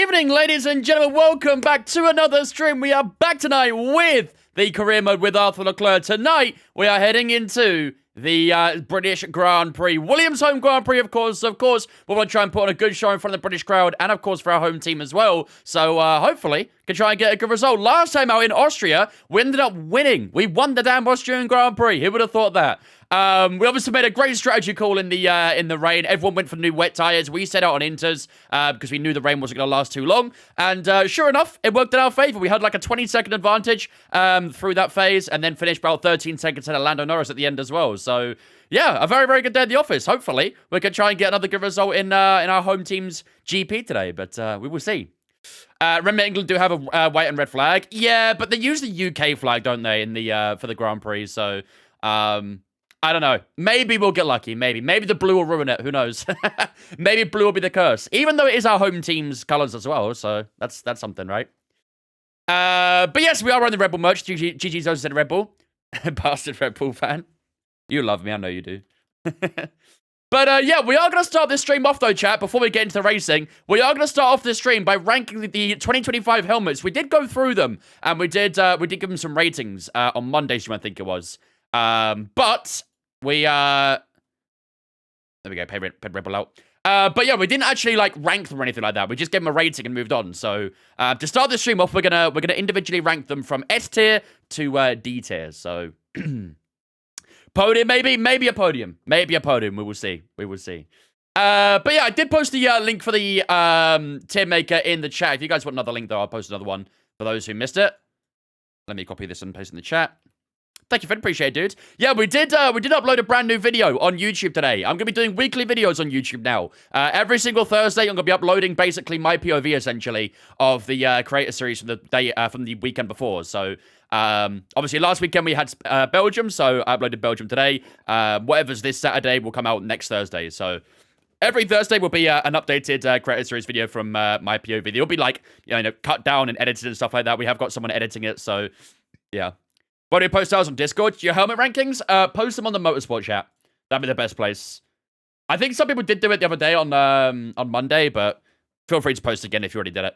evening, ladies and gentlemen. Welcome back to another stream. We are back tonight with the career mode with Arthur Leclerc. Tonight, we are heading into the British Grand Prix. Williams home Grand Prix, of course. We want to try and put on a good show in front of the British crowd and, of course, for our home team as well. So, hopefully, can try and get a good result. Last time out in Austria, we ended up winning. We won the damn Austrian Grand Prix. Who would have thought that? We obviously made a great strategy call in the rain. Everyone went for new wet tires. We set out on inters because we knew the rain wasn't going to last too long. And sure enough, it worked in our favor. We had like a 20-second advantage through that phase and then finished about 13 seconds ahead of Lando Norris at the end as well. So, yeah, a very, very good day at the office. Hopefully, we can try and get another good result in our home team's GP today, but we will see. Remember, England do have a white and red flag. Yeah, but they use the UK flag, don't they, in the for the Grand Prix? So, I don't know. Maybe we'll get lucky. Maybe the blue will ruin it. Who knows? Maybe blue will be the curse, even though it is our home team's colors as well. So that's something, right? But yes, we are wearing the Red Bull merch. GG's also said Red Bull. Bastard Red Bull fan. You love me. I know you do. But, yeah, we are going to start this stream off, though, chat, before we get into the racing. We are going to start off this stream by ranking the 2025 helmets. We did go through them, and we did give them some ratings on Monday's stream, I think it was. But we, there we go, paid Red Bull out. But, yeah, we didn't actually, like, rank them or anything like that. We just gave them a rating and moved on. So, to start this stream off, we're gonna individually rank them from S tier to D tier. So... Podium, maybe a podium. Maybe a podium. We will see. But yeah, I did post the link for the tier maker in the chat. If you guys want another link, though, I'll post another one for those who missed it. Let me copy this and paste it in the chat. Thank you, Fred. Appreciate it, dude. Yeah, we did upload a brand new video on YouTube today. I'm going to be doing weekly videos on YouTube now. Every single Thursday, I'm going to be uploading basically my POV, essentially, of the creator series from the day, from the weekend before. So, obviously, last weekend we had Belgium, so I uploaded Belgium today. Whatever's this Saturday will come out next Thursday. So, every Thursday will be an updated creator series video from my POV. It'll be like, you know, cut down and edited and stuff like that. We have got someone editing it, so, yeah. Why do you post ours on Discord? Your helmet rankings? Post them on the Motorsport chat. That'd be the best place. I think some people did do it the other day on Monday, but feel free to post again if you already did it.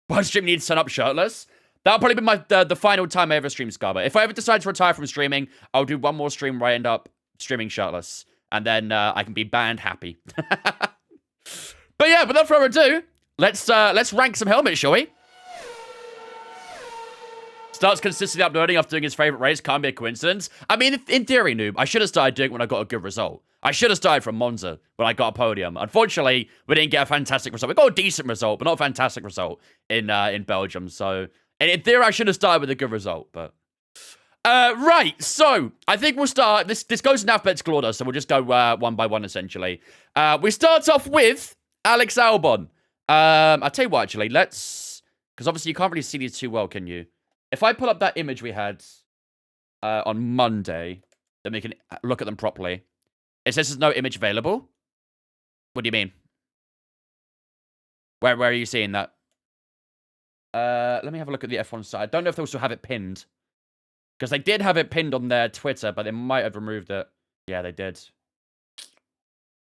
One stream needs to turn up shirtless. That'll probably be the final time I ever stream Scarber. If I ever decide to retire from streaming, I'll do one more stream where I end up streaming shirtless. And then I can be banned happy. But yeah, without further ado, let's rank some helmets, shall we? Starts consistently uploading after doing his favorite race. Can't be a coincidence. I mean, in theory, noob, I should have started doing it when I got a good result. I should have started from Monza when I got a podium. Unfortunately, we didn't get a fantastic result. We got a decent result, but not a fantastic result in Belgium. So, and in theory, I should have started with a good result. But right, so I think we'll start. This goes in alphabetical order, so we'll just go one by one, essentially. We start off with Alex Albon. I'll tell you what, actually, because obviously you can't really see these too well, can you? If I pull up that image we had on Monday, then we can look at them properly. It says there's no image available. What do you mean? Where are you seeing that? Let me have a look at the F1 side. I don't know if they still have it pinned. Because they did have it pinned on their Twitter, but they might have removed it. Yeah, they did.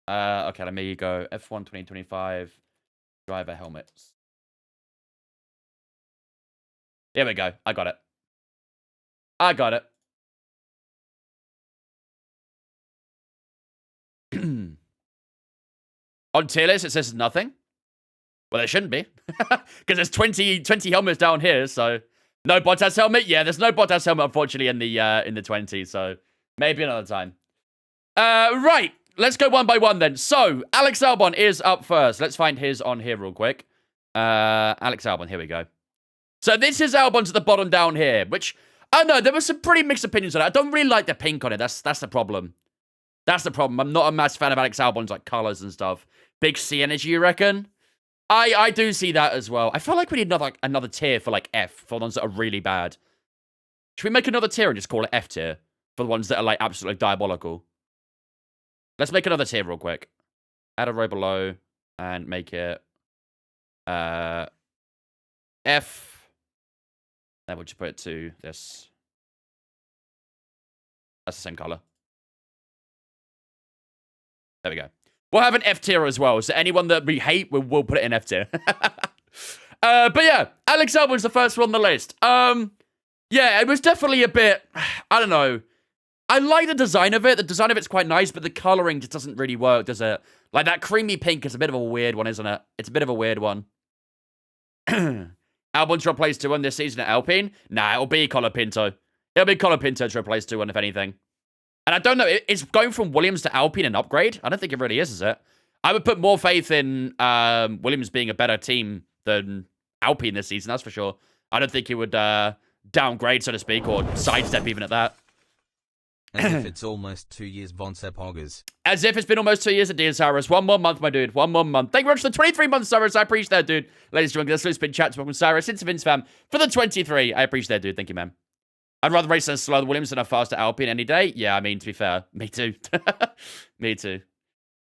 Okay, let me go. F1 2025 driver helmets. Here we go. I got it. On tier list, it says nothing. Well, there shouldn't be. Because there's 20 helmets down here, so... No Bottas helmet? Yeah, there's no Bottas helmet, unfortunately, in the 20, so... Maybe another time. Right. Let's go one by one, then. So, Alex Albon is up first. Let's find his on here real quick. Alex Albon, here we go. So this is Albon's at the bottom down here, which, I don't know, there were some pretty mixed opinions on it. I don't really like the pink on it. That's the problem. That's the problem. I'm not a massive fan of Alex Albon's, like, colors and stuff. Big C energy, you reckon? I do see that as well. I feel like we need another tier for, like, F, for the ones that are really bad. Should we make another tier and just call it F tier? For the ones that are, like, absolutely diabolical. Let's make another tier real quick. Add a row below and make it F. Then we'll just put it to this. That's the same color. There we go. We'll have an F tier as well. So anyone that we hate, we'll put it in F tier. But yeah, Alex Albon's the first one on the list. Yeah, it was definitely a bit, I don't know. I like the design of it. The design of it's quite nice, but the coloring just doesn't really work, does it? Like, that creamy pink is a bit of a weird one, isn't it? It's a bit of a weird one. Albon to replace 2-1 this season at Alpine? Nah, it'll be Colapinto. It'll be Colapinto to replace 2-1, if anything. And I don't know, it's going from Williams to Alpine an upgrade? I don't think it really is it? I would put more faith in Williams being a better team than Alpine this season, that's for sure. I don't think he would downgrade, so to speak, or sidestep even at that. As if it's almost 2 years, Von Sepp Hoggers. As if it's been almost 2 years at Dear Cyrus. 1 more month, my dude. 1 more month. Thank you very much for the 23 months, Cyrus. I appreciate that, dude. Ladies and gentlemen, this has been chat. Welcome, Cyrus. Into Vince fam for the 23. I appreciate that, dude. Thank you, man. I'd rather race as slow Williams than a faster Alpine any day. Yeah, I mean, to be fair, me too. Me too.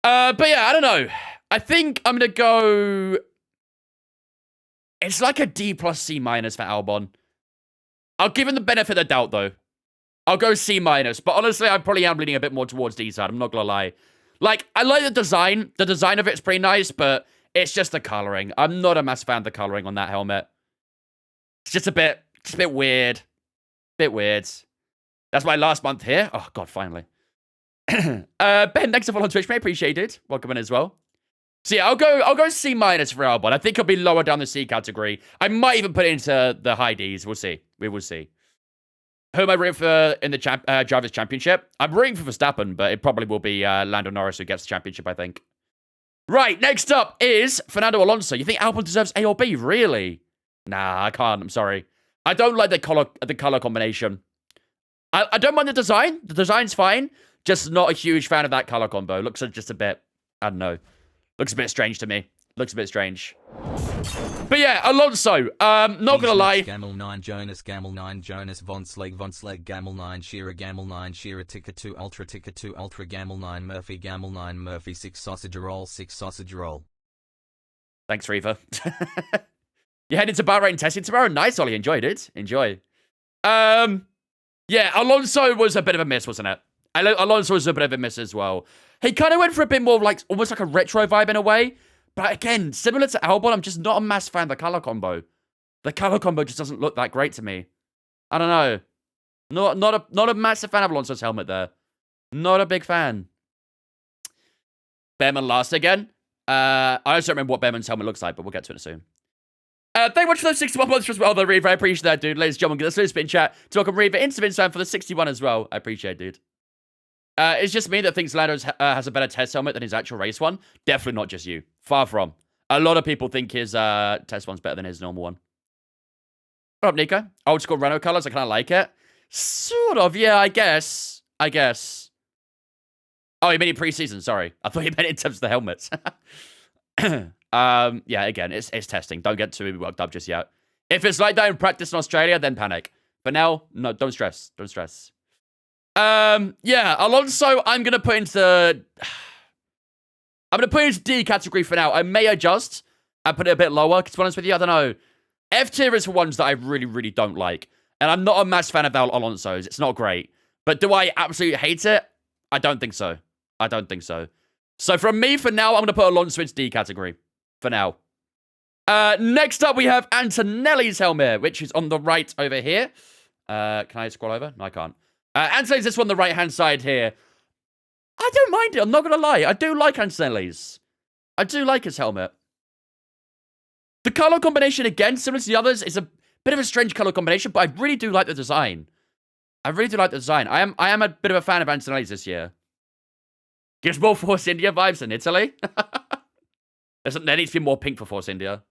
But yeah, I don't know. I think I'm going to go... It's like a D plus C minus for Albon. I'll give him the benefit of the doubt, though. I'll go C minus, but honestly, I probably am leaning a bit more towards D side. I'm not gonna lie. Like, I like the design. The design of it's pretty nice, but it's just the coloring. I'm not a massive fan of the coloring on that helmet. It's just a bit weird. Bit weird. That's my last month here. Oh, God, finally. Ben, thanks for following on Twitch, mate. Appreciate it. Welcome in as well. So yeah, I'll go C minus for Albon. I think it'll be lower down the C category. I might even put it into the high Ds. We'll see. We will see. Who am I rooting for in the Drivers' Championship? I'm rooting for Verstappen, but it probably will be Lando Norris who gets the championship, I think. Right, next up is Fernando Alonso. You think Albon deserves A or B? Really? Nah, I can't. I'm sorry. I don't like the color combination. I don't mind the design. The design's fine. Just not a huge fan of that color combo. Looks just a bit, I don't know. Looks a bit strange to me. Looks a bit strange. But yeah, Alonso, not gonna lie. Gamel 9 Jonas, Gamel 9 Jonas, Von Slag, Gamel 9 Shearer, Gamel 9 Shearer, Ticker 2 Ultra, Gamel 9 Murphy, Gamel 9 Murphy, 6 sausage roll, 6 sausage roll. Thanks, Reva. You headed to Bahrain testing tomorrow? Nice, Ollie. Enjoyed it. Enjoy. Yeah, Alonso was a bit of a miss, wasn't it? Alonso was a bit of a miss as well. He kind of went for a bit more like, almost like a retro vibe in a way. But again, similar to Albon, I'm just not a massive fan of the color combo. The color combo just doesn't look that great to me. I don't know. Not a massive fan of Alonso's helmet there. Not a big fan. Behrman last again. I also don't remember what Behrman's helmet looks like, but we'll get to it soon. Thank you much for those 61 months as well, though, Reaver. I appreciate that, dude. Ladies and gentlemen, let's spin chat to welcome Reaver into Vince for the 61 as well. I appreciate it, dude. It's just me that thinks Lando has a better test helmet than his actual race one. Definitely not just you. Far from. A lot of people think his test one's better than his normal one. What up, Nico? Old school Renault colors. I kind of like it. Sort of, yeah, I guess. Oh, you mean in preseason? Sorry. I thought you meant in terms of the helmets. Yeah, again, it's testing. Don't get too worked up just yet. If it's like that in practice in Australia, then panic. For now, no, don't stress. Don't stress. Yeah, Alonso, I'm going to put into D category for now. I may adjust and put it a bit lower, because to be honest with you, I don't know. F tier is for ones that I really, really don't like. And I'm not a massive fan of Alonso's. It's not great. But do I absolutely hate it? I don't think so. So from me, for now, I'm going to put Alonso into D category. For now. Next up, we have Antonelli's helmet, which is on the right over here. Can I scroll over? No, I can't. Antonelli's this one on the right-hand side here. I don't mind it. I'm not going to lie. I do like Antonelli's. I do like his helmet. The color combination, again, similar to the others, is a bit of a strange color combination, but I really do like the design. I am a bit of a fan of Antonelli's this year. Gives more Force India vibes than Italy. There needs to be more pink for Force India.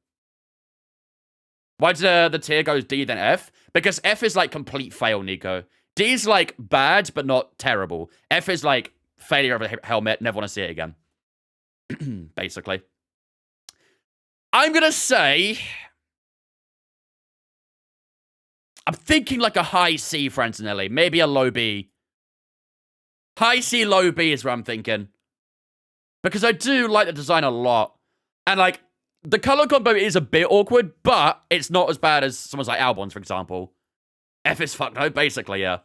Why does the tier goes D then F? Because F is like complete fail, Nico. D is like bad, but not terrible. F is like failure of a helmet. Never want to see it again. Basically. I'm going to say... I'm thinking like a high C for Antonelli. Maybe a low B. High C, low B is what I'm thinking. Because I do like the design a lot. And like, the color combo is a bit awkward, but it's not as bad as someone's like Albon's, for example. F is fuck no, basically, yeah.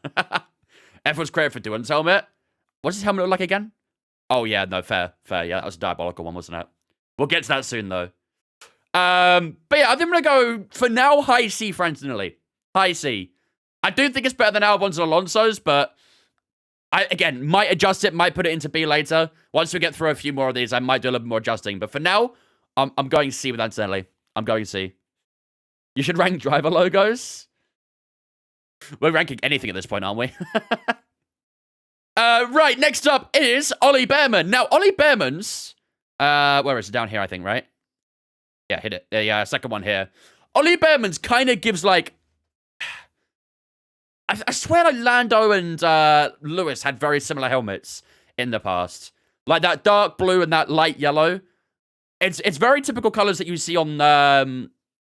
F was created for Duan's helmet. What does his helmet look like again? Oh, yeah, no, fair. Yeah, that was a diabolical one, wasn't it? We'll get to that soon, though. But yeah, I think I'm going to go, for now, high C for Antonelli. High C. I do think it's better than Albon's and Alonso's, but I, again, might adjust it, might put it into B later. Once we get through a few more of these, I might do a little bit more adjusting. But for now, I'm going C with Antonelli. I'm going C. You should rank driver logos. We're ranking anything at this point, aren't we? Right, next up is Ollie Behrman. Now, Ollie Behrman's... where is it? Down here, I think, right? Yeah, hit it. Yeah, second one here. Ollie Behrman's kind of gives, like... I swear like Lando and Lewis had very similar helmets in the past. Like that dark blue and that light yellow. It's very typical colors that you see on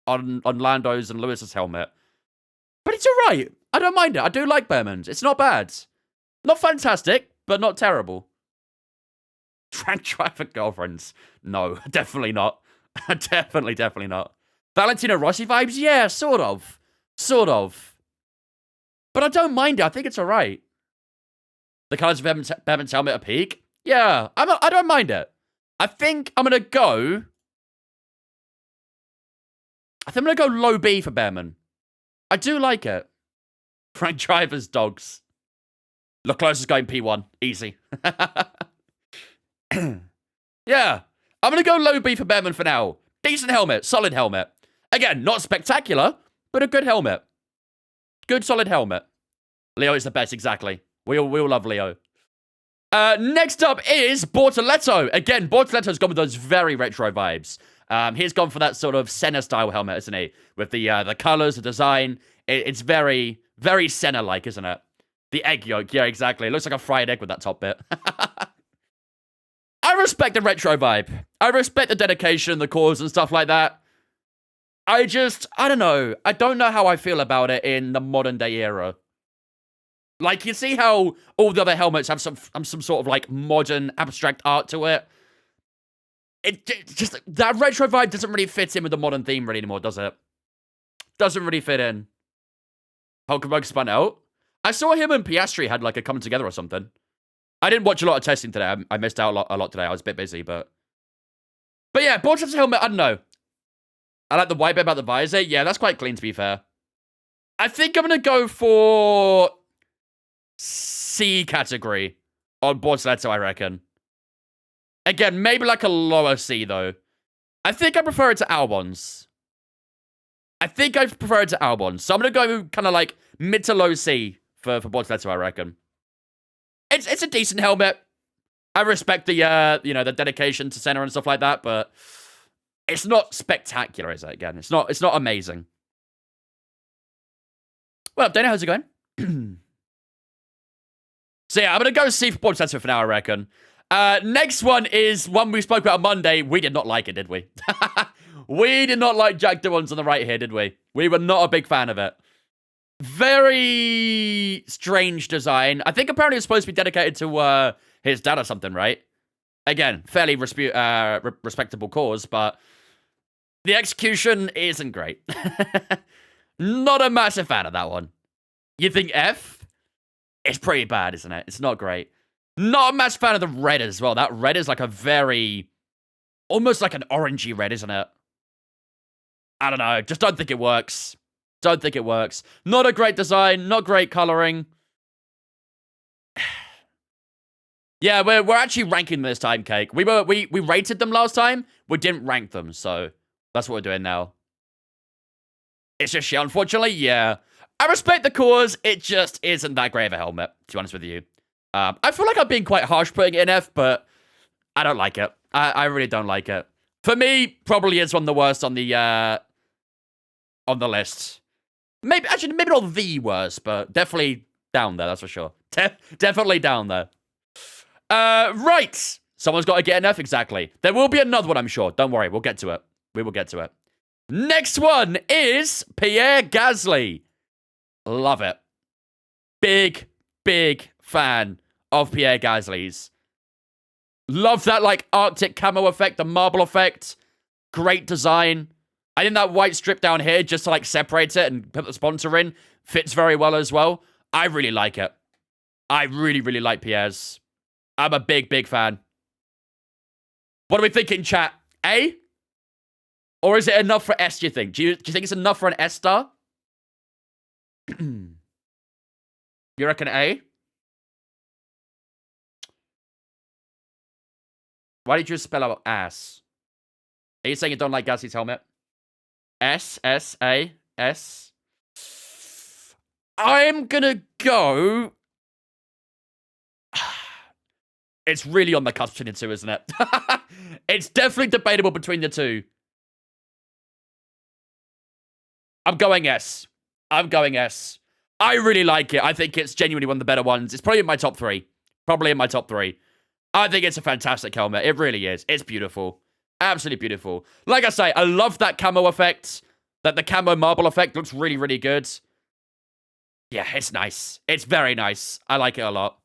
Lando's and Lewis's helmet. But it's alright. I don't mind it. I do like Behrman's. It's not bad. Not fantastic, but not terrible. Track driver girlfriends. No, definitely not. Definitely not. Valentino Rossi vibes? Yeah, sort of. But I don't mind it. I think it's alright. The colors of Behrman's helmet are peak? Yeah, I don't mind it. I think I'm going to go... I think I'm going to go low B for Behrman. I do like it. Frank Driver's dogs. Leclerc is going P1. Easy. Yeah. I'm going to go low B for Behrman for now. Decent helmet. Solid helmet. Again, not spectacular, but a good helmet. Good, solid helmet. Leo is the best, exactly. We all love Leo. Next up is Bortoletto. Again, Bortoletto's gone with those very retro vibes. He's gone for that sort of Senna-style helmet, isn't he? With the colors, the design. It's very, very Senna-like, isn't it? The egg yolk. Yeah, exactly. It looks like a fried egg with that top bit. I respect the retro vibe. I respect the dedication, the cause, and stuff like that. I don't know. I don't know how I feel about it in the modern day era. Like, you see how all the other helmets have some sort of, like, modern abstract art to it? It just, that retro vibe doesn't really fit in with the modern theme really anymore, does it? Doesn't really fit in. Hulkenberg spun out. I saw him and Piastri had, like, a coming together or something. I didn't watch a lot of testing today. I missed out a lot today. I was a bit busy, but... But yeah, Bortoletto's helmet, I don't know. I like the white bit about the visor. Yeah, that's quite clean, to be fair. I think I'm going to go for... C category on Bortoletto, I reckon. Again, maybe like a lower C, though. I think I prefer it to Albon's. So I'm going to go kind of like mid to low C for Bortoletto, I reckon. It's a decent helmet. I respect the, the dedication to Senna and stuff like that, but it's not spectacular, is it? Again, it's not amazing. Well, Dana, how's it going? So yeah, I'm going to go C for Bortoletto for now, I reckon. Next one is one we spoke about on Monday. We did not like it, did we? We did not like Jack Doohan's on the right here, did we? We were not a big fan of it. Very strange design. I think apparently it's supposed to be dedicated to his dad or something, right? Again, fairly respectable cause, but the execution isn't great. Not a massive fan of that one. You think F? It's pretty bad, isn't it? It's not great. Not a massive fan of the red as well. That red is like a very... almost like an orangey red, isn't it? I don't know. Just don't think it works. Not a great design. Not great coloring. Yeah, we're actually ranking them this time, Cake. We rated them last time. We didn't rank them, so that's what we're doing now. It's just shit, unfortunately. Yeah. I respect the cause. It just isn't that great of a helmet, to be honest with you. I feel like I'm being quite harsh putting it in F, but I don't like it. I really don't like it. For me, probably is one of the worst on the list. Maybe not the worst, but definitely down there, that's for sure. Definitely down there. Right. Someone's got to get an F, exactly. There will be another one, I'm sure. Don't worry, we'll get to it. We will get to it. Next one is Pierre Gasly. Love it. Big fan of Pierre Gasly's. Love that, like, Arctic camo effect, the marble effect. Great design. I think that white strip down here, just to, like, separate it and put the sponsor in, fits very well as well. I really like it. I really like Pierre's. I'm a big, big fan. What are we thinking, chat? A? Or is it enough for S, do you think? Do you think it's enough for an S star? You reckon A? Why did you spell out ass? Are you saying you don't like Gasly's helmet? S, S, A, S. I'm gonna go... It's really on the cusp between the two, isn't it? It's definitely debatable between the two. I'm going S. I'm going S. I really like it. I think it's genuinely one of the better ones. It's probably in my top 3. Probably in my top 3. I think it's a fantastic helmet. It really is. It's beautiful. Absolutely beautiful. Like I say, I love that camo effect. That the camo marble effect looks really, really good. Yeah, it's nice. It's very nice. I like it a lot.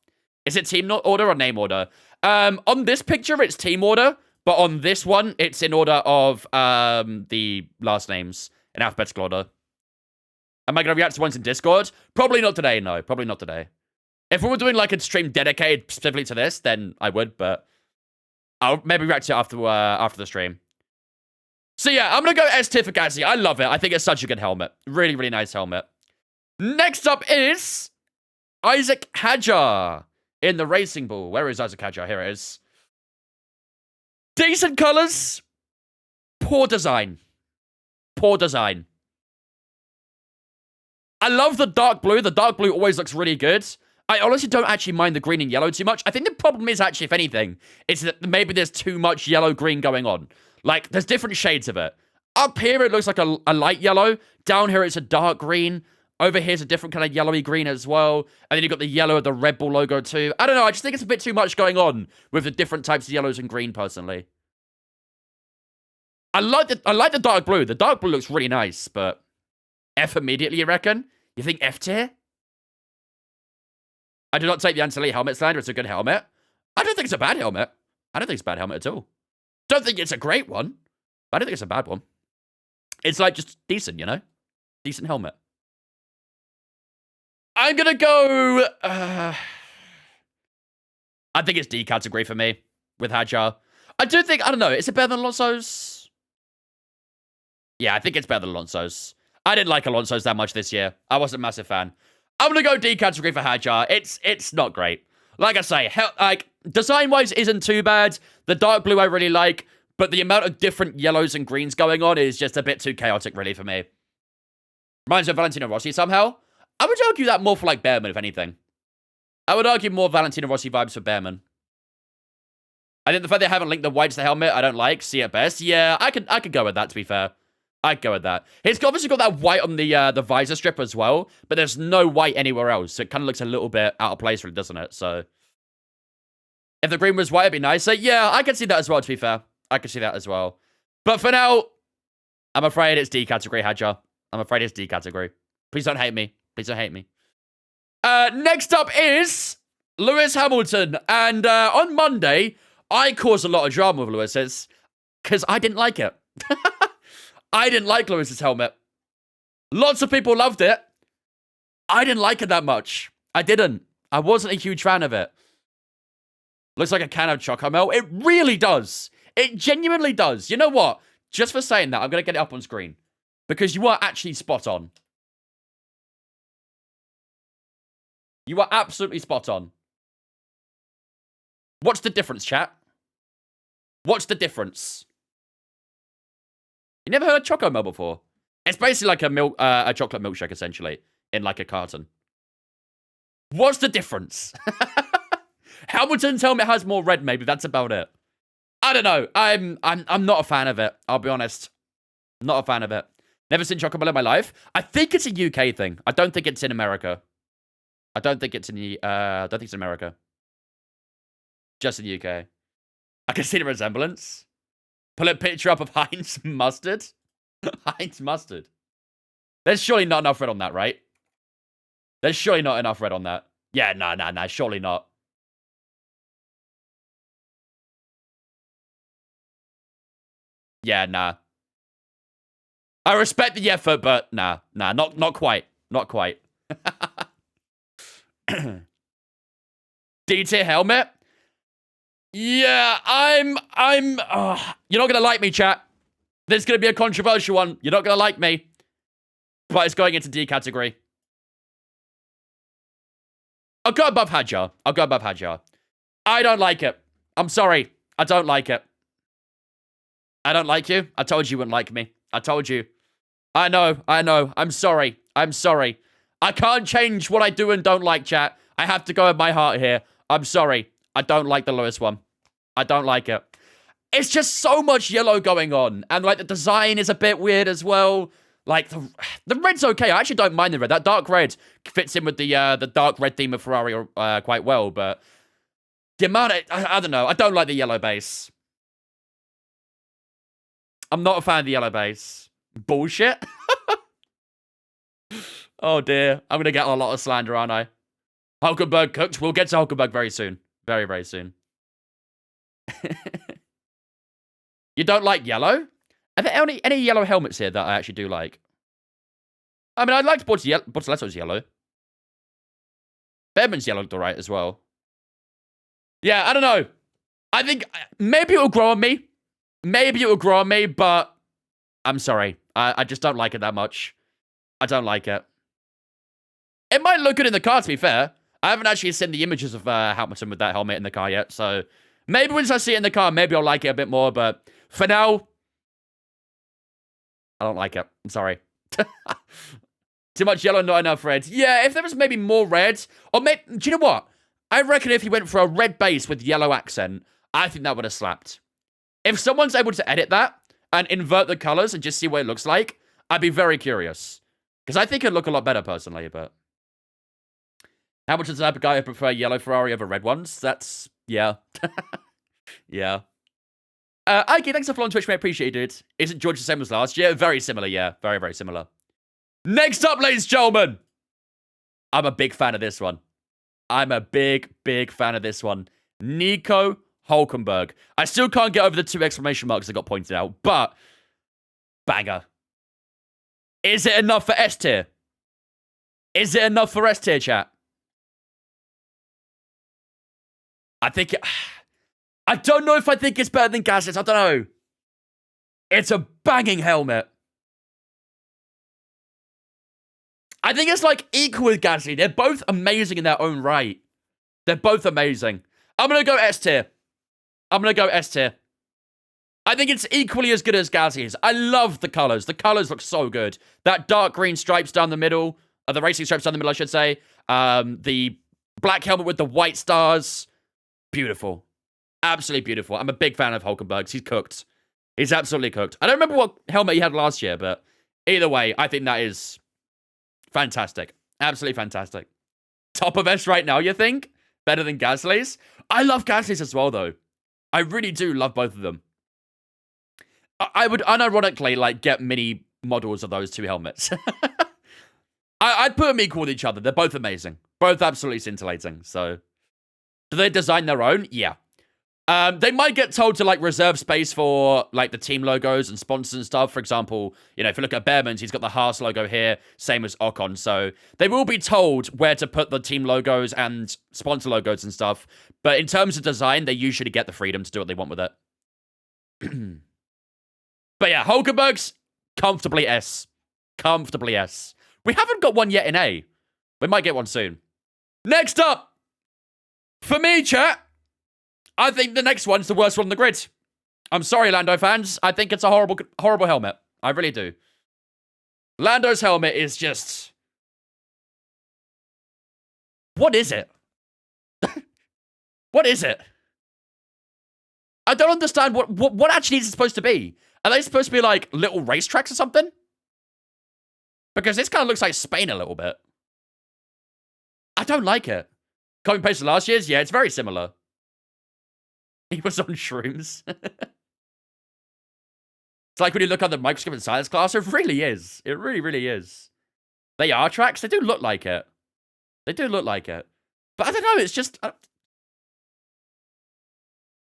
Is it team order or name order? On this picture, it's team order. But on this one, it's in order of the last names. In alphabetical order. Am I going to react to ones in Discord? Probably not today, no. Probably not today. If we were doing like a stream dedicated specifically to this, then I would, but I'll maybe react to it after the stream. So yeah, I'm going to go S tier for Gasly. I love it. I think it's such a good helmet. Really, really nice helmet. Next up is Isaac Hadjar in the Racing Bull. Where is Isaac Hadjar? Here it is. Decent colors. Poor design. Poor design. I love the dark blue. The dark blue always looks really good. I honestly don't actually mind the green and yellow too much. I think the problem is actually, if anything, is that maybe there's too much yellow-green going on. Like, there's different shades of it. Up here, it looks like a light yellow. Down here, it's a dark green. Over here's a different kind of yellowy green as well. And then you've got the yellow of the Red Bull logo too. I don't know. I just think it's a bit too much going on with the different types of yellows and green, personally. I like the dark blue. The dark blue looks really nice, but F immediately, you reckon? You think F tier? I do not take the anti-elite helmet slander. It's a good helmet. I don't think it's a bad helmet. I don't think it's a bad helmet at all. Don't think it's a great one. But I don't think it's a bad one. It's like just decent, you know? Decent helmet. I'm gonna go... I think it's D category for me with Hadjar. I do think... I don't know. Is it better than Alonso's? Yeah, I think it's better than Alonso's. I didn't like Alonso's that much this year. I wasn't a massive fan. I'm gonna go D category for Hadjar. It's not great. Like I say, design-wise isn't too bad. The dark blue I really like, but the amount of different yellows and greens going on is just a bit too chaotic, really, for me. Reminds me of Valentino Rossi somehow. I would argue that more for, like, Behrman, if anything. I would argue more Valentino Rossi vibes for Behrman. I think the fact they haven't linked the white to the helmet, I don't like. See it best. Yeah, I could go with that, to be fair. I'd go with that. It's obviously got that white on the visor strip as well, but there's no white anywhere else, so it kind of looks a little bit out of place, really, doesn't it? So, if the green was white, it'd be nicer. Yeah, I can see that as well, to be fair. I can see that as well. But for now, I'm afraid it's D category, Hadjar. I'm afraid it's D category. Please don't hate me. Please don't hate me. Next up is Lewis Hamilton. And on Monday, I caused a lot of drama with Lewis's because I didn't like it. I didn't like Lewis's helmet. Lots of people loved it. I didn't like it that much. I didn't. I wasn't a huge fan of it. Looks like a can of Chocomel. It really does. It genuinely does. You know what? Just for saying that, I'm going to get it up on screen. Because you are actually spot on. You are absolutely spot on. What's the difference, chat? What's the difference? You never heard of Chocomel before? It's basically like a chocolate milkshake, essentially, in like a carton. What's the difference? Hamilton's helmet has more red, maybe. That's about it. I don't know. I'm not a fan of it. I'll be honest. Not a fan of it. Never seen Chocomel in my life. I think it's a UK thing. I don't think it's in America. I don't think it's in the. I don't think it's in America. Just in the UK. I can see the resemblance. Pull a picture up of Heinz mustard. Heinz mustard. There's surely not enough red on that, right? There's surely not enough red on that. Yeah, nah. Surely not. Yeah, nah. I respect the effort, but nah, not quite. Not quite. D-tier helmet? Yeah, you're not gonna like me, chat. This is gonna be a controversial one. You're not gonna like me. But it's going into D category. I'll go above Hadjar. I'll go above Hadjar. I don't like it. I'm sorry. I don't like it. I don't like you. I told you you wouldn't like me. I told you. I know. I'm sorry. I'm sorry. I can't change what I do and don't like, chat. I have to go with my heart here. I'm sorry. I don't like the lowest one. I don't like it. It's just so much yellow going on. And, like, the design is a bit weird as well. Like, the red's okay. I actually don't mind the red. That dark red fits in with the dark red theme of Ferrari quite well. But the amount of... I don't know. I don't like the yellow base. I'm not a fan of the yellow base. Bullshit. Oh, dear. I'm going to get a lot of slander, aren't I? Hulkenberg cooked. We'll get to Hulkenberg very soon. Very, very soon. You don't like yellow? Are there any yellow helmets here that I actually do like? I mean, I liked Bortoletto's yellow. Behrman's yellow looked alright as well. Yeah, I don't know. I think maybe it will grow on me. Maybe it will grow on me, but I'm sorry. I just don't like it that much. I don't like it. It might look good in the car, to be fair. I haven't actually seen the images of Hamilton with that helmet in the car yet, so maybe once I see it in the car, maybe I'll like it a bit more, but for now, I don't like it. I'm sorry. Too much yellow, not enough red. Yeah, if there was maybe more red, or maybe, do you know what? I reckon if you went for a red base with yellow accent, I think that would have slapped. If someone's able to edit that and invert the colors and just see what it looks like, I'd be very curious. Because I think it'd look a lot better, personally, but... Hamilton's the type of guy who prefer yellow Ferrari over red ones. That's... yeah. Yeah. Ike, thanks for following Twitch, mate. Appreciate it. Isn't George the same as last year? Very similar, yeah. Very, very similar. Next up, ladies and gentlemen. I'm a big fan of this one. I'm a big, big fan of this one. Nico Hulkenberg. I still can't get over the 2 exclamation marks that got pointed out, but... banger. Is it enough for S tier? Is it enough for S tier, chat? I think... I don't know if I think it's better than Gasly's. I don't know. It's a banging helmet. I think it's like equal with Gasly. They're both amazing in their own right. They're both amazing. I'm going to go S tier. I'm going to go S tier. I think it's equally as good as Gasly's. I love the colors. The colors look so good. That dark green stripes down the middle. The racing stripes down the middle, I should say. The black helmet with the white stars. Beautiful. Absolutely beautiful. I'm a big fan of Hulkenberg's. He's cooked. He's absolutely cooked. I don't remember what helmet he had last year, but either way, I think that is fantastic. Absolutely fantastic. Top of S right now, you think? Better than Gasly's? I love Gasly's as well, though. I really do love both of them. I would unironically, like, get mini models of those 2 helmets. I'd put them equal with each other. They're both amazing. Both absolutely scintillating, so... Do they design their own? Yeah. They might get told to, like, reserve space for, like, the team logos and sponsors and stuff. For example, you know, if you look at Behrman's, he's got the Haas logo here, same as Ocon. So they will be told where to put the team logos and sponsor logos and stuff. But in terms of design, they usually get the freedom to do what they want with it. But yeah, Hulkenberg's comfortably S. Comfortably S. We haven't got one yet in A. We might get one soon. Next up, for me, chat, I think the next one's the worst one on the grid. I'm sorry, Lando fans. I think it's a horrible, horrible helmet. I really do. Lando's helmet is just... what is it? What is it? I don't understand what actually is it supposed to be. Are they supposed to be like little racetracks or something? Because this kind of looks like Spain a little bit. I don't like it. Copy paste to last year's? Yeah, it's very similar. He was on shrooms. It's like when you look at the microscope in science class, it really is. It really, really is. They are tracks. They do look like it. They do look like it. But I don't know, it's just...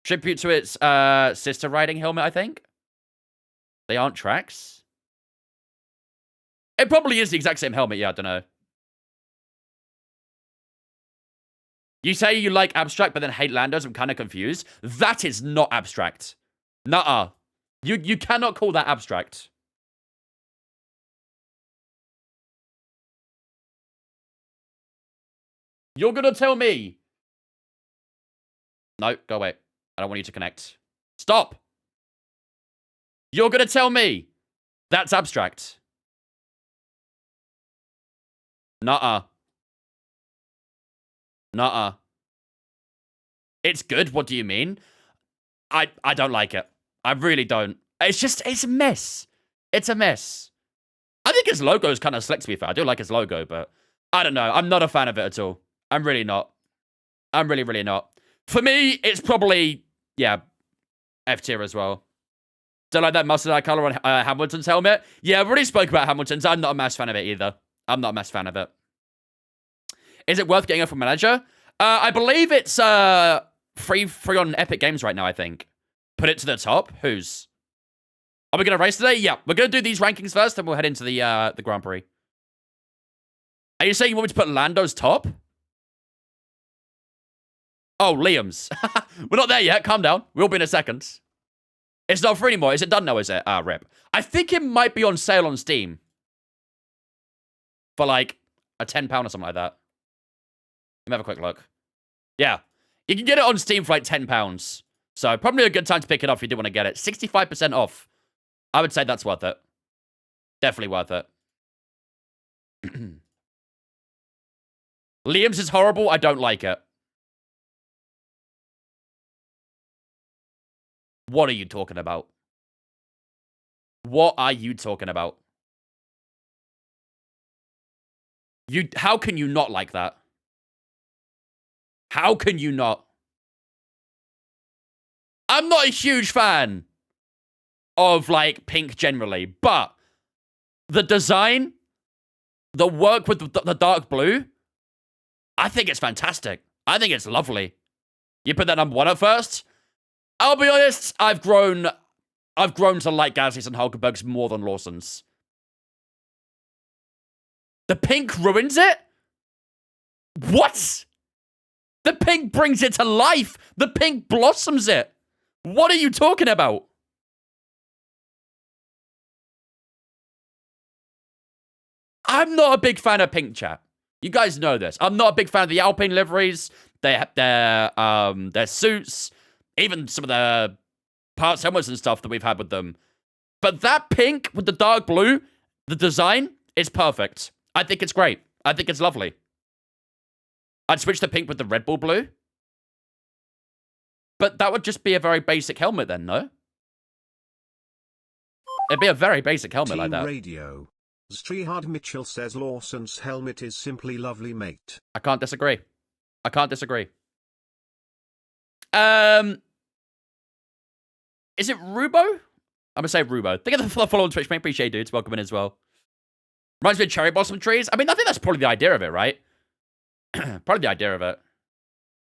tribute to its sister riding helmet, I think. They aren't tracks. It probably is the exact same helmet, yeah, I don't know. You say you like abstract, but then hate Landos. I'm kind of confused. That is not abstract. Nuh-uh. You cannot call that abstract. You're gonna tell me. No, go away. I don't want you to connect. Stop. You're gonna tell me that's abstract. Nuh-uh. Nuh-uh. It's good. What do you mean? I don't like it. I really don't. It's a mess. It's a mess. I think his logo is kind of slick, to be fair. I do like his logo, but I don't know. I'm not a fan of it at all. I'm really not. I'm really, really not. For me, it's probably, yeah, F tier as well. Don't like that mustard color on Hamilton's helmet. Yeah, I've already spoke about Hamilton's. I'm not a massive fan of it either. I'm not a massive fan of it. Is it worth getting a from manager? I believe it's free on Epic Games right now, I think. Put it to the top. Whose? Are we going to race today? Yeah. We're going to do these rankings first, then we'll head into the Grand Prix. Are you saying you want me to put Lando's top? Oh, Liam's. We're not there yet. Calm down. We'll be in a second. It's not free anymore. Is it done now, is it? Ah, rip. I think it might be on sale on Steam. For like a £10 or something like that. Let me have a quick look. Yeah. You can get it on Steam for like £10. So probably a good time to pick it up if you do want to get it. 65% off. I would say that's worth it. Definitely worth it. Liam's is horrible. I don't like it. What are you talking about? What are you talking about? How can you not like that? How can you not? I'm not a huge fan of, like, pink generally, but the design, the work with the dark blue, I think it's fantastic. I think it's lovely. You put that number 1 at first? I'll be honest, I've grown to like Gasly's and Hulkenberg's more than Lawson's. The pink ruins it? What? The pink brings it to life. The pink blossoms it. What are you talking about? I'm not a big fan of pink, chat. You guys know this. I'm not a big fan of the Alpine liveries, their suits, even some of the parts, helmets and stuff that we've had with them. But that pink with the dark blue, the design is perfect. I think it's great. I think it's lovely. I'd switch the pink with the Red Bull blue. But that would just be a very basic helmet then, no? It'd be a very basic helmet like that. Radio. Strihard Mitchell says Lawson's helmet is simply lovely, mate. I can't disagree. I can't disagree. Is it Rubo? I'm gonna say Rubo. Thank you for the follow on Twitch, mate. Appreciate it, dudes. Welcome in as well. Reminds me of cherry blossom trees. I mean, I think that's probably the idea of it, right? Probably the idea of it.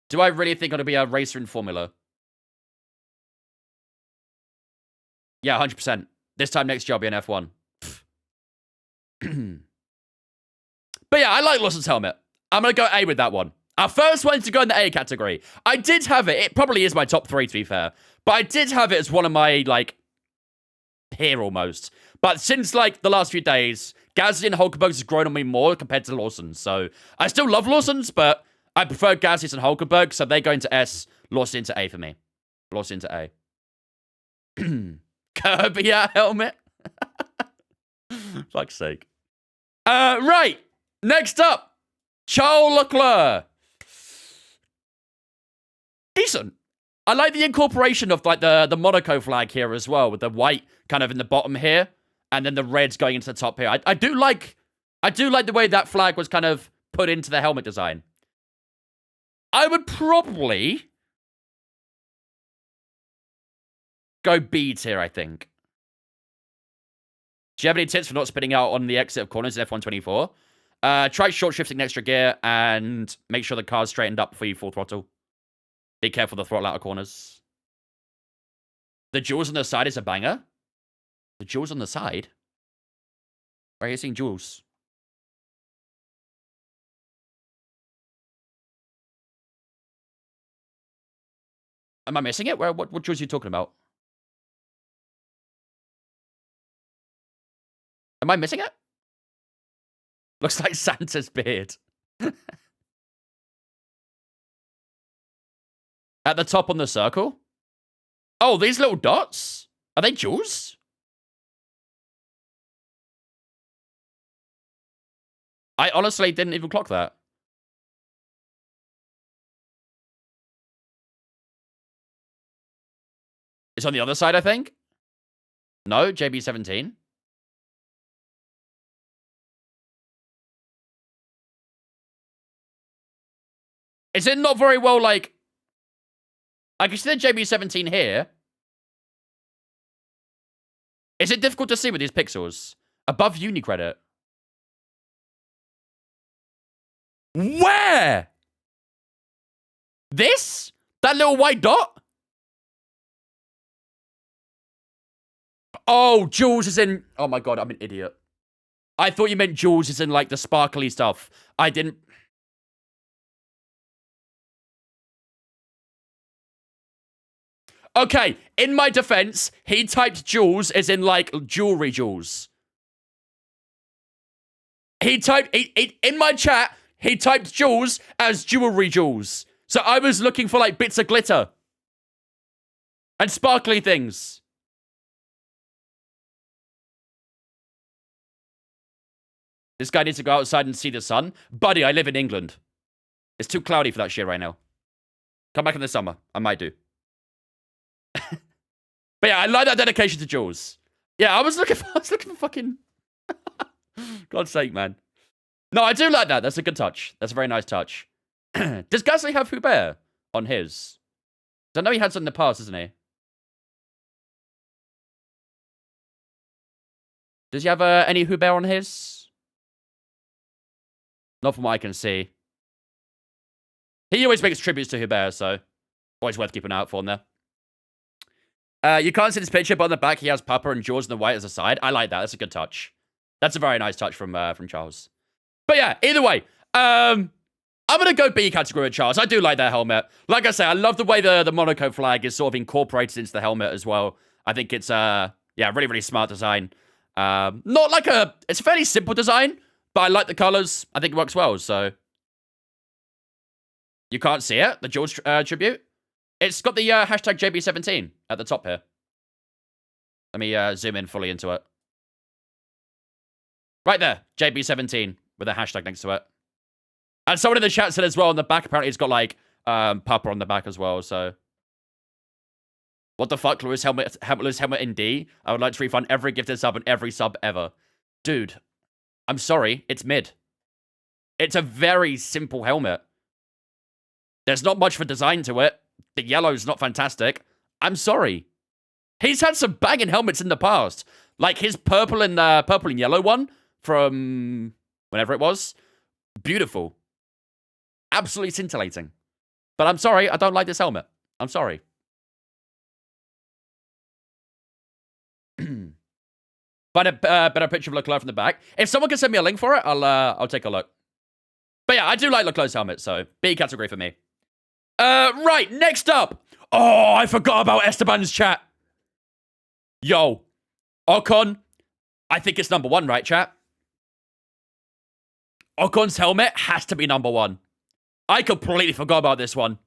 Do I really think I'm gonna be a racer in Formula? Yeah, 100%. This time next year I'll be in F1. But yeah, I like Lawson's helmet. I'm gonna go A with that one. Our first one to go in the A category. I did have it. It probably is my top 3, to be fair. But I did have it as one of my, like, here almost. But since, like, the last few days, Gasly and Hulkenberg's has grown on me more compared to Lawson's. So I still love Lawson's, but I prefer Gasly's and Hulkenberg. So they go into S, Lawson into A for me. Lawson into A. Kirby helmet. Fuck's sake. Right. Next up, Charles Leclerc. Decent. I like the incorporation of like the Monaco flag here as well, with the white kind of in the bottom here, and then the reds going into the top here. I do like the way that flag was kind of put into the helmet design. I would probably go B tier, I think. Do you have any tips for not spinning out on the exit of corners in F124? Try short shifting extra gear and make sure the car's straightened up before you full throttle. Be careful to throttle out of corners. The jewels on the side is a banger. The jewels on the side? Where are you seeing jewels? Am I missing it? What Jules are you talking about? Am I missing it? Looks like Santa's beard. At the top on the circle? Oh, these little dots? Are they Jules? I honestly didn't even clock that. It's on the other side, I think. No, JB17. Is it not very well, like... I can see the JB17 here. Is it difficult to see with these pixels? Above Unicredit. Where? This? That little white dot? Oh, Jules is in... Oh my god, I'm an idiot. I thought you meant Jules is in, like, the sparkly stuff. I didn't... Okay, in my defense, he typed Jules as in, like, jewelry jewels. He typed... in my chat, he typed Jules as jewelry jewels. So I was looking for, like, bits of glitter. And sparkly things. This guy needs to go outside and see the sun. Buddy, I live in England. It's too cloudy for that shit right now. Come back in the summer. I might do. But yeah, I like that dedication to Jules. Yeah, I was looking for fucking... God's sake, man. No, I do like that. That's a good touch. That's a very nice touch. Does Gasly have Hubert on his? I know he had some in the past, isn't he? Does he have any Hubert on his? Not from what I can see. He always makes tributes to Hubert, so always worth keeping an eye out for him there. You can't see this picture, but on the back he has Papa and George in the white as a side. I like that. That's a good touch. That's a very nice touch from Charles. But yeah, either way, I'm gonna go B category with Charles. I do like that helmet. Like I say, I love the way the Monaco flag is sort of incorporated into the helmet as well. I think it's yeah, really, really smart design. Not like it's a fairly simple design, but I like the colors. I think it works well, so. You can't see it, the George tribute. It's got the hashtag JB17 at the top here. Let me zoom in fully into it. Right there, JB17 with a hashtag next to it. And someone in the chat said as well on the back, apparently it's got like Papa on the back as well, so. What the fuck, Lewis helmet in D? I would like to refund every gifted sub and every sub ever. Dude, I'm sorry, it's mid. It's a very simple helmet. There's not much for design to it. The yellow's not fantastic. I'm sorry. He's had some banging helmets in the past. Like his purple and yellow one from whenever it was. Beautiful. Absolutely scintillating. But I'm sorry, I don't like this helmet. I'm sorry. Find a better picture of Leclerc from the back. If someone can send me a link for it, I'll take a look. But yeah, I do like Leclerc's helmet, so B category for me. Right, next up. Oh, I forgot about Esteban's chat. Yo, Ocon, I think it's number one, right, chat? Ocon's helmet has to be number one. I completely forgot about this one.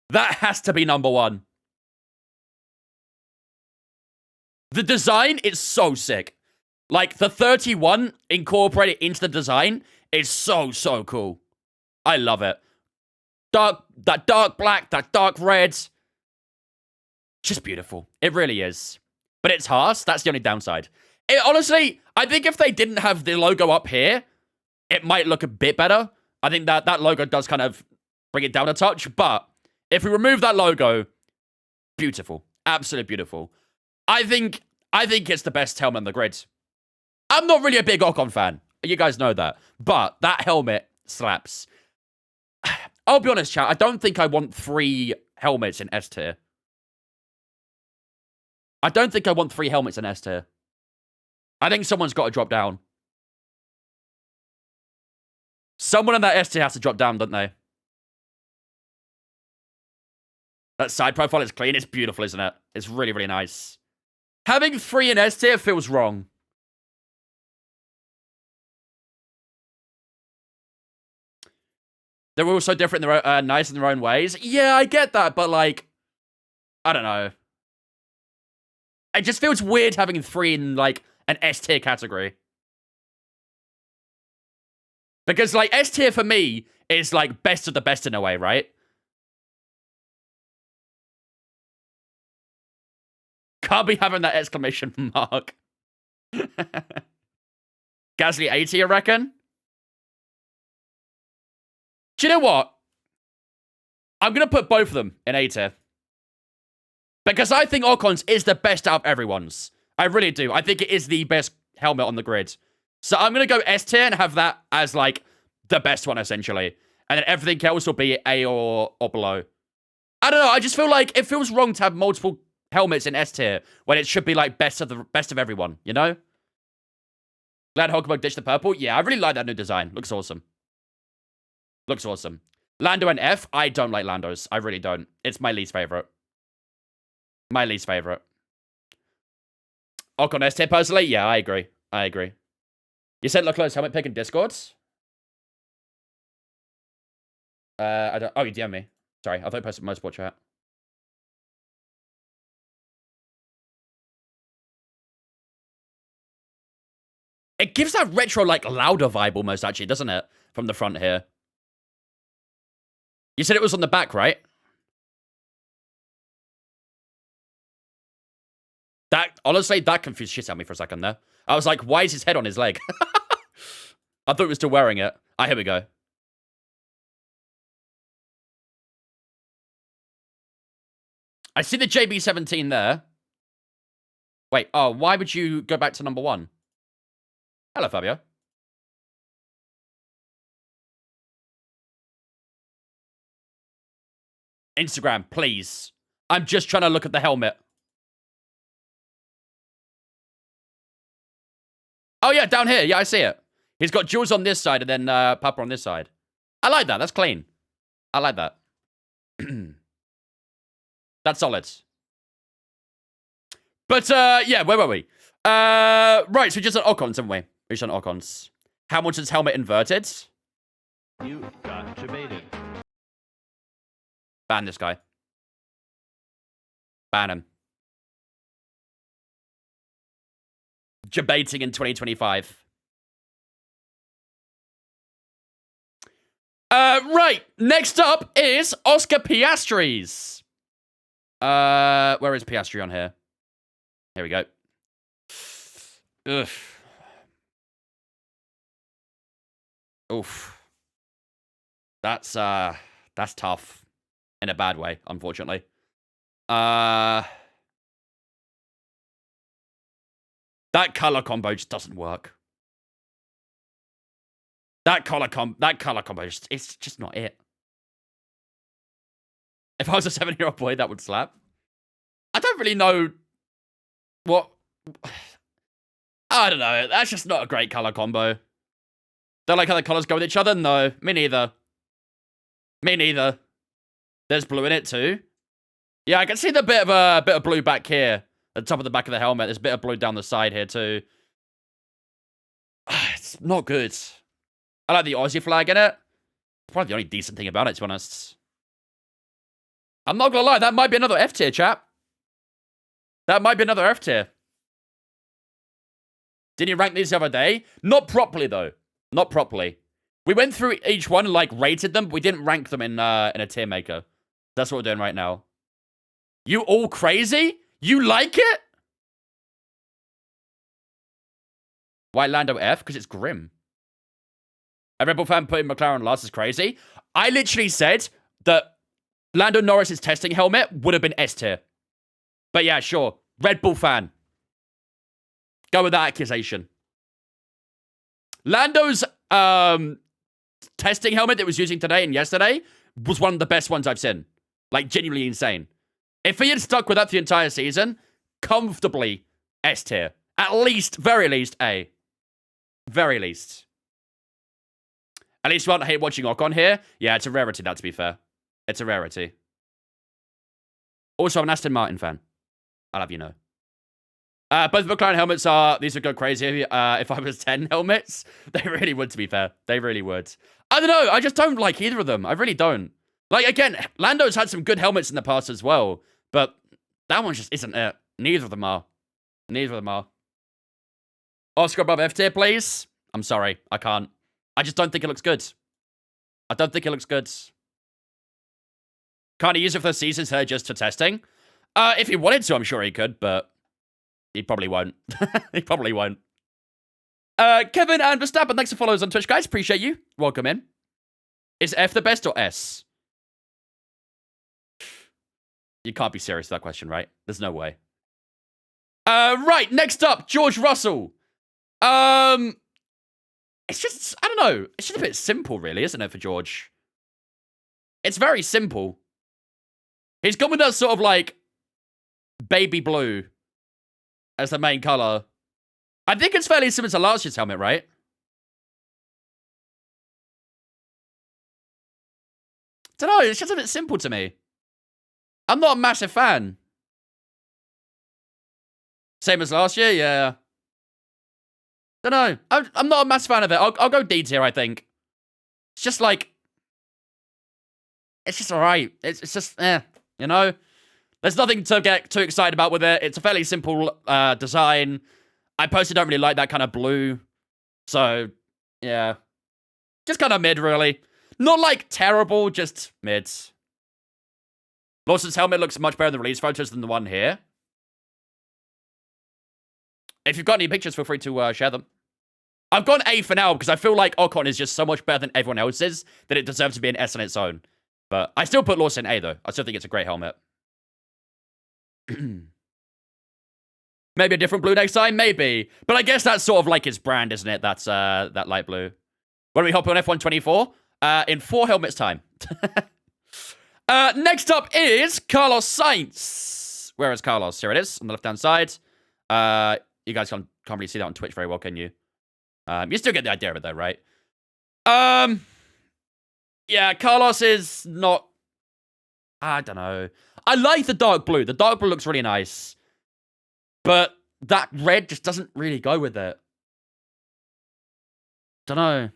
That has to be number one. The design is so sick. Like, the 31 incorporated into the design is so, so cool. I love it. That dark black, that dark red. Just beautiful. It really is. But it's harsh. That's the only downside. Honestly, I think if they didn't have the logo up here, it might look a bit better. I think that logo does kind of bring it down a touch. But if we remove that logo, beautiful. Absolutely beautiful. I think it's the best helmet on the grid. I'm not really a big Ocon fan. You guys know that. But that helmet slaps. I'll be honest, chat. I don't think I want 3 helmets in S tier. I don't think I want 3 helmets in S tier. I think someone's got to drop down. Someone in that S tier has to drop down, don't they? That side profile is clean. It's beautiful, isn't it? It's really, really nice. Having 3 in S tier feels wrong. They're all so different. They're nice in their own ways. Yeah, I get that, but like, I don't know. It just feels weird having 3 in like an S tier category. Because like S tier for me is like best of the best in a way, right? Can't be having that exclamation mark. Gasly 80, I reckon. Do you know what? I'm going to put both of them in A tier. Because I think Ocon's is the best out of everyone's. I really do. I think it is the best helmet on the grid. So I'm going to go S tier and have that as, like, the best one, essentially. And then everything else will be A or below. I don't know. I just feel like it feels wrong to have multiple helmets in S tier when it should be, like, best of everyone, you know? Glad Hulkenberg ditched the purple. Yeah, I really like that new design. Looks awesome. Looks awesome. Lando and F, I don't like Lando's. I really don't. It's my least favorite. My least favorite. Ocon S tier, personally? Yeah, I agree. I agree. You said Leclerc's helmet pick in Discords? I don't... Oh, you DM me. Sorry, I thought you posted Motorsport chat. It gives that retro, like, louder vibe almost, actually, doesn't it? From the front here. You said it was on the back, right? That, honestly, that confused shit out of me for a second there. I was like, why is his head on his leg? I thought he was still wearing it. Ah, here we go. I see the JB17 there. Wait, oh, why would you go back to number 1? Hello, Fabio. Instagram, please. I'm just trying to look at the helmet. Oh, yeah, down here. Yeah, I see it. He's got Jules on this side and then Papa on this side. I like that. That's clean. I like that. That's solid. But, yeah, where were we? Right, so we just on Ocons, haven't we? We just on Ocons. Hamilton's helmet inverted. You got debated. Ban this guy. Ban him. Debating in 2025. Right. Next up is Oscar Piastri's. Where is Piastri on here? Here we go. Ugh. Oof. That's tough. In a bad way, unfortunately. That color combo just doesn't work. That color combo it's just not it. If I was a 7-year-old boy, that would slap. I don't really know what... I don't know. That's just not a great color combo. Don't like how the colors go with each other? No, me neither. Me neither. There's blue in it too. Yeah, I can see the bit of blue back here. At the top of the back of the helmet. There's a bit of blue down the side here too. It's not good. I like the Aussie flag in it. It's probably the only decent thing about it, to be honest. I'm not gonna lie, that might be another F tier, chap. That might be another F tier. Didn't you rank these the other day? Not properly, though. Not properly. We went through each one and, like, rated them, but we didn't rank them in a tier maker. That's what we're doing right now. You all crazy? You like it? Why Lando F? Because it's grim. A Red Bull fan putting McLaren last is crazy. I literally said that Lando Norris's testing helmet would have been S tier. But yeah, sure. Red Bull fan. Go with that accusation. Lando's testing helmet that was using today and yesterday was one of the best ones I've seen. Like, genuinely insane. If he had stuck with that the entire season, comfortably S tier. At least, very least, A. Very least. At least you won't hate watching Ocon here. Yeah, it's a rarity, that, to be fair. It's a rarity. Also, I'm an Aston Martin fan. I'll have you know. Both McLaren helmets these would go crazy if I was 10 helmets. They really would, to be fair. They really would. I don't know. I just don't like either of them. I really don't. Like, again, Lando's had some good helmets in the past as well, but that one just isn't it. Neither of them are. Neither of them are. Oscar above F tier, please. I'm sorry. I can't. I just don't think it looks good. I don't think it looks good. Can't he use it for the seasons here just for testing? If he wanted to, I'm sure he could, but he probably won't. He probably won't. Kevin and Verstappen, thanks for following us on Twitch, guys. Appreciate you. Welcome in. Is F the best or S? You can't be serious with that question, right? There's no way. Right, next up, George Russell. It's just, I don't know. It's just a bit simple, really, isn't it, for George? It's very simple. He's gone with that sort of, like, baby blue as the main color. I think it's fairly similar to last year's helmet, right? Don't know, it's just a bit simple to me. I'm not a massive fan. Same as last year, yeah. Don't know. I'm not a massive fan of it. I'll go D tier, I think. It's just like, it's just alright. It's just, you know? There's nothing to get too excited about with it. It's a fairly simple design. I personally don't really like that kind of blue. So, yeah. Just kind of mid, really. Not, like, terrible, just mid. Lawson's helmet looks much better in the release photos than the one here. If you've got any pictures, feel free to share them. I've gone A for now because I feel like Ocon is just so much better than everyone else's that it deserves to be an S on its own. But I still put Lawson A, though. I still think it's a great helmet. Maybe a different blue next time? Maybe. But I guess that's sort of like his brand, isn't it? That's that light blue. When we hop on F124? In 4 helmets time. Next up is Carlos Sainz. Where is Carlos? Here it is, on the left-hand side. You guys can't really see that on Twitch very well, can you? You still get the idea of it, though, right? Yeah, Carlos is not... I don't know. I like the dark blue. The dark blue looks really nice. But that red just doesn't really go with it. Don't know.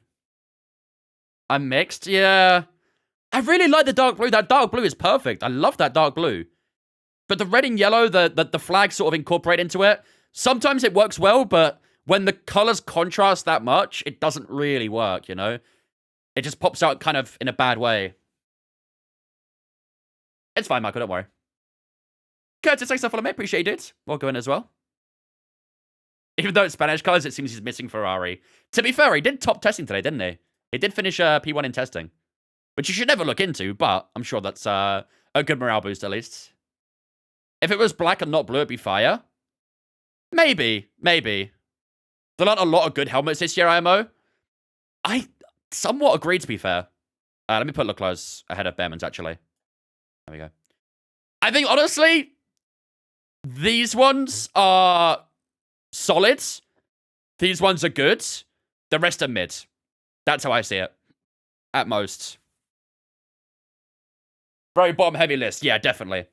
I'm mixed, yeah. I really like the dark blue. That dark blue is perfect. I love that dark blue. But the red and yellow, the flag sort of incorporate into it. Sometimes it works well, but when the colors contrast that much, it doesn't really work, you know? It just pops out kind of in a bad way. It's fine, Michael, don't worry. Curtis, thanks for following me. Appreciate it. Welcome in as well. Even though it's Spanish colors, it seems he's missing Ferrari. To be fair, he did top testing today, didn't he? He did finish P1 in testing. Which you should never look into, but I'm sure that's a good morale boost, at least. If it was black and not blue, it'd be fire. Maybe. There aren't a lot of good helmets this year, IMO. I somewhat agree, to be fair. Let me put Leclerc ahead of Behrman's, actually. There we go. I think, honestly, these ones are solid. These ones are good. The rest are mid. That's how I see it. At most. Very bottom heavy list. Yeah, definitely.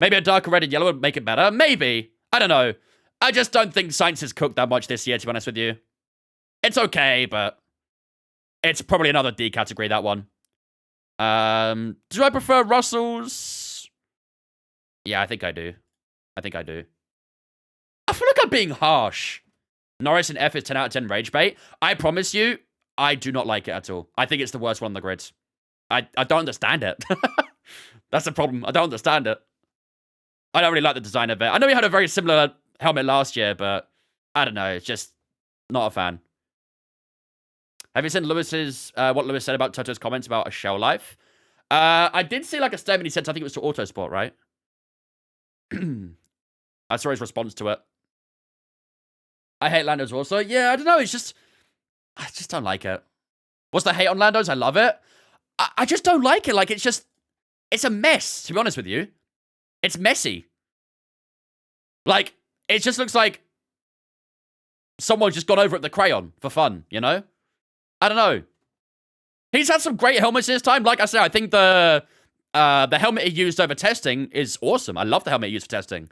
Maybe a darker red and yellow would make it better. Maybe. I don't know. I just don't think Sainz has cooked that much this year, to be honest with you. It's okay, but it's probably another D category, that one. Do I prefer Russell's? Yeah, I think I do. I feel like I'm being harsh. Norris and F is 10 out of 10 rage bait. I promise you, I do not like it at all. I think it's the worst one on the grid. I don't understand it. That's the problem. I don't understand it. I don't really like the design of it. I know we had a very similar helmet last year, but I don't know. It's just not a fan. Have you seen Lewis's, what Lewis said about Toto's comments about a shell life? I did see like a statement he said, I think it was to Autosport, right? I saw his response to it. I hate Lando's also. Yeah, I don't know. I just don't like it. What's the hate on Lando's? I love it. I just don't like it. Like, it's a mess, to be honest with you. It's messy. Like, it just looks like someone just got over at the crayon for fun, you know? I don't know. He's had some great helmets this time. Like I said, I think the the helmet he used over testing is awesome. I love the helmet he used for testing.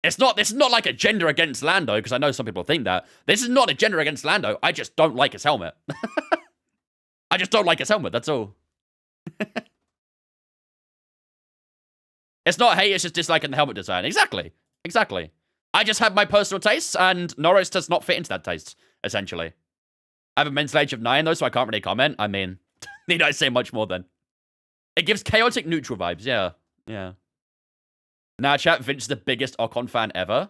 This is not like a gender against Lando, because I know some people think that. This is not a gender against Lando. I just don't like his helmet. I just don't like his helmet, that's all. It's not hate, it's just disliking the helmet design. Exactly. I just have my personal tastes, and Norris does not fit into that taste, essentially. I have a mental age of 9, though, so I can't really comment. I mean, need I say much more then? It gives chaotic neutral vibes, yeah. Nah, chat, Vince is the biggest Ocon fan ever.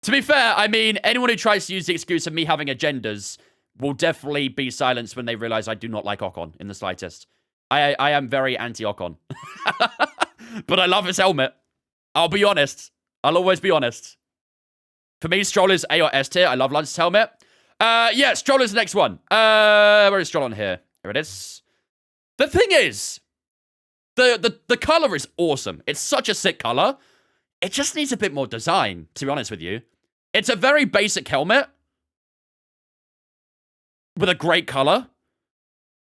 To be fair, I mean, anyone who tries to use the excuse of me having agendas will definitely be silenced when they realize I do not like Ocon in the slightest. I am very anti-Ocon. But I love his helmet. I'll be honest. I'll always be honest. For me, Stroll is A or S tier. I love Lance's helmet. Yeah, Stroll is the next one. Where is Stroll on here? Here it is. The thing is, the color is awesome. It's such a sick color. It just needs a bit more design, to be honest with you. It's a very basic helmet with a great color.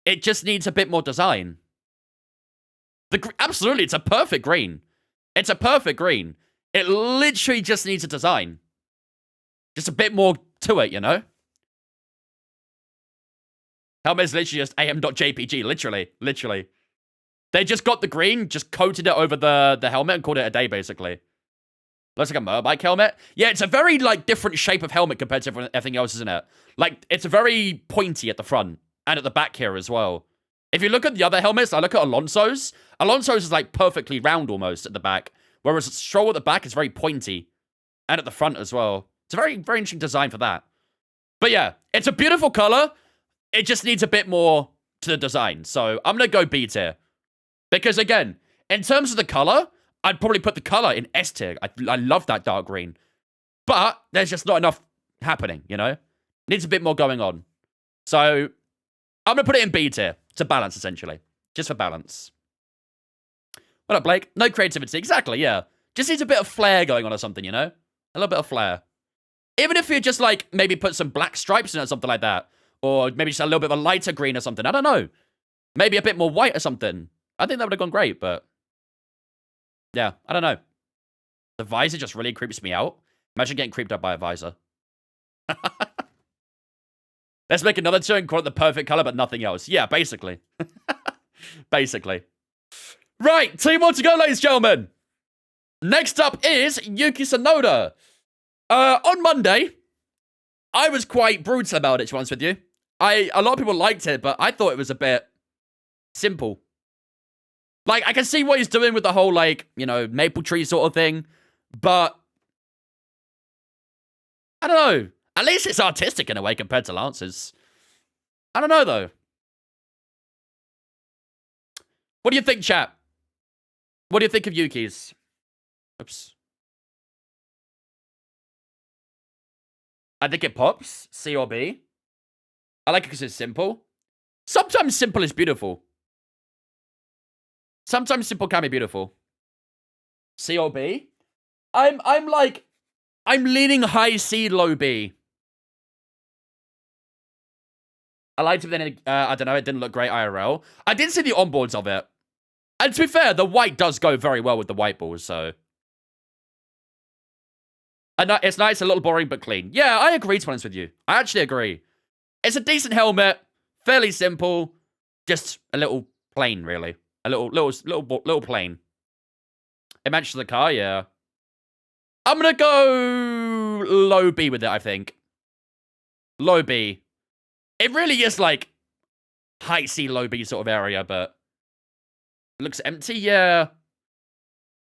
It just needs a bit more design. Absolutely, it's a perfect green. It's a perfect green. It literally just needs a design. Just a bit more to it, you know? Helmet is literally just am.jpg, literally. They just got the green, just coated it over the helmet and called it a day, basically. Looks like a motorbike helmet. Yeah, it's a very, like, different shape of helmet compared to everything else, isn't it? Like, it's very pointy at the front and at the back here as well. If you look at the other helmets, I look at Alonso's. Alonso's is, like, perfectly round almost at the back, whereas Stroll at the back is very pointy and at the front as well. It's a very, very interesting design for that. But yeah, it's a beautiful color. It just needs a bit more to the design. So I'm going to go B tier. Because again, in terms of the color, I'd probably put the color in S tier. I love that dark green. But there's just not enough happening, you know? Needs a bit more going on. So I'm going to put it in B tier. To balance, essentially. Just for balance. What up, Blake? No creativity. Exactly, yeah. Just needs a bit of flair going on or something, you know? A little bit of flair. Even if you just, like, maybe put some black stripes in it or something like that. Or maybe just a little bit of a lighter green or something. I don't know. Maybe a bit more white or something. I think that would have gone great, but... yeah, I don't know. The visor just really creeps me out. Imagine getting creeped up by a visor. Let's make another two and call it the perfect color, but nothing else. Yeah, basically. Basically. Right, 2 more to go, ladies and gentlemen. Next up is Yuki Tsunoda. On Monday, I was quite brutal about it, to be honest with you. A lot of people liked it, but I thought it was a bit simple. Like, I can see what he's doing with the whole, like, you know, maple tree sort of thing, but I don't know. At least it's artistic in a way compared to Lance's. I don't know, though. What do you think, chat? What do you think of Yuki's? Oops. I think it pops. C or B. I like it because it's simple. Sometimes simple is beautiful. Sometimes simple can be beautiful. C or B? I'm leaning high C, low B. I liked it, but then, I don't know, it didn't look great IRL. I did see the onboards of it. And to be fair, the white does go very well with the white balls, so... it's nice, a little boring, but clean. Yeah, I agree, to be honest with you. I actually agree. It's a decent helmet, fairly simple, just a little plain, really. A little plain. It matches the car, yeah. I'm gonna go low B with it, I think. Low B. It really is like high C, low B sort of area, but it looks empty, yeah.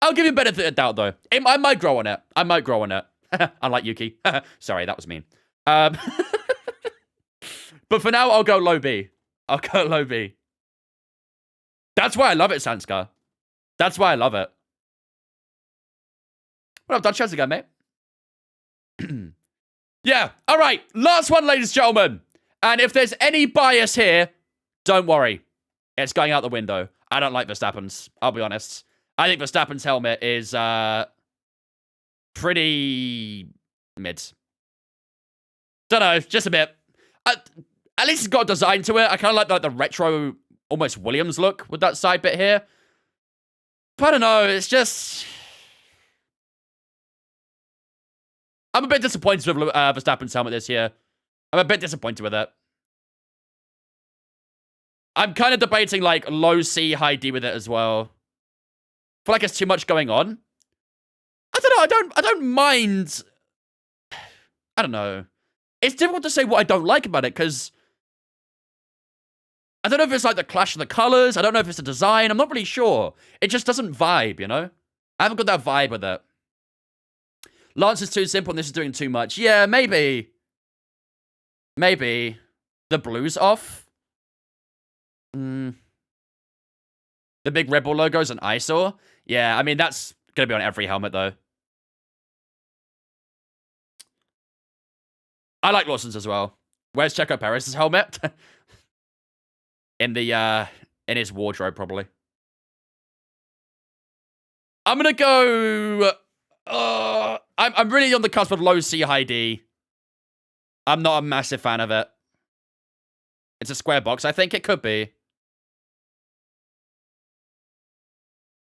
I'll give you a benefit of doubt, though. I might grow on it. I might grow on it. Unlike Yuki. Sorry, that was mean. But for now, I'll go low B. I'll go low B. That's why I love it, Sanskar. That's why I love it. What up, Dutch? How's it going, mate? Yeah, all right. Last one, ladies and gentlemen. And if there's any bias here, don't worry. It's going out the window. I don't like Verstappen's. I'll be honest. I think Verstappen's helmet is pretty mid. Don't know, just a bit. At least it's got a design to it. I kind of like the retro, almost Williams look with that side bit here. I don't know. It's just... I'm a bit disappointed with Verstappen's helmet this year. I'm a bit disappointed with it. I'm kind of debating, like, low C, high D with it as well. I feel like it's too much going on. I don't know. I don't mind... I don't know. It's difficult to say what I don't like about it, because... I don't know if it's, like, the clash of the colors. I don't know if it's the design. I'm not really sure. It just doesn't vibe, you know? I haven't got that vibe with it. Lance is too simple and this is doing too much. Yeah, maybe. Maybe. The blue's off. The big Red Bull logo's an eyesore. Yeah, I mean, that's going to be on every helmet, though. I like Lawson's as well. Where's Checo Perez's helmet? In his wardrobe, probably. I'm going to go... I'm really on the cusp of low C, high D. I'm not a massive fan of it. It's a square box. I think it could be.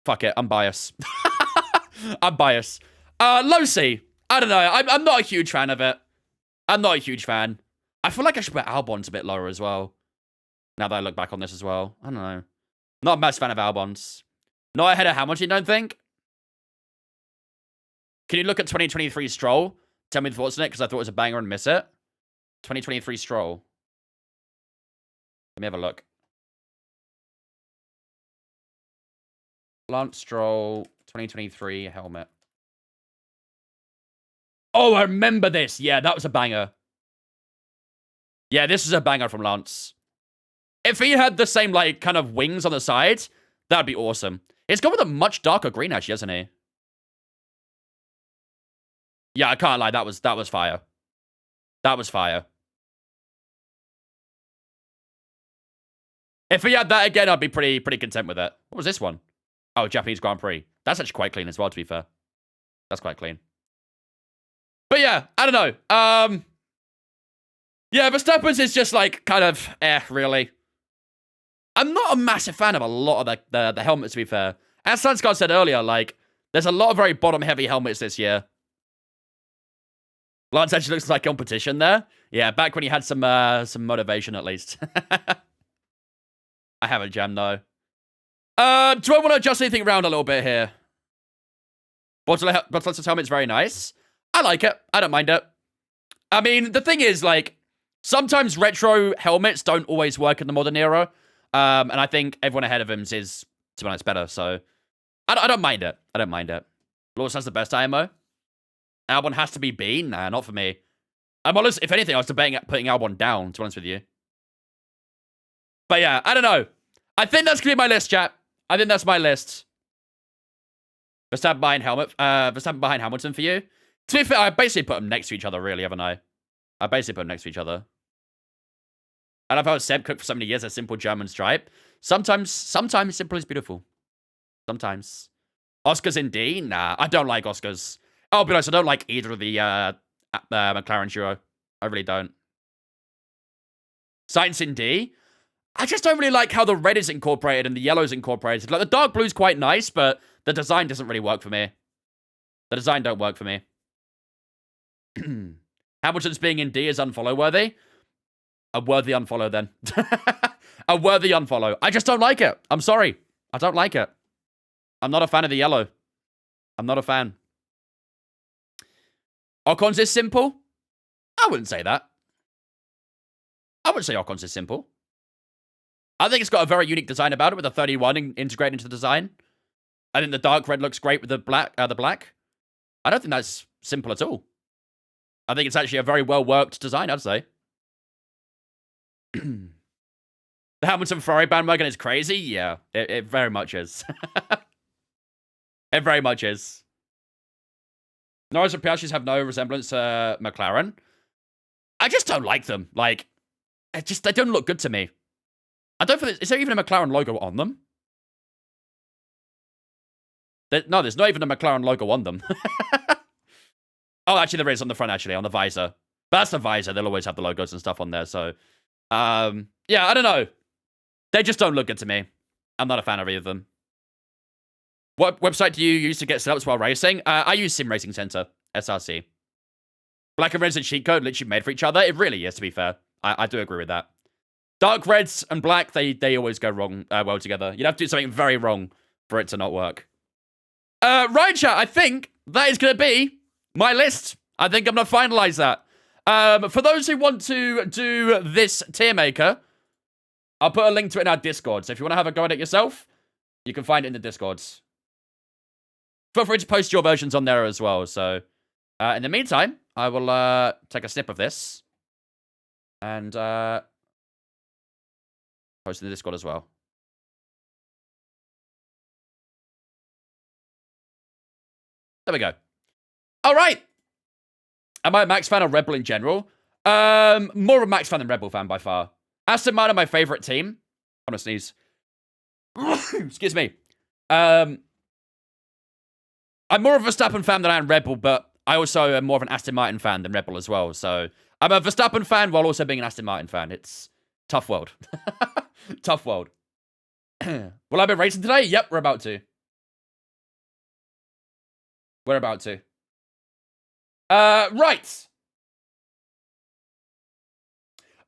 Fuck it. I'm biased. I'm biased. Low C. I don't know. I'm not a huge fan of it. I'm not a huge fan. I feel like I should put Albon's a bit lower as well. Now that I look back on this as well. I don't know. Not a massive fan of Albon's. Not ahead of Hamilton, don't think? Can you look at 2023 Stroll? Tell me the thoughts on it, because I thought it was a banger and miss it. 2023 Stroll. Let me have a look. Lance Stroll, 2023 helmet. Oh, I remember this. Yeah, that was a banger. Yeah, this is a banger from Lance. If he had the same, like, kind of wings on the sides, that'd be awesome. He's gone with a much darker green, actually, hasn't he? Yeah, I can't lie. That was fire. That was fire. If he had that again, I'd be pretty content with it. What was this one? Oh, Japanese Grand Prix. That's actually quite clean as well, to be fair. That's quite clean. But yeah, I don't know. Yeah, Verstappen's is just like kind of really. I'm not a massive fan of a lot of the helmets, to be fair. As Sunscott said earlier, like, there's a lot of very bottom-heavy helmets this year. Lance actually looks like competition there. Yeah, back when he had some motivation, at least. I haven't jammed, though. Do I want to adjust anything around a little bit here? Bottas' helmet's very nice. I like it. I don't mind it. I mean, the thing is, like, sometimes retro helmets don't always work in the modern era. And I think everyone ahead of him is, to be honest, better. So, I don't mind it. I don't mind it. Lawson has the best IMO. Albon has to be B? Nah, not for me. I'm honest, if anything, I was debating putting Albon down, to be honest with you. But yeah, I don't know. I think that's going to be my list, chat. I think that's my list. Verstappen behind Hamilton for you. To be fair, I basically put them next to each other, really, haven't I? I basically put them next to each other. I love how Seb cooked for so many years a simple German stripe. Sometimes simple is beautiful. Sometimes. Oscars in D? Nah, I don't like Oscars. I'll be honest, I don't like either of the McLaren duo. I really don't. Sainz in D? I just don't really like how the red is incorporated and the yellow is incorporated. Like, the dark blue's quite nice, but the design doesn't really work for me. The design don't work for me. Hamilton's being in D is unfollow-worthy. A worthy unfollow, then. A worthy unfollow. I just don't like it. I'm sorry. I don't like it. I'm not a fan of the yellow. I'm not a fan. Ocon's is simple? I wouldn't say that. I wouldn't say Ocon's is simple. I think it's got a very unique design about it with the 31 integrated into the design. I think the dark red looks great with the black. I don't think that's simple at all. I think it's actually a very well-worked design, I'd say. The Hamilton Ferrari bandwagon is crazy? Yeah, it very much is. It very much is. Norris and Piastri have no resemblance to McLaren. I just don't like them. Like, they don't look good to me. I don't think... Is there even a McLaren logo on them? No, there's not even a McLaren logo on them. Oh, actually, there is on the front, actually, on the visor. But that's the visor. They'll always have the logos and stuff on there, so... yeah, I don't know. They just don't look good to me. I'm not a fan of either of them. What website do you use to get setups while racing? I use Sim Racing Center, SRC. Black and red's a cheat code literally made for each other. It really is, to be fair. I do agree with that. Dark reds and black, they always go wrong well together. You'd have to do something very wrong for it to not work. Right, chat, I think that is going to be my list. I think I'm going to finalize that. For those who want to do this tier maker, I'll put a link to it in our Discord. So if you want to have a go at it yourself, you can find it in the Discords. Feel free to post your versions on there as well. So in the meantime, I will take a snip of this and post in the Discord as well. There we go. All right. Am I a Max fan or Red Bull in general? More of a Max fan than Red Bull fan by far. Aston Martin, my favorite team. I'm gonna sneeze. Excuse me. I'm more of a Verstappen fan than I am Red Bull, but I also am more of an Aston Martin fan than Red Bull as well. So I'm a Verstappen fan while also being an Aston Martin fan. It's tough world. Tough world. Will I be racing today? Yep, we're about to. We're about to. Right.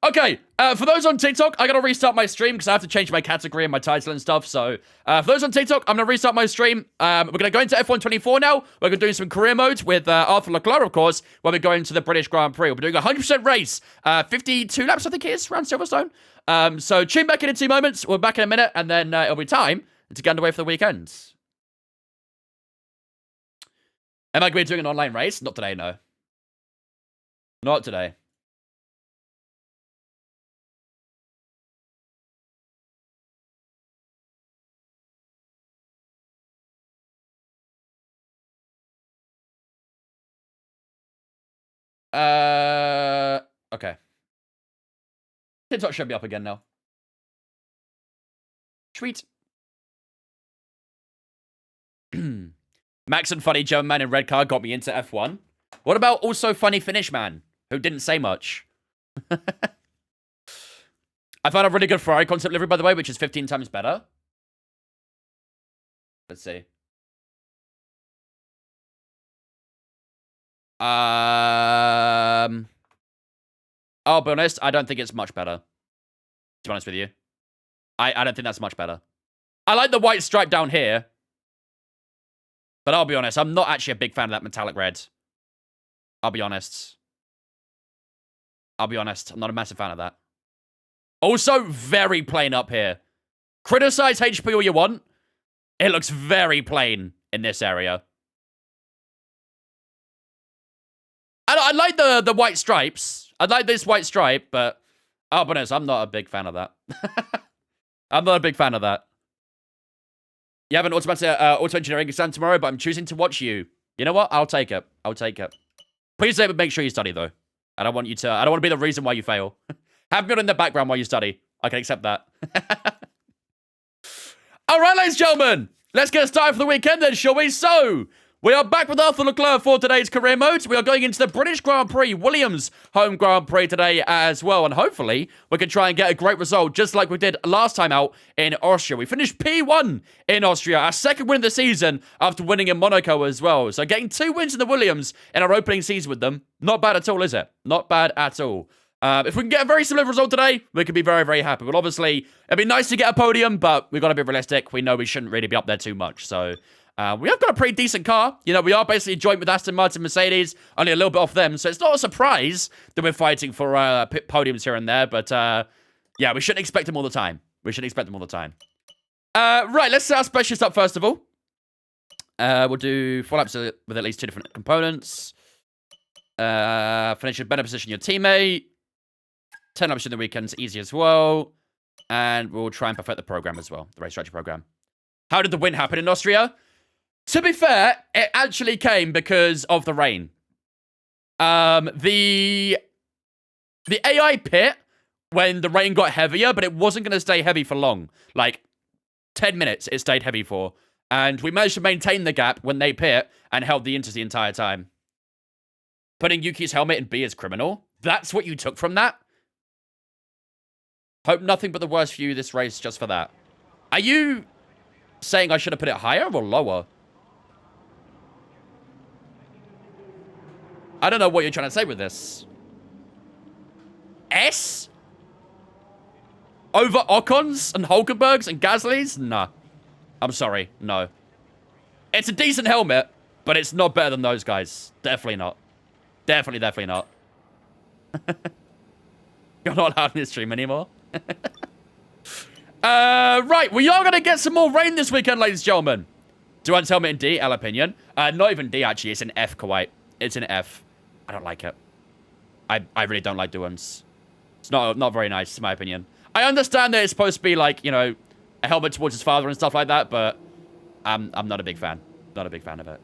Okay, for those on TikTok, I gotta restart my stream because I have to change my category and my title and stuff. So, for those on TikTok, I'm gonna restart my stream. We're gonna go into F124 now. We're gonna do some career modes with Arthur Leclerc, of course, when we go into the British Grand Prix. We're doing a 100% race, 52 laps, I think it is, around Silverstone. So tune back in 2 moments. We're back in a minute, and then it'll be time to get underway for the weekend. Am I going to be doing an online race? Not today, no. Not today. Okay. TikTok should be up again now. Sweet. Max and Funny German Man in red car got me into F1. What about also Funny Finnish Man, who didn't say much? I found a really good Ferrari concept livery, by the way, which is 15 times better. Let's see. I'll be honest, I don't think it's much better. To be honest with you. I don't think that's much better. I like the white stripe down here. But I'll be honest, I'm not actually a big fan of that metallic red. I'll be honest. I'm not a massive fan of that. Also, very plain up here. Criticize HP all you want. It looks very plain in this area. I like the white stripes. I like this white stripe, but I'll be honest, I'm not a big fan of that. I'm not a big fan of that. You have an automatic auto engineering exam tomorrow, but I'm choosing to watch you. You know what? I'll take it. I'll take it. Please make sure you study, though. I don't want to be the reason why you fail. Have me on in the background while you study. I can accept that. All right, ladies and gentlemen. Let's get started for the weekend then, shall we? So, we are back with Arthur Leclerc for today's career mode. We are going into the British Grand Prix, Williams home Grand Prix today as well. And hopefully, we can try and get a great result, just like we did last time out in Austria. We finished P1 in Austria, our second win of the season after winning in Monaco as well. So getting 2 wins in the Williams in our opening season with them, not bad at all, is it? Not bad at all. If we can get a very similar result today, we could be very, very happy. But obviously, it'd be nice to get a podium, but we've got to be realistic. We know we shouldn't really be up there too much. So, we have got a pretty decent car. You know, we are basically joint with Aston Martin, Mercedes, only a little bit off them. So it's not a surprise that we're fighting for podiums here and there. But, yeah, we shouldn't expect them all the time. Right, let's set our specialist up first of all. We'll do 4 laps with at least 2 different components. Finish in a better position your teammate. 10 laps in the weekend's easy as well. And we'll try and perfect the program as well, the race strategy program. How did the win happen in Austria? To be fair, it actually came because of the rain. The AI pit when the rain got heavier, but it wasn't going to stay heavy for long. Like, 10 minutes it stayed heavy for. And we managed to maintain the gap when they pit and held the Inters the entire time. Putting Yuki's helmet in B is criminal. That's what you took from that? Hope nothing but the worst for you this race just for that. Are you saying I should have put it higher or lower? I don't know what you're trying to say with this. S? Over Ocons and Hulkenbergs and Gaslys? Nah. I'm sorry. No. It's a decent helmet, but it's not better than those guys. Definitely not. Definitely not. You're not allowed in this stream anymore. Right. We are going to get some more rain this weekend, ladies and gentlemen. Duan's helmet in D, L opinion. Not even D, actually. It's an F, Kuwait. It's an F. I don't like it. I really don't like Duan's. It's not very nice, in my opinion. I understand that it's supposed to be like, you know, a helmet towards his father and stuff like that, but I'm not a big fan. Not a big fan of it.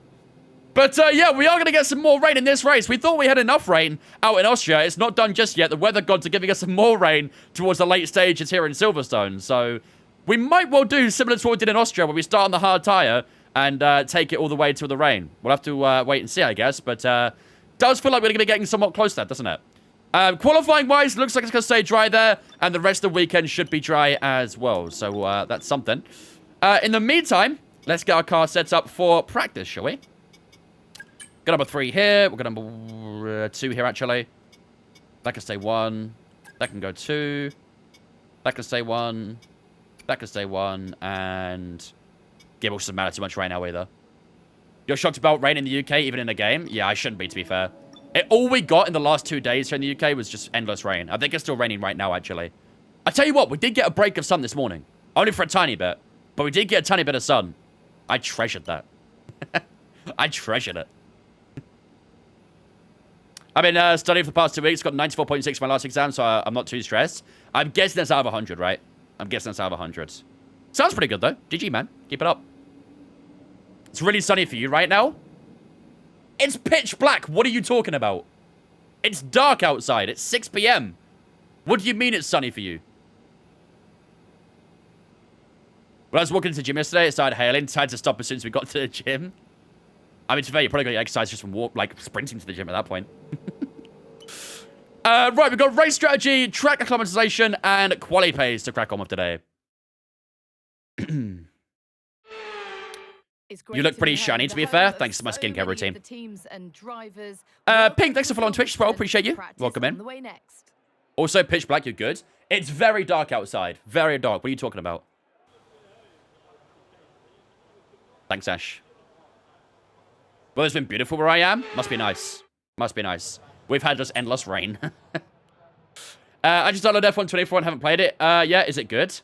But, yeah, we are going to get some more rain in this race. We thought we had enough rain out in Austria. It's not done just yet. The weather gods are giving us some more rain towards the late stages here in Silverstone. So we might well do similar to what we did in Austria, where we start on the hard tyre and take it all the way to the rain. We'll have to wait and see, I guess. But does feel like we're going to be getting somewhat close to that, doesn't it? Qualifying-wise, looks like it's going to stay dry there. And the rest of the weekend should be dry as well. So that's something. In the meantime, let's get our car set up for practice, shall we? Got number 3 here. We've got number 2 here, actually. That can stay 1. That can go 2. That can stay 1. That can stay 1. And Gibbs doesn't matter too much right now, either. You're shocked about rain in the UK, even in a game? Yeah, I shouldn't be, to be fair. All we got in the last 2 days here in the UK was just endless rain. I think it's still raining right now, actually. I tell you what, we did get a break of sun this morning. Only for a tiny bit. But we did get a tiny bit of sun. I treasured that. I treasured it. I've been studying for the past 2 weeks. Got 94.6 for my last exam, so I'm not too stressed. I'm guessing that's out of 100, right? I'm guessing that's out of 100. Sounds pretty good, though. GG, man. Keep it up. It's really sunny for you right now. It's pitch black. What are you talking about? It's dark outside. It's 6 p.m. What do you mean it's sunny for you? When I was walking to the gym yesterday, it started hailing. Decided to stop as soon as we got to the gym. I mean, to be fair, you probably got your exercise just from sprinting to the gym at that point. Right, we've got race strategy, track acclimatization, and quali pace to crack on with today. You look pretty shiny, to be fair. Thanks to my skincare routine. Pink, thanks for following Twitch as well. Appreciate you. Welcome in. Also, pitch black, you're good. It's very dark outside. Very dark. What are you talking about? Thanks, Ash. Well, it's been beautiful where I am. Must be nice. Must be nice. We've had just endless rain. I just downloaded F124 and haven't played it. Yeah, is it good?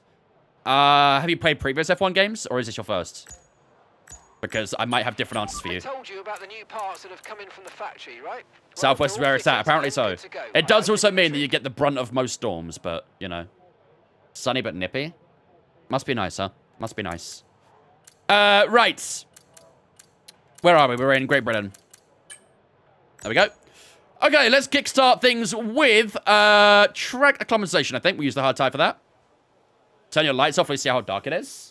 Have you played previous F1 games, or is this your first? Because I might have different answers for you. I told you about the new parts that have come in from the factory, right? Southwest is where it's at. Apparently so. It does also mean that you get the brunt of most storms, but, you know. Sunny but nippy. Must be nice, huh? Must be nice. Right. Where are we? We're in Great Britain. There we go. Okay, let's kickstart things with track acclimatization, I think. We use the hard type for that. Turn your lights off. Let's see how dark it is.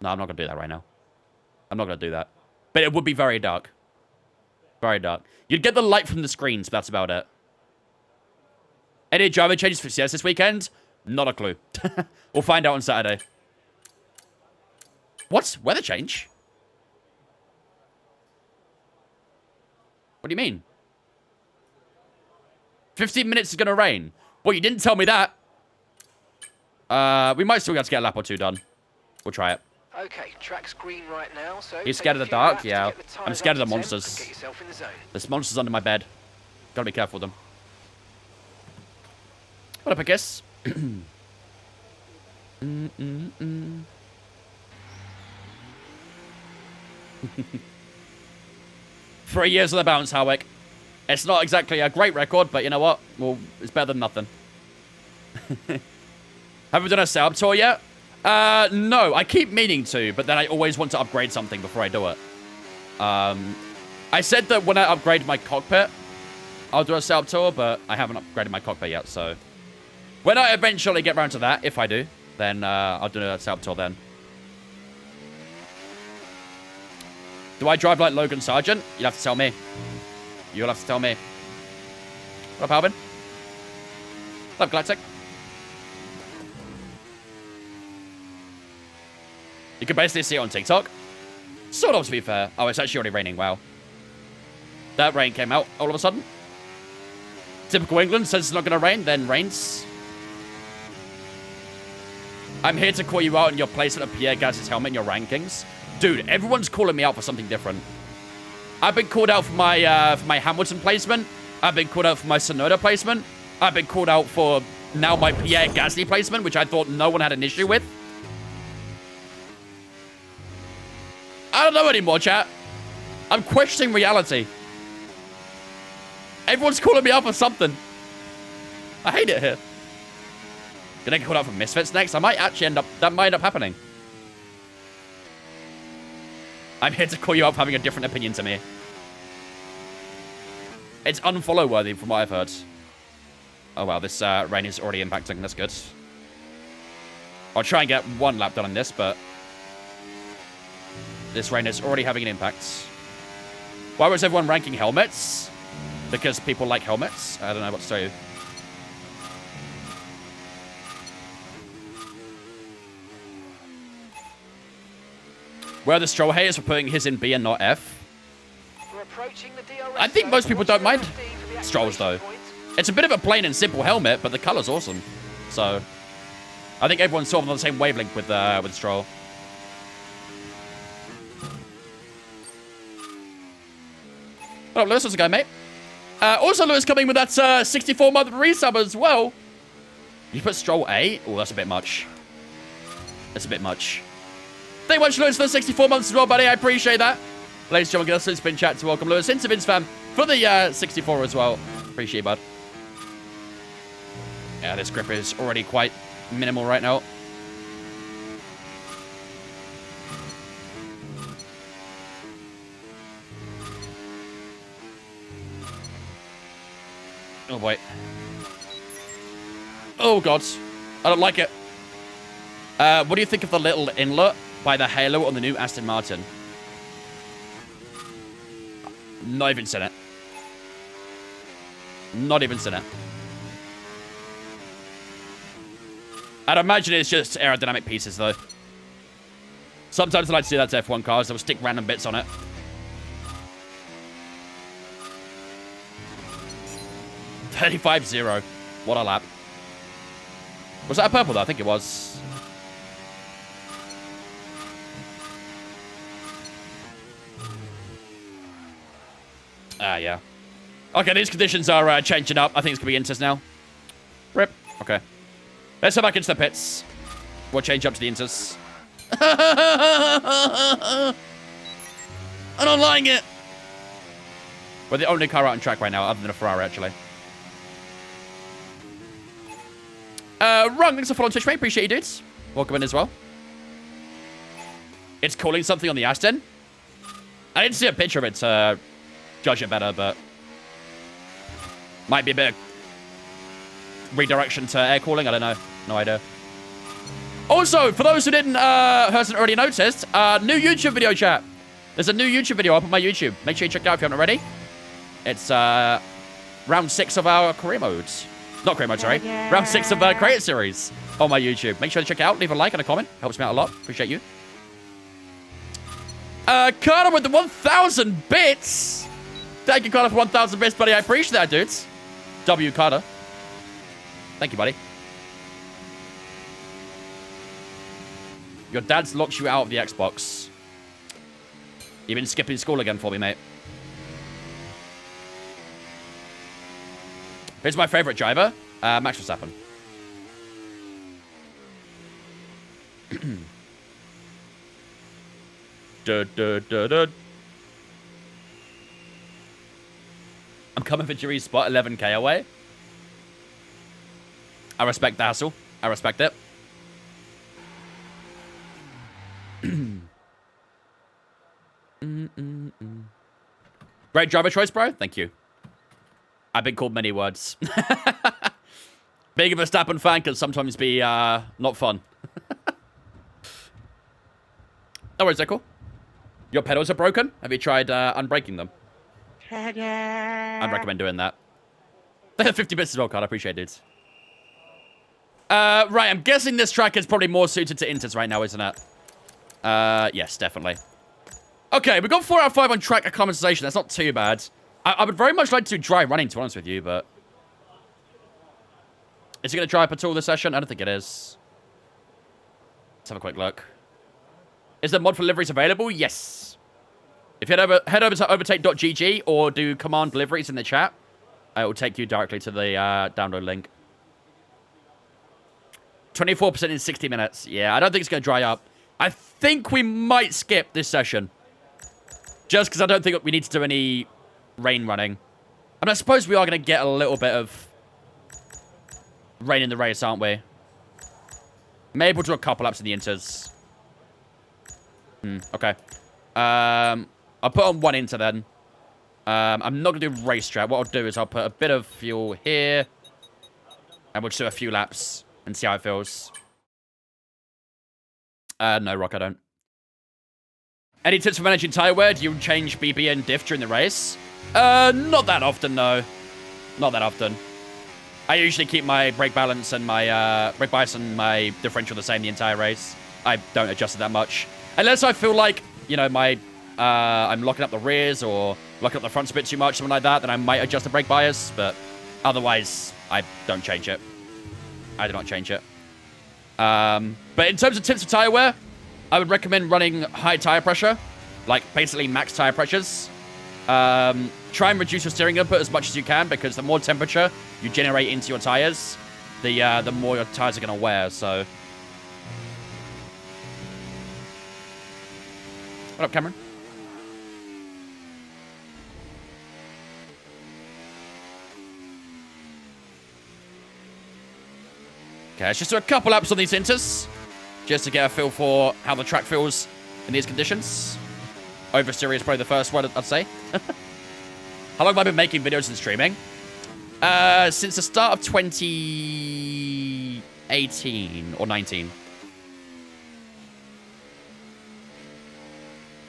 No, I'm not going to do that right now. I'm not going to do that. But it would be very dark. Very dark. You'd get the light from the screens, but that's about it. Any driver changes for CS this weekend? Not a clue. We'll find out on Saturday. What? Weather change? What do you mean? 15 minutes is going to rain. Well, you didn't tell me that. We might still have to get a lap or 2 done. We'll try it. Okay, track's green right now, so You scared of the dark? Yeah. I'm scared of the monsters. There's monsters under my bed. Gotta be careful with them. What up, I guess? 3 years on the bounce, Howick. It's not exactly a great record, but you know what? Well, it's better than nothing. Have we done a setup tour yet? No. I keep meaning to, but then I always want to upgrade something before I do it. I said that when I upgrade my cockpit, I'll do a setup tour, but I haven't upgraded my cockpit yet, so... When I eventually get around to that, if I do, then I'll do a setup tour then. Do I drive like Logan Sargent? You'll have to tell me. You'll have to tell me. What up, Alvin? What up, Galactic? You can basically see it on TikTok. Sort of, to be fair. Oh, it's actually already raining. Wow. That rain came out all of a sudden. Typical England says it's not going to rain, then rains. I'm here to call you out on your placement of Pierre Gasly's helmet in your rankings. Dude, everyone's calling me out for something different. I've been called out for my Hamilton placement. I've been called out for my Tsunoda placement. I've been called out for now my Pierre Gasly placement, which I thought no one had an issue with. I don't know anymore, chat. I'm questioning reality. Everyone's calling me out for something. I hate it here. Gonna get called out for Misfits next? I might actually end up... That might end up happening. I'm here to call you out for having a different opinion to me. It's unfollow worthy from what I've heard. Oh wow, this rain is already impacting. That's good. I'll try and get one lap done on this, but... This rain is already having an impact. Why was everyone ranking helmets? Because people like helmets? I don't know what to tell you. Where are the Stroll haters for putting his in B and not F? I think most people don't mind Strolls, though. It's a bit of a plain and simple helmet, but the color's awesome. So, I think everyone's sort of on the same wavelength with Stroll. Oh, Lewis, how's it going, mate? Also, Lewis coming with that 64-month resub as well. You put Stroll A? Oh, that's a bit much. That's a bit much. Thank you much, Lewis, for the 64 months as well, buddy. I appreciate that. Ladies and gentlemen, get us to spin chat to welcome Lewis into Vince Fam for the 64 as well. Appreciate it, bud. Yeah, this grip is already quite minimal right now. Oh, boy. Oh, God. I don't like it. What do you think of the little inlet by the halo on the new Aston Martin? Not even seen it. Not even seen it. I'd imagine it's just aerodynamic pieces, though. Sometimes I like to do that to F1 cars. They'll stick random bits on it. $35.0. What a lap. Was that a purple, though? I think it was. Yeah. Okay, these conditions are changing up. I think it's going to be Inters now. Rip. Okay. Let's head back into the pits. We'll change up to the Inters. I'm not lying it. We're the only car out on track right now, other than a Ferrari, actually. Rung, thanks for following Twitch, mate. Appreciate you, dudes. Welcome in as well. It's calling something on the Aston. I didn't see a picture of it to judge it better, but might be a bit of redirection to air cooling. I don't know. No idea. Also, for those who hasn't already noticed, new YouTube video chat. There's a new YouTube video up on my YouTube. Make sure you check it out if you haven't already. It's round 6 of our career modes. Not career mode, sorry. Round 6 of Creator Series on my YouTube. Make sure to check it out. Leave a like and a comment. Helps me out a lot. Appreciate you. Carter with the 1,000 bits. Thank you, Carter, for 1,000 bits, buddy. I appreciate that, dudes. W. Carter. Thank you, buddy. Your dad's locked you out of the Xbox. You've been skipping school again for me, mate. Here's my favorite driver, Max Verstappen. I'm coming for Jerry's spot 11k away. I respect the hassle. I respect it. Great driver choice, bro. Thank you. I've been called many words. Being a Verstappen fan can sometimes be not fun. No worries, Echo. Your pedals are broken? Have you tried unbreaking them? I'd recommend doing that. They have 50 bits as well, Card. I appreciate it. Right, I'm guessing this track is probably more suited to Inters right now, isn't it? Yes, definitely. Okay, we got 4 out of 5 on track acclimatization. That's not too bad. I would very much like to do dry running, to be honest with you, but... Is it going to dry up at all this session? I don't think it is. Let's have a quick look. Is the mod for deliveries available? Yes. If you head over to overtake.gg or do command deliveries in the chat, it will take you directly to the download link. 24% in 60 minutes. Yeah, I don't think it's going to dry up. I think we might skip this session. Just because I don't think we need to do any rain running. I mean, I suppose we are going to get a little bit of rain in the race, aren't we? Maybe we'll do a couple laps in the inters. Okay. I'll put on 1 inter then. I'm not going to do racetrack. What I'll do is I'll put a bit of fuel here. And we'll just do a few laps and see how it feels. No, Rock, I don't. Any tips for managing tire wear? Do you change BB and diff during the race? Not that often, no. Not that often. I usually keep my brake balance and my brake bias and my differential the same the entire race. I don't adjust it that much. Unless I feel like, you know, I'm locking up the rears or locking up the fronts a bit too much, something like that, then I might adjust the brake bias, but otherwise, I don't change it. I do not change it. But in terms of tips for tire wear, I would recommend running high tire pressure, like basically max tire pressures. Try and reduce your steering input as much as you can, because the more temperature you generate into your tires, the more your tires are going to wear, so... What up, Cameron? Okay, let's just do a couple laps on these inters, just to get a feel for how the track feels in these conditions. Oversteer is probably the first one, I'd say. How long have I been making videos and streaming? Since the start of 2018 or 19.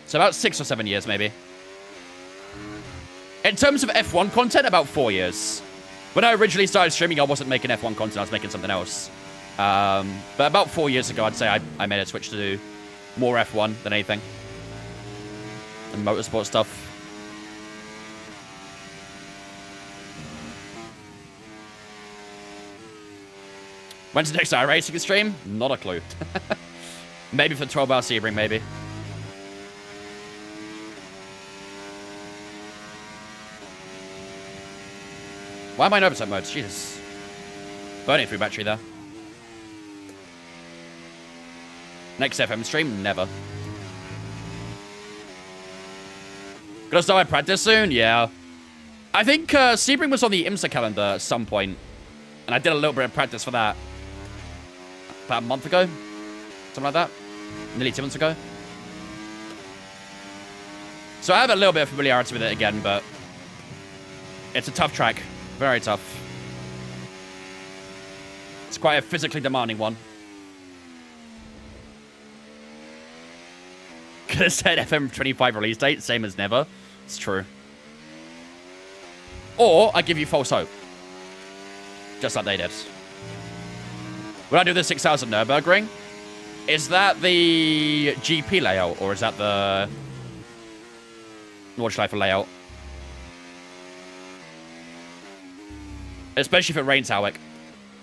So about 6 or 7 years, maybe. In terms of F1 content, about 4 years. When I originally started streaming, I wasn't making F1 content, I was making something else. But about 4 years ago, I'd say I made a switch to do more F1 than anything. And motorsport stuff. When's the next iRacing stream? Not a clue. Maybe for 12-hour Sebring, maybe. Why am I in overtime mode? Jesus. Burning through battery there. Next FM stream? Never. Gonna start my practice soon? Yeah. I think Sebring was on the IMSA calendar at some point. And I did a little bit of practice for that. About a month ago? Something like that? Nearly 2 months ago? So I have a little bit of familiarity with it again, but... It's a tough track. Very tough. It's quite a physically demanding one. Could have said FM25 release date, same as never. It's true. Or I give you false hope. Just like they did. When I do the 6,000 Nürburgring, is that the GP layout or is that the Nordschleife layout? Especially if it rains, Howick.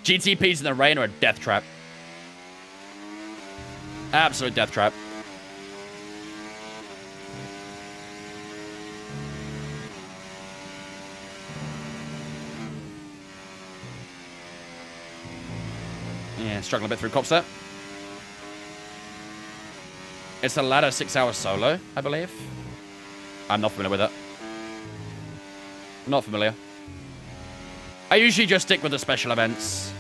GTPs in the rain are a death trap. Absolute death trap. Yeah, struggling a bit through cops there. It's the ladder 6-hour solo, I believe. I'm not familiar with it. Not familiar. I usually just stick with the special events.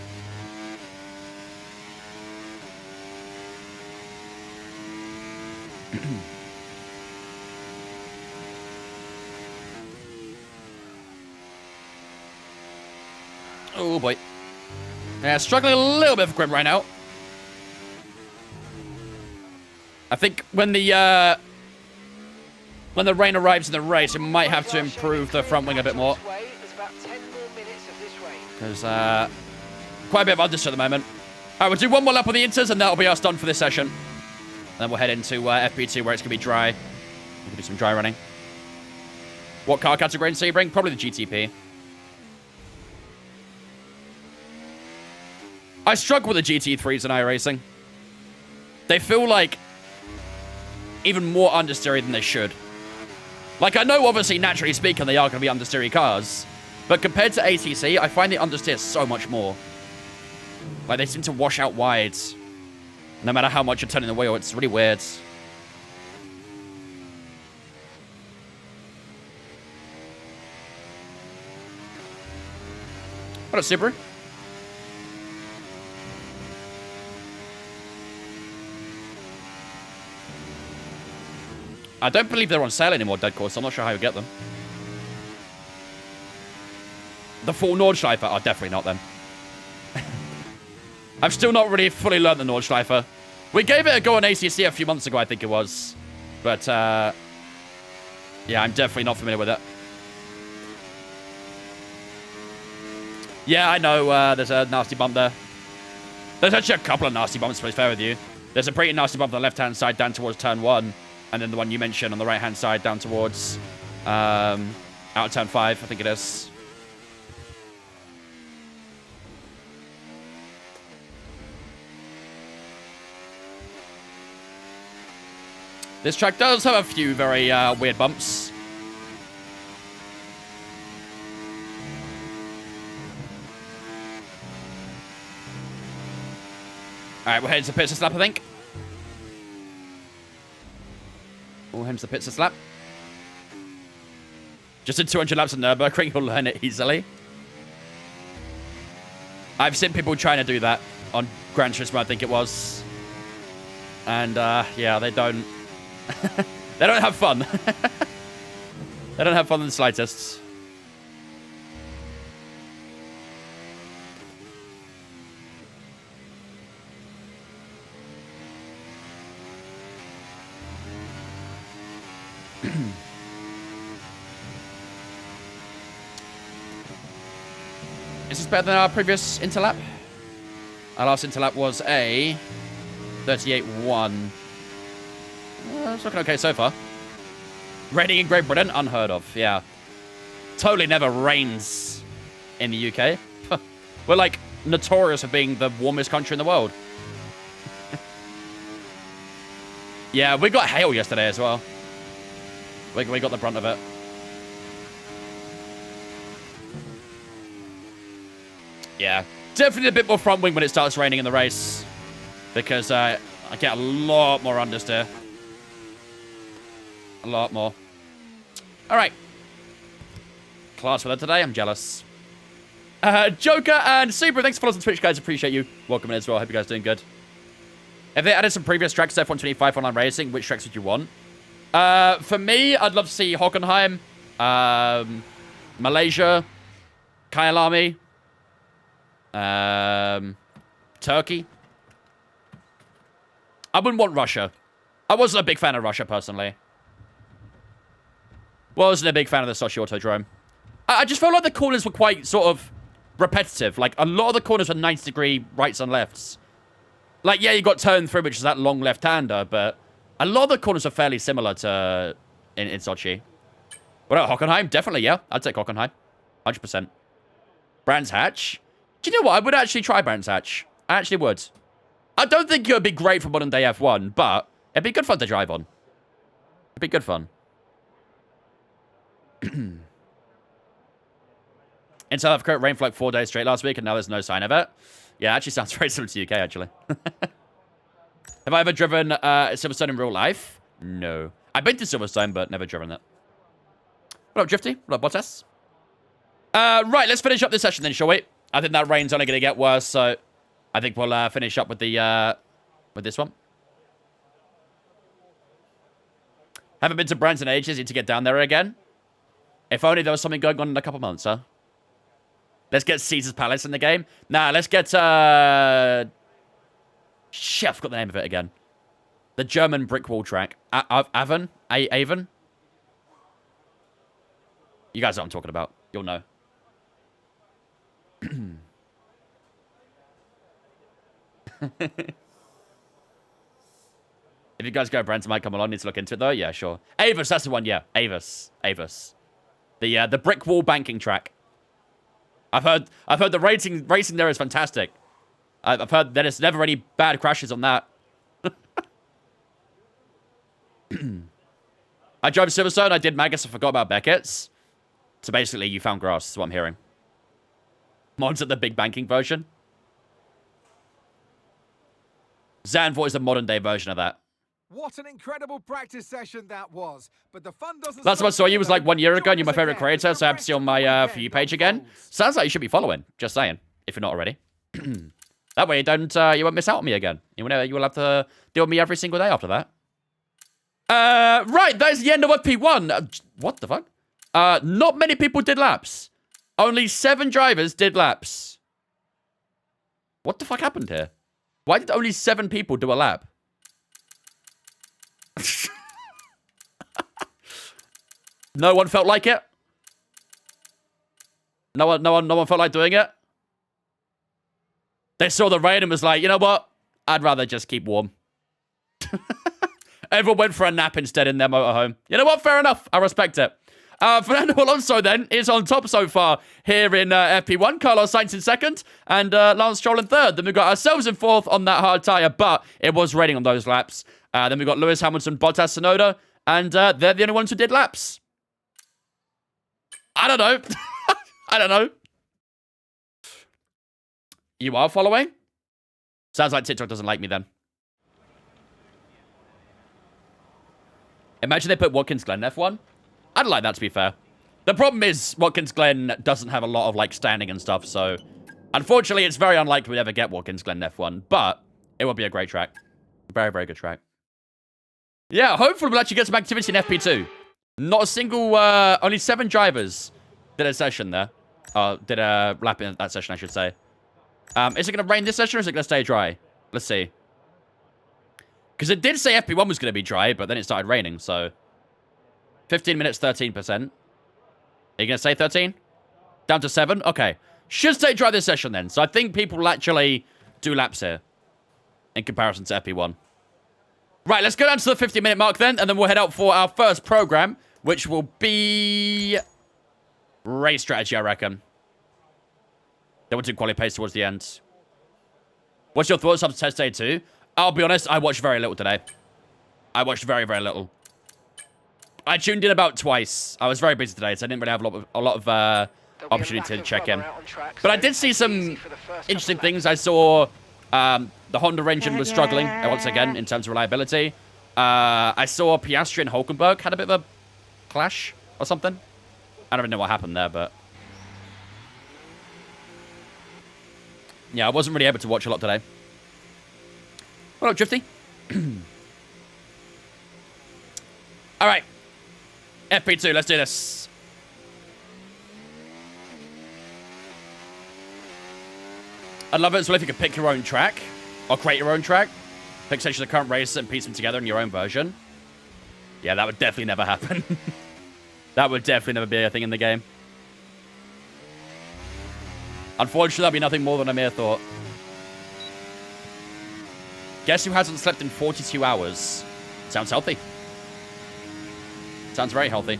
Oh boy. Yeah, struggling a little bit for grip right now. I think when the rain arrives in the race, it might have to improve the front wing a bit more. There's quite a bit of understeer at the moment. Alright, we'll do one more lap on the inters and that'll be us done for this session. then we'll head into FP2 where it's going to be dry. We'll do some dry running. What car category in Sebring? Probably the GTP. I struggle with the GT3s in iRacing. They feel like even more understeery than they should. Like, I know, obviously, naturally speaking, they are going to be understeery cars. But compared to ATC, I find the understeer so much more. Like, they seem to wash out wide. No matter how much you're turning the wheel, it's really weird. What up, Subaru? I don't believe they're on sale anymore, Dead Course. I'm not sure how you get them. The full Nordschleifer? Oh, definitely not them. I've still not really fully learned the Nordschleifer. We gave it a go on ACC a few months ago, I think it was. But, yeah, I'm definitely not familiar with it. Yeah, I know there's a nasty bump there. There's actually a couple of nasty bumps, to be fair with you. There's a pretty nasty bump on the left-hand side down towards turn 1. And then the one you mentioned on the right-hand side down towards out of turn 5, I think it is. This track does have a few very weird bumps. Alright, we're heading to pits to slap, I think. All hands to the pits to slap. Just in 200 laps of Nürburgring, you'll learn it easily. I've seen people trying to do that on Gran Turismo, I think it was. And, yeah, they don't... they don't have fun. They don't have fun in the slightest. Is this better than our previous interlap? Our last interlap was a 38.1. It's looking okay so far. Raining in Great Britain? Unheard of, yeah. Totally never rains in the UK. We're like notorious for being the warmest country in the world. Yeah, we got hail yesterday as well. We got the brunt of it. Yeah, definitely a bit more front wing when it starts raining in the race. Because I get a lot more understeer. A lot more. Alright. Class with her today, I'm jealous. Joker and Super, thanks for following on Twitch, guys. Appreciate you. Welcome in as well. Hope you guys are doing good. If they added some previous tracks to F125 online racing, which tracks would you want? For me, I'd love to see Hockenheim, Malaysia, Kyalami, Turkey. I wouldn't want Russia. I wasn't a big fan of Russia, personally. Wasn't a big fan of the Sochi Autodrome. I just felt like the corners were quite sort of repetitive. Like, a lot of the corners were 90-degree rights and lefts. Like, yeah, you got turn 3, which is that long left-hander, but a lot of the corners are fairly similar to in Sochi. What about Hockenheim? Definitely, yeah. I'd take Hockenheim. 100%. Brands Hatch? Do you know what? I would actually try Brands Hatch. I actually would. I don't think it would be great for modern day F1, but it'd be good fun to drive on. It'd be good fun. In South Africa, it rained for like 4 days straight last week, and now there's no sign of it. Yeah, it actually sounds very similar to the UK, actually. Have I ever driven Silverstone in real life? No. I've been to Silverstone, but never driven it. What up, Drifty? What up, Bottas? Right, let's finish up this session then, shall we? I think that rain's only going to get worse, so I think we'll finish up with the with this one. Haven't been to Brands in ages. Need to get down there again. If only there was something going on in a couple months, huh? Let's get Caesar's Palace in the game. Nah, let's get shit, I forgot the name of it again. The German brick wall track. Avon? Avon? You guys know what I'm talking about. You'll know. If you guys go Brent, I might come along. Need to look into it, though. Yeah, sure. Avis, that's the one, yeah. Avis. The brick wall banking track. I've heard the racing there is fantastic. I've heard that there's never any bad crashes on that. I drove Silverstone, I did Magus, I forgot about Beckett's. So basically, you found grass, is what I'm hearing. Mods at the big banking version. Zandvoort is the modern day version of that. What an incredible practice session that was. But the fun doesn't Last time I saw you was like 1 year ago, and you're my Join us favorite again creator, for so I have to see you on my For You page again. unfolds. Sounds like you should be following, just saying, if you're not already. That way you won't miss out on me again. You will have to deal with me every single day after that. Right, that is the end of FP1. What the fuck? Not many people did laps. Only 7 drivers did laps. What the fuck happened here? Why did only 7 people do a lap? No one felt like it? No one felt like doing it? They saw the rain and was like, you know what? I'd rather just keep warm. Everyone went for a nap instead in their motorhome. You know what? Fair enough. I respect it. Fernando Alonso, then, is on top so far here in FP1. Carlos Sainz in second, and Lance Stroll in third. Then we've got ourselves in fourth on that hard tyre, but it was raining on those laps. Then we've got Lewis Hamilton, Bottas, Tsunoda, and they're the only ones who did laps. I don't know. I don't know. You are following? Sounds like TikTok doesn't like me then. Imagine they put Watkins Glen F1. I'd like that, to be fair. The problem is Watkins Glen doesn't have a lot of like standing and stuff, so unfortunately it's very unlikely we'd ever get Watkins Glen F1, but it would be a great track. Very, very good track. Yeah, hopefully we'll actually get some activity in FP2. Not a single, only 7 drivers did a session there. Did a lap in that session, I should say. Is it going to rain this session or is it going to stay dry? Let's see. Because it did say FP1 was going to be dry, but then it started raining, so 15 minutes, 13%. Are you going to say 13? Down to 7? Okay. Should stay dry this session then. So I think people will actually do laps here in comparison to FP1. Right, let's go down to the 50-minute mark then, and then we'll head out for our first program, which will be race strategy, I reckon. Then we'll do quality pace towards the end. What's your thoughts after test day 2? I'll be honest, I watched very little today. I watched very, very little. I tuned in about twice. I was very busy today, so I didn't really have a lot of opportunity to check in. But I did see some interesting things. I saw the Honda engine was struggling once again in terms of reliability. I saw Piastri and Hulkenberg had a bit of a clash or something. I don't even know what happened there, but yeah, I wasn't really able to watch a lot today. What up, Drifty? All right. FP2, let's do this. I'd love it as well if you could pick your own track or create your own track. Pick sections of the current race and piece them together in your own version. Yeah, that would definitely never happen. That would definitely never be a thing in the game. Unfortunately, that'd be nothing more than a mere thought. Guess who hasn't slept in 42 hours? Sounds healthy. Sounds very healthy.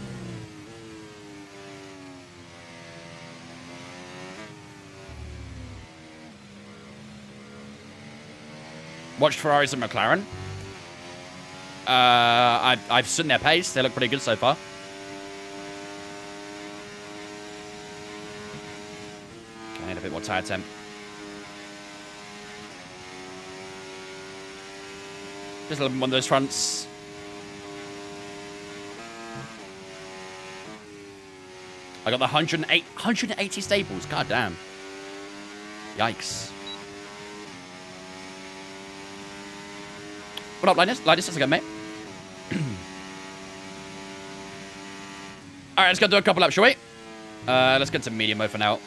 Watched Ferraris and McLaren. I've seen their pace. They look pretty good so far. Okay, need a bit more tire temp. Just a little bit on those fronts. I got the 180 staples. God damn. Yikes. What up, Linus? Linus, how's it going, mate? Alright, let's go do a couple laps, shall we? Let's get to medium mode for now.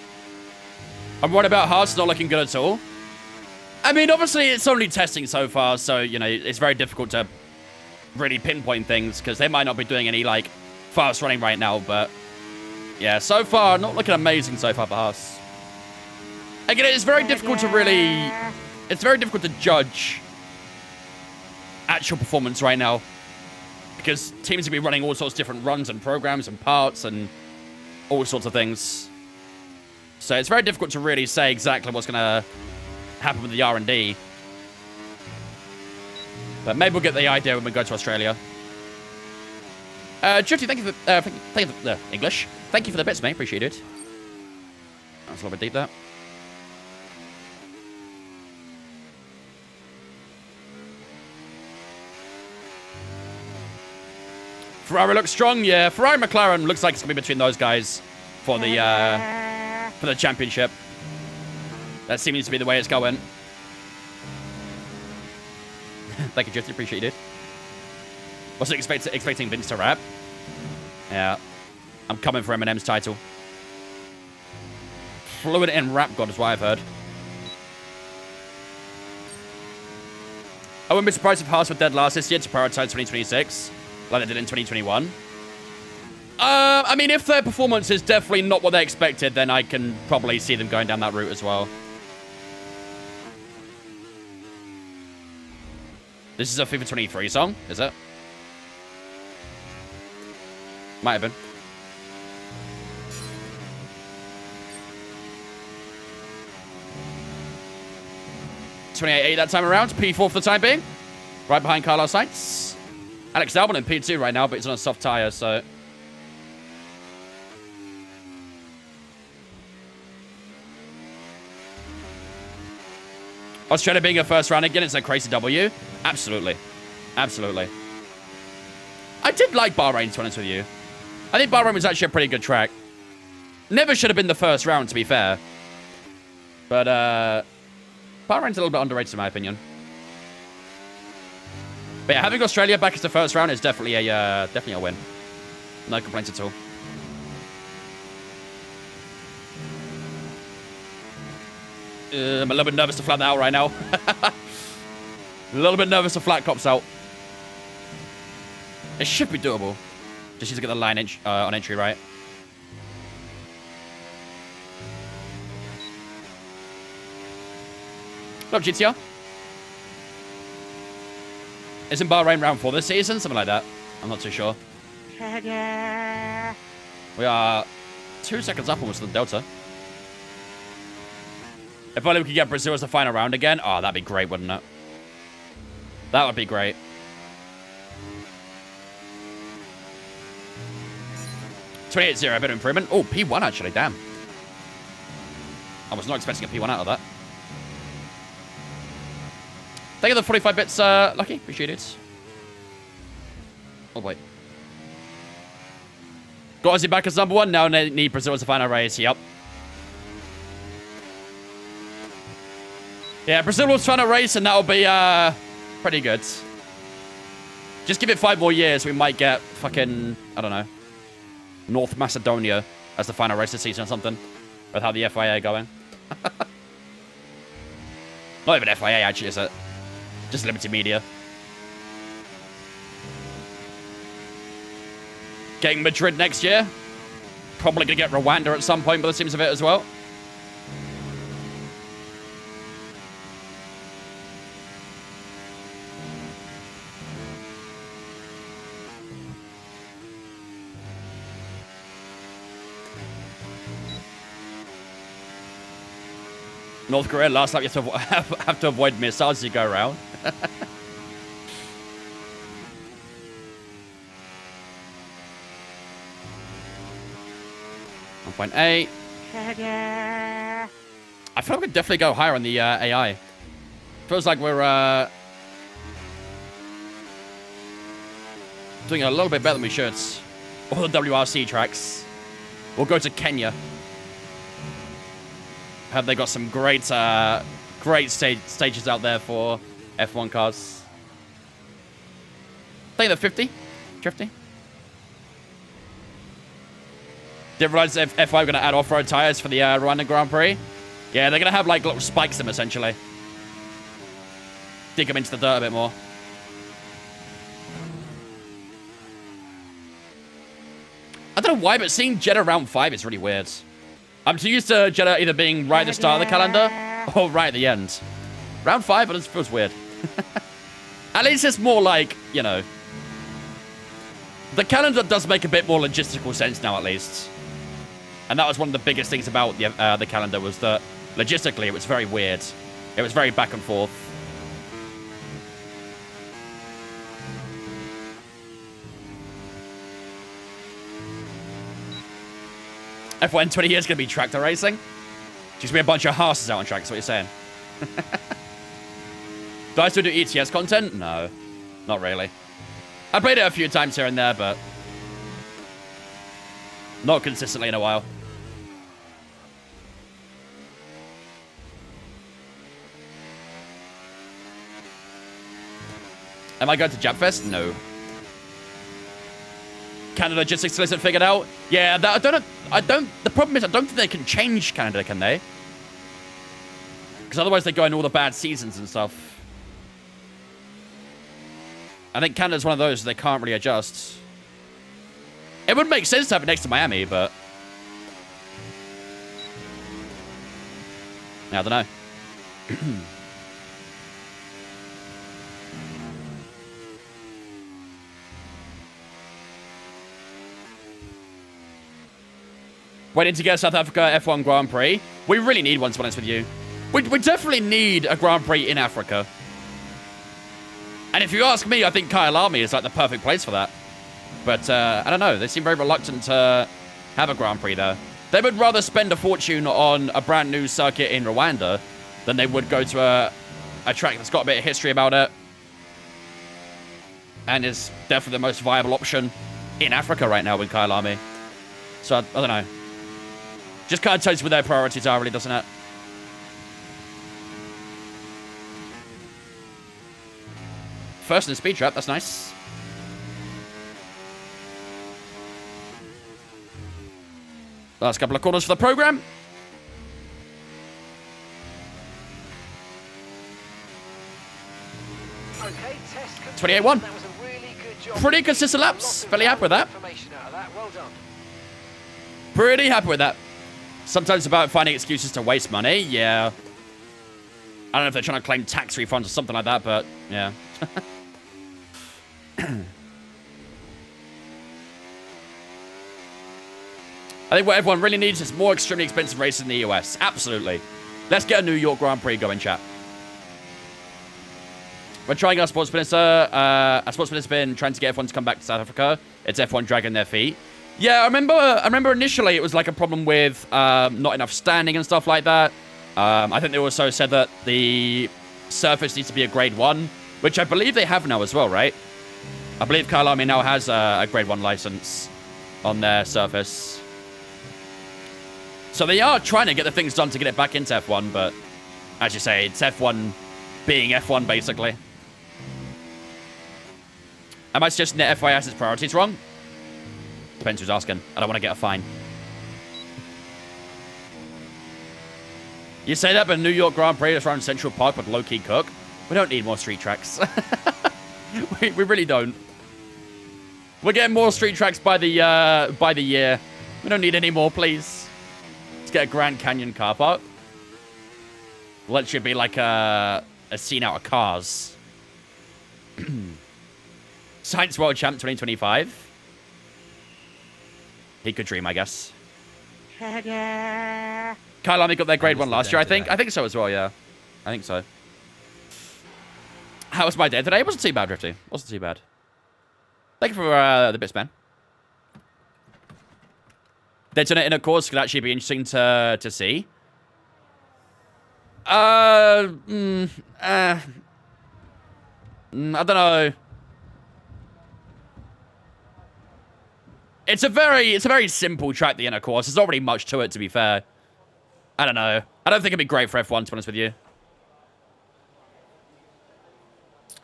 I'm worried about Haas not looking good at all. I mean, obviously, it's only testing so far, so, you know, it's very difficult to really pinpoint things, because they might not be doing any, like, fast running right now, but yeah, so far, not looking amazing so far for Haas. Again, it's very difficult to really... It's very difficult to judge actual performance right now. Because teams will be running all sorts of different runs and programs and parts and all sorts of things. So it's very difficult to really say exactly what's going to happen with the R&D. But maybe we'll get the idea when we go to Australia. Drifty, thank you for English. Thank you for the bits, mate. Appreciate it. That's a little bit deep there. Ferrari looks strong, yeah. Ferrari McLaren looks like it's gonna be between those guys for the championship. That seems to be the way it's going. Thank you, Drifty. Appreciate it. Wasn't expecting Vince to rap. Yeah. I'm coming for Eminem's title. Fluent in rap god is what I've heard. I wouldn't be surprised if Haas were dead last this year to prioritize 2026, like they did in 2021. I mean, if their performance is definitely not what they expected, then I can probably see them going down that route as well. This is a FIFA 23 song, is it? Might have been. .28.8 that time around. P4 for the time being. Right behind Carlos Sainz. Alex Albon in P2 right now, but he's on a soft tyre, so... Australia being a first round again, it's a crazy W. Absolutely. Absolutely. I did like Bahrain, to be honest with you. I think Bahrain was actually a pretty good track. Never should have been the first round, to be fair. But, Bahrain's a little bit underrated, in my opinion. But yeah, having Australia back as the first round is definitely a win. No complaints at all. I'm a little bit nervous to flat that out right now. A little bit nervous to flat cops out. It should be doable. Just need to get the line on entry right. What up, GTR? Isn't Bahrain round 4 this season? Something like that. I'm not too sure. We are 2 seconds up almost to the Delta. If only we could get Brazil as the final round again. Oh, that'd be great, wouldn't it? That would be great. .28.0, a bit of improvement. Oh, P1 actually, damn. I was not expecting a P1 out of that. Thank you for the 45 bits, Lucky. Appreciate it. Oh, wait. Got Aussie back as number 1. Now need Brazil as the final race. Yep. Yeah, Brazil was trying to race, and that'll be pretty good. Just give it 5 more years, we might get fucking, I don't know, North Macedonia as the final race this season or something, with how the FIA are going. Not even FIA, actually, is it? Just Liberty Media. Getting Madrid next year. Probably going to get Rwanda at some point, by the seems of it as well. North Korea, last lap, you have to avoid missiles as you go around. 1.8. I feel like we could definitely go higher on the AI. Feels like we're doing a little bit better than we should. All the WRC tracks. We'll go to Kenya. Have they got some great stages out there for F1 cars? I think they're 50. Drifty. Didn't realize if F1 are going to add off-road tires for the Rwanda Grand Prix. Yeah, they're going to have like little spikes in them essentially. Dig them into the dirt a bit more. I don't know why, but seeing Jeddah round 5 is really weird. I'm too used to Jeddah either being right at the start of the calendar or right at the end. Round 5, it just feels weird. At least it's more like, you know, the calendar does make a bit more logistical sense now, at least. And that was one of the biggest things about the calendar, was that logistically it was very weird. It was very back and forth. F1 in 20 years going to be tractor racing? Just be a bunch of horses out on track, that's what you're saying. Do I still do ETS content? No, not really. I played it a few times here and there, but not consistently in a while. Am I going to Japfest? No. Canada logistics isn't figured out? Yeah, that, I don't, the problem is I don't think they can change Canada, can they? Because otherwise they go in all the bad seasons and stuff. I think Canada's one of those they can't really adjust. It would make sense to have it next to Miami, but I don't know. Waiting to get South Africa F1 Grand Prix. We really need one, to be honest with you. We definitely need a Grand Prix in Africa. And if you ask me, I think Kyalami is like the perfect place for that. But I don't know. They seem very reluctant to have a Grand Prix there. They would rather spend a fortune on a brand new circuit in Rwanda than they would go to a track that's got a bit of history about it. And is definitely the most viable option in Africa right now with Kyalami. So, I don't know. Just kind of tells you where their priorities are, really, doesn't it? First in the speed trap, that's nice. Last couple of corners for the program. Okay, test 28-1. That was a really good job. Pretty consistent laps. Fairly happy with that. Information out of that. Well done. Pretty happy with that. Sometimes about finding excuses to waste money. Yeah. I don't know if they're trying to claim tax refunds or something like that, but yeah. I think what everyone really needs is more extremely expensive races in the US. Absolutely. Let's get a New York Grand Prix going, chat. We're trying our sports minister. Our sports minister's been trying to get everyone to come back to South Africa. It's F1 dragging their feet. Yeah, I remember initially it was like a problem with not enough standing and stuff like that. I think they also said that the surface needs to be a grade 1, which I believe they have now as well, right? I believe Kyalami now has a grade 1 license on their surface. So they are trying to get the things done to get it back into F1, but as you say, it's F1 being F1, basically. Am I suggesting that FIA has its priorities wrong? Depends who's asking. I don't want to get a fine. You say that, but New York Grand Prix is around Central Park with low-key cook. We don't need more street tracks. we really don't. We're getting more street tracks by the year. We don't need any more, please. Let's get a Grand Canyon car park. Let should be like a scene out of Cars. Science World Champ 2025. He could dream, I guess. Kyalami got their grade 1 last year, I think. I think so as well, yeah. I think so. How was my day today? It wasn't too bad, Drifty. Wasn't too bad. Thank you for the bits, man. Detonating a course could actually be interesting to see. I don't know. It's a very simple track, the inner course. There's not really much to it, to be fair. I don't know. I don't think it'd be great for F1, to be honest with you.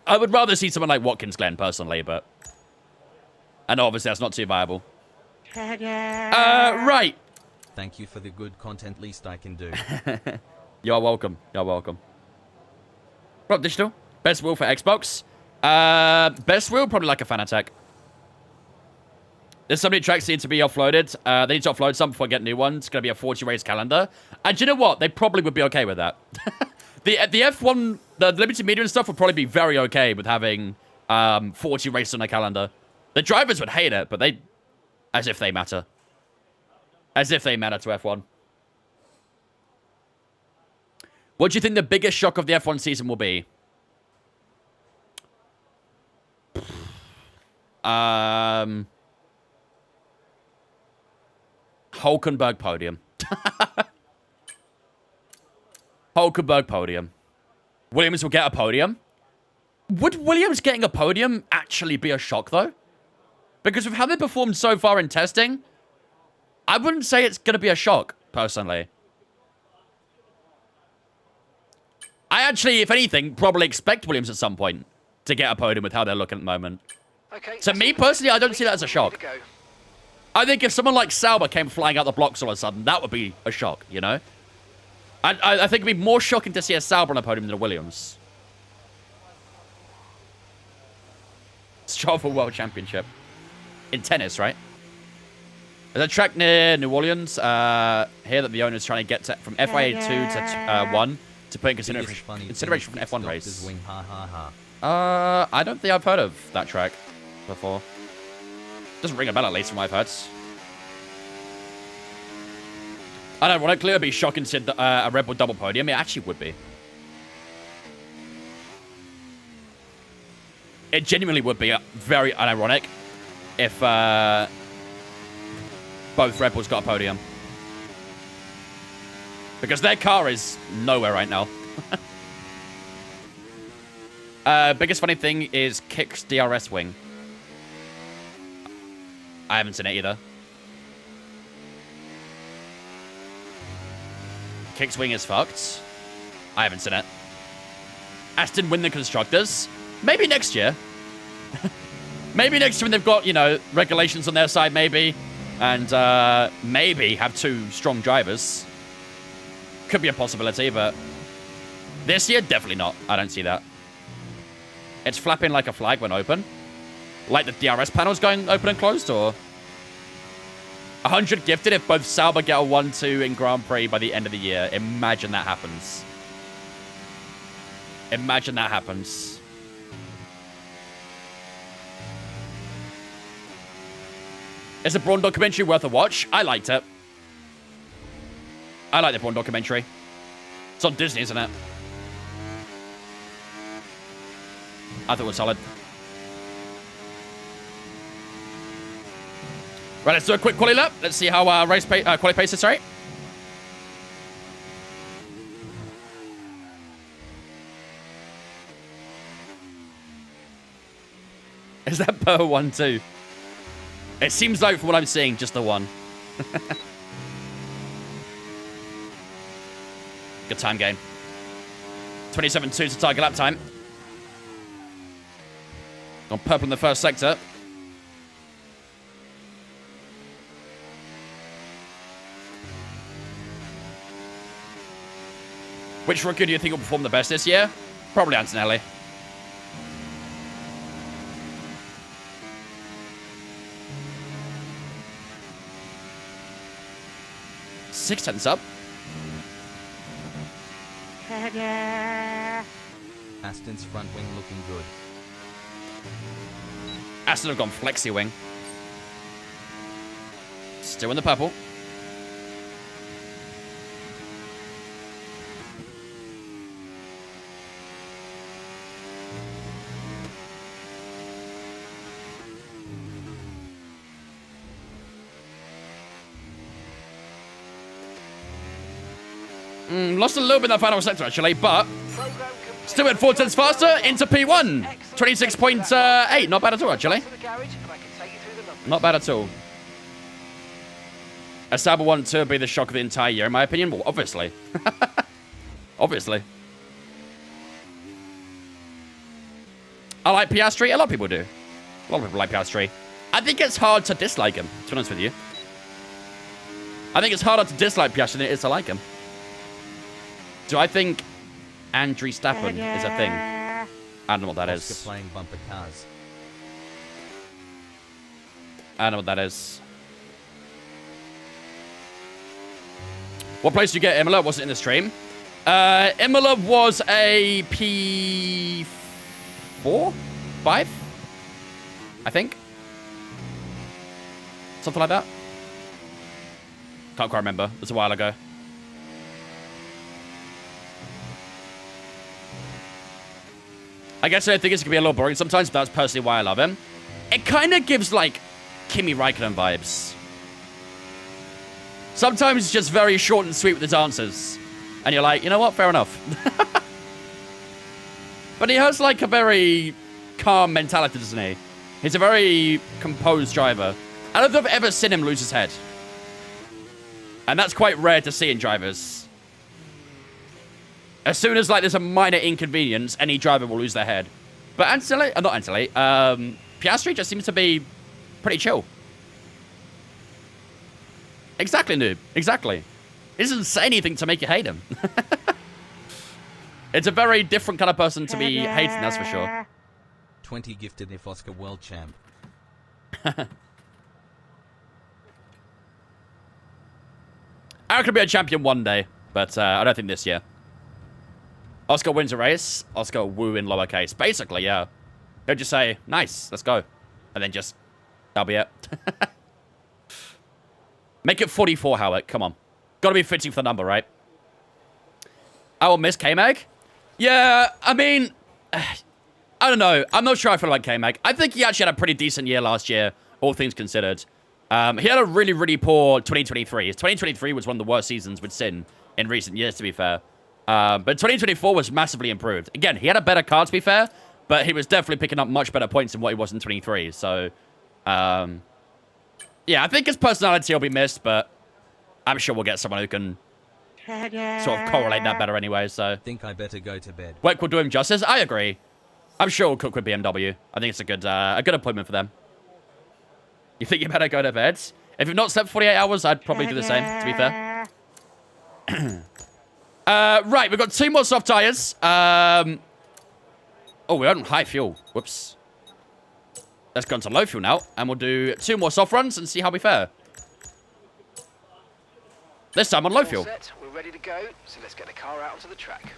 I would rather see someone like Watkins Glen, personally, but... I know, obviously, that's not too viable. Right. Thank you for the good content, least I can do. You're welcome. You're welcome. Rob Digital. Best wheel for Xbox. Best wheel, probably like a Fanatec. There's so many tracks that need to be offloaded. They need to offload some before getting new ones. It's going to be a 40 race calendar. And do you know what? They probably would be okay with that. The F1, the limited media and stuff would probably be very okay with having 40 races on their calendar. The drivers would hate it, but they, as if they matter. As if they matter to F1. What do you think the biggest shock of the F1 season will be? Hulkenberg podium. Hulkenberg podium. Williams will get a podium. Would Williams getting a podium actually be a shock, though? Because with how they performed so far in testing, I wouldn't say it's going to be a shock, personally. I actually, if anything, probably expect Williams at some point to get a podium with how they're looking at the moment. Okay, To me, personally, I don't see that as a shock. I think if someone like Sauber came flying out the blocks all of a sudden, that would be a shock, you know? I think it'd be more shocking to see a Sauber on a podium than a Williams. Strava World Championship. In tennis, right? There's a track near New Orleans here that the owner's trying to get to, from FIA 2 to 1 to put in consideration for an F1 race. I don't think I've heard of that track before. Doesn't ring a bell, at least, from what I've heard. Ironically, it would be shocking to see a Red Bull double podium. It actually would be. It genuinely would be very unironic if both Red Bulls got a podium. Because their car is nowhere right now. Biggest funny thing is Kick's DRS wing. I haven't seen it either. Kick's wing is fucked. I haven't seen it. Aston win the Constructors. Maybe next year. Maybe next year when they've got, you know, regulations on their side, maybe. And maybe have two strong drivers. Could be a possibility, but this year, definitely not. I don't see that. It's flapping like a flag when open. Like the DRS panel's going open and closed, or 100 gifted if both Sauber get a 1-2 in Grand Prix by the end of the year. Imagine that happens. Imagine that happens. Is the Braun documentary worth a watch? I liked it. I like the Braun documentary. It's on Disney, isn't it? I thought it was solid. Right, let's do a quick quali lap. Let's see how quali pace is, sorry. Is that per 1-2? It seems like, from what I'm seeing, just the one. Good time game. 27.2 to target lap time. Gone purple in the first sector. Which rookie do you think will perform the best this year? Probably Antonelli. Six tenths up. Aston's front wing looking good. Aston have gone flexi wing. Still in the purple. Lost a little bit in that final sector, actually, but still at 4 tenths faster into P1. 26.8. Not bad at all, actually. Not bad at all. A Sauber 1-2 would be the shock of the entire year, in my opinion. Well, obviously. Obviously. I like Piastri. A lot of people do. A lot of people like Piastri. I think it's hard to dislike him, to be honest with you. I think it's harder to dislike Piastri than it is to like him. Do I think Andrew Stappen is a thing? I don't know what that Oscar is. playing bumper cars. I don't know what that is. What place did you get, Imola? Was it in the stream? Imola was a P4? 5? I think. Something like that. Can't quite remember. It was a while ago. I guess I think it's going to be a little boring sometimes, but that's personally why I love him. It kind of gives, like, Kimi Raikkonen vibes. Sometimes it's just very short and sweet with his answers. And you're like, you know what? Fair enough. But he has, like, a very calm mentality, doesn't he? He's a very composed driver. I don't think I've ever seen him lose his head. And that's quite rare to see in drivers. As soon as, like, there's a minor inconvenience, any driver will lose their head. But Antilli, not Antilli, Piastri just seems to be pretty chill. Exactly, noob. Exactly. He doesn't say anything to make you hate him. It's a very different kind of person to be hating, that's for sure. 20 gifted if Oscar world champ. I could be a champion one day, but I don't think this year. Oscar wins a race. Oscar woo in lowercase. Basically, yeah. He'll just say, nice, let's go. And then just, that'll be it. Make it 44, Howard. Come on. Gotta be fitting for the number, right? I will miss K-Mag. Yeah, I mean, I don't know. I'm not sure I feel like K-Mag. I think he actually had a pretty decent year last year, all things considered. He had a really, really poor 2023. His 2023 was one of the worst seasons with Sin in recent years, to be fair. But 2024 was massively improved. Again, he had a better car, to be fair, but he was definitely picking up much better points than what he was in 23. So, yeah, I think his personality will be missed, but I'm sure we'll get someone who can sort of correlate that better anyway, so. Think I better go to bed. Work will do him justice. I agree. I'm sure we'll cook with BMW. I think it's a good appointment for them. You think you better go to bed? If you've not slept 48 hours, I'd probably do the same, to be fair. Right, we've got 2 more soft tires. Oh, we're on high fuel. Whoops. Let's go into low fuel now, and we'll do 2 more soft runs and see how we fare. This time on low fuel. All set, we're ready to go, so let's get the car out onto the track.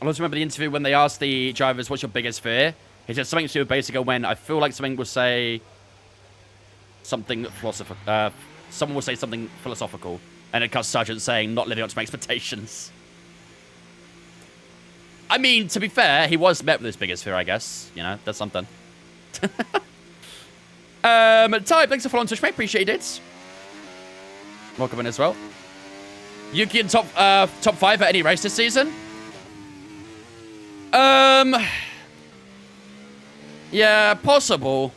I always remember the interview when they asked the drivers, what's your biggest fear? He said something to do with basically when I feel like something will say something philosophical. Someone will say something philosophical, and it cuts Sargent saying not living up to my expectations. I mean, to be fair, he was met with his biggest fear, I guess. You know, that's something. Ty, thanks for following Twitch, mate. Appreciate it. Welcome in as well. Yuki in top 5 at any race this season? Yeah, possible.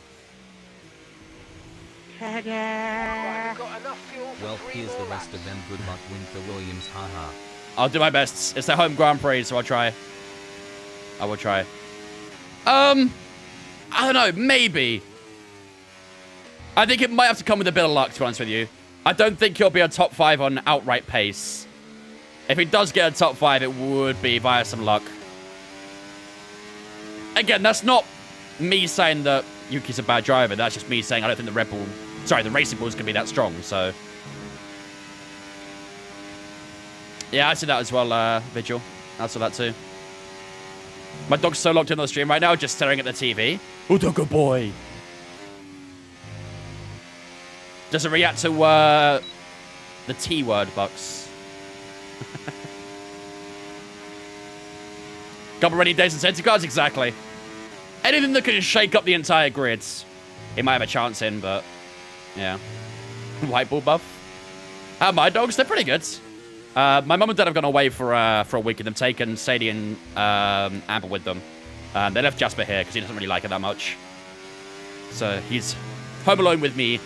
Right, we've got enough fuel for Well, 3 here's the more rest laps. of them. Good luck, Winter Williams. Haha. I'll do my best. It's their home Grand Prix, so I'll try. I will try. I don't know. Maybe. I think it might have to come with a bit of luck, to be honest with you. I don't think he'll be a top 5 on outright pace. If he does get a top 5, it would be via some luck. Again, that's not me saying that Yuki's a bad driver. That's just me saying I don't think the Racing Bull is going to be that strong, so. Yeah, I see that as well, Vigil. I saw that too. My dog's so locked in on the stream right now, just staring at the TV. Oh, the good boy. Does it react to the T word, Bucks? Couple rainy days and safety cars, exactly. Anything that can shake up the entire grids, he might have a chance in, but yeah. White bull buff. My dogs, they're pretty good. My mum and dad have gone away for a week and they've taken Sadie and Amber with them. They left Jasper here because he doesn't really like it that much. So he's home alone with me.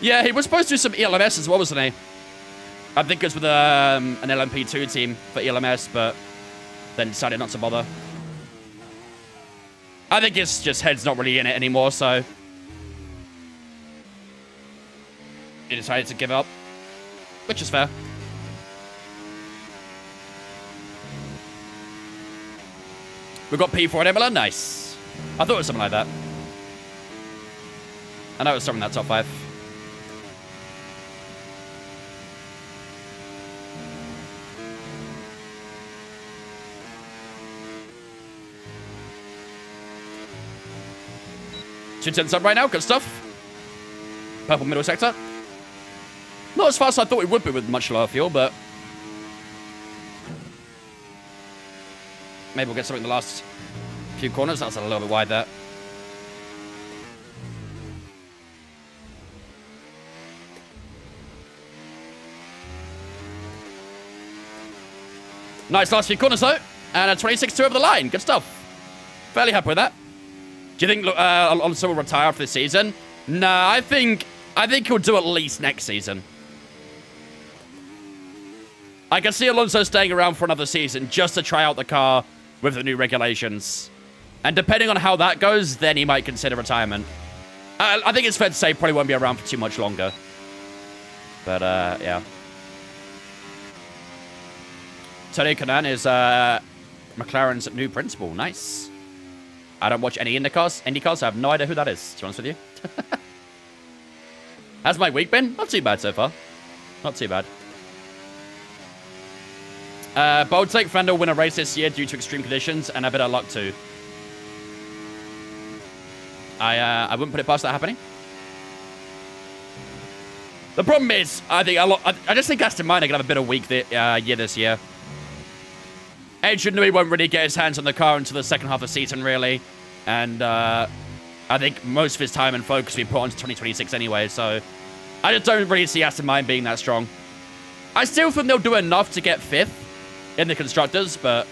Yeah, he was supposed to do some ELMS as well, wasn't he? I think it was with an LMP2 team for ELMS, but then decided not to bother. I think his just head's not really in it anymore, so. decided to give up, which is fair. We've got P4 at Imola. Nice. I thought it was something like that. I know it was something in that top 5. Two tenths up right now. Good stuff. Purple middle sector. Not as fast as I thought we would be with much lower fuel, but maybe we'll get something in the last few corners. That's a little bit wide there. Nice last few corners, though. And a 26-2 over the line. Good stuff. Fairly happy with that. Do you think Alonso will retire after this season? Nah, I think he'll do at least next season. I can see Alonso staying around for another season just to try out the car with the new regulations. And depending on how that goes, then he might consider retirement. I think it's fair to say he probably won't be around for too much longer. But, yeah. Tony Kanaan is McLaren's new principal. Nice. I don't watch any IndyCars, so I have no idea who that is, to be honest with you. How's my week been? Not too bad so far. Not too bad. Bold take, Fernando will win a race this year due to extreme conditions and a bit of luck too. I wouldn't put it past that happening. The problem is, I just think Aston Martin are going to have a bit of a weak year this year. Adrian Newey won't really get his hands on the car until the second half of the season, really. And I think most of his time and focus will be put onto 2026 anyway, so I just don't really see Aston Martin being that strong. I still think they'll do enough to get 5th in the Constructors, but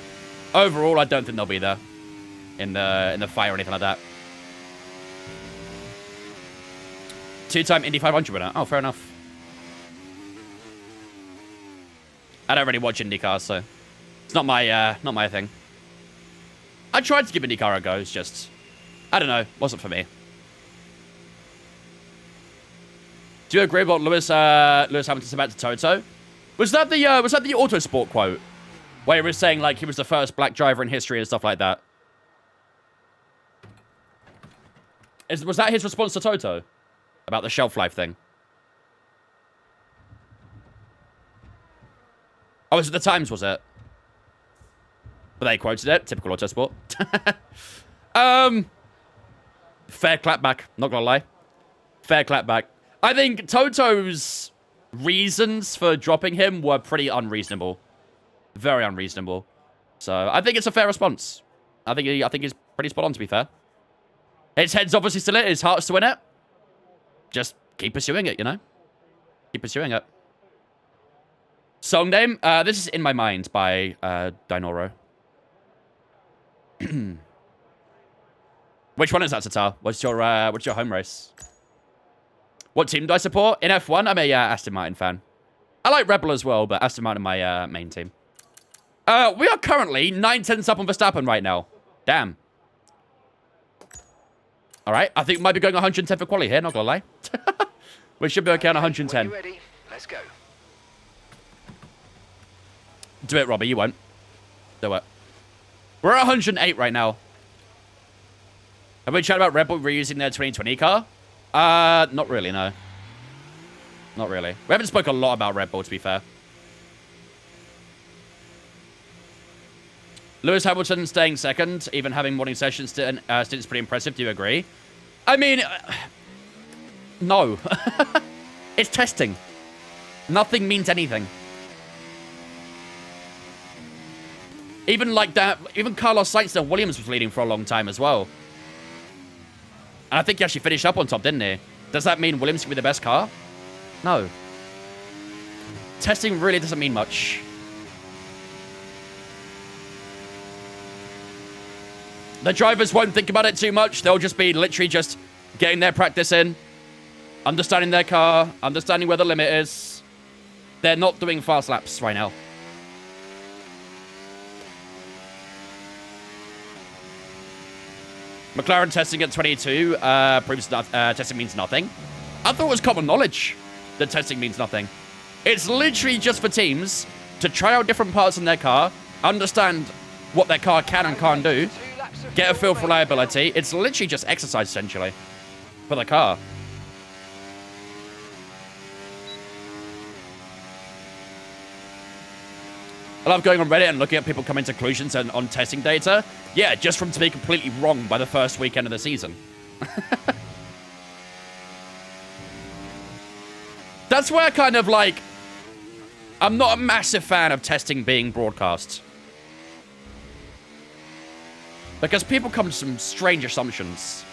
overall, I don't think they'll be there in the fight or anything like that. 2-time Indy 500 winner. Oh, fair enough. I don't really watch IndyCar, so it's not my thing. I tried to give IndyCar a go. It's just, I don't know, wasn't for me. Do you agree with what Lewis Hamilton said about Toto? Was that the Autosport quote where he was saying like he was the first black driver in history and stuff like that? Was that his response to Toto about the shelf life thing? Oh, was it the Times? Was it? But they quoted it. Typical Autosport. Fair clapback. Not gonna lie. Fair clapback. I think Toto's reasons for dropping him were pretty unreasonable. Very unreasonable. So I think it's a fair response. I think he's pretty spot on, to be fair. His head's obviously still in it. His heart's to win it. Just keep pursuing it, you know? Keep pursuing it. Song name? This is In My Mind by Dinoro. Which one is that, Tatar? What's your home race? What team do I support? In F1, I'm a Aston Martin fan. I like Red Bull as well, but Aston Martin my main team. We are currently 9 tenths up on Verstappen right now. Damn. All right, I think we might be going 110 for quali here, not gonna lie. We should be okay on 110. When you're ready, let's go. Do it, Robbie, you won't. Do it. We're at 108 right now. Have we chatted about Red Bull reusing their 2020 car? Not really, no. Not really. We haven't spoken a lot about Red Bull, to be fair. Lewis Hamilton staying second, even having morning sessions stints pretty impressive. Do you agree? I mean, no. It's testing. Nothing means anything. Even like that, even Carlos Sainz and Williams was leading for a long time as well. And I think he actually finished up on top, didn't he? Does that mean Williams can be the best car? No. Testing really doesn't mean much. The drivers won't think about it too much. They'll just be literally just getting their practice in, understanding their car, understanding where the limit is. They're not doing fast laps right now. McLaren testing at 22 proves testing means nothing. I thought it was common knowledge that testing means nothing. It's literally just for teams to try out different parts in their car, understand what their car can and can't do, get a feel for reliability. It's literally just exercise, essentially, for the car. I love going on Reddit and looking at people coming to conclusions on testing data. Yeah, just from to be completely wrong by the first weekend of the season. That's where kind of like, I'm not a massive fan of testing being broadcast. Because people come to some strange assumptions.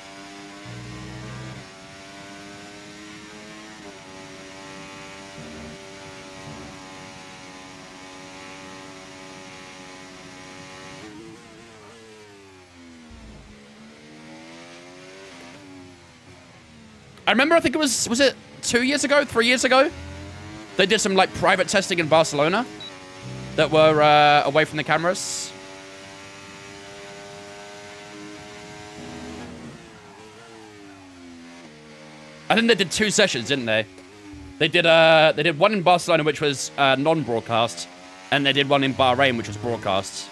I remember, I think it was it 2 years ago, 3 years ago? They did some, like, private testing in Barcelona that were away from the cameras. I think they did 2 sessions, didn't they? They did one in Barcelona, which was non-broadcast, and they did one in Bahrain, which was broadcast,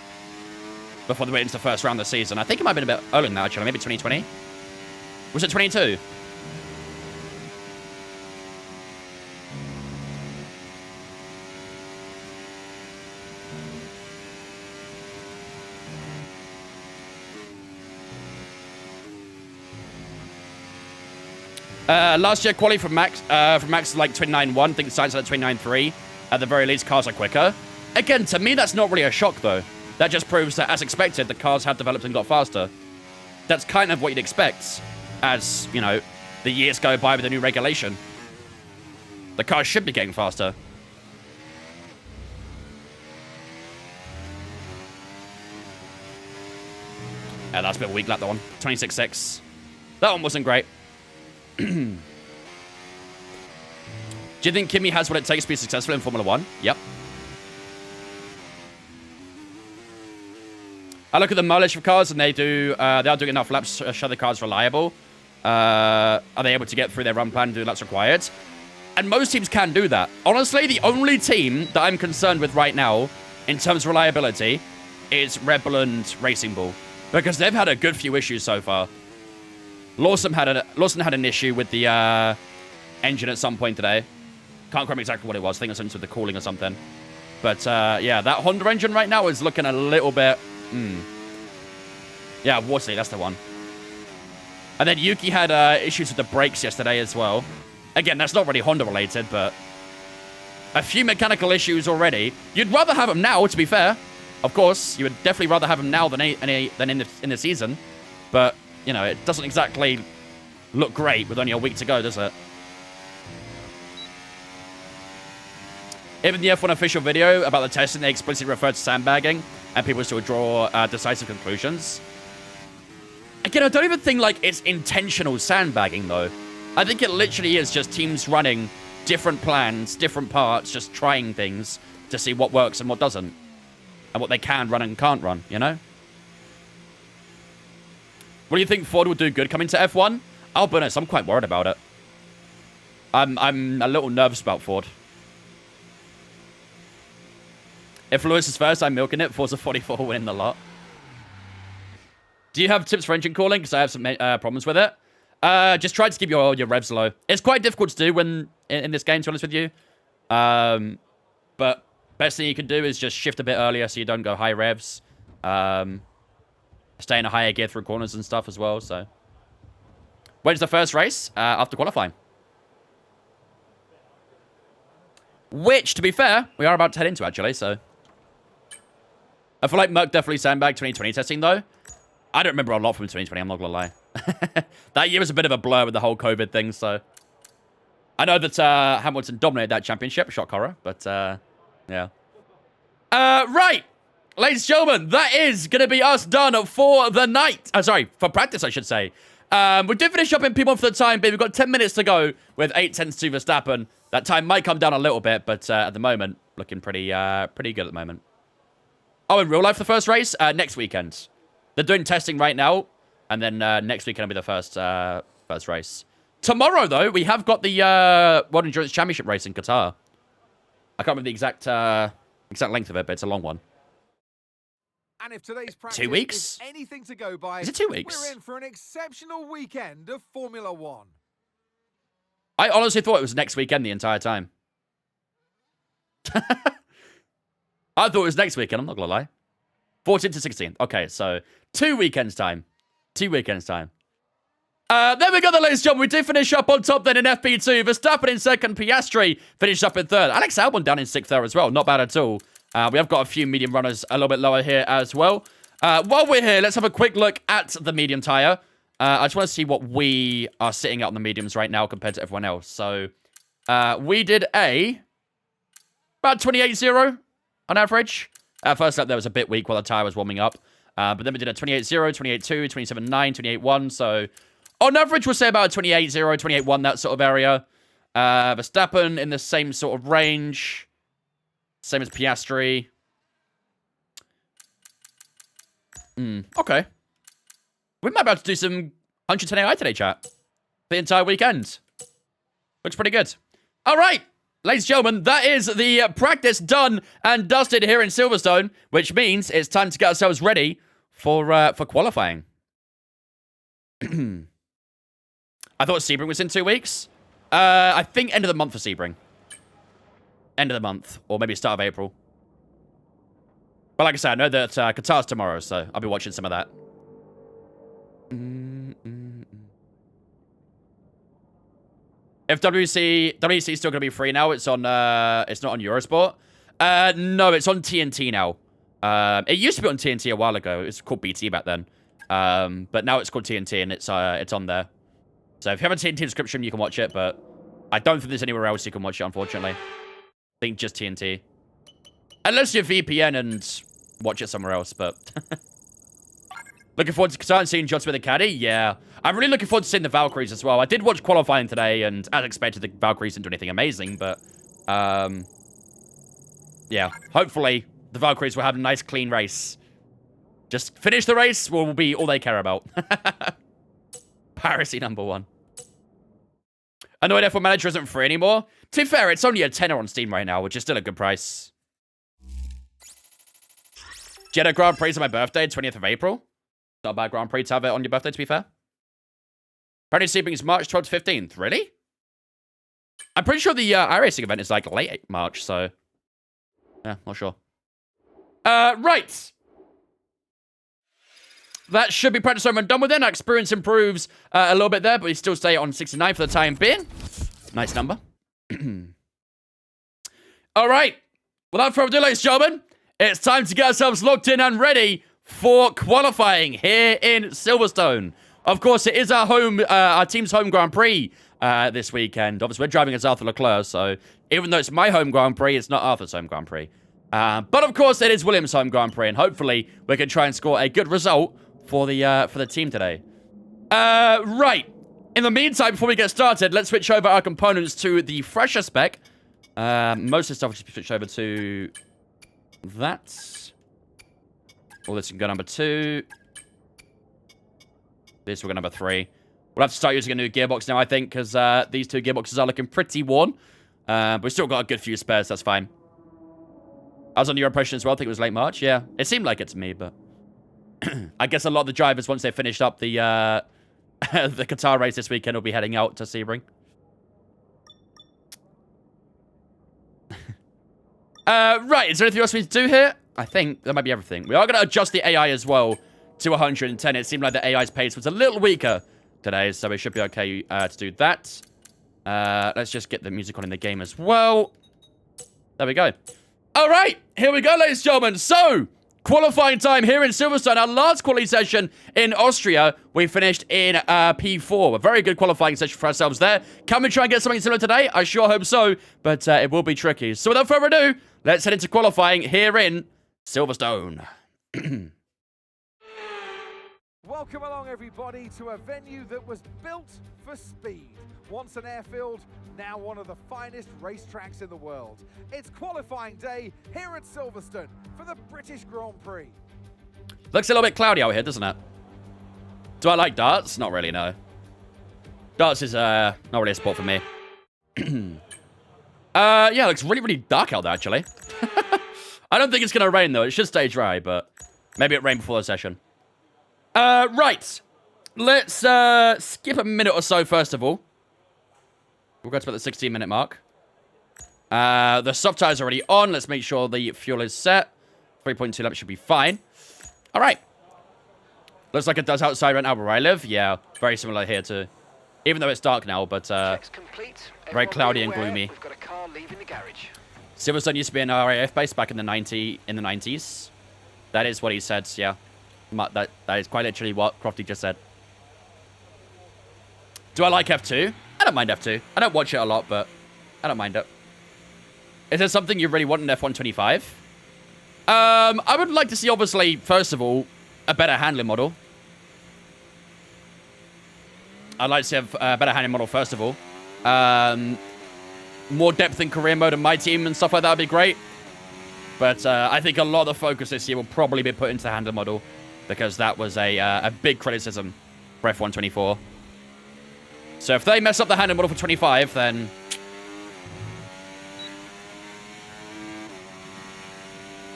before they went into the first round of the season. I think it might have been a bit earlier than that, actually. Maybe 2020? Was it 22? Last year, quality from Max is like 29.1. I think the science at 29.3. At the very least, cars are quicker. Again, to me, that's not really a shock, though. That just proves that, as expected, the cars have developed and got faster. That's kind of what you'd expect as, you know, the years go by with the new regulation. The cars should be getting faster. Yeah, that's a bit weak, that one. 26.6. That one wasn't great. Do you think Kimi has what it takes to be successful in Formula 1? Yep. I look at the mileage of cars, and they are doing enough laps to show the car's reliable. Are they able to get through their run plan and do the laps required? And most teams can do that. Honestly, the only team that I'm concerned with right now, in terms of reliability, is Red Bull and Racing Bull. Because they've had a good few issues so far. Lawson had an issue with the engine at some point today. Can't remember exactly what it was. I think it was something with the cooling or something. But, yeah, that Honda engine right now is looking a little bit... Yeah, Worsley, that's the one. And then Yuki had issues with the brakes yesterday as well. Again, that's not really Honda related, but... a few mechanical issues already. You'd rather have them now, to be fair. Of course, you would definitely rather have them now than in the season. But... you know, it doesn't exactly look great with only a week to go, does it? Even the F1 official video about the testing, they explicitly referred to sandbagging, and people still draw decisive conclusions. Again, I don't even think, like, it's intentional sandbagging, though. I think it literally is just teams running different plans, different parts, just trying things to see what works and what doesn't. And what they can run and can't run, you know? What do you think Ford will do good coming to F1? I'll be honest, I'm quite worried about it. I'm a little nervous about Ford. If Lewis is first, I'm milking it. Forza 44 winning the lot. Do you have tips for engine cooling? Because I have some problems with it. Just try to keep your revs low. It's quite difficult to do when in this game, to be honest with you. But best thing you can do is just shift a bit earlier so you don't go high revs. Stay in a higher gear through corners and stuff as well, so. When's the first race? After qualifying. Which, to be fair, we are about to head into, actually, so. I feel like Merc definitely sandbagged 2020 testing, though. I don't remember a lot from 2020, I'm not gonna lie. That year was a bit of a blur with the whole COVID thing, so. I know that Hamilton dominated that championship, shock horror, but, yeah. Right! Ladies and gentlemen, that is going to be us done for the night. Sorry, for practice, I should say. We did finish up in P1 for the time being. We've got 10 minutes to go with 8-10 to Verstappen. That time might come down a little bit, but at the moment, looking pretty good at the moment. Oh, in real life, the first race? Next weekend. They're doing testing right now, and then next weekend will be the first race. Tomorrow, though, we have got the World Endurance Championship race in Qatar. I can't remember the exact length of it, but it's a long one. And if today's practice 2 weeks? is anything to go by, Is it 2 weeks? we're in for an exceptional weekend of Formula One. I honestly thought it was next weekend the entire time. I thought it was next weekend, I'm not going to lie. 14th to 16th. Okay, so 2 weekends time. 2 weekends time. There we go, then, ladies and gentlemen. We did finish up on top then in FP2. Verstappen in second. Piastri finished up in third. Alex Albon down in sixth there as well. Not bad at all. We have got a few medium runners a little bit lower here as well. While we're here, let's have a quick look at the medium tyre. I just want to see what we are sitting at on the mediums right now compared to everyone else. So, we did about 28.0 on average. First lap there was a bit weak while the tyre was warming up. But then we did a 28.0, 28.2, 27.9, 28.1. So, on average, we'll say about a 28.0, 28.1, that sort of area. Verstappen in the same sort of range. Same as Piastri. Okay. We might be able to do some 110 AI today, chat. The entire weekend. Looks pretty good. All right. Ladies and gentlemen, that is the practice done and dusted here in Silverstone, which means it's time to get ourselves ready for qualifying. I thought Sebring was in 2 weeks. I think end of the month for Sebring. End of the month, or maybe start of April. But like I said, I know that Qatar's tomorrow, so I'll be watching some of that. If WEC is still going to be free now, it's on. It's not on Eurosport. No, it's on TNT now. It used to be on TNT a while ago. It was called BT back then. But now it's called TNT, and it's on there. So if you have a TNT subscription, you can watch it. But I don't think there's anywhere else you can watch it, unfortunately. I think just TNT. Unless you're VPN and watch it somewhere else, but... Looking forward to Qatar and seeing John Smith the caddy? Yeah. I'm really looking forward to seeing the Valkyries as well. I did watch qualifying today, and as expected, the Valkyries didn't do anything amazing, but... yeah. Hopefully, the Valkyries will have a nice, clean race. Just finish the race will be all they care about. Piracy #1. Annoyed F1 Manager isn't free anymore. To be fair, it's only a tenner on Steam right now, which is still a good price. Jeddah Grand Prix on my birthday, 20th of April. Not a bad Grand Prix to have it on your birthday, to be fair. Apparently Sebring is March 12th to 15th. Really? I'm pretty sure the iRacing event is like late March, so... yeah, not sure. Right. That should be practice over and done with then. Our experience improves a little bit there, but we still stay on 69 for the time being. Nice number. All right. Without further ado, ladies and gentlemen, it's time to get ourselves locked in and ready for qualifying here in Silverstone. Of course, it is our team's home Grand Prix this weekend. Obviously, we're driving as Arthur Leclerc, so even though it's my home Grand Prix, it's not Arthur's home Grand Prix. But of course, it is Williams' home Grand Prix, and hopefully, we can try and score a good result for the team today. Right. In the meantime, before we get started, let's switch over our components to the fresher spec. Most of the stuff will just switch over to that. All this can go number 2. This will go number 3. We'll have to start using a new gearbox now, I think, because these 2 gearboxes are looking pretty worn. But we've still got a good few spares, that's fine. I was on your impression as well, I think it was late March. Yeah, it seemed like it to me, but... I guess a lot of the drivers, once they finished up the the Qatar race this weekend, will be heading out to Sebring. Right, is there anything else we need to do here? I think that might be everything. We are going to adjust the AI as well to 110. It seemed like the AI's pace was a little weaker today, so we should be okay to do that. Let's just get the music on in the game as well. There we go. All right, here we go, ladies and gentlemen. So... qualifying time here in Silverstone. Our last quality session in Austria, we finished in P4. A very good qualifying session for ourselves there. Can we try and get something similar today? I sure hope so, but it will be tricky. So without further ado, let's head into qualifying here in Silverstone. Welcome along, everybody, to a venue that was built for speed. Once an airfield, now one of the finest racetracks in the world. It's qualifying day here at Silverstone for the British Grand Prix. Looks a little bit cloudy out here, doesn't it? Do I like darts? Not really, no. Darts is not really a sport for me. Yeah, it looks really, really dark out there, actually. I don't think it's going to rain, though. It should stay dry, but maybe it rained before the session. Right. Let's skip a minute or so, first of all. We'll go to about the 16-minute mark. The soft tire's already on. Let's make sure the fuel is set. 3.2 laps should be fine. All right. Looks like it does outside right now where I live. Yeah, very similar here too. Even though it's dark now, but very cloudy and gloomy. We've got a car leaving the garage. Silverstone used to be an RAF base back in the 90s. That is what he said, yeah. That is quite literally what Crofty just said. Do I like F2? I don't mind F2. I don't watch it a lot, but I don't mind it. Is there something you really want in F125? I would like to see, obviously, first of all, a better handling model. I'd like to see a better handling model, first of all. More depth in career mode in my team and stuff like that would be great. But I think a lot of the focus this year will probably be put into the handling model, because that was a big criticism for F124. So if they mess up the handling model for 25, then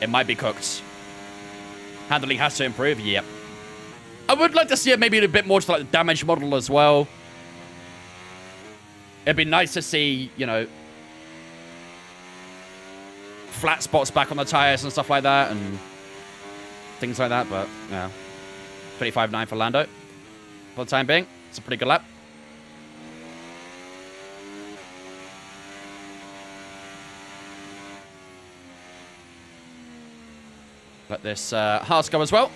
it might be cooked. Handling has to improve, yep. I would like to see it maybe a bit more to like the damage model as well. It'd be nice to see, you know, flat spots back on the tires and stuff like that, and things like that, but yeah. 25.9 for Lando for the time being. It's a pretty good lap. Let this Haas go as well.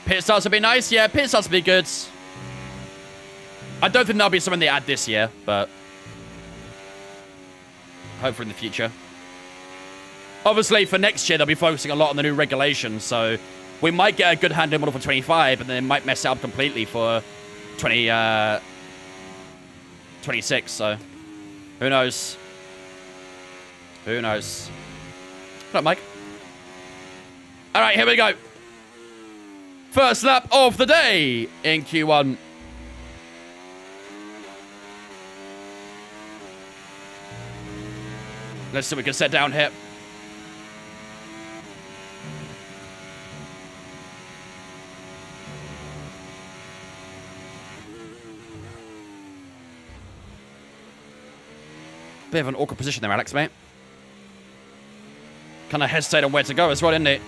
Pit starts would be nice. Yeah, pit starts would be good. I don't think that'll be something they add this year, but hopefully in the future. Obviously, for next year, they'll be focusing a lot on the new regulations, so we might get a good handling model for 25, and then it might mess it up completely for 26, so who knows? Who knows? What up, Mike? All right, here we go. First lap of the day in Q1. Let's see what we can set down here. Bit of an awkward position there, Alex, mate. Kind of hesitate on where to go as well, didn't it?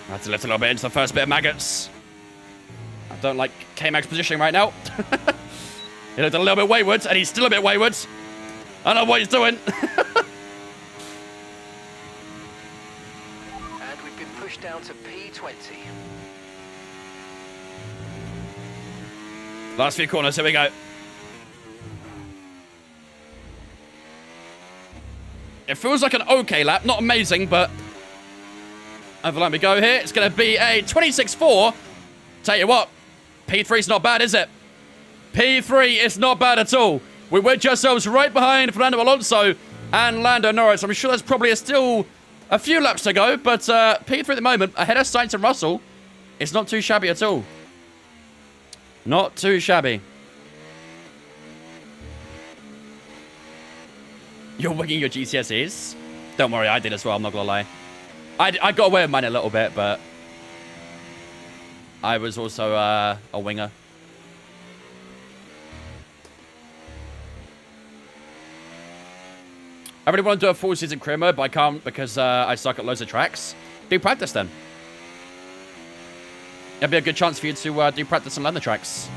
I have to lift a little bit into the first bit of maggots. I don't like K-Mag's positioning right now. He looked a little bit wayward, and he's still a bit wayward. I don't know what he's doing. And we've been pushed down to P20. Last few corners, here we go. It feels like an okay lap, not amazing, but over line we go here. It's going to be a 26.4. Tell you what, P3's not bad, is it? P3 is not bad at all. We wedge ourselves right behind Fernando Alonso and Lando Norris. I'm sure there's probably still a few laps to go, but P3 at the moment, ahead of Sainz and Russell, it's not too shabby at all. Not too shabby. You're winging your GCSEs? Don't worry, I did as well, I'm not going to lie. I got away with mine a little bit, but I was also a winger. I really want to do a full season career mode, but I can't because I suck at loads of tracks. Do practice then. It'd be a good chance for you to do practice and learn the tracks.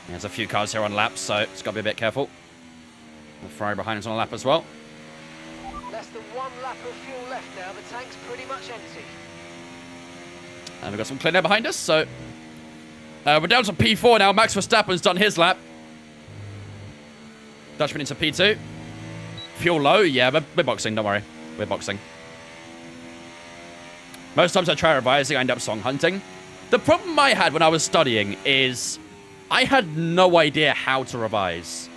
There's a few cars here on laps, so it's got to be a bit careful. The Ferrari behind us on a lap as well. Less less than 1 lap of fuel left now. The tank's pretty much empty. And we've got some clean air behind us, so... we're down to P4 now. Max Verstappen's done his lap. Dutchman into P2. Fuel low? Yeah, we're boxing, don't worry. We're boxing. Most times I try revising, I end up song hunting. The problem I had when I was studying is I had no idea how to revise.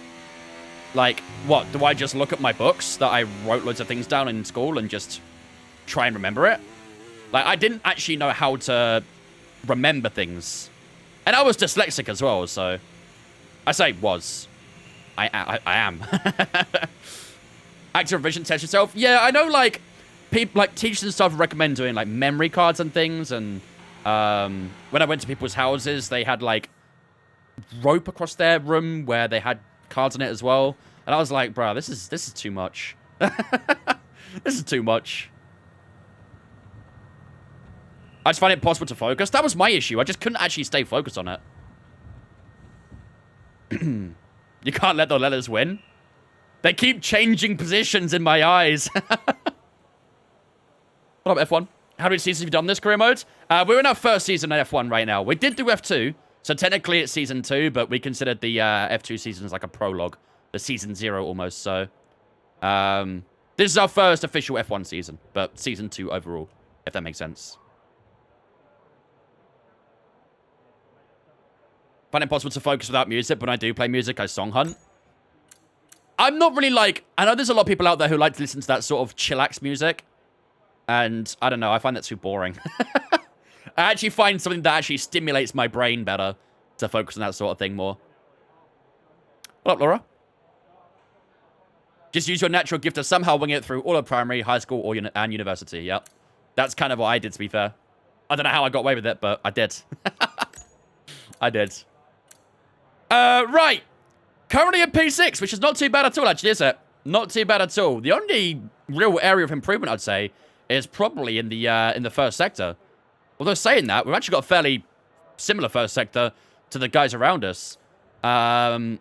Like, what? Do I just look at my books that I wrote loads of things down in school and just try and remember it? Like, I didn't actually know how to remember things. And I was dyslexic as well, so... I say was. I am. Active revision, test yourself. Yeah, I know, like, people, like, teachers and stuff recommend doing, like, memory cards and things. And when I went to people's houses, they had, like, rope across their room where they had cards on it as well. And I was like, bro, this is too much. This is too much. I just find it impossible to focus. That was my issue. I just couldn't actually stay focused on it. You can't let the letters win. They keep changing positions in my eyes. What up, F1? How many seasons have you done this career mode? We're in our first season in F1 right now. We did do F2, so technically it's season 2, but we considered the F2 season as like a prologue. The season 0 almost, so... this is our first official F1 season, but season 2 overall, if that makes sense. Find it impossible to focus without music, but when I do play music, I song hunt. I'm not really like... I know there's a lot of people out there who like to listen to that sort of chillax music. And I don't know, I find that too boring. I actually find something that actually stimulates my brain better to focus on that sort of thing more. What up, Laura? Just use your natural gift to somehow wing it through all of primary, high school, or and university. Yep. That's kind of what I did, to be fair. I don't know how I got away with it, but I did. I did. Right. Currently at P6, which is not too bad at all, actually, is it? Not too bad at all. The only real area of improvement, I'd say, is probably in the first sector. Although saying that, we've actually got a fairly similar first sector to the guys around us. Lando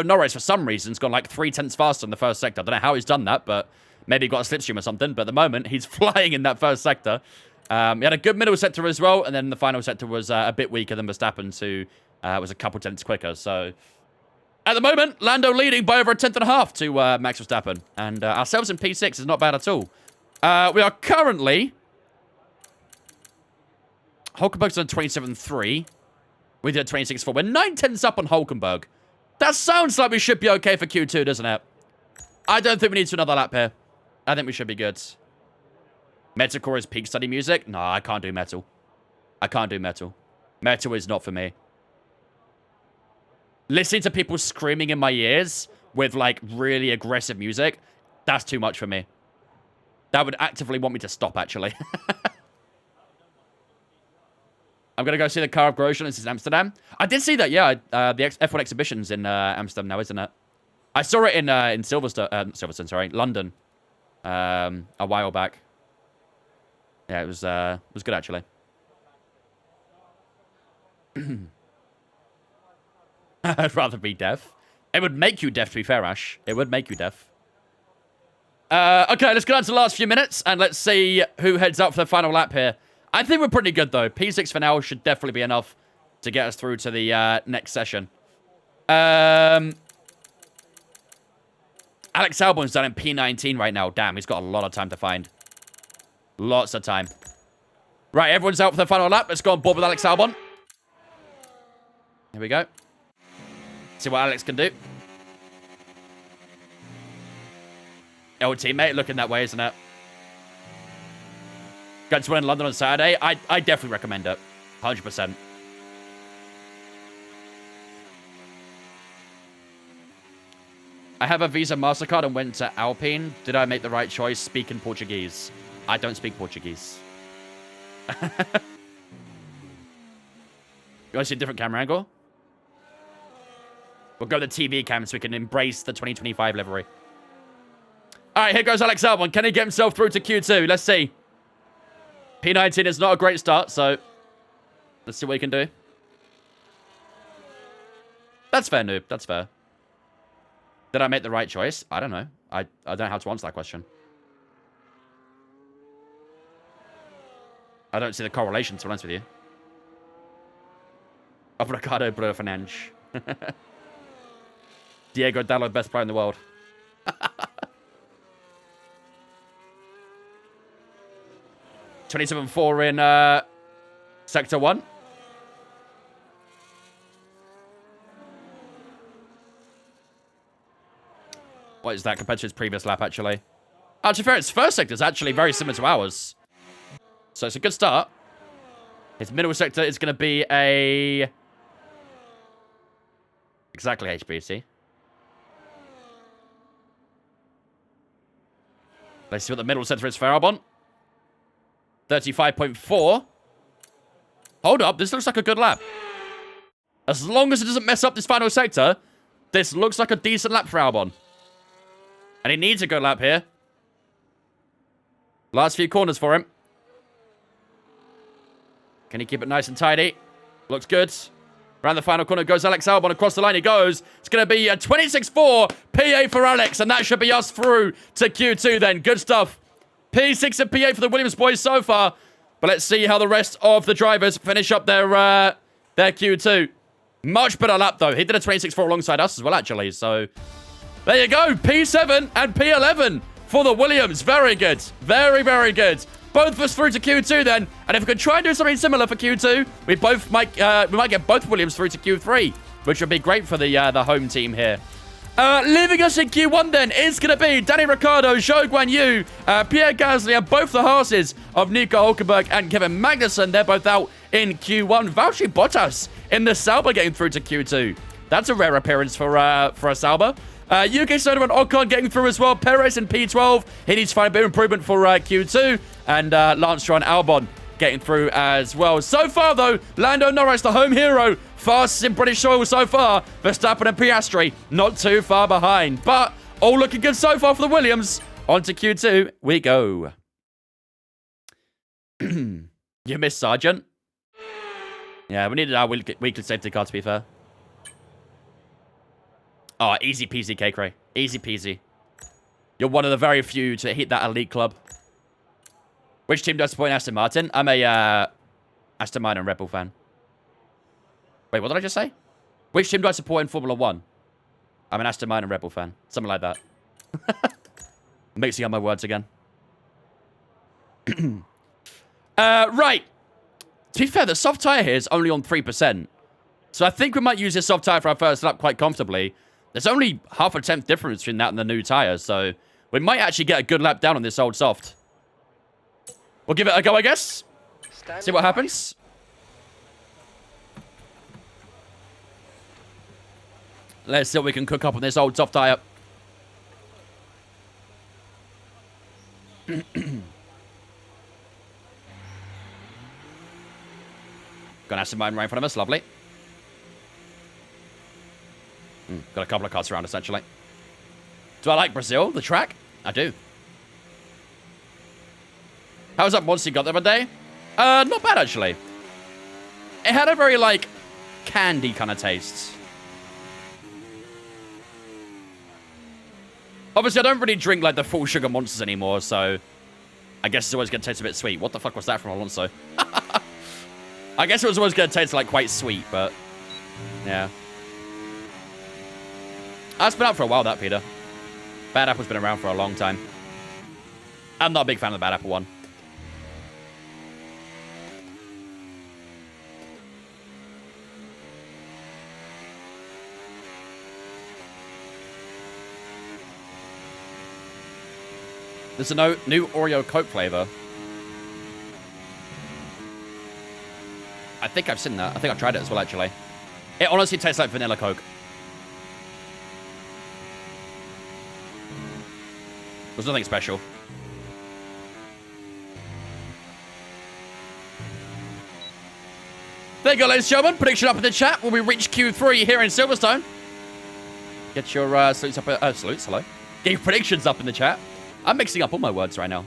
Norris, for some reason, has gone like 3/10 faster in the first sector. I don't know how he's done that, but maybe he got a slipstream or something. But at the moment, he's flying in that first sector. He had a good middle sector as well, and then the final sector was a bit weaker than Verstappen's, who was a couple tenths quicker. So, at the moment, Lando leading by over a tenth and a half to Max Verstappen. And ourselves in P6 is not bad at all. We are currently... Hulkenberg's on 27.3. We did 26.4. We're 9 tenths up on Hulkenberg. That sounds like we should be okay for Q2, doesn't it? I don't think we need to another lap here. I think we should be good. Metalcore is peak study music? No, I can't do metal. I can't do metal. Metal is not for me. Listening to people screaming in my ears with, like, really aggressive music, that's too much for me. That would actively want me to stop, actually. I'm going to go see the Car of Grosjean. This is Amsterdam. I did see that, yeah. The F1 exhibition's in Amsterdam now, isn't it? I saw it in Silverstone, sorry, London. A while back. Yeah, it was good, actually. I'd rather be deaf. It would make you deaf, to be fair, Ash. It would make you deaf. Okay, let's get on to the last few minutes, and let's see who heads up for the final lap here. I think we're pretty good, though. P6 for now should definitely be enough to get us through to the next session. Alex Albon's done in P19 right now. Damn, he's got a lot of time to find. Lots of time. Right, everyone's out for the final lap. Let's go on board with Alex Albon. Here we go. See what Alex can do. Old teammate looking that way, isn't it? Going to win in London on Saturday. I definitely recommend it. 100%. I have a Visa MasterCard and went to Alpine. Did I make the right choice speaking Portuguese? I don't speak Portuguese. You want to see a different camera angle? We'll go to the TV cam so we can embrace the 2025 livery. All right, here goes Alex Albon. Can he get himself through to Q2? Let's see. P19 is not a great start, so let's see what he can do. That's fair, noob. That's fair. Did I make the right choice? I don't know. I don't know how to answer that question. I don't see the correlation, to be honest with you. Of Ricardo Bruno Fernandes. Diego Dallo, best player in the world. 27-4 in Sector 1. What is that compared to his previous lap, actually? Oh, to be fair, its first sector is actually very similar to ours. So it's a good start. His middle sector is going to be a... Exactly HBC. Let's see what the middle sector is for Albon. 35.4. Hold up, this looks like a good lap. As long as it doesn't mess up this final sector, this looks like a decent lap for Albon. And he needs a good lap here. Last few corners for him. Can he keep it nice and tidy? Looks good. Around the final corner goes Alex Albon. Across the line he goes. It's going to be a 26-4 PA for Alex. And that should be us through to Q2 then. Good stuff. P6 and P8 for the Williams boys so far. But let's see how the rest of the drivers finish up their Q2. Much better lap, though. He did a 26-4 alongside us as well, actually. So, there you go. P7 and P11 for the Williams. Very good. Very, very good. Both of us through to Q2 then. And if we could try and do something similar for Q2, we might get both Williams through to Q3, which would be great for the home team here. Leaving us in Q1 then is going to be Danny Ricciardo, Zhou Guanyu, Pierre Gasly, and both the Haas's of Nico Hülkenberg and Kevin Magnussen. They're both out in Q1. Valtteri Bottas in the Sauber getting through to Q2. That's a rare appearance for a Sauber. UK Soda and Ocon getting through as well. Perez in P12. He needs to find a bit of improvement for Q2. And Lance Stroll and Albon getting through as well. So far, though, Lando Norris, the home hero, fastest in British soil so far. Verstappen and Piastri not too far behind. But all looking good so far for the Williams. On to Q2 we go. You missed Sargent. Yeah, we needed our weekly safety car, to be fair. Oh, easy peasy, K-Cray. Easy peasy. You're one of the very few to hit that elite club. Which team do I support in Aston Martin? I'm a Aston Martin and Red Bull fan. Wait, what did I just say? Which team do I support in Formula 1? I'm an Aston Martin and Red Bull fan. Something like that. Mixing up my words again. Right. To be fair, the soft tyre here is only on 3%. So I think we might use this soft tyre for our first lap quite comfortably. There's only half a tenth difference between that and the new tyre, so we might actually get a good lap down on this old soft. We'll give it a go, I guess. See what happens. Let's see what we can cook up on this old soft tyre. Got an Aston Martin right in front of us. Lovely. Got a couple of cars around us, actually. Do I like Brazil, the track? I do. How was that monster you got the other day? Not bad, actually. It had a very, like, candy kind of taste. Obviously, I don't really drink, like, the full sugar monsters anymore, so I guess it's always going to taste a bit sweet. What the fuck was that from Alonso? I guess it was always going to taste, like, quite sweet, but yeah. That's been out for a while, that, Peter. Bad Apple's been around for a long time. I'm not a big fan of the Bad Apple one. There's a new Oreo Coke flavor. I think I've seen that. I think I've tried it as well, actually. It honestly tastes like vanilla Coke. There's nothing special. There you go, ladies and gentlemen. Prediction up in the chat when we reach Q3 here in Silverstone. Get your salutes up. Salutes, hello. Get your predictions up in the chat. I'm mixing up all my words right now.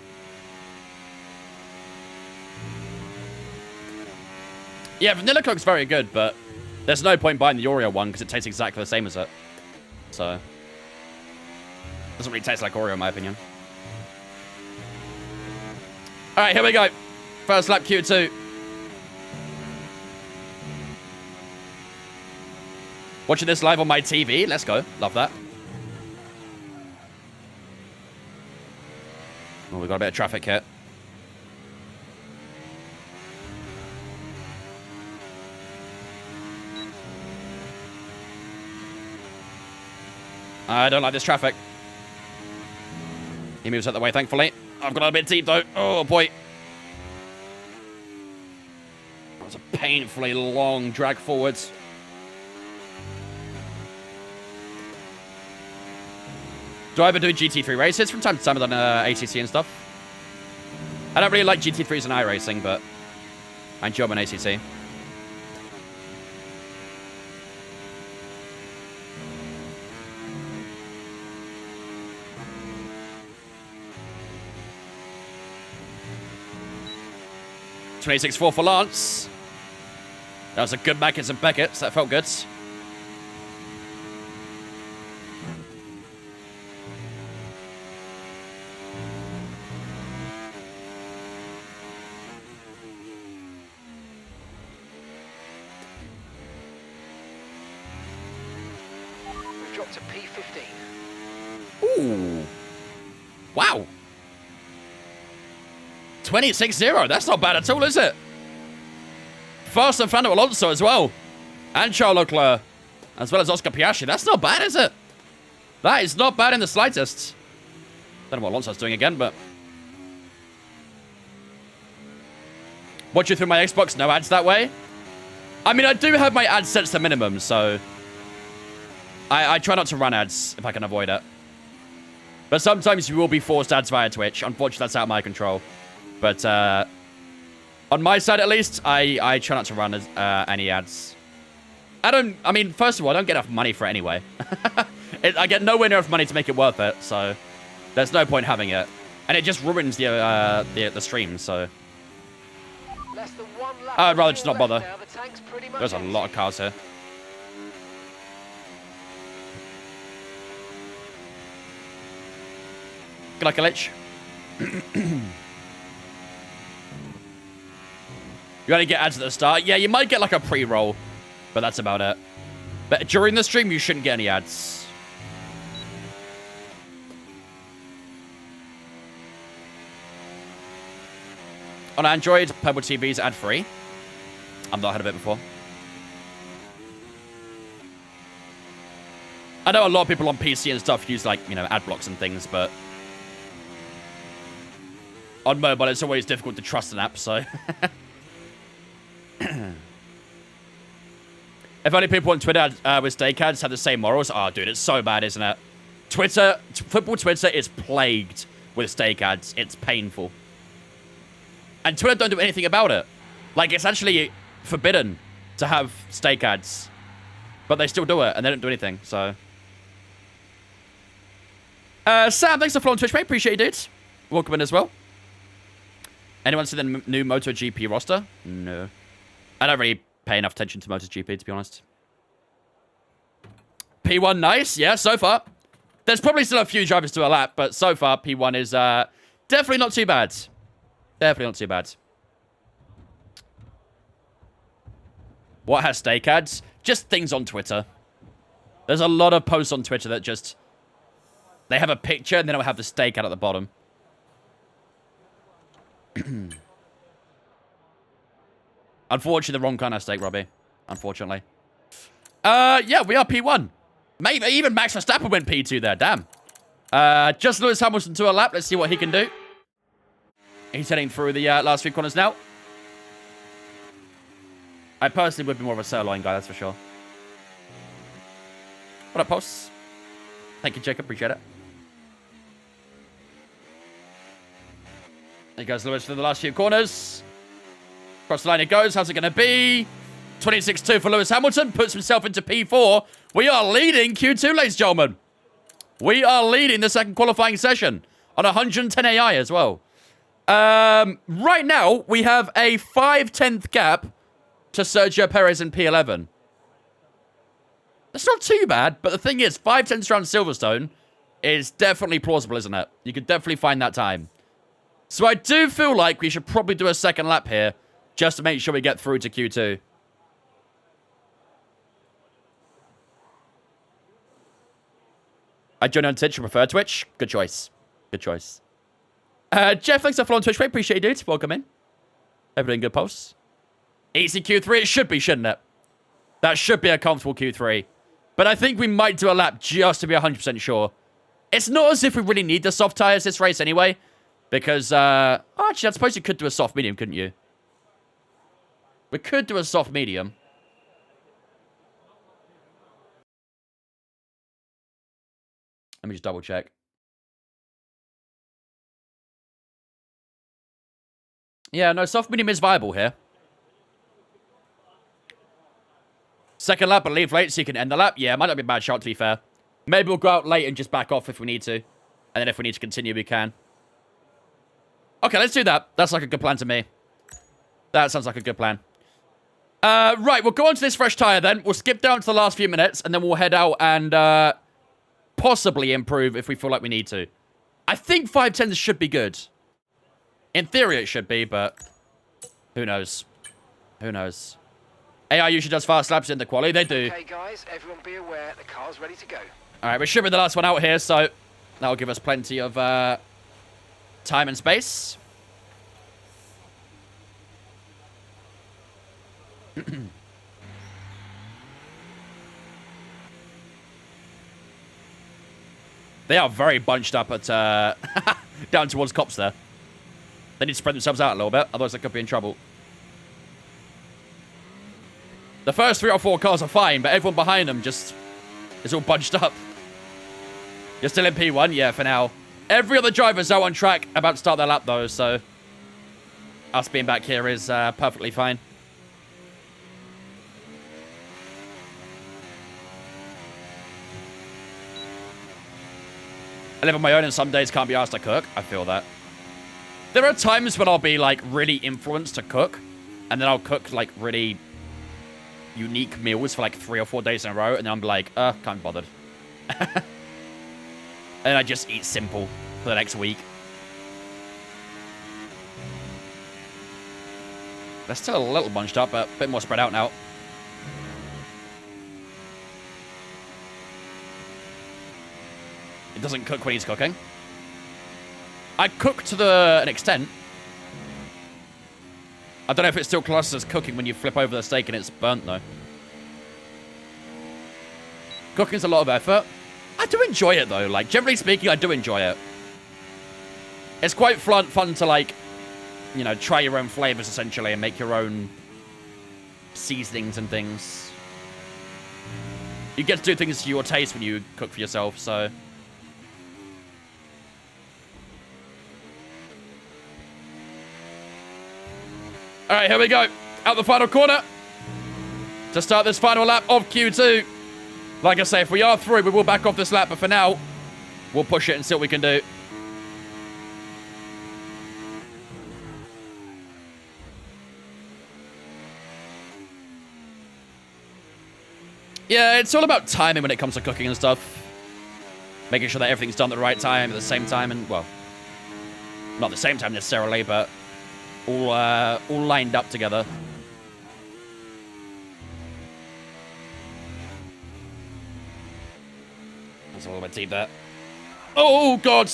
Yeah, vanilla Coke's very good, but there's no point buying the Oreo one because it tastes exactly the same as it. So, Doesn't really taste like Oreo, in my opinion. All right, here we go. First lap Q2. Watching this live on my TV. Let's go. Love that. Oh, we got a bit of traffic here. I don't like this traffic. He moves out the way, thankfully. I've got a bit deep, though. Oh, boy. That's a painfully long drag forwards. Do I ever do GT3 races? From time to time, I've done ACC and stuff. I don't really like GT3s and iRacing, but I enjoy them in ACC. .26.4 for Lance. That was a good Mackett's and Beckett's. That felt good. We've dropped to P15. Ooh. Wow. 26-0. That's not bad at all, is it? Fast and Fernando Alonso as well. And Charles Leclerc. As well as Oscar Piastri. That's not bad, is it? That is not bad in the slightest. Don't know what Alonso's doing again, but... Watching through my Xbox, no ads that way. I mean, I do have my ads set to minimum, so... I try not to run ads if I can avoid it. But sometimes you will be forced ads via Twitch. Unfortunately, that's out of my control. But on my side, at least, I try not to run any ads. I mean, first of all, I don't get enough money for it anyway. I get nowhere near enough money to make it worth it, so there's no point having it. And it just ruins the stream, so... Less than one lap I'd rather just not bother. now, the tank's pretty much There's a empty. lot of cars here. Good luck, Glitch. You only get ads at the start. Yeah, you might get like a pre-roll, but that's about it. But during the stream, you shouldn't get any ads. On Android, Purple TV's ad-free. I've not heard of it before. I know a lot of people on PC and stuff use, like, you know, ad blocks and things, but... on mobile, it's always difficult to trust an app, so... If only people on Twitter with steak ads have the same morals. Oh, dude, it's so bad, isn't it? Football Twitter is plagued with steak ads. It's painful. And Twitter don't do anything about it. Like, it's actually forbidden to have steak ads. But they still do it, and they don't do anything, so... Sam, thanks for following Twitch, mate. Appreciate you, dude. Welcome in as well. Anyone see the new MotoGP roster? No. I don't really pay enough attention to MotoGP, to be honest. P1, nice. Yeah, so far. There's probably still a few drivers to a lap, but so far, P1 is definitely not too bad. Definitely not too bad. What has steak ads? Just things on Twitter. There's a lot of posts on Twitter that just... they have a picture and they don't have the steak ad at the bottom. Unfortunately, the wrong kind of steak, Robbie. Unfortunately. Yeah, we are P1. Maybe even Max Verstappen went P2 there. Damn. Just Lewis Hamilton to a lap. Let's see what he can do. He's heading through the last few corners now. I personally would be more of a sirloin guy, that's for sure. What up, posts? Thank you, Jacob. Appreciate it. There goes Lewis through the last few corners. Across the line it goes. How's it going to be? 26-2 for Lewis Hamilton. Puts himself into P4. We are leading Q2, ladies and gentlemen. We are leading the second qualifying session on 110 AI as well. Right now, we have a 5/10th gap to Sergio Perez in P11. That's not too bad, but the thing is, 5/10ths around Silverstone is definitely plausible, isn't it? You could definitely find that time. So I do feel like we should probably do a second lap here, just to make sure we get through to Q2. I joined on Twitch. You prefer Twitch? Good choice. Good choice. Jeff, thanks for following Twitch, mate. Appreciate you, dude. Welcome in. Everything good posts. Easy Q3. It should be, shouldn't it? That should be a comfortable Q3. But I think we might do a lap just to be 100% sure. It's not as if we really need the soft tires this race anyway. Because, actually, I suppose you could do a soft medium, couldn't you? We could do a soft medium. Let me just double check. Yeah, no, soft medium is viable here. Second lap, but leave late so you can end the lap. Yeah, might not be a bad shot, to be fair. Maybe we'll go out late and just back off if we need to. And then if we need to continue, we can. Okay, let's do that. That's like a good plan to me. That sounds like a good plan. Right, we'll go on to this fresh tire then. We'll skip down to the last few minutes, and then we'll head out and possibly improve if we feel like we need to. I think 510s should be good. In theory, it should be, but who knows? Who knows? AI usually does fast laps in the quali. They do. Okay, guys, everyone be aware the car's ready to go. All right, we should be the last one out here, so that'll give us plenty of time and space. They are very bunched up at down towards cops there. They need to spread themselves out a little bit, otherwise they could be in trouble. The first 3 or 4 cars are fine, but everyone behind them just is all bunched up. You're still in P1? Yeah, for now. Every other driver's out on track, about to start their lap, though, so us being back here is perfectly fine. I live on my own and some days can't be asked to cook. I feel that. There are times when I'll be, like, really influenced to cook, and then I'll cook, like, really unique meals for, like, 3 or 4 days in a row, and then I'm like, can't be bothered. And I just eat simple for the next week. They're still a little bunched up, but a bit more spread out now. It doesn't cook when he's cooking. I cook to an extent. I don't know if it still classes as cooking when you flip over the steak and it's burnt, though. Cooking's a lot of effort. I do enjoy it, though. Like, generally speaking, I do enjoy it. It's quite fun to, like, you know, try your own flavors, essentially, and make your own seasonings and things. You get to do things to your taste when you cook for yourself, so... Alright, here we go. Out the final corner. To start this final lap of Q2. Like I say, if we are through, we will back off this lap. But for now, we'll push it and see what we can do. Yeah, it's all about timing when it comes to cooking and stuff. Making sure that everything's done at the right time, at the same time, and, well, not the same time necessarily, but all lined up together. That's a little bit deep there. Oh, God!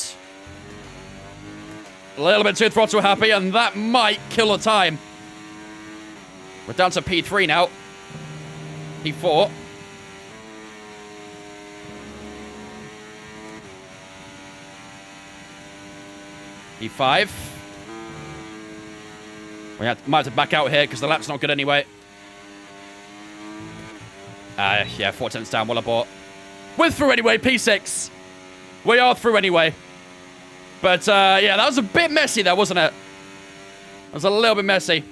A little bit too throttle happy, and that might kill the time. We're down to P3 now. P4. P5. We might have to back out here because the lap's not good anyway. Yeah, 4 tenths down, well abort. We're through anyway, P6. We are through anyway. But, yeah, that was a bit messy there, wasn't it? It was a little bit messy.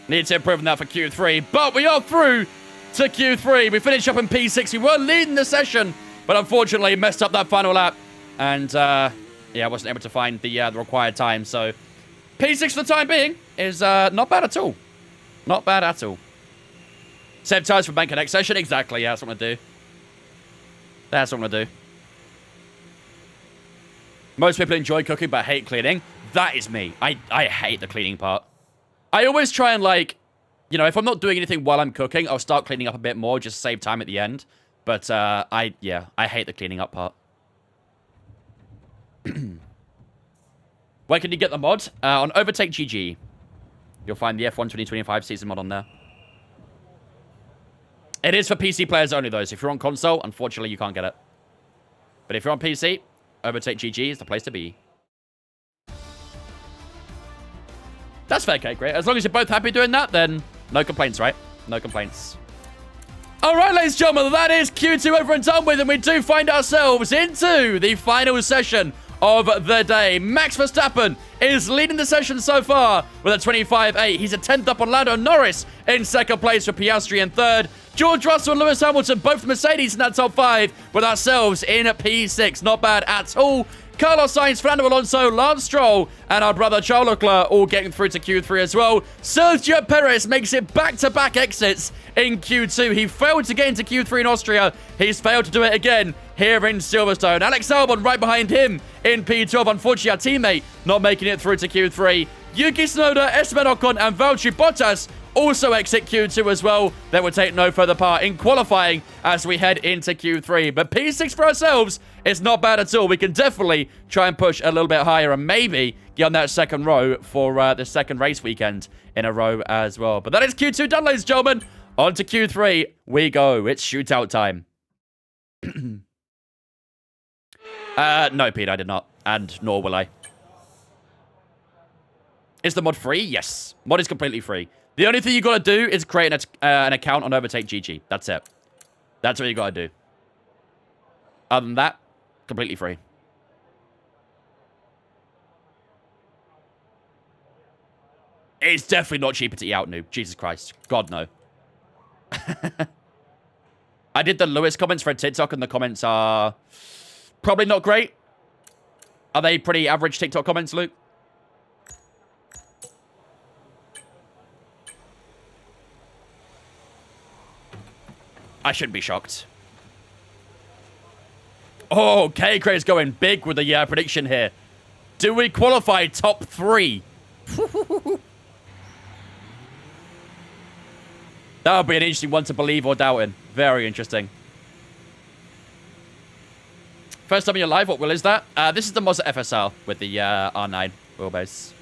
Need to improve on that for Q3. But we are through to Q3. We finished up in P6. We were leading the session, but unfortunately messed up that final lap. And, yeah, I wasn't able to find the required time, so... P6 for the time being is not bad at all. Not bad at all. Save tires for bank next session. Exactly, yeah, that's what I'm going to do. That's what I'm going to do. Most people enjoy cooking but hate cleaning. That is me. I hate the cleaning part. I always try and, like, you know, if I'm not doing anything while I'm cooking, I'll start cleaning up a bit more just to save time at the end. But, I hate the cleaning up part. Where can you get the mod? On Overtake GG. You'll find the F1 2025 season mod on there. It is for PC players only, though. So if you're on console, unfortunately, you can't get it. But if you're on PC, Overtake GG is the place to be. That's fair, okay, great. As long as you're both happy doing that, then no complaints, right? No complaints. All right, ladies and gentlemen, that is Q2 over and done with, and we do find ourselves into the final session of the day. Max Verstappen is leading the session so far with a 25.8. He's a 10th up on Lando Norris in second place for Piastri in third. George Russell and Lewis Hamilton, both Mercedes in that top 5, with ourselves in P6. Not bad at all. Carlos Sainz, Fernando Alonso, Lance Stroll, and our brother Charles Leclerc all getting through to Q3 as well. Sergio Perez makes it back-to-back exits in Q2. He failed to get into Q3 in Austria. He's failed to do it again here in Silverstone. Alex Albon right behind him in P12. Unfortunately, our teammate not making it through to Q3. Yuki Tsunoda, Esteban Ocon, and Valtteri Bottas also exit Q2 as well. They will take no further part in qualifying as we head into Q3. But P6 for ourselves is not bad at all. We can definitely try and push a little bit higher and maybe get on that second row for the second race weekend in a row as well. But that is Q2 done, ladies and gentlemen. On to Q3 we go. It's shootout time. No, Pete, I did not. And nor will I. Is the mod free? Yes. Mod is completely free. The only thing you got to do is create an account on Overtake GG. That's it. That's what you got to do. Other than that, completely free. It's definitely not cheaper to eat out, noob. Jesus Christ. God, no. I did the Lewis comments for TikTok, and the comments are probably not great. Are they pretty average TikTok comments, Luke? I shouldn't be shocked. Oh, K-Craze going big with the prediction here. Do we qualify top 3? That would be an interesting one to believe or doubt in. Very interesting. First time in your live, what wheel is that? This is the Mazda FSR with the R9 wheelbase.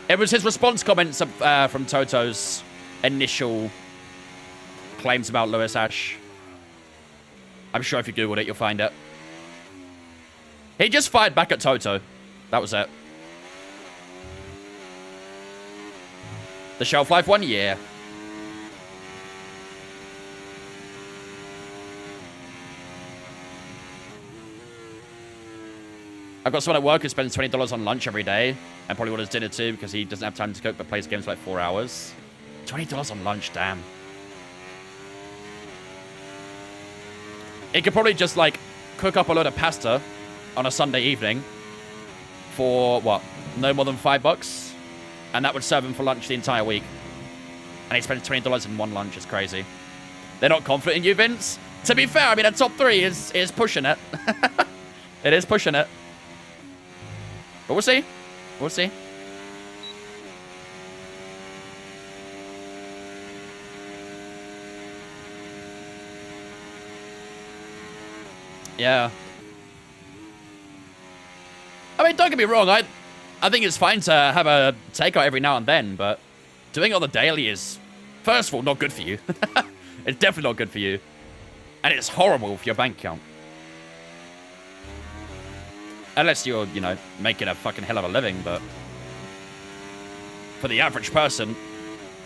It was his response comments from Toto's initial claims about Lewis Ash. I'm sure if you Googled it, you'll find it. He just fired back at Toto. That was it. The shelf life one? Yeah. I've got someone at work who spends $20 on lunch every day and probably orders dinner too because he doesn't have time to cook but plays games for like 4 hours. $20 on lunch, damn. He could probably just, like, cook up a load of pasta on a Sunday evening for, what, no more than $5? And that would serve him for lunch the entire week. And he spends $20 in one lunch. It's crazy. They're not confident in you, Vince? To be fair, I mean, a top 3 is pushing it. It is pushing it. But we'll see. We'll see. Yeah. I mean, don't get me wrong. I think it's fine to have a takeout every now and then, but doing it on the daily is, first of all, not good for you. It's definitely not good for you. And it's horrible for your bank account. Unless you're, you know, making a fucking hell of a living, but for the average person,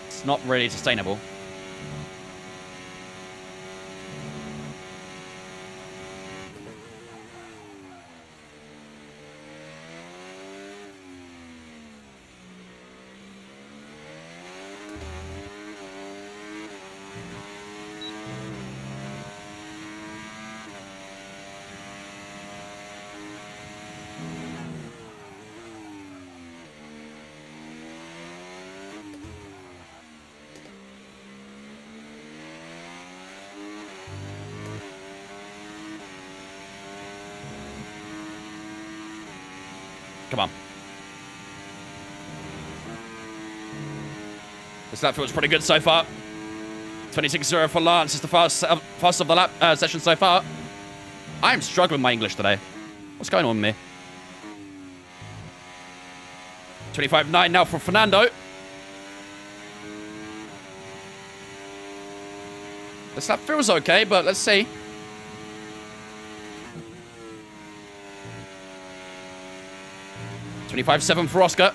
it's not really sustainable. Come on. This lap feels pretty good so far. 26.0 for Lance. It's the fastest of the lap session so far. I am struggling with my English today. What's going on with me? 25.9 now for Fernando. This lap feels okay, but let's see. $25.7 for Oscar.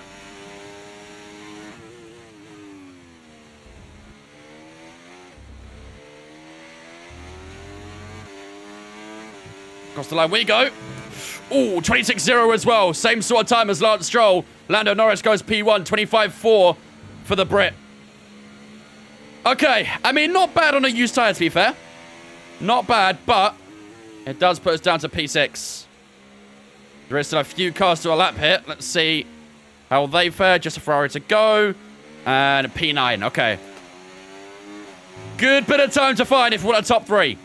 Across the line we go. Ooh, 26.0 as well. Same sort of time as Lance Stroll. Lando Norris goes P1, 25.4 for the Brit. Okay, I mean, not bad on a used tyre, to be fair. Not bad, but it does put us down to P6. There is still a few cars to a lap here. Let's see how they fare. Just a Ferrari to go. And a P9, okay. Good bit of time to find if we want a top 3.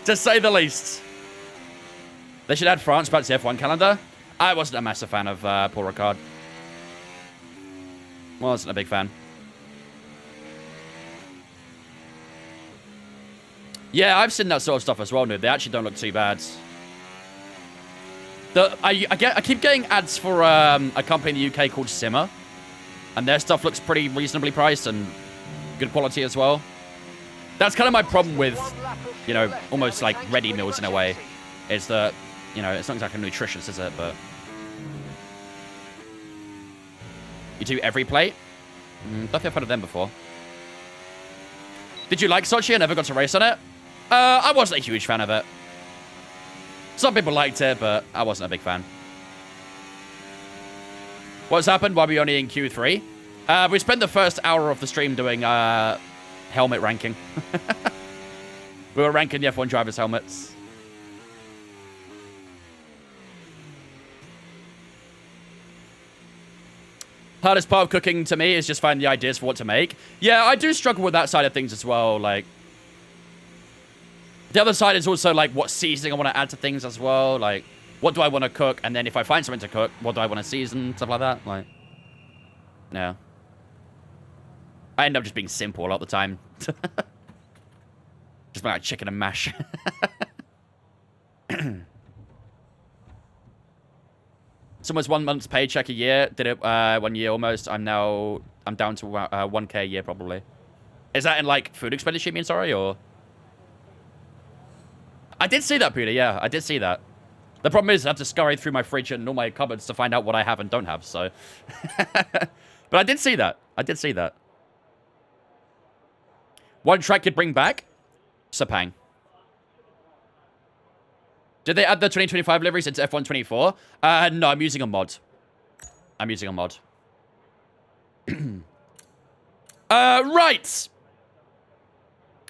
To say the least. They should add France back to the F1 calendar. I wasn't a massive fan of Paul Ricard. Wasn't a big fan. Yeah, I've seen that sort of stuff as well, dude. They actually don't look too bad. I keep getting ads for a company in the UK called Simmer. And their stuff looks pretty reasonably priced and good quality as well. That's kind of my problem with, you know, almost like ready meals in a way. Is that, you know, it's not exactly nutritious, is it? But you do every plate? Don't think I've heard of them before. Did you like Sochi? I never got to race on it. I wasn't a huge fan of it. Some people liked it, but I wasn't a big fan. What's happened? Why are we only in Q3? We spent the first hour of the stream doing helmet ranking. We were ranking the F1 drivers' helmets. Hardest part of cooking to me is just finding the ideas for what to make. Yeah, I do struggle with that side of things as well. Like, the other side is also like what seasoning I want to add to things as well. Like, what do I want to cook? And then if I find something to cook, what do I want to season? Stuff like that. Like, no. I end up just being simple a lot of the time. Just like chicken and mash. Someone's 1 month's paycheck a year. Did it 1 year almost. I'm down to 1K a year probably. Is that in like food expenditure, you mean, sorry, or? I did see that, Peter, yeah. I did see that. The problem is I have to scurry through my fridge and all my cupboards to find out what I have and don't have, so. But I did see that. I did see that. One track you'd bring back? Sepang. Did they add the 2025 liveries into F1 24? No, I'm using a mod. I'm using a mod. Right.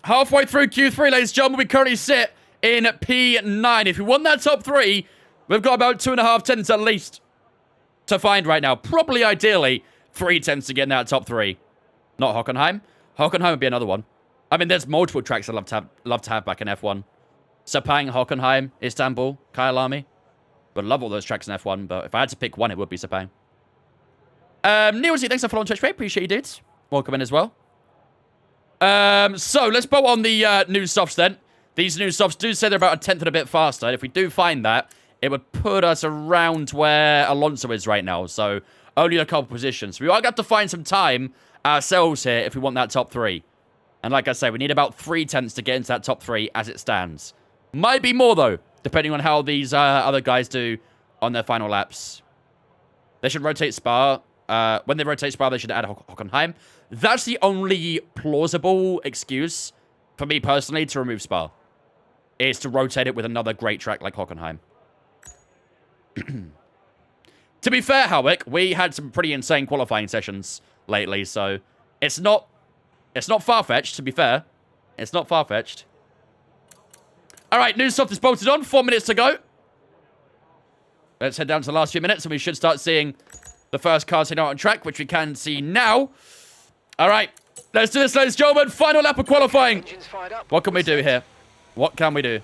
Halfway through Q3, ladies and gentlemen, we currently sit in P9. If we want that top 3, we've got about 2.5 tenths at least to find right now. Probably, ideally, 3 tenths to get in that top 3. Not Hockenheim. Hockenheim would be another one. I mean, there's multiple tracks I'd love to have back in F1. Sepang, Hockenheim, Istanbul, Kyalami. Would love all those tracks in F1, but if I had to pick one, it would be Sepang. Neilsy, thanks for following Twitch, mate. Appreciate you, dudes. Welcome in as well. So, let's bolt on the new softs then. These new softs do say they're about 1/10 and a bit faster. If we do find that, it would put us around where Alonso is right now. So, only a couple positions. We are going to have to find some time ourselves here if we want that top 3. And like I say, we need about 3 tenths to get into that top 3 as it stands. Might be more, though, depending on how these other guys do on their final laps. They should rotate Spa. When they rotate Spa, they should add Hockenheim. That's the only plausible excuse for me personally to remove Spa. Is to rotate it with another great track like Hockenheim. To be fair, Howick, we had some pretty insane qualifying sessions lately, so it's not far-fetched, to be fair. It's not far-fetched. All right, new soft is bolted on. 4 minutes to go. Let's head down to the last few minutes, and we should start seeing the first cars heading out on track, which we can see now. All right, let's do this, ladies and gentlemen. Final lap of qualifying. What can we do here? What can we do?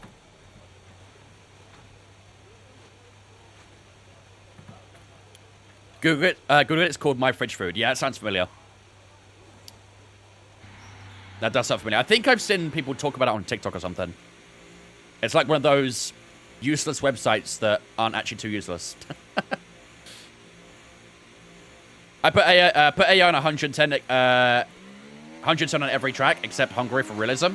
Google it. Google it. It's called My Fridge Food. Yeah, it sounds familiar. That does sound familiar. I think I've seen people talk about it on TikTok or something. It's like one of those useless websites that aren't actually too useless. I put AI on 110, 110 on every track except Hungary for realism.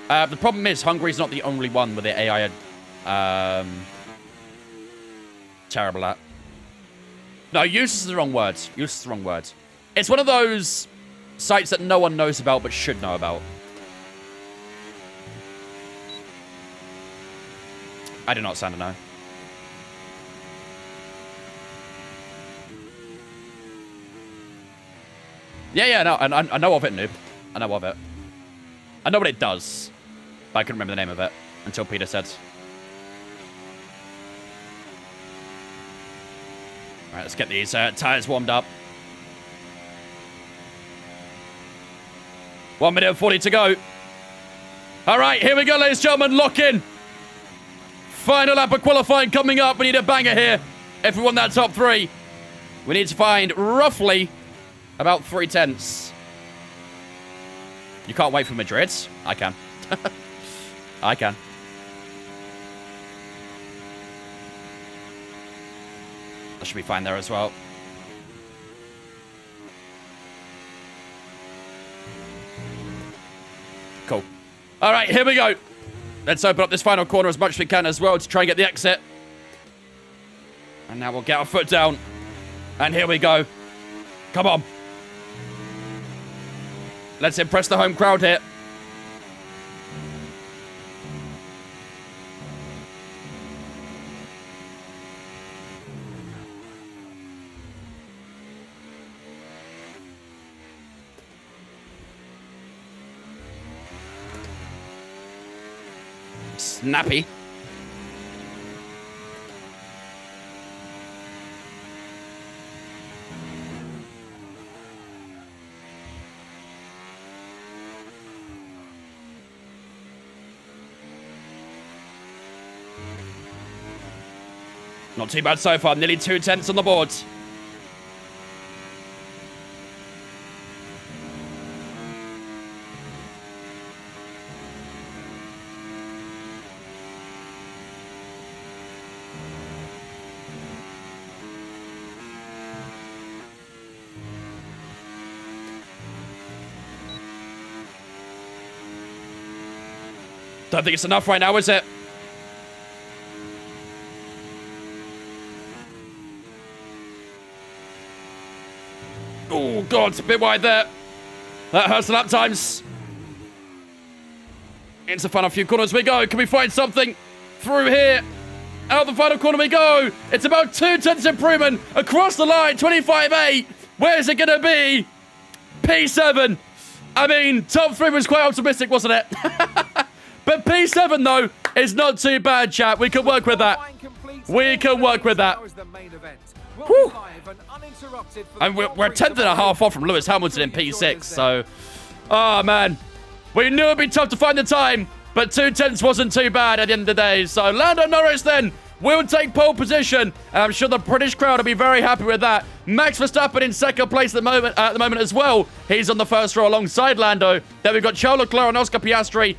The problem is Hungary's not the only one where the AI are terrible at. No, useless is the wrong word. Useless is the wrong word. It's one of those sites that no one knows about but should know about. I do not sound to know. Yeah, no, I know of it, noob. I know of it. I know what it does, but I couldn't remember the name of it until Peter said. All right, let's get these tires warmed up. 1 minute and 40 to go. All right, here we go, ladies and gentlemen. Lock in. Final lap of qualifying coming up. We need a banger here if we want that top 3. We need to find roughly about 3/10. You can't wait for Madrid? I can. I can. That should be fine there as well. Cool. All right, here we go. Let's open up this final corner as much as we can as well to try and get the exit. And now we'll get our foot down. And here we go. Come on. Let's impress the home crowd here. Snappy. Not too bad so far. Nearly 2/10 on the board. Don't think it's enough right now, is it? Oh, God, it's a bit wide there. That hurts the lap times. Into the final few corners we go. Can we find something through here? Out the final corner we go. It's about 2/10 improvement across the line. 25.8. Where's it going to be? P7. I mean, top 3 was quite optimistic, wasn't it? But P7, though, is not too bad, chat. We can work with that. We can work with that. Whew. And we're 1/10 and a half off from Lewis Hamilton in P6, so... Oh, man. We knew it'd be tough to find the time, but 2/10 wasn't too bad at the end of the day. So Lando Norris, then, will take pole position. And I'm sure the British crowd will be very happy with that. Max Verstappen in second place at the moment as well. He's on the first row alongside Lando. Then we've got Charles Leclerc and Oscar Piastri.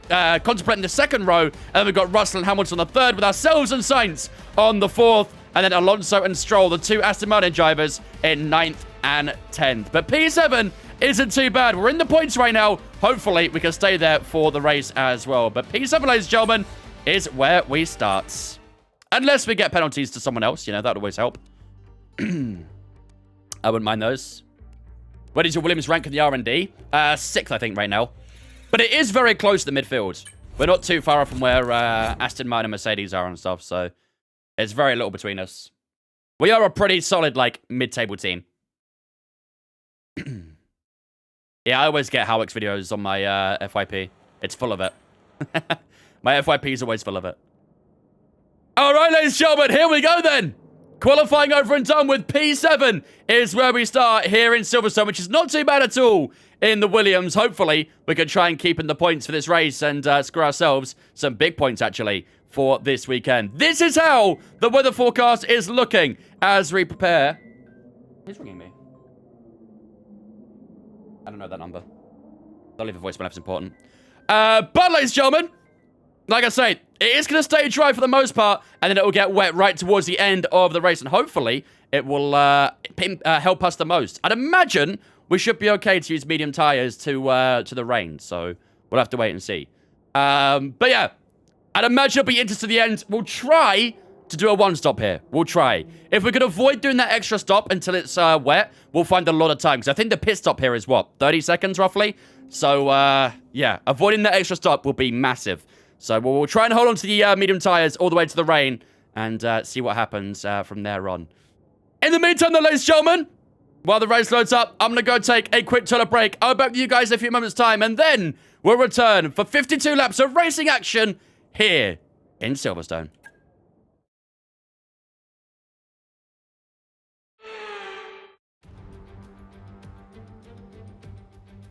Contemplating the second row. And then we've got Russell and Hamilton on the third, with ourselves and Sainz on the fourth. And then Alonso and Stroll, the 2 Aston Martin drivers, in 9th and 10th. But P7 isn't too bad. We're in the points right now. Hopefully, we can stay there for the race as well. But P7, ladies and gentlemen, is where we start. Unless we get penalties to someone else. You know, that would always help. I wouldn't mind those. Where does your Williams rank in the R&D? 6th, I think, right now. But it is very close to the midfield. We're not too far off from where Aston Martin and Mercedes are and stuff, so there's very little between us. We are a pretty solid, like, mid-table team. Yeah, I always get Howick's videos on my FYP. It's full of it. My FYP is always full of it. All right, ladies and gentlemen, here we go then. Qualifying over and done with P7 is where we start here in Silverstone, which is not too bad at all in the Williams. Hopefully, we can try and keep in the points for this race and score ourselves some big points, actually, for this weekend. This is how the weather forecast is looking as we prepare. Who's ringing me? I don't know that number. I'll leave a voicemail if it's important. But, ladies and gentlemen, like I say, it is going to stay dry for the most part, and then it will get wet right towards the end of the race, and hopefully it will help us the most. I'd imagine we should be okay to use medium tires to the rain, so we'll have to wait and see. But yeah, I'd imagine it'll be into the end. We'll try to do a one-stop here. We'll try. If we could avoid doing that extra stop until it's wet, we'll find a lot of time, because I think the pit stop here is, what, 30 seconds roughly? So, yeah, avoiding that extra stop will be massive. So we'll try and hold on to the medium tires all the way to the rain and see what happens from there on. In the meantime, though, ladies and gentlemen, while the race loads up, I'm going to go take a quick toilet break. I'll be back with you guys in a few moments' time, and then we'll return for 52 laps of racing action here in Silverstone.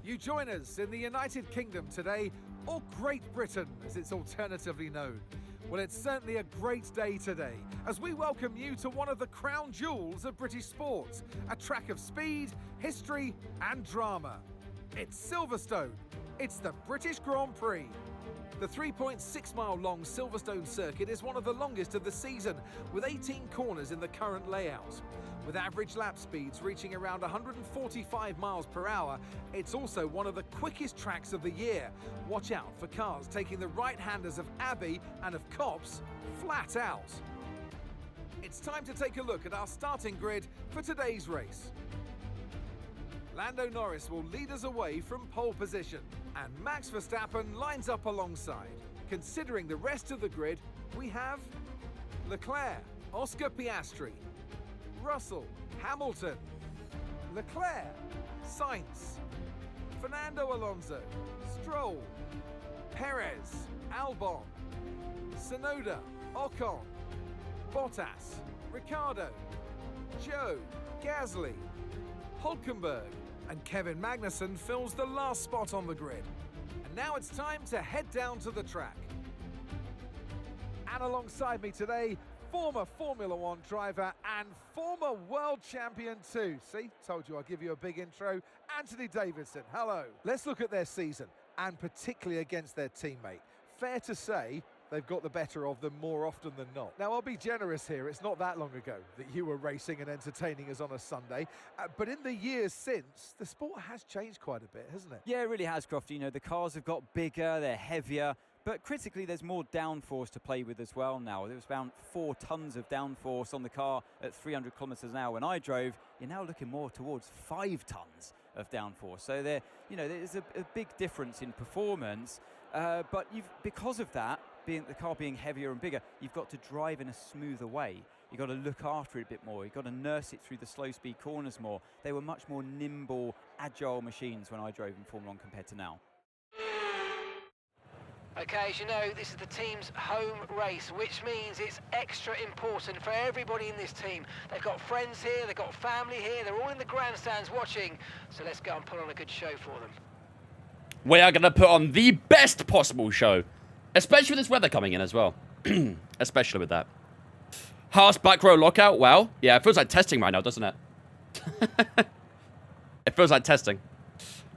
You join us in the United Kingdom today, or Great Britain as it's alternatively known. Well, it's certainly a great day today as we welcome you to one of the crown jewels of British sport, a track of speed, history and drama. It's Silverstone. It's the British Grand Prix. The 3.6-mile long Silverstone circuit is one of the longest of the season, with 18 corners in the current layout. With average lap speeds reaching around 145 miles per hour, it's also one of the quickest tracks of the year. Watch out for cars taking the right-handers of Abbey and of Copse flat out. It's time to take a look at our starting grid for today's race. Lando Norris will lead us away from pole position, and Max Verstappen lines up alongside. Considering the rest of the grid, we have Leclerc, Oscar Piastri, Russell, Hamilton, Leclerc, Sainz, Fernando Alonso, Stroll, Perez, Albon, Tsunoda, Ocon, Bottas, Ricciardo, Joe, Gasly, Hulkenberg, and Kevin Magnussen fills the last spot on the grid. And now it's time to head down to the track. And alongside me today, former Formula One driver and former world champion too. See, told you I'll give you a big intro. Anthony Davidson, hello. Let's look at their season, and particularly against their teammate. Fair to say, they've got the better of them more often than not. Now, I'll be generous here. It's not that long ago that you were racing and entertaining us on a Sunday. But in the years since, the sport has changed quite a bit, hasn't it? Yeah, it really has, Crofty. You know, the cars have got bigger, they're heavier, but critically, there's more downforce to play with as well now. There was around 4 tons of downforce on the car at 300 kilometers an hour when I drove. You're now looking more towards 5 tons of downforce. So there, you know, there's a big difference in performance. But because of that, the car being heavier and bigger, you've got to drive in a smoother way. You've got to look after it a bit more. You've got to nurse it through the slow speed corners more. They were much more nimble, agile machines when I drove in Formula 1 compared to now. Okay, as you know, this is the team's home race, which means it's extra important for everybody in this team. They've got friends here, they've got family here, they're all in the grandstands watching. So let's go and put on a good show for them. We are going to put on the best possible show. Especially with this weather coming in as well. Especially with that. Haas back row lockout. Wow. Yeah, it feels like testing right now, doesn't it? It feels like testing.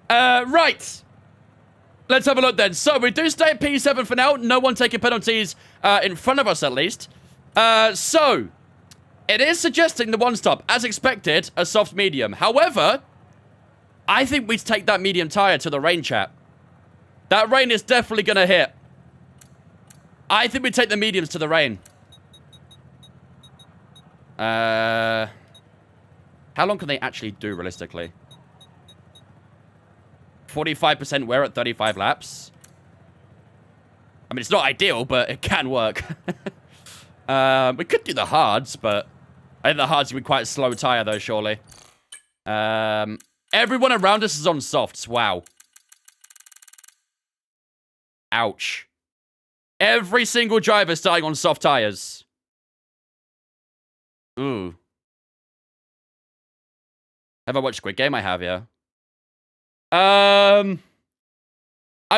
Right. Let's have a look then. So, we do stay at P7 for now. No one taking penalties in front of us, at least. So, it is suggesting the one stop, as expected, a soft medium. However, I think we take that medium tire to the rain, chat. That rain is definitely going to hit. I think we take the mediums to the rain. How long can they actually do, realistically? 45% wear at 35 laps. I mean, it's not ideal, but it can work. We could do the hards, but I think the hards would be quite a slow tire, though, surely. Everyone around us is on softs. Wow. Ouch. Every single driver starting on soft tires. Ooh. Have I watched Squid Game? I have, yeah. I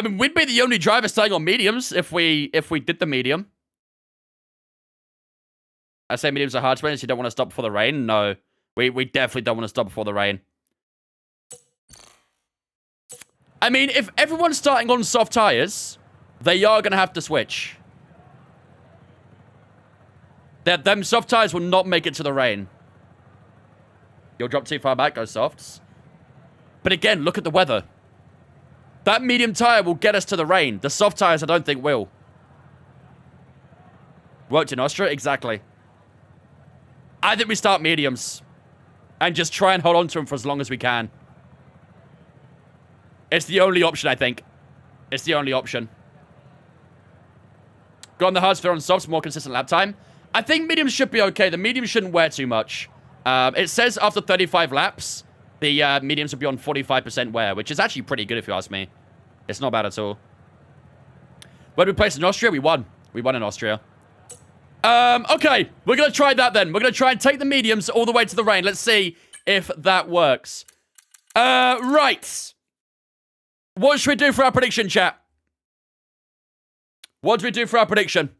mean, we'd be the only driver starting on mediums if we did the medium. I say mediums are hard to win, so you don't want to stop before the rain. No, we definitely don't want to stop before the rain. I mean, if everyone's starting on soft tires, they are going to have to switch. Them soft tires will not make it to the rain. You'll drop too far back, go softs. But again, look at the weather. That medium tire will get us to the rain. The soft tires, I don't think, will. Worked in Austria? Exactly. I think we start mediums. And just try and hold on to them for as long as we can. It's the only option, I think. It's the only option. Go on the hards, throw on softs, more consistent lap time. I think mediums should be okay. The mediums shouldn't wear too much. It says after 35 laps, the mediums will be on 45% wear, which is actually pretty good if you ask me. It's not bad at all. When we placed in Austria, we won. We won in Austria. Okay, we're going to try that then. We're going to try and take the mediums all the way to the rain. Let's see if that works. Right. What should we do for our prediction, chat? What do we do for our prediction?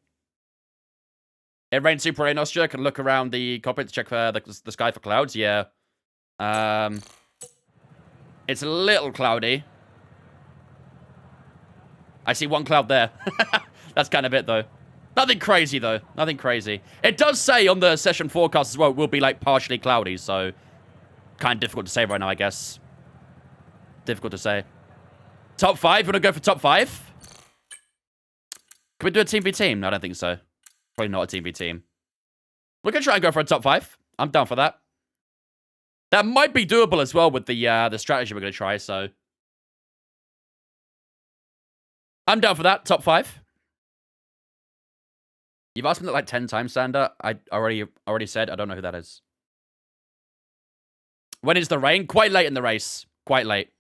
It rained super in Austria. Can look around the cockpit to check for the sky for clouds. Yeah. It's a little cloudy. I see one cloud there. That's kind of it, though. Nothing crazy, though. Nothing crazy. It does say on the session forecast as well, it will be, like, partially cloudy, so kind of difficult to say right now, I guess. Difficult to say. Top 5? You want to go for top 5? Can we do a team v team? No, I don't think so. Probably not a team v team. We're going to try and go for a top 5. I'm down for that. That might be doable as well with the strategy we're going to try, so I'm down for that. Top 5. You've asked me that like 10 times, Sander. I already said I don't know who that is. When is the rain? Quite late in the race. Quite late.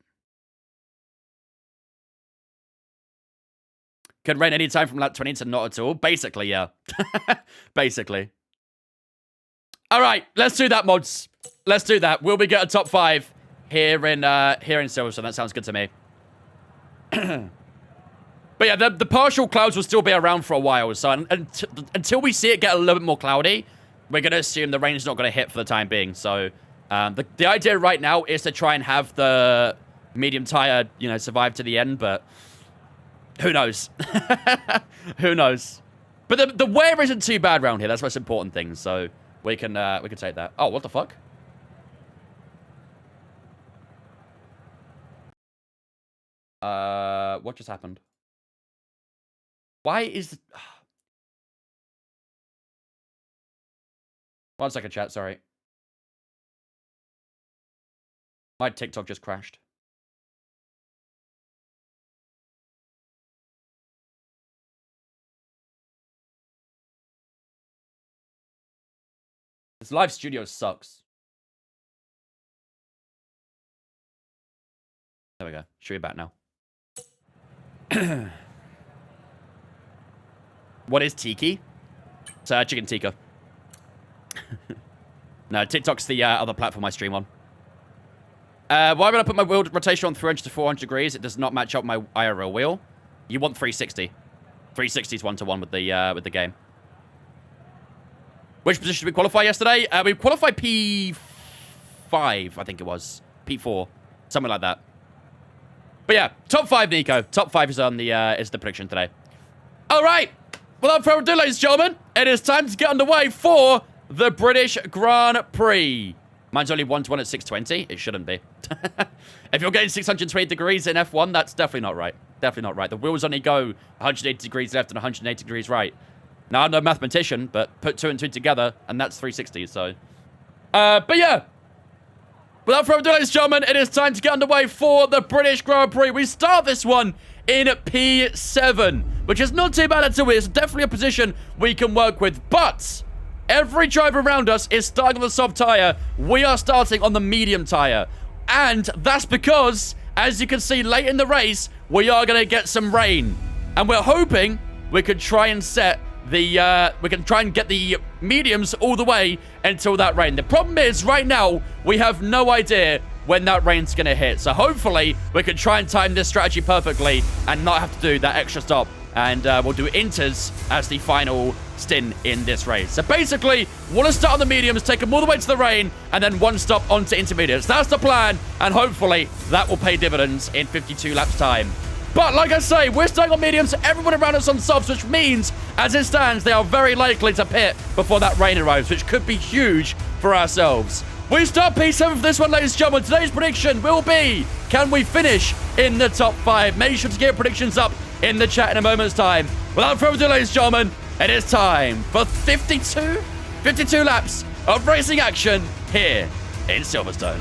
Could rain anytime from lap 20 to not at all. Basically, yeah. Basically. All right, let's do that, mods. Let's do that. Will we get a top 5 here in Silverstone? That sounds good to me. But yeah, the partial clouds will still be around for a while. So until we see it get a little bit more cloudy, we're going to assume the rain's not going to hit for the time being. So the idea right now is to try and have the medium tire, survive to the end. But who knows? Who knows? But the wear isn't too bad around here. That's the most important thing. So we can take that. Oh, what the fuck? What just happened? Why is... One second, chat, sorry. My TikTok just crashed. This live studio sucks. There we go. Should be back now. What is Tiki? It's chicken tikka. No, TikTok's the other platform I stream on. Why would I put my wheel rotation on 300 to 400 degrees? It does not match up my IRL wheel. You want 360. 360 is 1-to-1 with the game. Which position did we qualify yesterday? We qualified P5, I think it was. P4. Something like that. But yeah, top 5, Nico. Top 5 is on is the prediction today. All right. Without further ado, ladies and gentlemen, it is time to get underway for the British Grand Prix. Mine's only 1-to-1 at 620. It shouldn't be. If you're getting 620 degrees in F1, that's definitely not right. Definitely not right. The wheels only go 180 degrees left and 180 degrees right. Now, I'm no mathematician, but put 2 and 2 together, and that's 360, so... but yeah. Without further ado, ladies and gentlemen, it is time to get underway for the British Grand Prix. We start this one in P7, which is not too bad at all. It's definitely a position we can work with, but every driver around us is starting on the soft tire. We are starting on the medium tire, and that's because, as you can see late in the race, we are going to get some rain, and we're hoping we could try and set we can try and get the mediums all the way until that rain. The problem is, right now, we have no idea when that rain's going to hit. So hopefully, we can try and time this strategy perfectly and not have to do that extra stop. And we'll do inters as the final stint in this race. So basically, want to start on the mediums, take them all the way to the rain, and then one stop onto intermediates. That's the plan, and hopefully, that will pay dividends in 52 laps time. But like I say, we're starting on mediums, everyone around us on subs, which means, as it stands, they are very likely to pit before that rain arrives, which could be huge for ourselves. We start P7 for this one, ladies and gentlemen. Today's prediction will be, can we finish in the top 5? Make sure to get your predictions up in the chat in a moment's time. Without further ado, ladies and gentlemen, it is time for 52 laps of racing action here in Silverstone.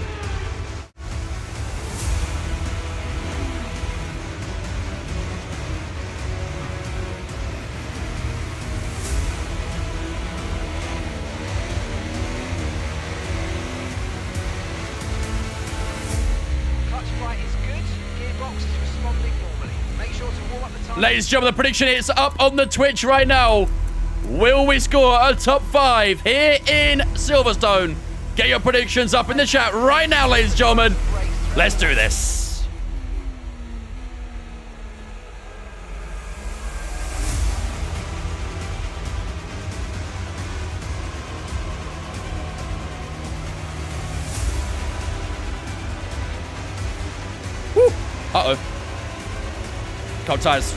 Ladies and gentlemen, the prediction is up on the Twitch right now. Will we score a top 5 here in Silverstone? Get your predictions up in the chat right now, ladies and gentlemen. Let's do this. Woo. Uh-oh. Cold tires.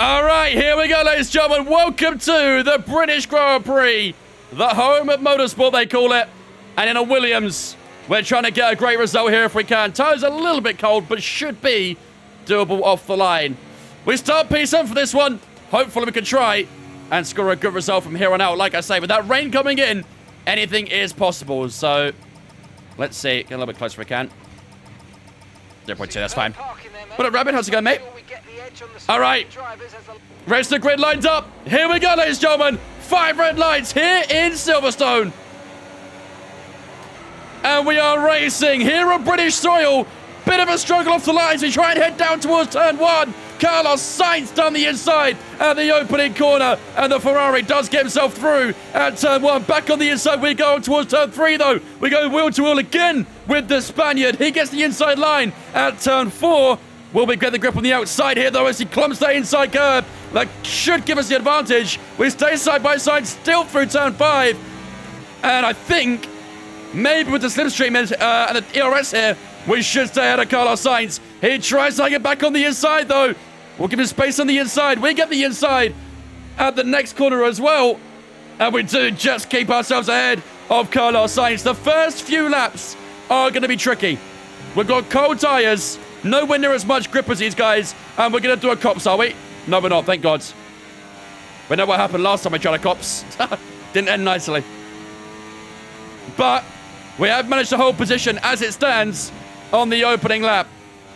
All right, here we go, ladies and gentlemen. Welcome to the British Grand Prix, the home of motorsport, they call it. And in a Williams, we're trying to get a great result here if we can. Tires a little bit cold, but should be doable off the line. We start P7 for this one. Hopefully we can try and score a good result from here on out. Like I say, with that rain coming in, anything is possible. So, let's see. Get a little bit closer if we can. 0.2, that's fine. What up, Rabbit? How's it going, mate? All right. Rest of the grid lines up. Here we go, ladies and gentlemen. 5 red lights here in Silverstone. And we are racing here on British soil. Bit of a struggle off the lines. We try and head down towards turn 1. Carlos Sainz down the inside at the opening corner. And the Ferrari does get himself through at turn 1. Back on the inside we go towards turn 3, though. We go wheel to wheel again with the Spaniard. He gets the inside line at turn 4. Will we get the grip on the outside here, though, as he clumps that inside curb? That should give us the advantage. We stay side by side still through turn 5. And I think maybe with the slipstream and the ERS here, we should stay ahead of Carlos Sainz. He tries to get back on the inside, though. We'll give him space on the inside. We get the inside at the next corner as well. And we do just keep ourselves ahead of Carlos Sainz. The first few laps are going to be tricky. We've got cold tyres. Nowhere near as much grip as these guys. And we're going to do a cops, are we? No, we're not. Thank God. We know what happened last time I tried a cops. Didn't end nicely. But we have managed to hold position as it stands on the opening lap.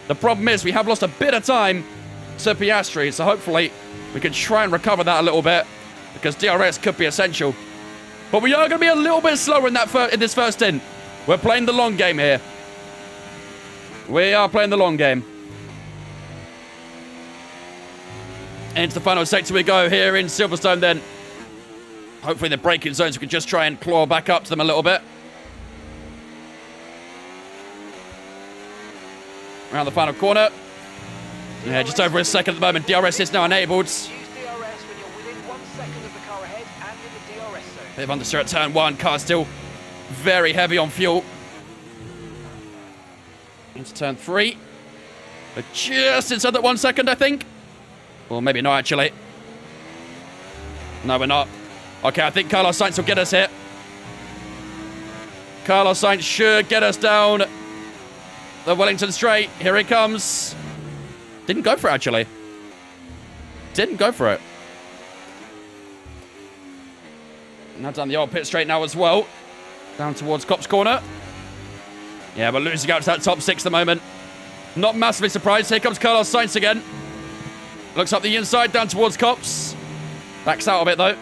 The problem is we have lost a bit of time to Piastri. So hopefully we can try and recover that a little bit. Because DRS could be essential. But we are going to be a little bit slower in this first stint. We're playing the long game here. We are playing the long game. Into the final sector we go here in Silverstone then. Hopefully the braking zones we can just try and claw back up to them a little bit. Around the final corner. Yeah, just over a second at the moment. DRS is now enabled. Use DRS when you're within 1 second of the car ahead and in the DRS zone. Bit of understeer at turn 1. Car still very heavy on fuel. Into turn 3. But just inside that 1 second, I think. Or maybe not, actually. No, we're not. Okay, I think Carlos Sainz will get us here. Carlos Sainz should get us down the Wellington Straight. Here he comes. Didn't go for it, actually. Didn't go for it. Now down the old pit straight now as well. Down towards Copse Corner. Yeah, we're losing out to that top 6 at the moment. Not massively surprised. Here comes Carlos Sainz again. Looks up the inside, down towards Copse. Backs out of it, though.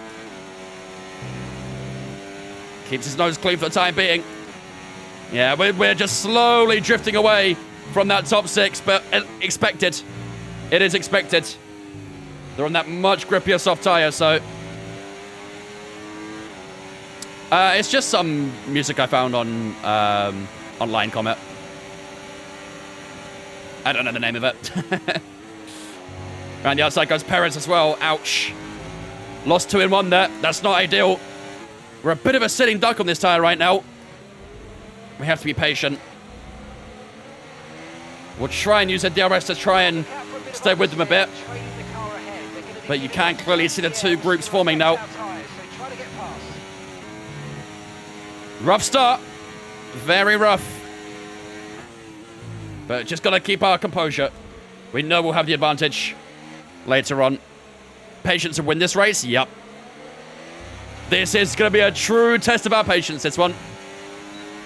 Keeps his nose clean for the time being. Yeah, we're just slowly drifting away from that top 6, but expected. It is expected. They're on that much grippier soft tyre, so... it's just some music I found on online comment. I don't know the name of it. Around the outside goes Perez as well. Ouch. Lost 2 in 1 there. That's not ideal. We're a bit of a sitting duck on this tyre right now. We have to be patient. We'll try and use the DRS to try and stay with them a bit. But you can clearly see the 2 groups forming now. Rough start. Very rough. But just got to keep our composure. We know we'll have the advantage later on. Patience to win this race? Yep. This is going to be a true test of our patience, this one.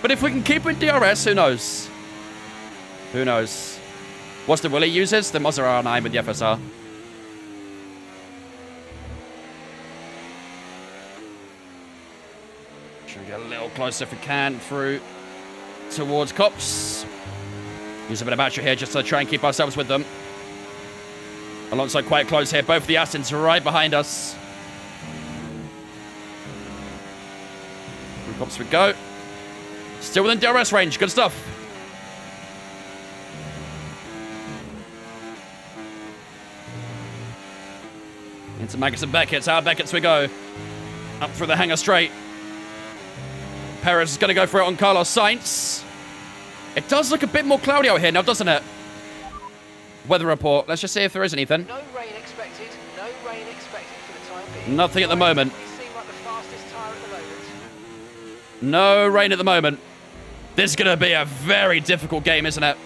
But if we can keep with DRS, who knows? Who knows? What's the Willie uses? The Mazda R9 with the FSR. Try and get a little closer if we can through towards Copse. Use a bit of battery here just to try and keep ourselves with them. Alonso quite close here. Both the Astons right behind us. Through Copse we go. Still within DRS range. Good stuff. Into Magnus and Beckett's. Out of Beckett's we go. Up through the hangar straight. Perez is going to go for it on Carlos Sainz. It does look a bit more cloudy out here now, doesn't it? Weather report. Let's just see if there is anything. No rain expected. No rain expected for the time being. Nothing at the moment. Seem like the fastest tyre at the moment. No rain at the moment. This is going to be a very difficult game, isn't it?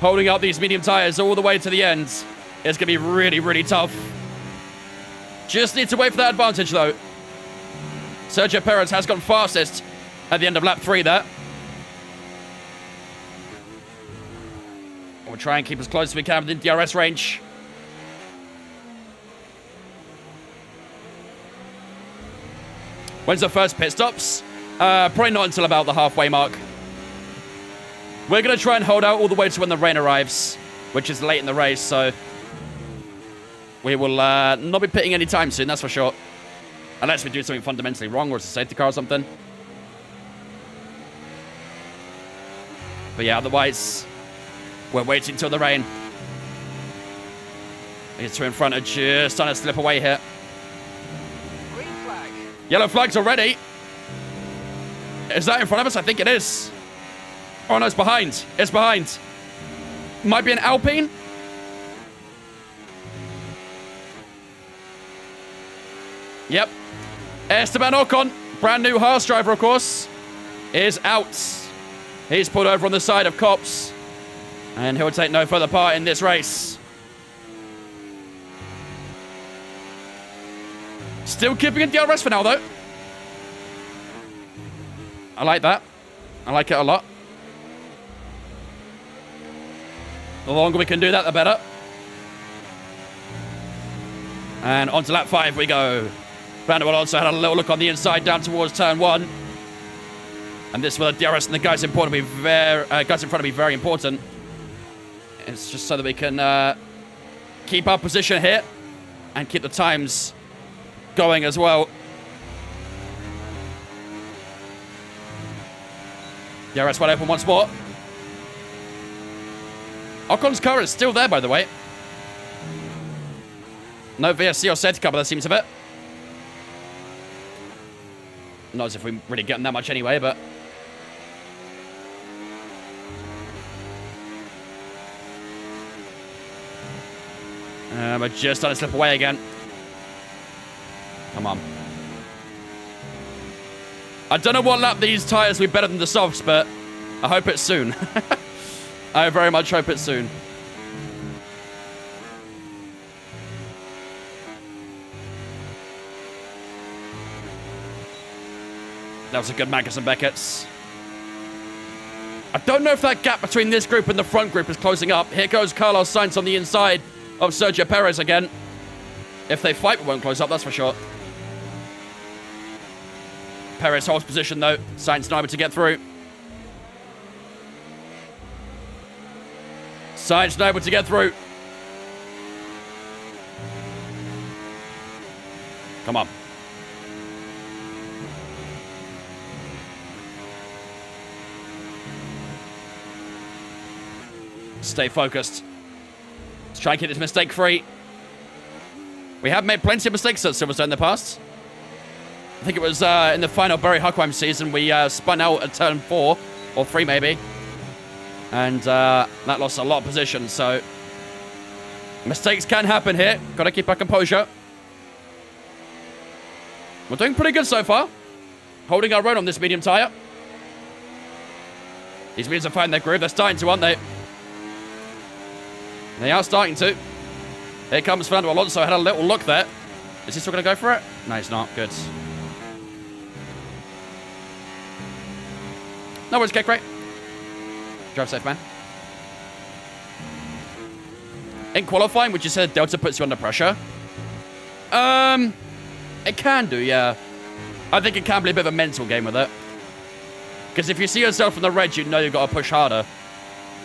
Holding up these medium tyres all the way to the end is going to be really, really tough. Just need to wait for that advantage, though. Sergio Perez has gone fastest at the end of lap 3 there. We'll try and keep as close as we can within DRS range. When's the first pit stops? Probably not until about the halfway mark. We're going to try and hold out all the way to when the rain arrives, which is late in the race, so we will not be pitting anytime soon, that's for sure. Unless we do something fundamentally wrong, or it's a safety car or something. But yeah, otherwise, we're waiting till the rain. These 2 in front are just trying to slip away here. Green flag. Yellow flags already. Is that in front of us? I think it is. Oh no, it's behind. It's behind. Might be an Alpine. Yep. Esteban Ocon, brand new Haas driver, of course, is out. He's pulled over on the side of Copse, and he'll take no further part in this race. Still keeping in DRS for now, though. I like that. I like it a lot. The longer we can do that, the better. And on to lap 5 we go. Fernando Alonso had a little look on the inside down towards turn 1. And this for the DRS and the guys in front of me very important. It's just so that we can keep our position here and keep the times going as well. Yeah, that's wide open once more. Ocon's car is still there, by the way. No VSC or safety car by the seems of it. Not as if we're really getting that much anyway, but... we're just starting to slip away again. Come on. I don't know what lap these tyres will be better than the softs, but I hope it's soon. I very much hope it's soon. That was a good Magnussen Beckett's. I don't know if that gap between this group and the front group is closing up. Here goes Carlos Sainz on the inside of Sergio Perez again. If they fight, it won't close up, that's for sure. Perez holds position, though. Sainz not able to get through. Sainz not able to get through. Come on. Stay focused. Let's try and keep this mistake-free. We have made plenty of mistakes at Silverstone in the past. I think it was in the final Barry Huckheim season, we spun out at turn 4, or 3 maybe. And that lost a lot of position, so... mistakes can happen here. Got to keep our composure. We're doing pretty good so far. Holding our own on this medium tyre. These mediums are finding their groove. They're starting to, aren't they? They are starting to. Here comes Fernando Alonso. Had a little look there. Is he still going to go for it? No, he's not. Good. No worries, Cake Crate. Drive safe, man. In qualifying, would you say Delta puts you under pressure? It can do, yeah. I think it can be a bit of a mental game with it. Because if you see yourself in the red, you know you've got to push harder.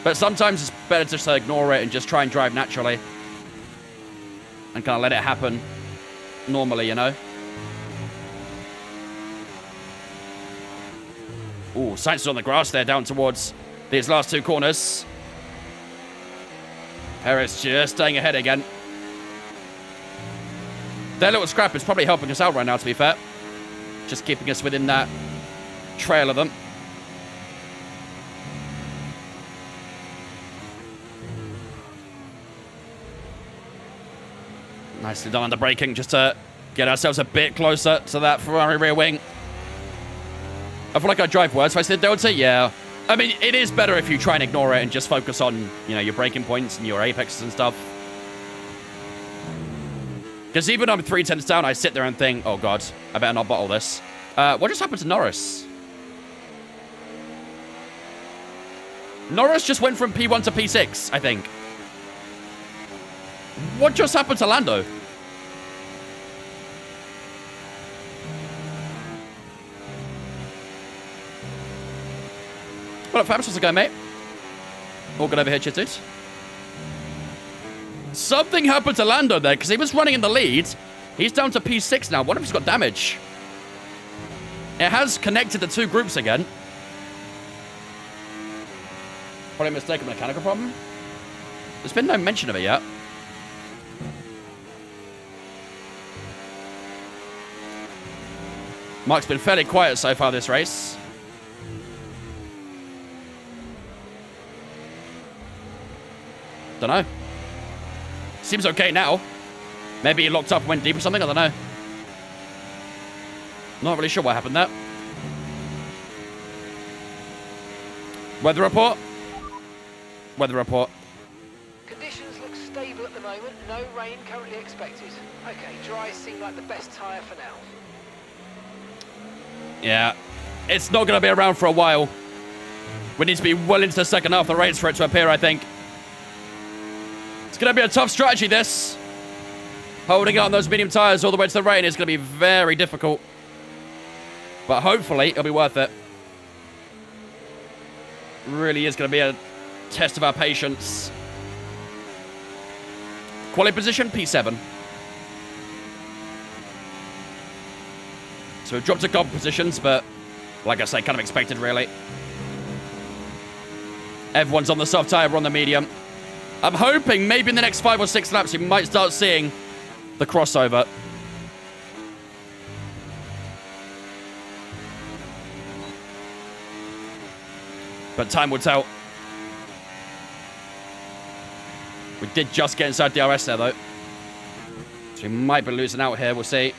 But sometimes it's better just to ignore it and just try and drive naturally. And kind of let it happen normally, you know? Ooh, Sainz is on the grass there, down towards these last 2 corners. Perez just staying ahead again. Their little scrap is probably helping us out right now, to be fair. Just keeping us within that trail of them. Nicely done on the braking, just to get ourselves a bit closer to that Ferrari rear wing. I feel like I drive worse if I said Delta, yeah. I mean, it is better if you try and ignore it and just focus on, you know, your braking points and your apexes and stuff. Because even when I'm 3 tenths down, I sit there and think, oh god, I better not bottle this. What just happened to Norris? Norris just went from P1 to P6, I think. What just happened to Lando? Well, Fabs, how's it going, mate? All good over here, chitted. Something happened to Lando there, because he was running in the lead. He's down to P6 now. What if he's got damage? It has connected the 2 groups again. Probably a mistake, a mechanical problem. There's been no mention of it yet. Mark's been fairly quiet so far this race. Don't know. Seems okay now. Maybe he locked up and went deep or something, I don't know. Not really sure what happened there. Weather report. Weather report. Conditions look stable at the moment. No rain currently expected. Okay, dry seem like the best tyre for now. Yeah. It's not going to be around for a while. We need to be well into the second half of the race for it to appear, I think. It's going to be a tough strategy, this. Holding on those medium tyres all the way to the rain is going to be very difficult. But hopefully, it'll be worth it. Really is going to be a test of our patience. quality position, P7. So we've dropped a couple positions, but like I say, kind of expected, really. Everyone's on the soft tire, we're on the medium. I'm hoping maybe in the next 5 or 6 laps you might start seeing the crossover. But time will tell. We did just get inside DRS there, though. So we might be losing out here, we'll see.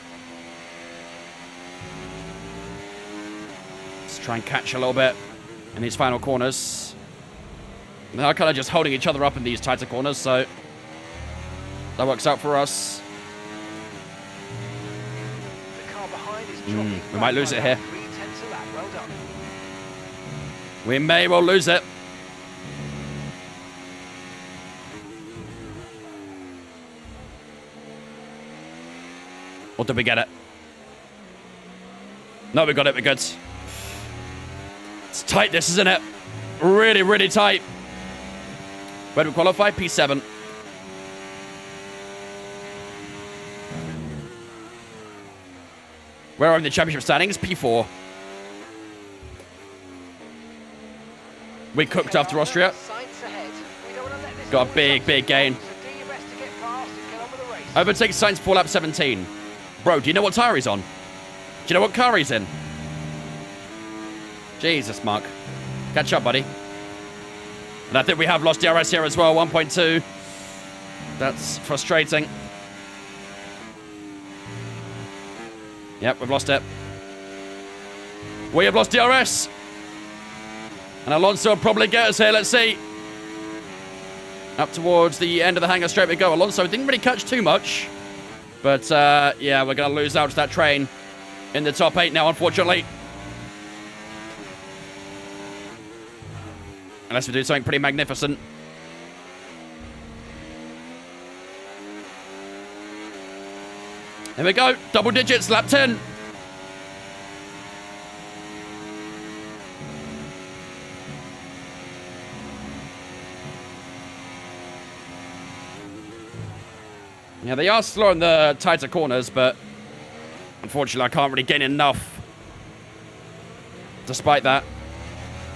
Let's try and catch a little bit in these final corners. They are kind of just holding each other up in these tighter corners, so that works out for us. The car behind is dropping We might lose it here. 3/10 a lap. Well done. We may well lose it. Or did we get it? No, we got it. We're good. It's tight, this, isn't it? Really, really tight. Where do we qualify? P7. Where are we in the championship standings? P4. We cooked after Austria. Sights ahead. We don't want to let this Got a big, big gain. So do your best to get past and get on with the race. Overtakes Sainz for lap 17. Bro, do you know what tire he's on? Do you know what car he's in? Jesus, Mark. Catch up, buddy. And I think we have lost DRS here as well, 1.2. That's frustrating. Yep, we've lost it. We have lost DRS. And Alonso will probably get us here, let's see. Up towards the end of the hangar straight we go. Alonso didn't really catch too much. But, yeah, we're going to lose out to that train in the top 8 now, unfortunately. Unless we do something pretty magnificent. Here we go. Double digits, lap 10. Yeah, they are slow in the tighter corners, but unfortunately I can't really gain enough. Despite that.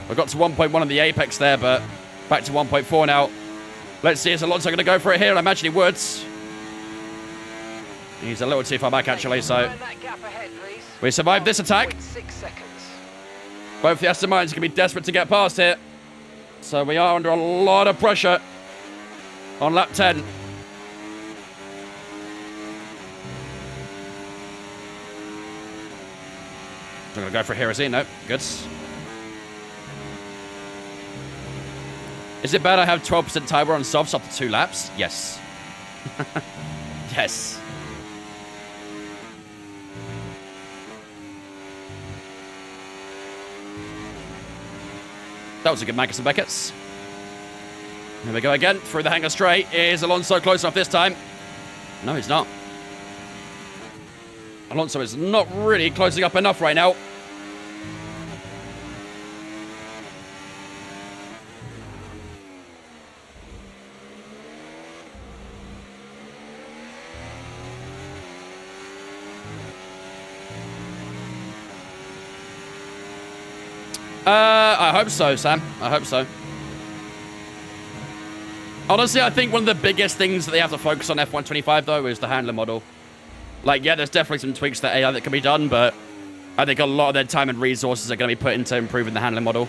I got to 1.1 on the apex there, but back to 1.4 now. Let's see, is Alonso going to go for it here? I imagine he would. He's a little too far back, actually, so we survived this attack. 6 seconds. Both the Aston Martins are going to be desperate to get past here. So we are under a lot of pressure on lap 10. I'm going to go for it here, is he? No. Good. Is it bad I have 12% tire wear on softs after 2 laps? Yes. Yes. That was a good Marcus and Beckett's. Here we go again. Through the hangar straight. Is Alonso close enough this time? No, he's not. Alonso is not really closing up enough right now. I hope so, Sam. I hope so. Honestly, I think one of the biggest things that they have to focus on F125, though, is the handler model. Like, yeah, there's definitely some tweaks to AI that can be done, but I think a lot of their time and resources are going to be put into improving the handling model.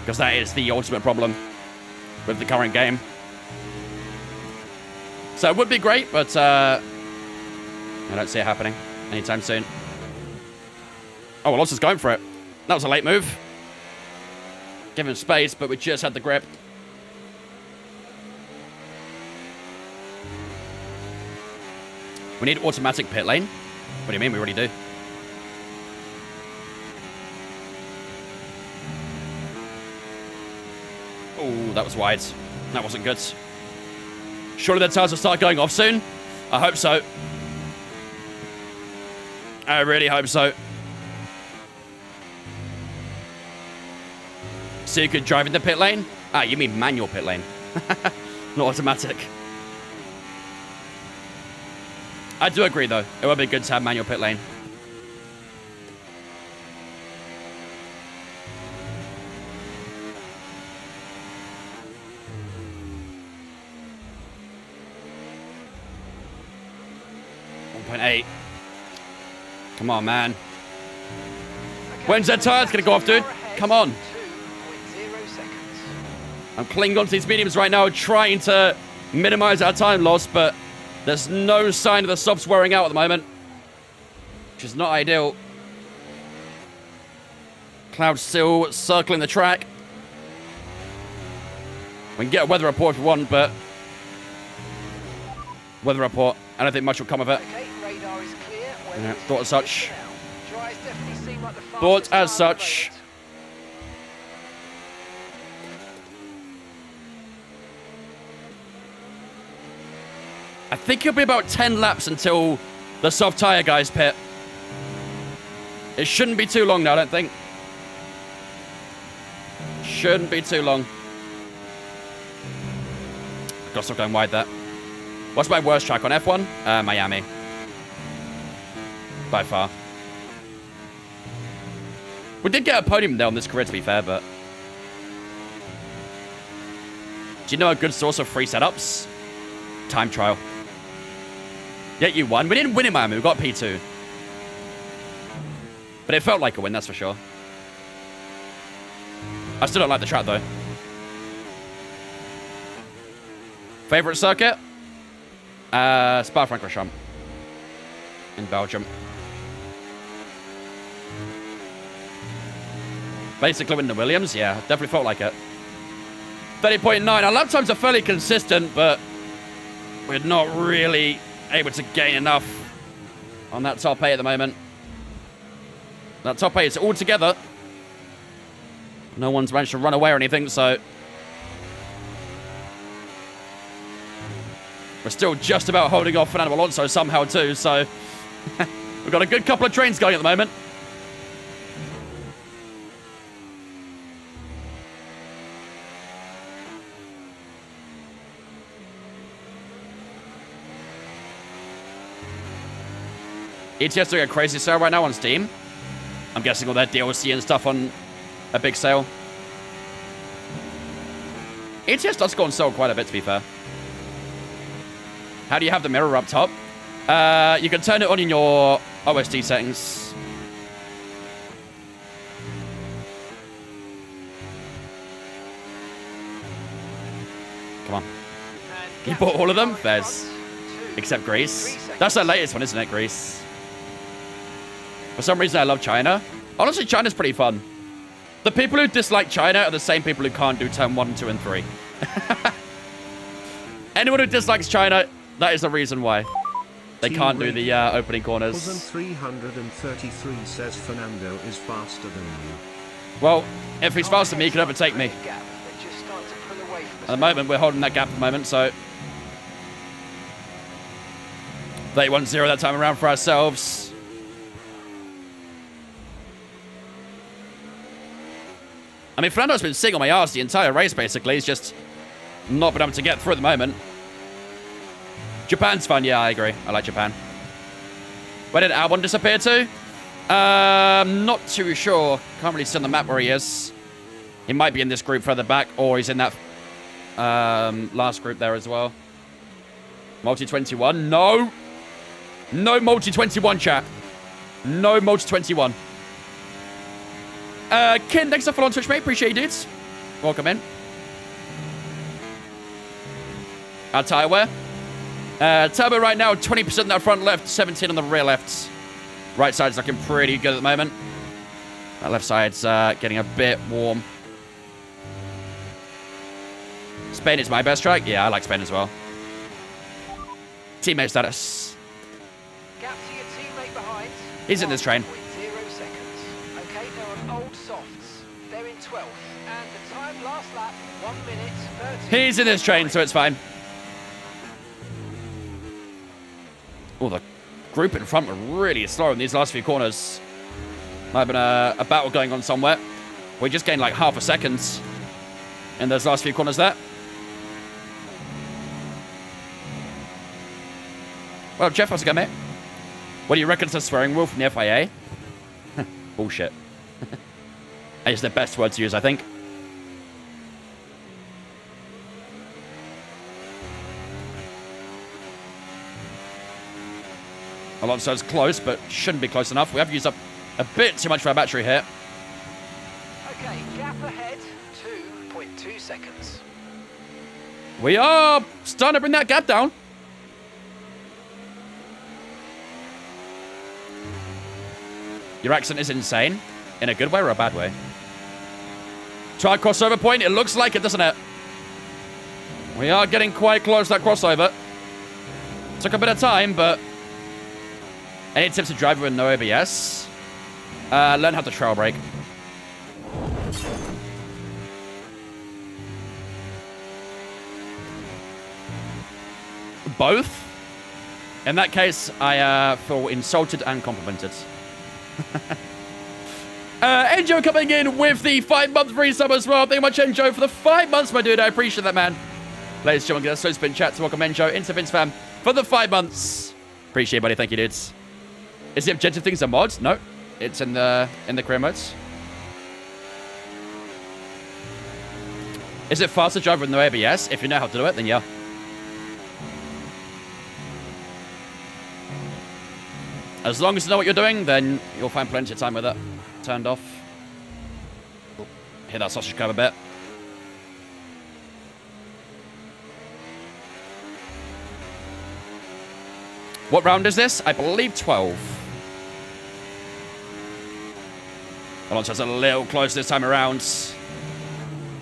Because that is the ultimate problem with the current game. So it would be great, but I don't see it happening anytime soon. Oh, Alonso's going for it. That was a late move. Give him space, but we just had the grip. We need automatic pit lane. What do you mean? We already do. Oh, that was wide. That wasn't good. Surely the tires will start going off soon. I hope so. I really hope so. So you could drive in the pit lane? Ah, you mean manual pit lane. Not automatic. I do agree, though. It would be good to have manual pit lane. .8. Come on, man. When's that tire? It's going to go off, dude. Come on. 2.0 seconds. I'm clinging onto these mediums right now, trying to minimize our time loss, but there's no sign of the softs wearing out at the moment, which is not ideal. Cloud's still circling the track. We can get a weather report if we want, but weather report, I don't think much will come of it. Okay, radar is clear. Yeah, thought as such. Dries definitely seem like the Thought fastest as car such. on I think it'll be about 10 laps until the soft tire guys pit. It shouldn't be too long now, I don't think. Shouldn't be too long. Gotta stop going wide there. What's my worst track on F1? Miami. By far. We did get a podium there on this career, to be fair, but... Do you know a good source of free setups? Time trial. Yeah, you won. We didn't win in Miami. We got P2. But it felt like a win, that's for sure. I still don't like the track, though. Favorite circuit? Spa-Francorchamps. In Belgium. Basically winning the Williams, yeah. Definitely felt like it. 30.9. Our lap times are fairly consistent, but we're not really able to gain enough on that top 8 at the moment. That top 8 is all together. No one's managed to run away or anything, so... We're still just about holding off Fernando Alonso somehow too, so... We've got a good couple of trains going at the moment. ETS doing a crazy sale right now on Steam. I'm guessing all their DLC and stuff on a big sale. ETS does go on sale quite a bit, to be fair. How do you have the mirror up top? You can turn it on in your OSD settings. Come on. You bought all of them? Fez. Except Greece. That's the latest one, isn't it, Greece? For some reason, I love China. Honestly, China's pretty fun. The people who dislike China are the same people who can't do turn 1, 2, and 3. Anyone who dislikes China, that is the reason why. They can't do the opening corners. 333 says Fernando is faster than you. Well, if he's faster than me, he can overtake me. At the moment, we're holding that gap at the moment, so... 31-0 that time around for ourselves. I mean, Fernando's been sitting on my arse the entire race, basically. He's just not been able to get through at the moment. Japan's fun. Yeah, I agree. I like Japan. Where did Albon disappear to? Not too sure. Can't really see on the map where he is. He might be in this group further back, or he's in that last group there as well. Multi-21. No. No multi-21, chat. No multi-21. Kin, thanks for following Twitch, mate. Appreciate you, dudes. Welcome in. Our tyre wear. Turbo right now, 20% in that front left, 17 on the rear left. Right side's looking pretty good at the moment. That left side's getting a bit warm. Spain is my best track. Yeah, I like Spain as well. Teammate status. Gap to your teammate behind. He's in this train. 0 seconds. Okay, they're on old softs. They're in 12th. And the time last lap, 1 minute 30. He's in this train, so it's fine. Oh, the group in front were really slow in these last few corners. Might have been a battle going on somewhere. We just gained like half a second in those last few corners there. Well, Jeff, how's it going, mate? What do you reckon to swearing rule from the FIA? Bullshit. It's the best word to use, I think. Alonso's close, but shouldn't be close enough. We have used up a bit too much of our battery here. Okay, gap ahead, 2.2 seconds. We are starting to bring that gap down. Your accent is insane. In a good way or a bad way? Try crossover point. It looks like it, doesn't it? We are getting quite close to that crossover. Took a bit of time, but... Any tips to drive with no ABS? Learn how to trail brake. Both? In that case, I feel insulted and complimented. Enjo coming in with the 5-month resub as well. Thank you much, Enjo, for the 5 months, my dude. I appreciate that, man. Ladies and gentlemen, get a slow spin chat to welcome Enjo into Vince Fam for the 5 months. Appreciate it, buddy. Thank you, dudes. Is the objective things a mod? No. It's in the career modes. Is it faster to drive with no ABS? If you know how to do it, then yeah. As long as you know what you're doing, then you'll find plenty of time with it. Turned off. Hit that sausage curve a bit. What round is this? I believe 12. Alonso's a little close this time around.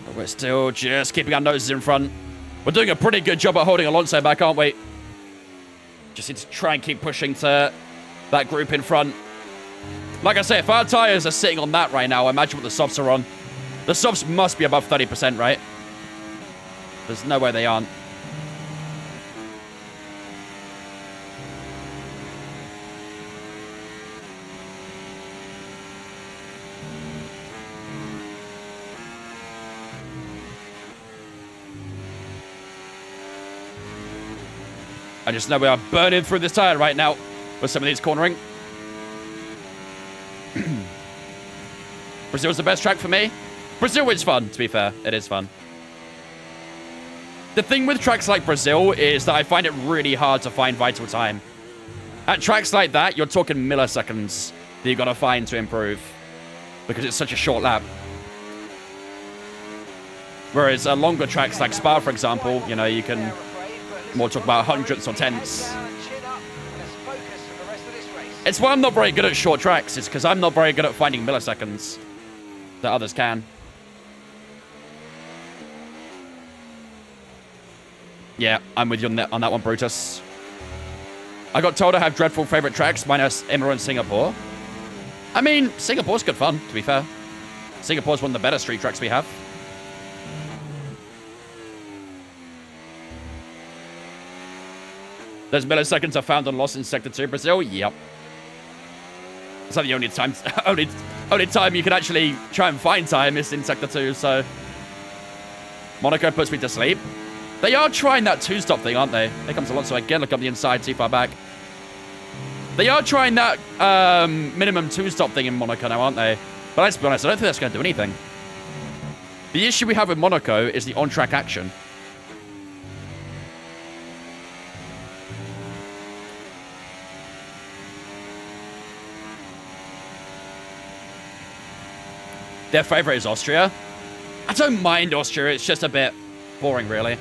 But we're still just keeping our noses in front. We're doing a pretty good job at holding Alonso back, aren't we? Just need to try and keep pushing to that group in front. Like I say, if our tyres are sitting on that right now, imagine what the softs are on. The softs must be above 30%, right? There's no way they aren't. I just know we are burning through this tyre right now with some of these cornering. Brazil's the best track for me. Brazil is fun, to be fair. It is fun. The thing with tracks like Brazil is that I find it really hard to find vital time. At tracks like that, you're talking milliseconds that you've got to find to improve. Because it's such a short lap. Whereas longer tracks like Spa, for example, you know, you can more talk about hundredths or tenths. It's why I'm not very good at short tracks. It's because I'm not very good at finding milliseconds that others can. Yeah, I'm with you on that one, Brutus. I got told I have dreadful favorite tracks, minus Imola and Singapore. I mean, Singapore's good fun, to be fair. Singapore's one of the better street tracks we have. Those milliseconds are found on Lost in Sector 2, Brazil? Yep. It's not the only time, only time you can actually try and find time is in Sector 2, so... Monaco puts me to sleep. They are trying that two-stop thing, aren't they? Here comes Alonso again, look up the inside, too far back. They are trying that minimum two-stop thing in Monaco now, aren't they? But let's be honest, I don't think that's going to do anything. The issue we have with Monaco is the on-track action. Their favourite is Austria. I don't mind Austria, it's just a bit boring, really.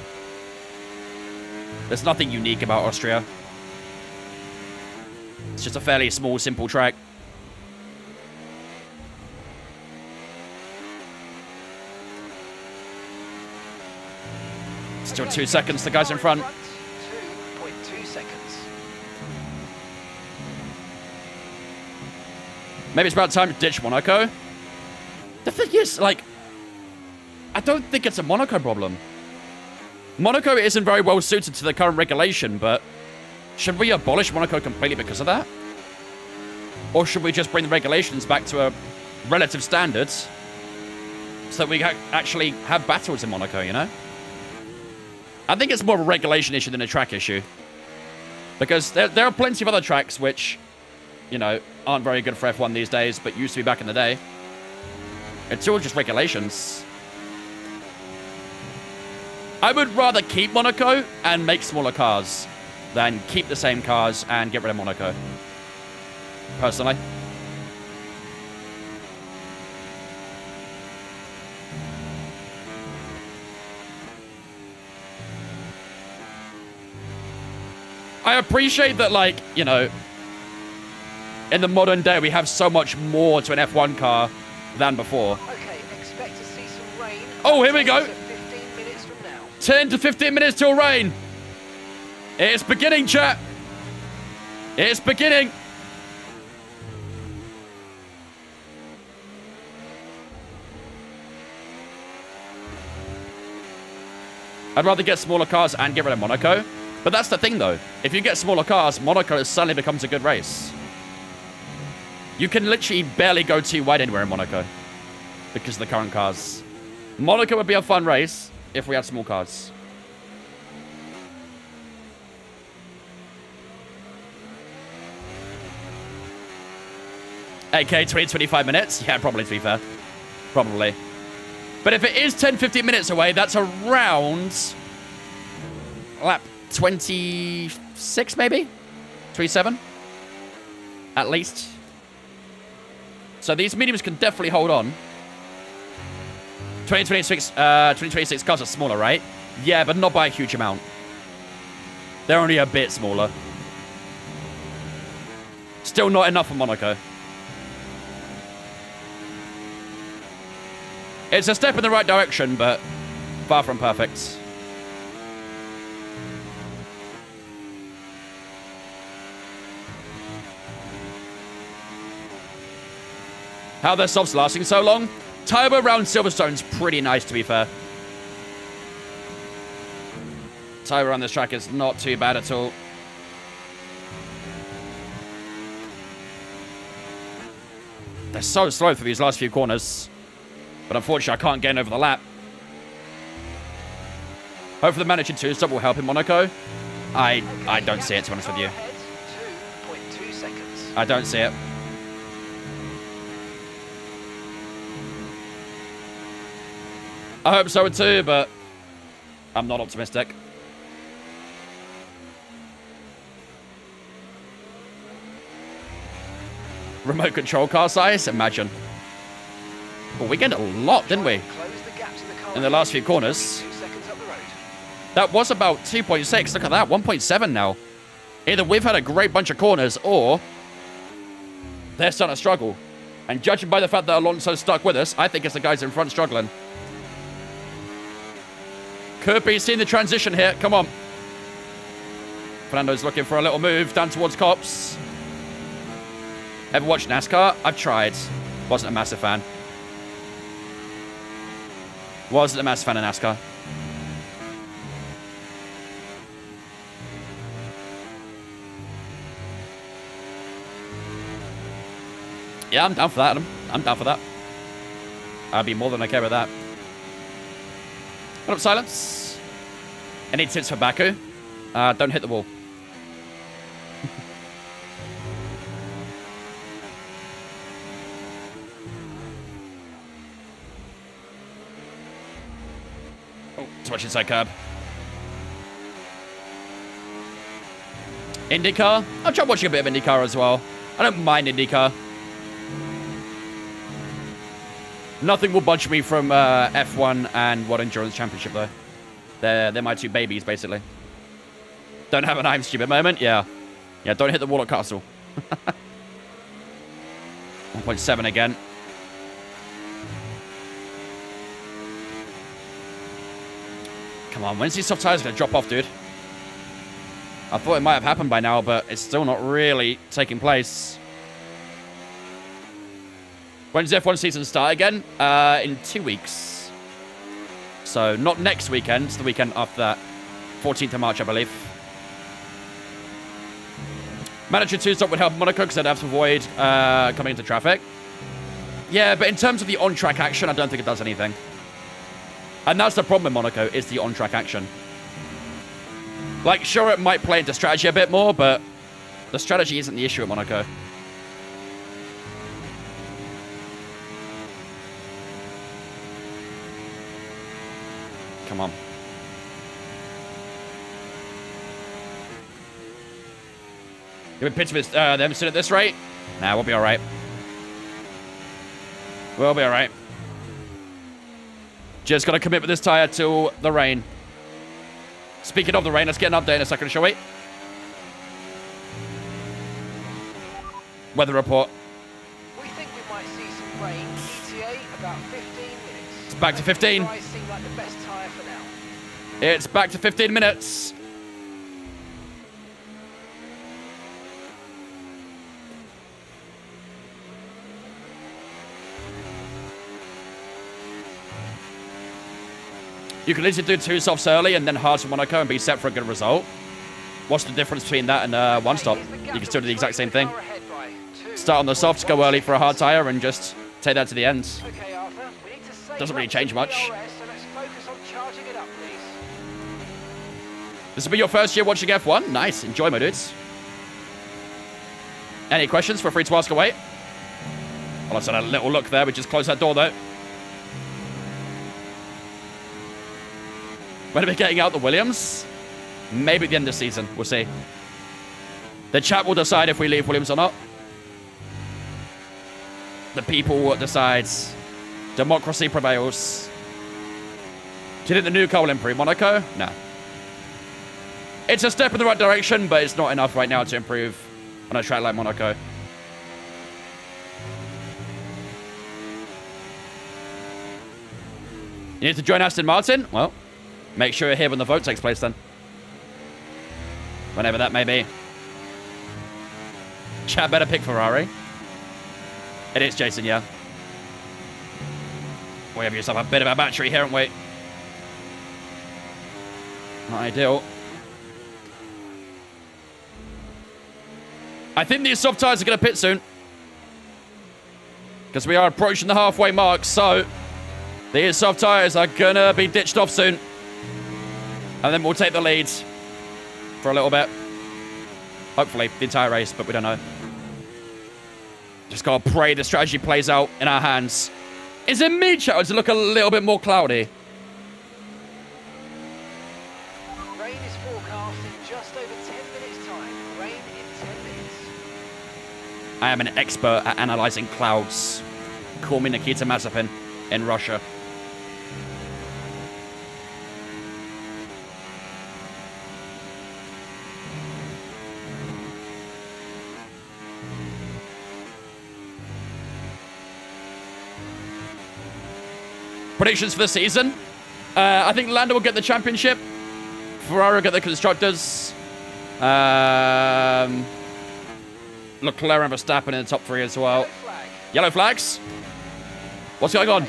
There's nothing unique about Austria. It's just a fairly small, simple track. Still 2 seconds, the guys in front. 2.2 seconds. Maybe it's about time to ditch Monaco. The thing is, like, I don't think it's a Monaco problem. Monaco isn't very well suited to the current regulation, but should we abolish Monaco completely because of that? Or should we just bring the regulations back to a relative standard so that we actually have battles in Monaco, you know? I think it's more of a regulation issue than a track issue. Because there are plenty of other tracks which, you know, aren't very good for F1 these days, but used to be back in the day. It's all just regulations. I would rather keep Monaco and make smaller cars than keep the same cars and get rid of Monaco. Personally. I appreciate that, like, you know, in the modern day, we have so much more to an F1 car than before. Okay, expect to see some rain. Oh, here we go. 15 minutes from now. 10 to 15 minutes till rain. It's beginning, chat. It's beginning. I'd rather get smaller cars and get rid of Monaco. But that's the thing, though. If you get smaller cars, Monaco suddenly becomes a good race. You can literally barely go too wide anywhere in Monaco because of the current cars. Monaco would be a fun race if we had small cars. AK 20-25 minutes? Yeah, probably, to be fair. Probably. But if it is 10-15 minutes away, that's around lap 26, maybe? 27? At least. So these mediums can definitely hold on. 2026 cars are smaller, right? Yeah, but not by a huge amount. They're only a bit smaller. Still not enough for Monaco. It's a step in the right direction, but far from perfect. How are their softs lasting so long? Turbo around Silverstone's pretty nice, to be fair. Turbo on this track is not too bad at all. They're so slow for these last few corners. But unfortunately, I can't get over the lap. Hopefully the Manager 2 stop will help in Monaco. I don't see it, to be honest with you. 2.2 seconds. I don't see it. I hope so too, but I'm not optimistic. Remote control car size? Imagine. Well, we gained a lot, didn't we? In the last few corners. That was about 2.6. Look at that, 1.7 now. Either we've had a great bunch of corners, or they're starting to struggle. And judging by the fact that Alonso's stuck with us, I think it's the guys in front struggling. Could be seeing the transition here. Come on. Fernando's looking for a little move down towards Cops. Ever watched NASCAR? I've tried. Wasn't a massive fan. Wasn't a massive fan of NASCAR. Yeah, I'm down for that, Adam. I'm down for that. I'd be more than okay with that. What up, Silence? Any tips for Baku? Don't hit the wall. Oh, too much inside curb. IndyCar? I've tried watching a bit of IndyCar as well. I don't mind IndyCar. Nothing will budge me from F1 and World Endurance Championship, though. They're my two babies, basically. Don't have an I'm stupid moment? Yeah. Yeah, don't hit the wall at Castle. 1.7 again. Come on, when's these soft tires going to drop off, dude? I thought it might have happened by now, but it's still not really taking place. When's the F1 season start again? In 2 weeks. So, not next weekend. It's the weekend after that. 14th of March, I believe. Manager 2 stop would help Monaco because they'd have to avoid coming into traffic. Yeah, but in terms of the on-track action, I don't think it does anything. And that's the problem with Monaco, is the on-track action. Like, sure, it might play into strategy a bit more, but the strategy isn't the issue at Monaco. Come on. Do we pitch them soon at this rate? Nah, we'll be alright. We'll be alright. Just gotta commit with this tyre to the rain. Speaking of the rain, let's get an update in a second, shall we? Weather report. We think we might see some rain. ETA about 15 minutes. It's back to 15. Dry seem like the best tyre for now. It's back to 15 minutes. You can easily do 2 softs early and then hard for Monaco and be set for a good result. What's the difference between that and one stop? You can still do the exact same thing. Start on the softs, go early for a hard tyre, and just take that to the end. Okay, Arthur, we need to save Doesn't really up change some much. DRS, so let's focus on charging it up, please. This will be your first year watching F1. Nice. Enjoy, my dudes. Any questions? Feel free to ask away. Well, I said a little look there. We just closed that door, though. When are we getting out the Williams? Maybe at the end of the season. We'll see. The chat will decide if we leave Williams or not. The people decides. Democracy prevails. Do you think the new car will improve Monaco? No. It's a step in the right direction, but it's not enough right now to improve on a track like Monaco. You need to join Aston Martin? Well, make sure you're here when the vote takes place then. Whenever that may be. Chat better pick Ferrari. It is Jason, yeah. We have yourself a bit of a battery here, haven't we? Not ideal. I think these soft tyres are going to pit soon. Because we are approaching the halfway mark, so these soft tyres are going to be ditched off soon. And then we'll take the lead for a little bit. Hopefully, the entire race, but we don't know. Just gotta pray the strategy plays out in our hands. Is it me, chat, or does it look a little bit more cloudy? Rain is forecast in just over 10 minutes' time. Rain in 10 minutes. I am an expert at analyzing clouds. Call me Nikita Mazepin in Russia. Predictions for the season. I think Lando will get the championship. Ferrari will get the constructors. Leclerc and Verstappen in the top 3 as well. Yellow flags? What's going on?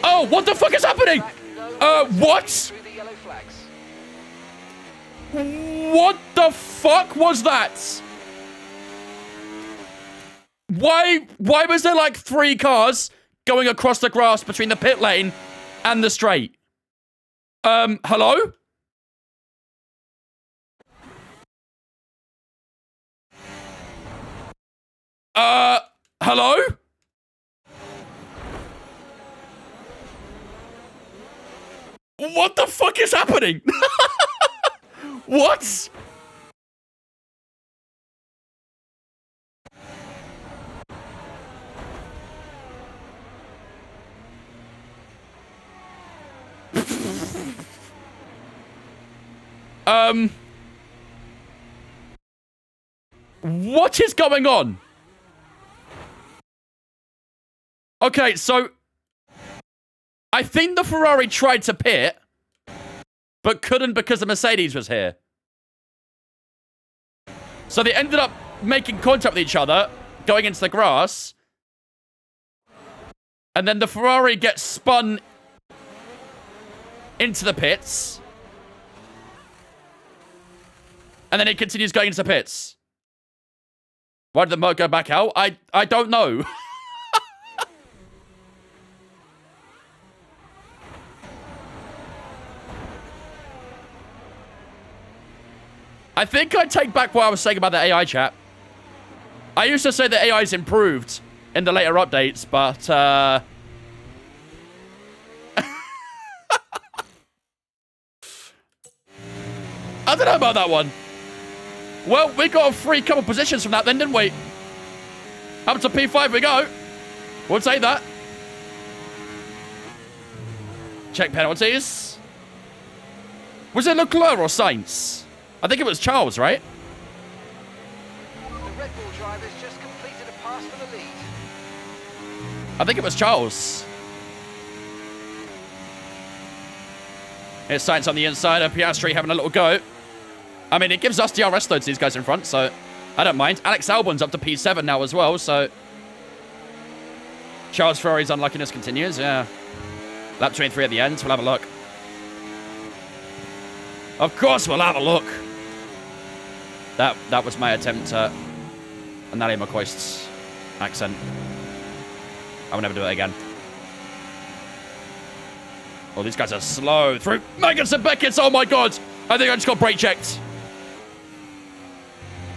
Oh, what the fuck is happening? What? What the fuck was that? Why was there like 3 cars going across the grass between the pit lane and the straight? Hello? Hello? What the fuck is happening? What? What is going on? Okay, so I think the Ferrari tried to pit, but couldn't because the Mercedes was here. So they ended up making contact with each other, going into the grass, and then the Ferrari gets spun into the pits, and then it continues going into the pits. Why did the motor go back out? I don't know. think I take back what I was saying about the AI chat. I used to say the AI's improved in the later updates, but, I don't know about that one. Well, we got a free couple positions from that then, didn't we? Up to P5 we go. We'll take that. Check penalties. Was it Leclerc or Sainz? I think it was Charles, right? The Red Bull drivers just completed a pass for the lead. I think it was Charles. Here's Sainz on the inside, and Piastri having a little go. I mean, it gives us DRS though to these guys in front, so I don't mind. Alex Albon's up to P7 now as well, so Charles Ferrari's unluckiness continues, yeah. Lap 23 at the end, we'll have a look. Of course we'll have a look. That was my attempt at Natalie McCoist's accent. I will never do it again. Oh, these guys are slow through Magnussen Beckett's. Oh my god! I think I just got brake checked.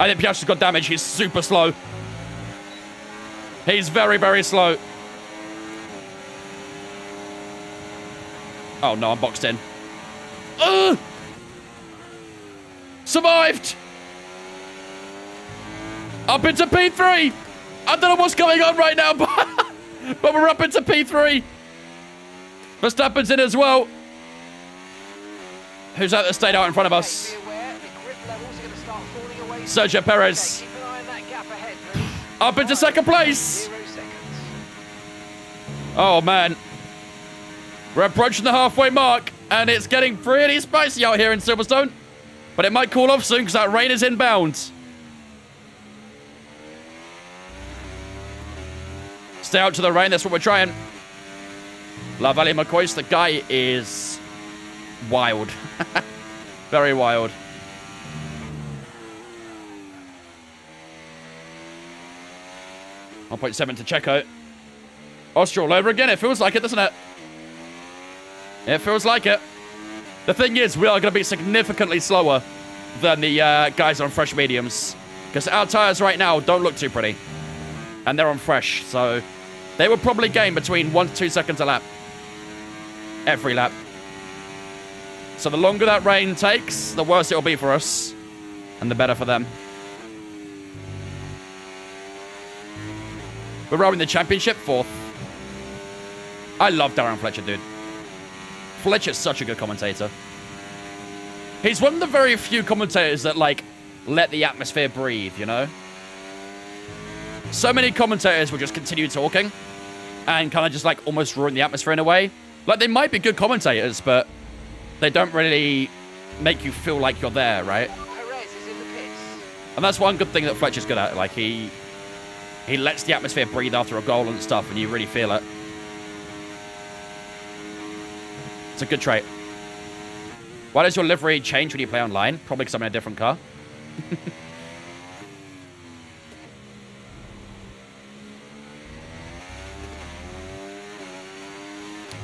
I think Piastri's got damage. He's super slow. He's very, very slow. Oh no, I'm boxed in. Ugh! Survived! Up into P3! I don't know what's going on right now, but we're up into P3. Verstappen's in as well. Who's that stayed out in front of us? Sergio Perez. Up into second place. Oh, man. We're approaching the halfway mark, and it's getting pretty spicy out here in Silverstone. But it might cool off soon because that rain is inbound. Stay out to the rain. That's what we're trying. La Valley McCoist, the guy is wild. Very wild. .7 to Checo. Austria all over again. It feels like it, doesn't it? It feels like it. The thing is, we are going to be significantly slower than the guys on fresh mediums. Because our tyres right now don't look too pretty. And they're on fresh, so they will probably gain between 1 to 2 seconds a lap. Every lap. So the longer that rain takes, the worse it'll be for us. And the better for them. We're rowing the championship 4th. I love Darren Fletcher, dude. Fletcher's such a good commentator. He's one of the very few commentators that, like, let the atmosphere breathe, you know? So many commentators will just continue talking and kind of just, like, almost ruin the atmosphere in a way. Like, they might be good commentators, but they don't really make you feel like you're there, right? Perez is in the pits. And that's one good thing that Fletcher's good at. Like, he lets the atmosphere breathe after a goal and stuff, and you really feel it. It's a good trait. Why does your livery change when you play online? Probably because I'm in a different car.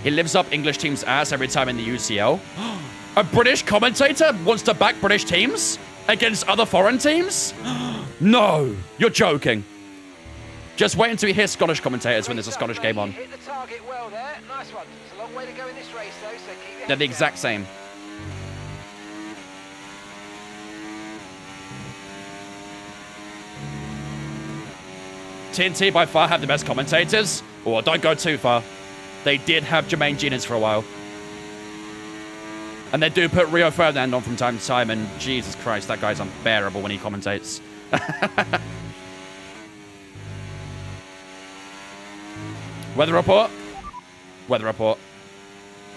He lives up English teams' ass every time in the UCL. A British commentator wants to back British teams against other foreign teams? No, you're joking. Just wait until you hear Scottish commentators when there's a Scottish game on. Hit the target well there. Nice one. It's a long way to go in this race, though, so keep your They're the head exact down. same. TNT by far have the best commentators. Oh, don't go too far. They did have Jermaine Genius for a while. And they do put Rio Ferdinand on from time to time, and Jesus Christ, that guy's unbearable when he commentates. Weather report. Weather report.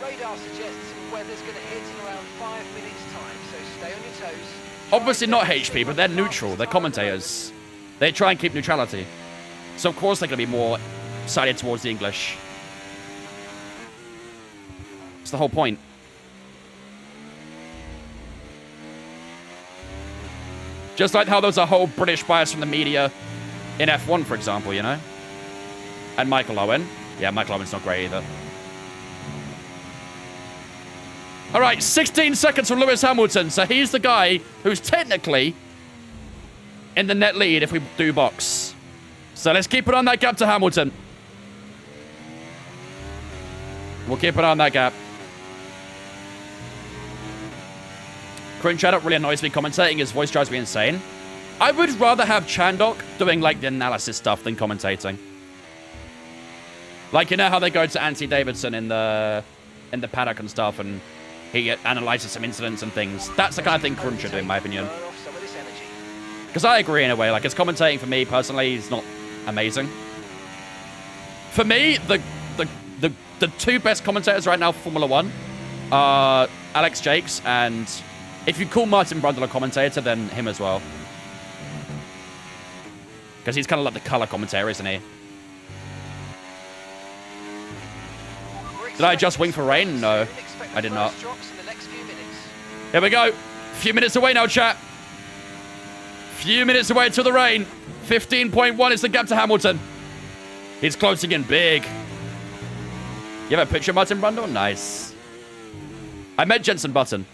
Radar suggests weather's going to hit in around 5 minutes' time, so stay on your toes. Obviously not HP, but they're neutral. They're commentators. They try and keep neutrality. So of course they're going to be more sided towards the English. It's the whole point. Just like how there's a whole British bias from the media in F1, for example, you know? And Michael Owen. Yeah, Michael Owen's not great either. All right, 16 seconds from Lewis Hamilton. So he's the guy who's technically in the net lead if we do box. So let's keep it on that gap to Hamilton. We'll keep it on that gap. Cringe Chandok really annoys me commentating. His voice drives me insane. I would rather have Chandok doing, like, the analysis stuff than commentating. Like, you know how they go to Anthony Davidson in the paddock and stuff, and he analyzes some incidents and things. That's the kind of thing Crunch should do, in my opinion. Because I agree in a way. Like, his commentating for me, personally, is not amazing. For me, the two best commentators right now for Formula 1 are Alex Jakes, and if you call Martin Brundle a commentator, then him as well. Because he's kind of like the color commentator, isn't he? Did I just wing for rain? No, I did not. Here we go. Few minutes away now, chat. Few minutes away till the rain. 15.1 is the gap to Hamilton. He's closing in big. You have a picture of Martin Brundle? Nice. I met Jensen Button.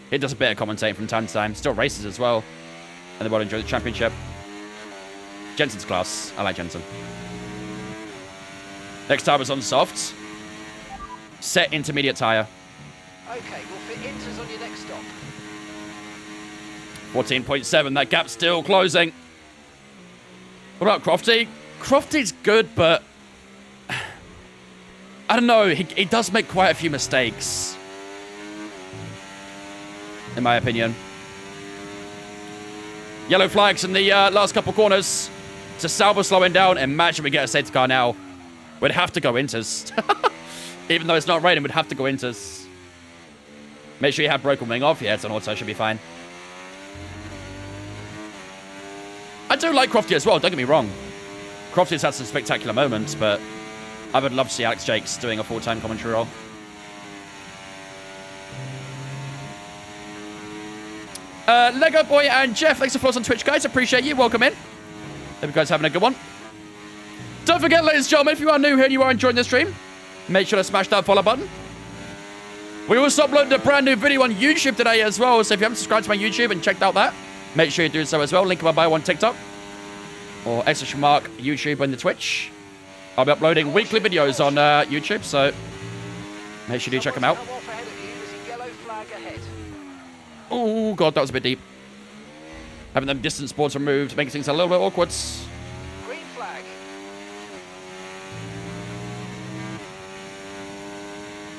He does a bit of commentating from time to time. Still races as well. And they will enjoy the championship. Jensen's class. I like Jensen. Next tire is on soft. Set intermediate tire. Okay, we'll fit inters on your next stop. 14.7. That gap's still closing. What about Crofty? Crofty's good, but I don't know. He does make quite a few mistakes, in my opinion. Yellow flags in the last couple corners. To Sauber slowing down. Imagine we get a safety car now. We'd have to go inters. Even though it's not raining, we'd have to go inters. Make sure you have broken wing off. Yeah, it's an auto. Should be fine. I do like Crofty as well. Don't get me wrong. Crofty's had some spectacular moments, but I would love to see Alex Jakes doing a full-time commentary role. Lego Boy and Jeff, thanks for following us on Twitch, guys. Appreciate you. Welcome in. Hope you guys are having a good one. Don't forget, ladies and gentlemen, if you are new here and you are enjoying the stream, make sure to smash that follow button. We also uploaded a brand new video on YouTube today as well, so if you haven't subscribed to my YouTube and checked out that, make sure you do so as well. Link in my bio on TikTok or ! YouTube on the Twitch. I'll be uploading weekly videos on YouTube, so make sure you do check them out. Oh, God, that was a bit deep. Having them distance boards removed makes things a little bit awkward. Green flag.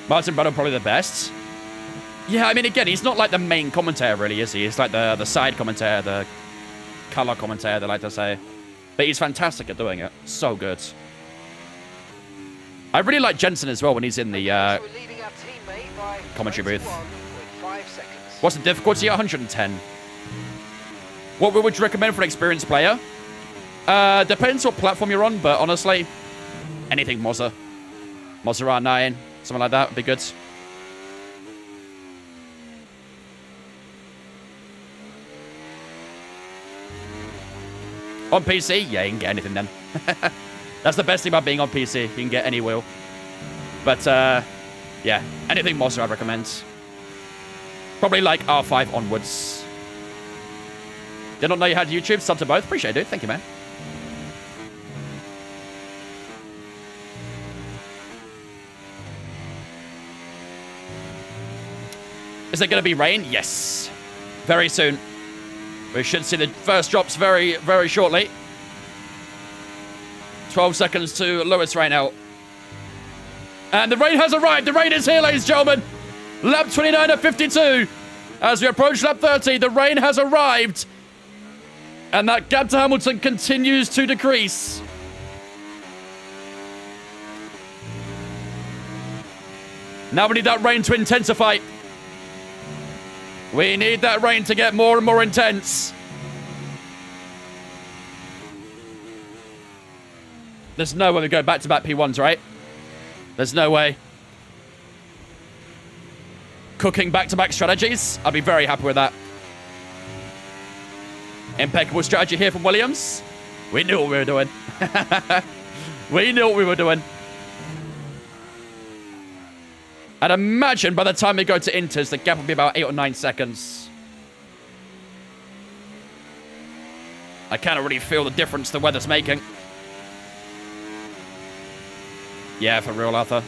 Martin Brundle probably the best. Yeah, I mean, again, he's not like the main commentator, really, is he? He's like the side commentator, the color commentator, they like to say. But he's fantastic at doing it. So good. I really like Jensen as well when he's in the commentary booth. What's the difficulty? 110. What would you recommend for an experienced player? Depends what platform you're on, but honestly, anything Mozza. Mozza R9, something like that would be good. On PC? Yeah, you can get anything then. That's the best thing about being on PC. You can get any wheel. But, yeah, anything Mozza I'd recommend. Probably like R5 onwards. Did not know you had YouTube. Sub to both. Appreciate it, dude. Thank you, man. Is it going to be rain? Yes. Very soon. We should see the first drops very, very shortly. 12 seconds to Lewis right now. And the rain has arrived. The rain is here, ladies and gentlemen. Lap 29 at 52. As we approach lap 30, the rain has arrived. And that gap to Hamilton continues to decrease. Now we need that rain to intensify. We need that rain to get more and more intense. There's no way we go back-to-back P1s, right? There's no way. Cooking back-to-back strategies. I'd be very happy with that. Impeccable strategy here from Williams. We knew what we were doing. We knew what we were doing. I'd imagine by the time we go to Inters, the gap will be about 8 or 9 seconds. I can't really feel the difference the weather's making. Yeah, for real, Arthur.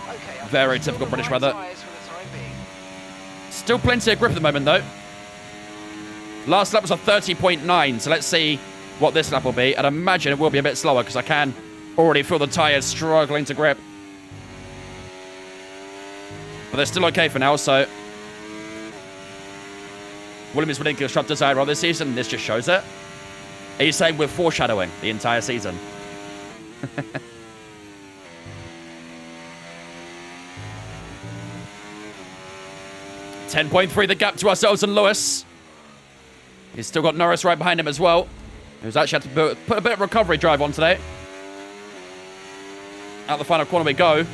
Okay, Very typical British weather. Still plenty of grip at the moment, though. Last lap was a 30.9, so let's see what this lap will be. I'd imagine it will be a bit slower because I can already feel the tyres struggling to grip. But they're still okay for now, so... Williams winning Constructors Higher on this season, this just shows it. He's saying we're foreshadowing the entire season. 10.3 the gap to ourselves and Lewis. He's still got Norris right behind him as well. Who's actually had to put a bit of recovery drive on today. Out the final corner we go.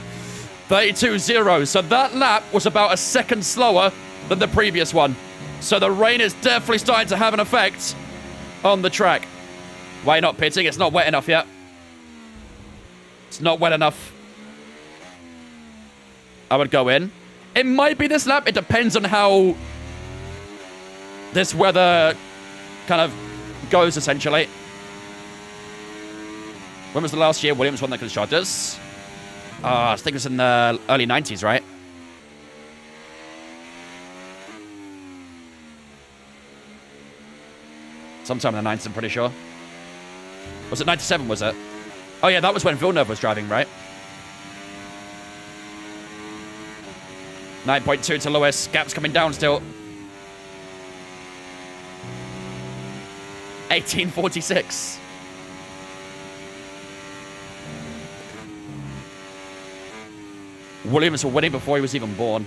32.0. So that lap was about a second slower than the previous one. So the rain is definitely starting to have an effect on the track. Why not pitting? It's not wet enough yet. It's not wet enough. I would go in. It might be this lap. It depends on how this weather kind of goes, essentially. When was the last year Williams won the Constructors? I think it was in the early 90s, right? Sometime in the 90s, I'm pretty sure. Was it 97, was it? Oh, yeah, that was when Villeneuve was driving, right? 9.2 to Lewis. Gap's coming down still. 18.46. Williams were winning before he was even born.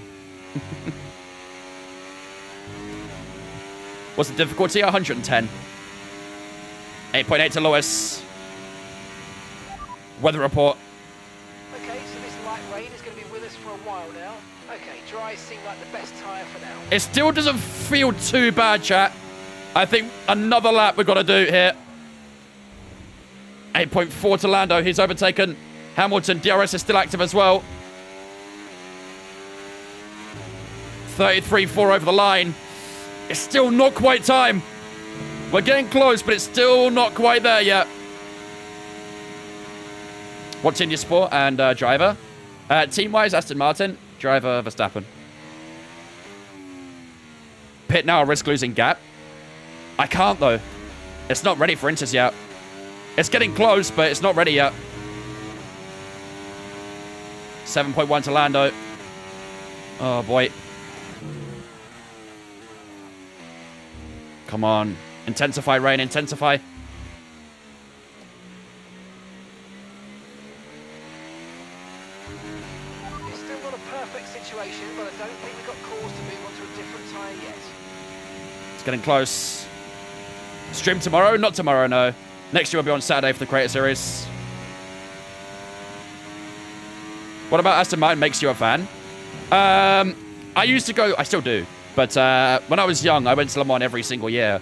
What's the difficulty? 110. 8.8 to Lewis. Weather report. Okay, so this light rain is going to be with us for a while now. Okay, dry seem like the best tyre for now. It still doesn't feel too bad, chat. I think another lap we've got to do here. 8.4 to Lando. He's overtaken Hamilton. DRS is still active as well. 33.4 over the line. It's still not quite time. We're getting close, but it's still not quite there yet. What's in your sport and driver? Team-wise, Aston Martin. Driver, Verstappen. Pit now, risk losing gap. I can't, though. It's not ready for Inters yet. It's getting close, but it's not ready yet. 7.1 to Lando. Oh, boy. Come on. Intensify, rain. Intensify. It's still not a perfect situation, but I don't think we've got cause to move on to a different tyre yet. It's getting close. Stream tomorrow? Not tomorrow, no. Next year will be on Saturday for the Creator Series. What about Aston Martin makes you a fan? I used to go... I still do. But when I was young, I went to Le Mans every single year.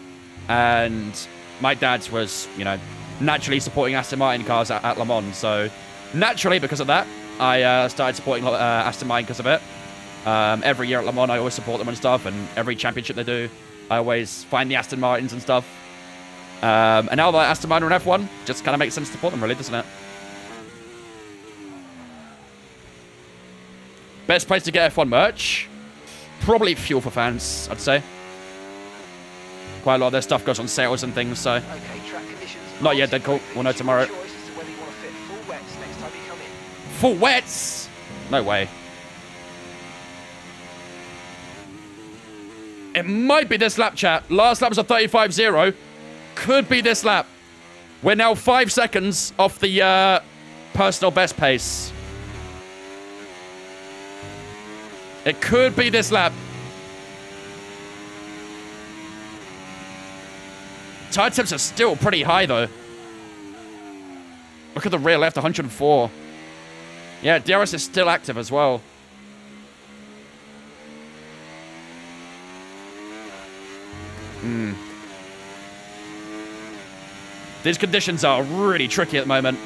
And my dad was, you know, naturally supporting Aston Martin cars at Le Mans. So naturally, because of that, I started supporting Aston Martin because of it. Every year at Le Mans, I always support them and stuff. And every championship they do, I always find the Aston Martins and stuff. And now that Aston Martin are in F1, just kind of makes sense to support them, really, doesn't it? Best place to get F1 merch? Probably Fuel for Fans, I'd say. Quite a lot of their stuff goes on sales and things, so... Okay, track conditions. Not yet, dead cool. We'll know tomorrow. Choice as to whether you want to fit full wets next time you come in. Full wets? No way. It might be this lap, chat. Last lap was a 35.0. Could be this lap. We're now 5 seconds off the personal best pace. It could be this lap. Tire temps are still pretty high, though. Look at the rear left, 104. Yeah, DRS is still active as well. These conditions are really tricky at the moment.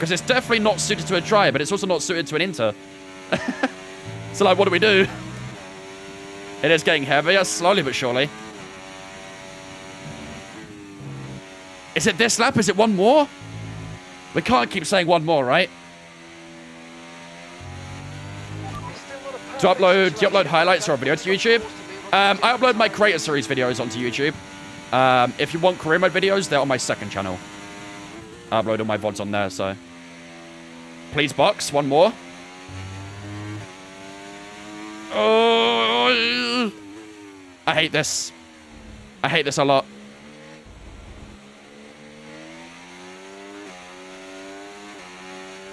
Because it's definitely not suited to a dry, but it's also not suited to an inter. So, like, what do? It is getting heavier, slowly but surely. Is it this lap? Is it one more? We can't keep saying one more, right? Do you upload highlights or a video to YouTube? I upload my Creator Series videos onto YouTube. If you want career mode videos, they're on my second channel. I upload all my VODs on there, so... Please box, one more. Oh, I hate this. I hate this a lot.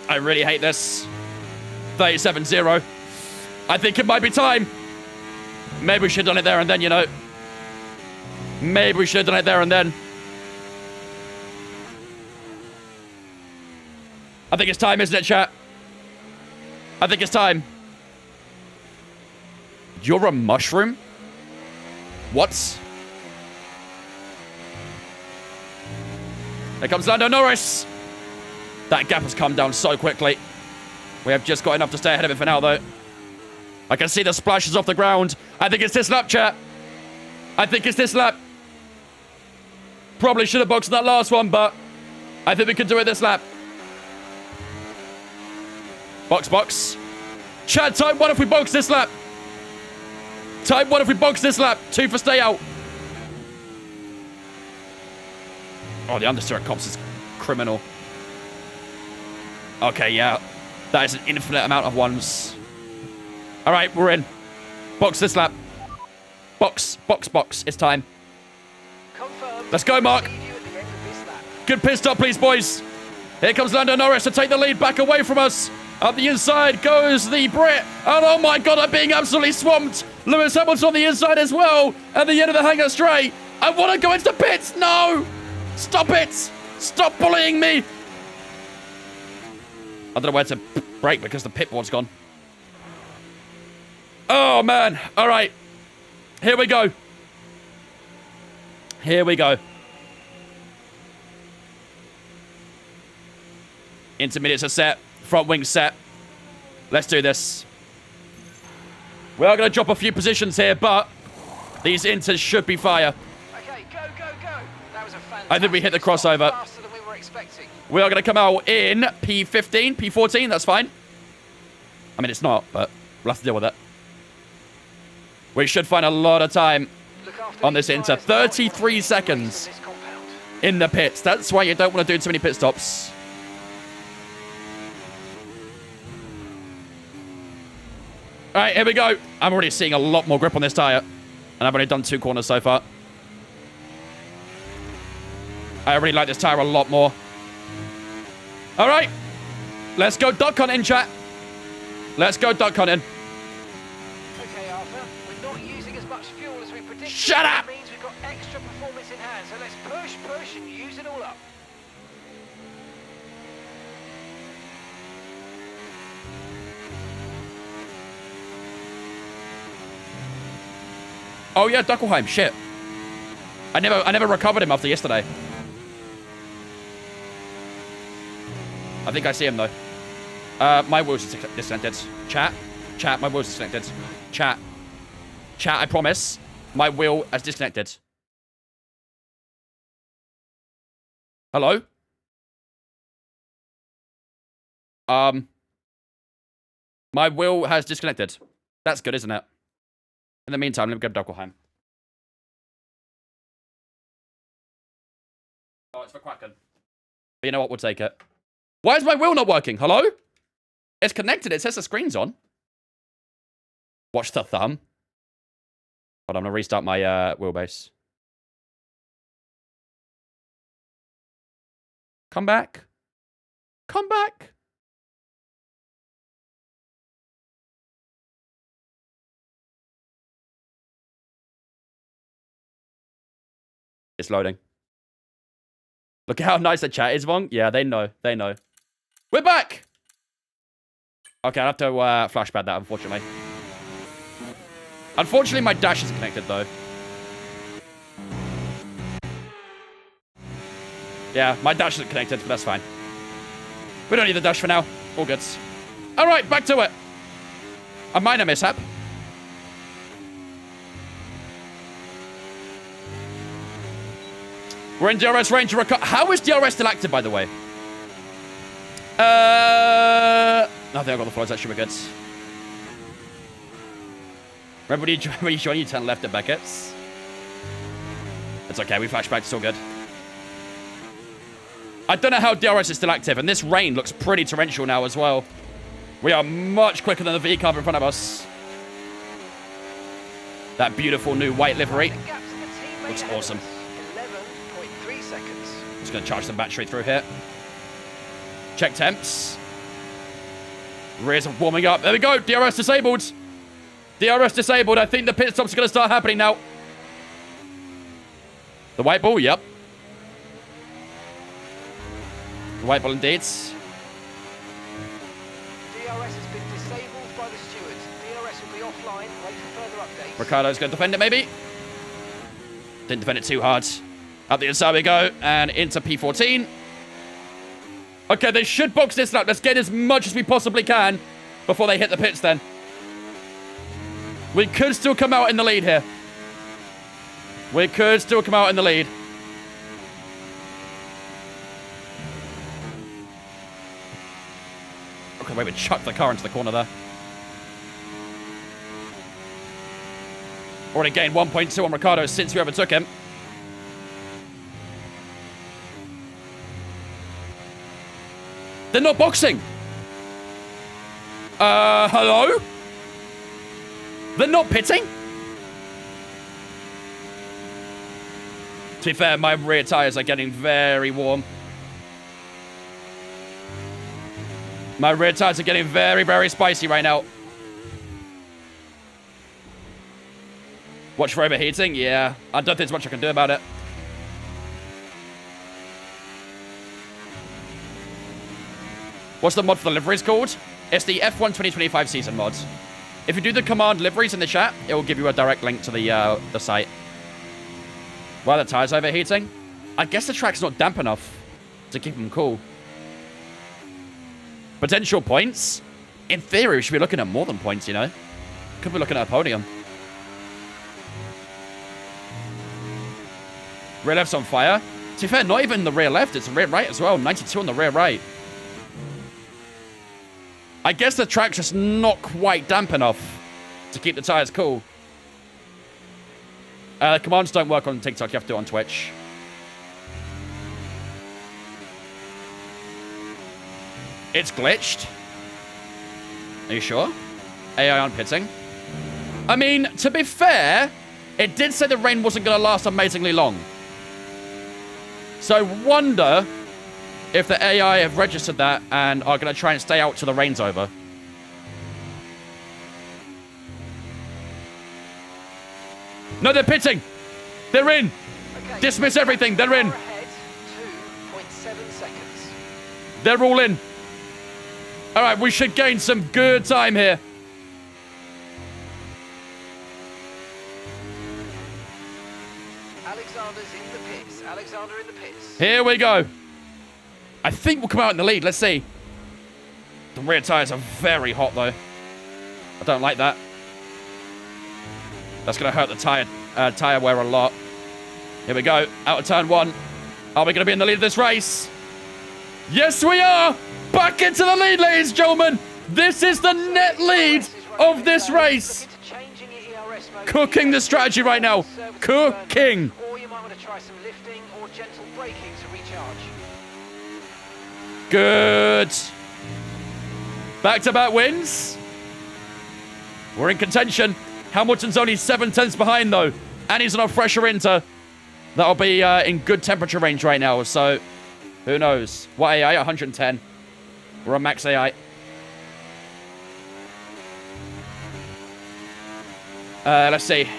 I really hate this. 37-0. I think it might be time. Maybe we should have done it there and then, you know. Maybe we should have done it there and then. I think it's time, isn't it, chat? I think it's time. You're a mushroom? What? Here comes Lando Norris. That gap has come down so quickly. We have just got enough to stay ahead of it for now, though. I can see the splashes off the ground. I think it's this lap, chat. I think it's this lap. Probably should have boxed that last one, but I think we can do it this lap. Box. Chad, time one if we box this lap. Time one if we box this lap. 2 for stay out. Oh, the understeer at Cops is criminal. Okay, yeah. That is an infinite amount of ones. All right, we're in. Box this lap. Box. It's time. Let's go, Mark. Good pit stop, please, boys. Here comes Lando Norris to take the lead back away from us. Up the inside goes the Brit. And oh my God, I'm being absolutely swamped. Lewis Hamilton on the inside as well. At the end of the hangar straight. I want to go into the pits. No. Stop it. Stop bullying me. I don't know where to brake because the pit board's gone. Oh, man. All right. Here we go. Here we go. Intermediates are set. Front wing set. Let's do this. We are going to drop a few positions here, but these inters should be fire. Okay, go. That was a fantastic I think we hit the crossover. faster than we were expecting. We are going to come out in P15, P14. That's fine. I mean, it's not, but we'll have to deal with it. We should find a lot of time on this inter. 33 seconds in the pits. That's why you don't want to do too many pit stops. All right, here we go. I'm already seeing a lot more grip on this tyre. And I've only done 2 corners so far. I really like this tyre a lot more. All right. Let's go duck hunting, chat. Let's go duck hunting. Okay, Arthur. We're not using as much fuel as we predicted. Shut up! That means we've got extra performance in hand. So let's push, and use it all up. Oh yeah, Duckelheim. Shit. I never recovered him after yesterday. I think I see him though. My wheels are disconnected. Chat, my wheels are disconnected. Chat, I promise. My wheel is disconnected. Hello? My wheel has disconnected. That's good, isn't it? In the meantime, let me go Duckelheim. Oh, it's for Kraken. But you know what? We'll take it. Why is my wheel not working? Hello? It's connected. It says the screen's on. Watch the thumb. Hold on, I'm going to restart my wheelbase. Come back. Come back. It's loading. Look at how nice the chat is, Vong. Yeah, they know. They know. We're back! Okay, I have to flashback that, unfortunately. Unfortunately, my dash is connected, though. Yeah, my dash isn't connected, but that's fine. We don't need the dash for now. All good. All right, back to it. A minor mishap. We're in DRS range. How is DRS still active, by the way? I think I got the floors. That should be good. Remember when you join, you turn left at Beckett's? It's okay. We flash back. It's all good. I don't know how DRS is still active, and this rain looks pretty torrential now as well. We are much quicker than the V-Carb in front of us. That beautiful new white livery. Looks awesome. 11.3 seconds. Just going to charge some battery through here. Check temps. Rears are warming up. There we go. DRS disabled. DRS disabled. I think the pit stops are going to start happening now. The white ball, yep. The white ball indeed. DRS has been disabled by the stewards. DRS will be offline. Wait for further updates. Ricardo's going to defend it, maybe. Didn't defend it too hard. Up the inside we go. And into P14. Okay, they should box this up. Let's get as much as we possibly can before they hit the pits then. We could still come out in the lead here. We could still come out in the lead. Okay, wait, we chucked the car into the corner there. Already gained 1.2 on Ricciardo since we overtook him. They're not boxing. Hello? They're not pitting? To be fair, my rear tires are getting very warm. My rear tires are getting very, very spicy right now. Watch for overheating? Yeah. I don't think there's much I can do about it. What's the mod for the liveries called? It's the F1 2025 season mod. If you do the command liveries in the chat, it will give you a direct link to the site. Why are the tires overheating? I guess the track's not damp enough to keep them cool. Potential points? In theory, we should be looking at more than points, you know? Could be looking at a podium. Rear left's on fire. To be fair, not even the rear left, it's the rear right as well. 92 on the rear right. I guess the track's just not quite damp enough to keep the tires cool. Commands don't work on TikTok. You have to do it on Twitch. It's glitched. Are you sure? AI aren't pitting. I mean, to be fair, it did say the rain wasn't going to last amazingly long. So I wonder if the AI have registered that and are going to try and stay out till the rain's over. No, they're pitting. They're in. Okay. Dismiss everything. They're in. 2.7 seconds. They're all in. All right, we should gain some good time here. Alexander's in the pits. Alexander in the pits. Here we go. I think we'll come out in the lead. Let's see. The rear tires are very hot, though. I don't like that. That's going to hurt the tire wear a lot. Here we go. Out of turn one. Are we going to be in the lead of this race? Yes, we are. Back into the lead, ladies and gentlemen. This is the net lead of this race. Cooking the strategy right now. Cooking. Or you might want to try some lifting or gentle braking to recharge. Good. Back-to-back wins. We're in contention. Hamilton's only 7/10 behind, though. And he's on a fresher Inter. That'll be in good temperature range right now. So, who knows? What AI? 110. We're on max AI. Let's see.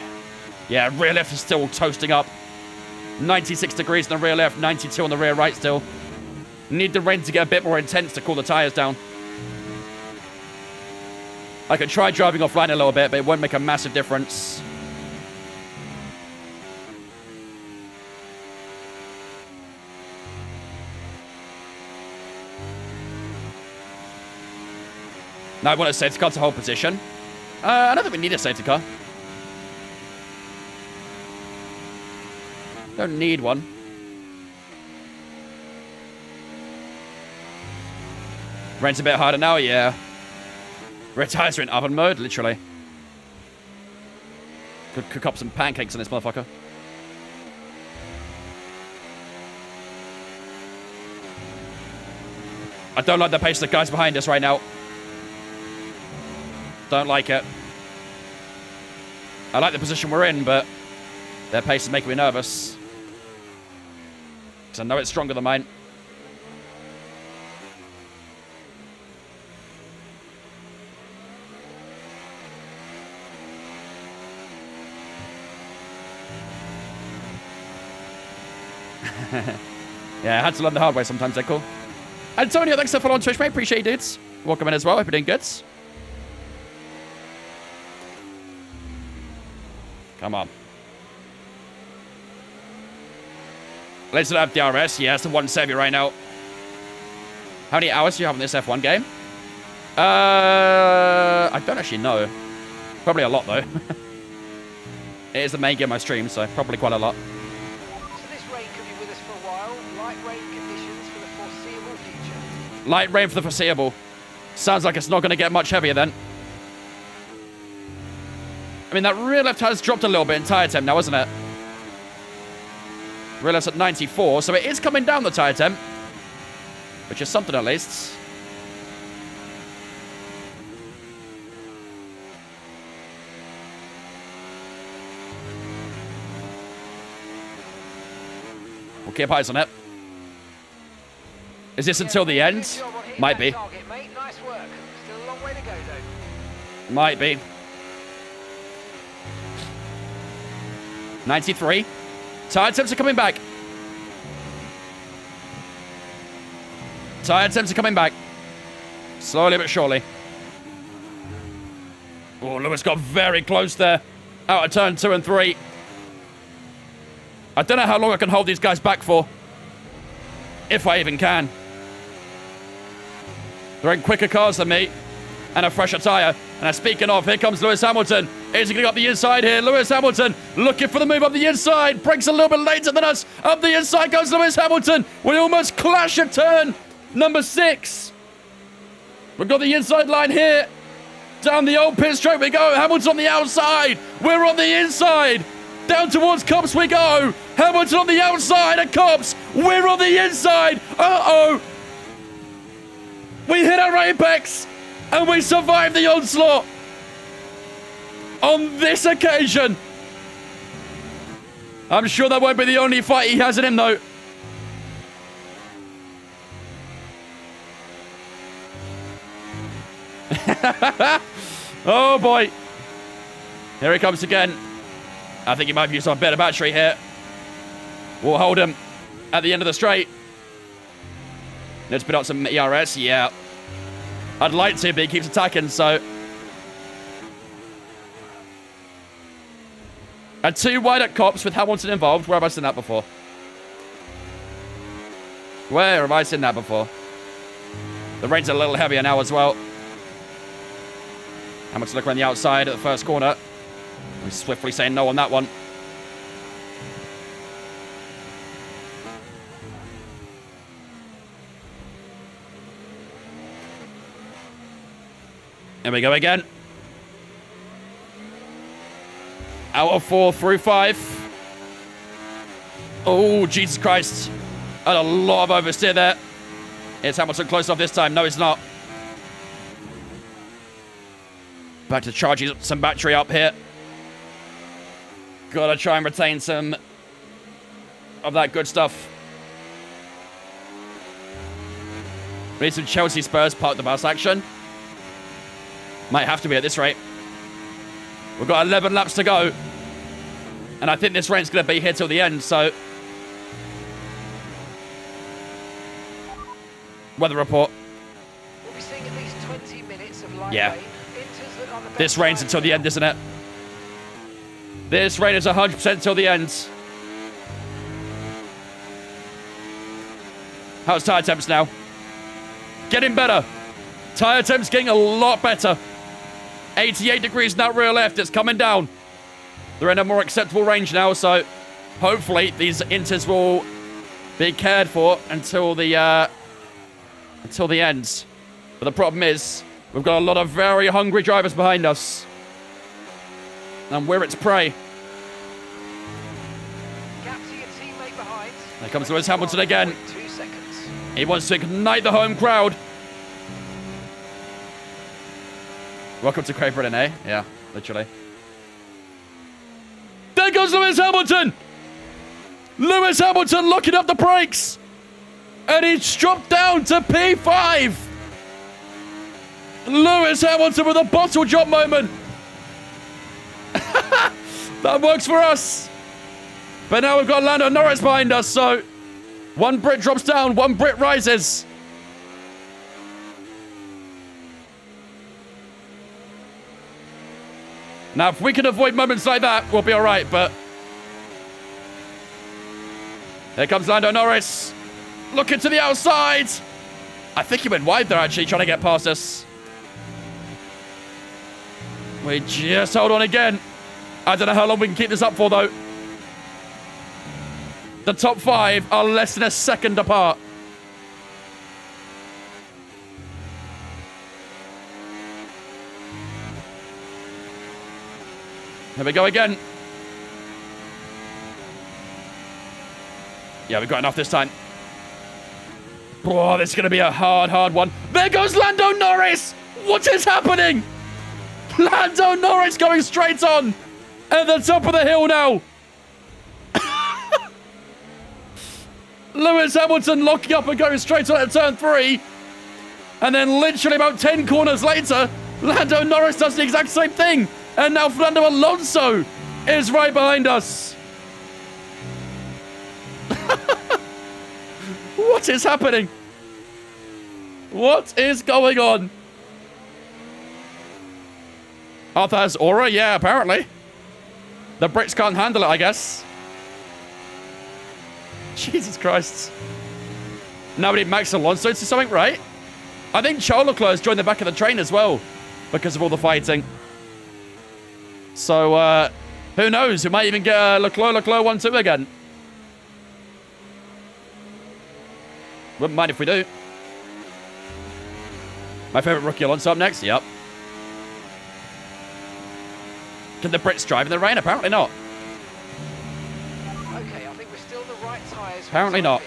Yeah, rear left is still toasting up. 96 degrees in the rear left, 92 on the rear right still. Need the rain to get a bit more intense to cool the tires down. I could try driving offline a little bit, but it won't make a massive difference. No, I want a safety car to hold position. I don't think we need a safety car. Don't need one. Rain's a bit harder now, yeah. Red tires are in oven mode, literally. Could cook up some pancakes on this motherfucker. I don't like the pace of the guys behind us right now. Don't like it. I like the position we're in, but their pace is making me nervous. Because I know it's stronger than mine. Yeah, I had to learn the hard way sometimes, they're cool. Antonio, thanks for following on Twitch, mate. Appreciate you, dudes. Welcome in as well. Hope you're doing good. Come on. Let's have DRS. Yeah, it's the one savior right now. How many hours do you have in this F1 game? I don't actually know. Probably a lot, though. It is the main game I stream, so probably quite a lot. Light rain for the foreseeable. Sounds like it's not going to get much heavier then. I mean, that rear left has dropped a little bit in tyre temp now, isn't it? Rear left's at 94, so it is coming down the tyre temp. Which is something at least. We'll keep eyes on it. Is this until the end? Might be. Might be. 93. Tyre temps are coming back. Tyre temps are coming back. Slowly but surely. Oh, Lewis got very close there. Out of turn 2 and 3. I don't know how long I can hold these guys back for. If I even can. They're in quicker cars than me. And a fresher tyre. And speaking of, here comes Lewis Hamilton. Is he going to go up the inside here? Lewis Hamilton looking for the move up the inside. Brakes a little bit later than us. Up the inside goes Lewis Hamilton. We almost clash at turn number 6. We've got the inside line here. Down the old pit straight we go. Hamilton on the outside. We're on the inside. Down towards Copse we go. Hamilton on the outside at Copse. We're on the inside. Uh-oh. We hit our apex. And we survived the onslaught. On this occasion. I'm sure that won't be the only fight he has in him, though. Oh, boy. Here he comes again. I think he might have used our better battery here. We'll hold him at the end of the straight. Let's put out some ERS. Yeah. I'd like to, but he keeps attacking, so... And 2 wide at Copse with Hamilton involved. Where have I seen that before? Where have I seen that before? The rain's a little heavier now as well. Hamilton looking around the outside at the first corner. We're swiftly saying no on that one. Here we go again. Out of 4 through 5. Oh, Jesus Christ. And a lot of oversteer there. Is Hamilton close off this time? No, he's not. Back to charging some battery up here. Gotta try and retain some of that good stuff. We need some Chelsea Spurs park the bus action. Might have to be at this rate. We've got 11 laps to go. And I think this rain's going to be here till the end, so... Weather report. We'll be seeing at least 20 minutes of light yeah. rain. This rain's until the end, isn't it? This rain is 100% till the end. How's tyre temps now? Getting better. Tyre temp's getting a lot better. 88 degrees in that rear left. It's coming down. They're in a more acceptable range now, so hopefully these inters will be cared for until the end. But the problem is, we've got a lot of very hungry drivers behind us. And we're its prey. Gap to your teammate behind. There comes Lewis Hamilton again. 2 seconds. He wants to ignite the home crowd. Welcome to Great Britain, eh? Yeah, literally. There goes Lewis Hamilton! Lewis Hamilton locking up the brakes! And he's dropped down to P5! Lewis Hamilton with a bottle drop moment! That works for us! But now we've got Lando Norris behind us, so... one Brit drops down, one Brit rises. Now, if we can avoid moments like that, we'll be all right, but... here comes Lando Norris. Looking to the outside. I think he went wide there, actually, trying to get past us. We just hold on again. I don't know how long we can keep this up for, though. The top 5 are less than a second apart. Here we go again. Yeah, we've got enough this time. Oh, this is going to be a hard one. There goes Lando Norris! What is happening? Lando Norris going straight on at the top of the hill now. Lewis Hamilton locking up and going straight on at turn 3. And then literally about 10 corners later, Lando Norris does the exact same thing. And now Fernando Alonso is right behind us. What is happening? What is going on? Arthur has aura? Yeah, apparently. The Brits can't handle it, I guess. Jesus Christ. Now we need Max Alonso to something, right? I think Charles Leclerc has joined the back of the train as well because of all the fighting. So, who knows? We might even get Leclerc 1-2 again. Wouldn't mind if we do. My favourite rookie Alonso up next? Yep. Can the Brits drive in the rain? Apparently not. Okay, I think we're still the right tyres. Apparently not.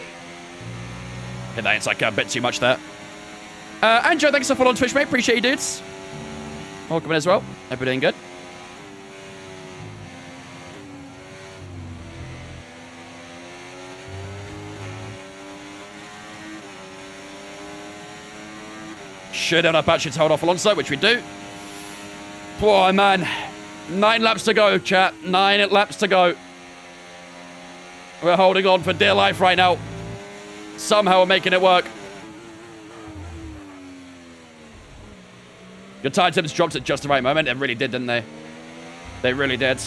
Yeah, that's like a bit too much there. Andrew, thanks for following Twitch, mate. Appreciate you, dudes. Welcome in as well. Hope you're doing good. Should end up actually to hold off Alonso, which we do. Boy, man. 9 laps to go, chat. 9 laps to go. We're holding on for dear life right now. Somehow we're making it work. Your tire temps dropped at just the right moment. They really did, didn't they? They really did.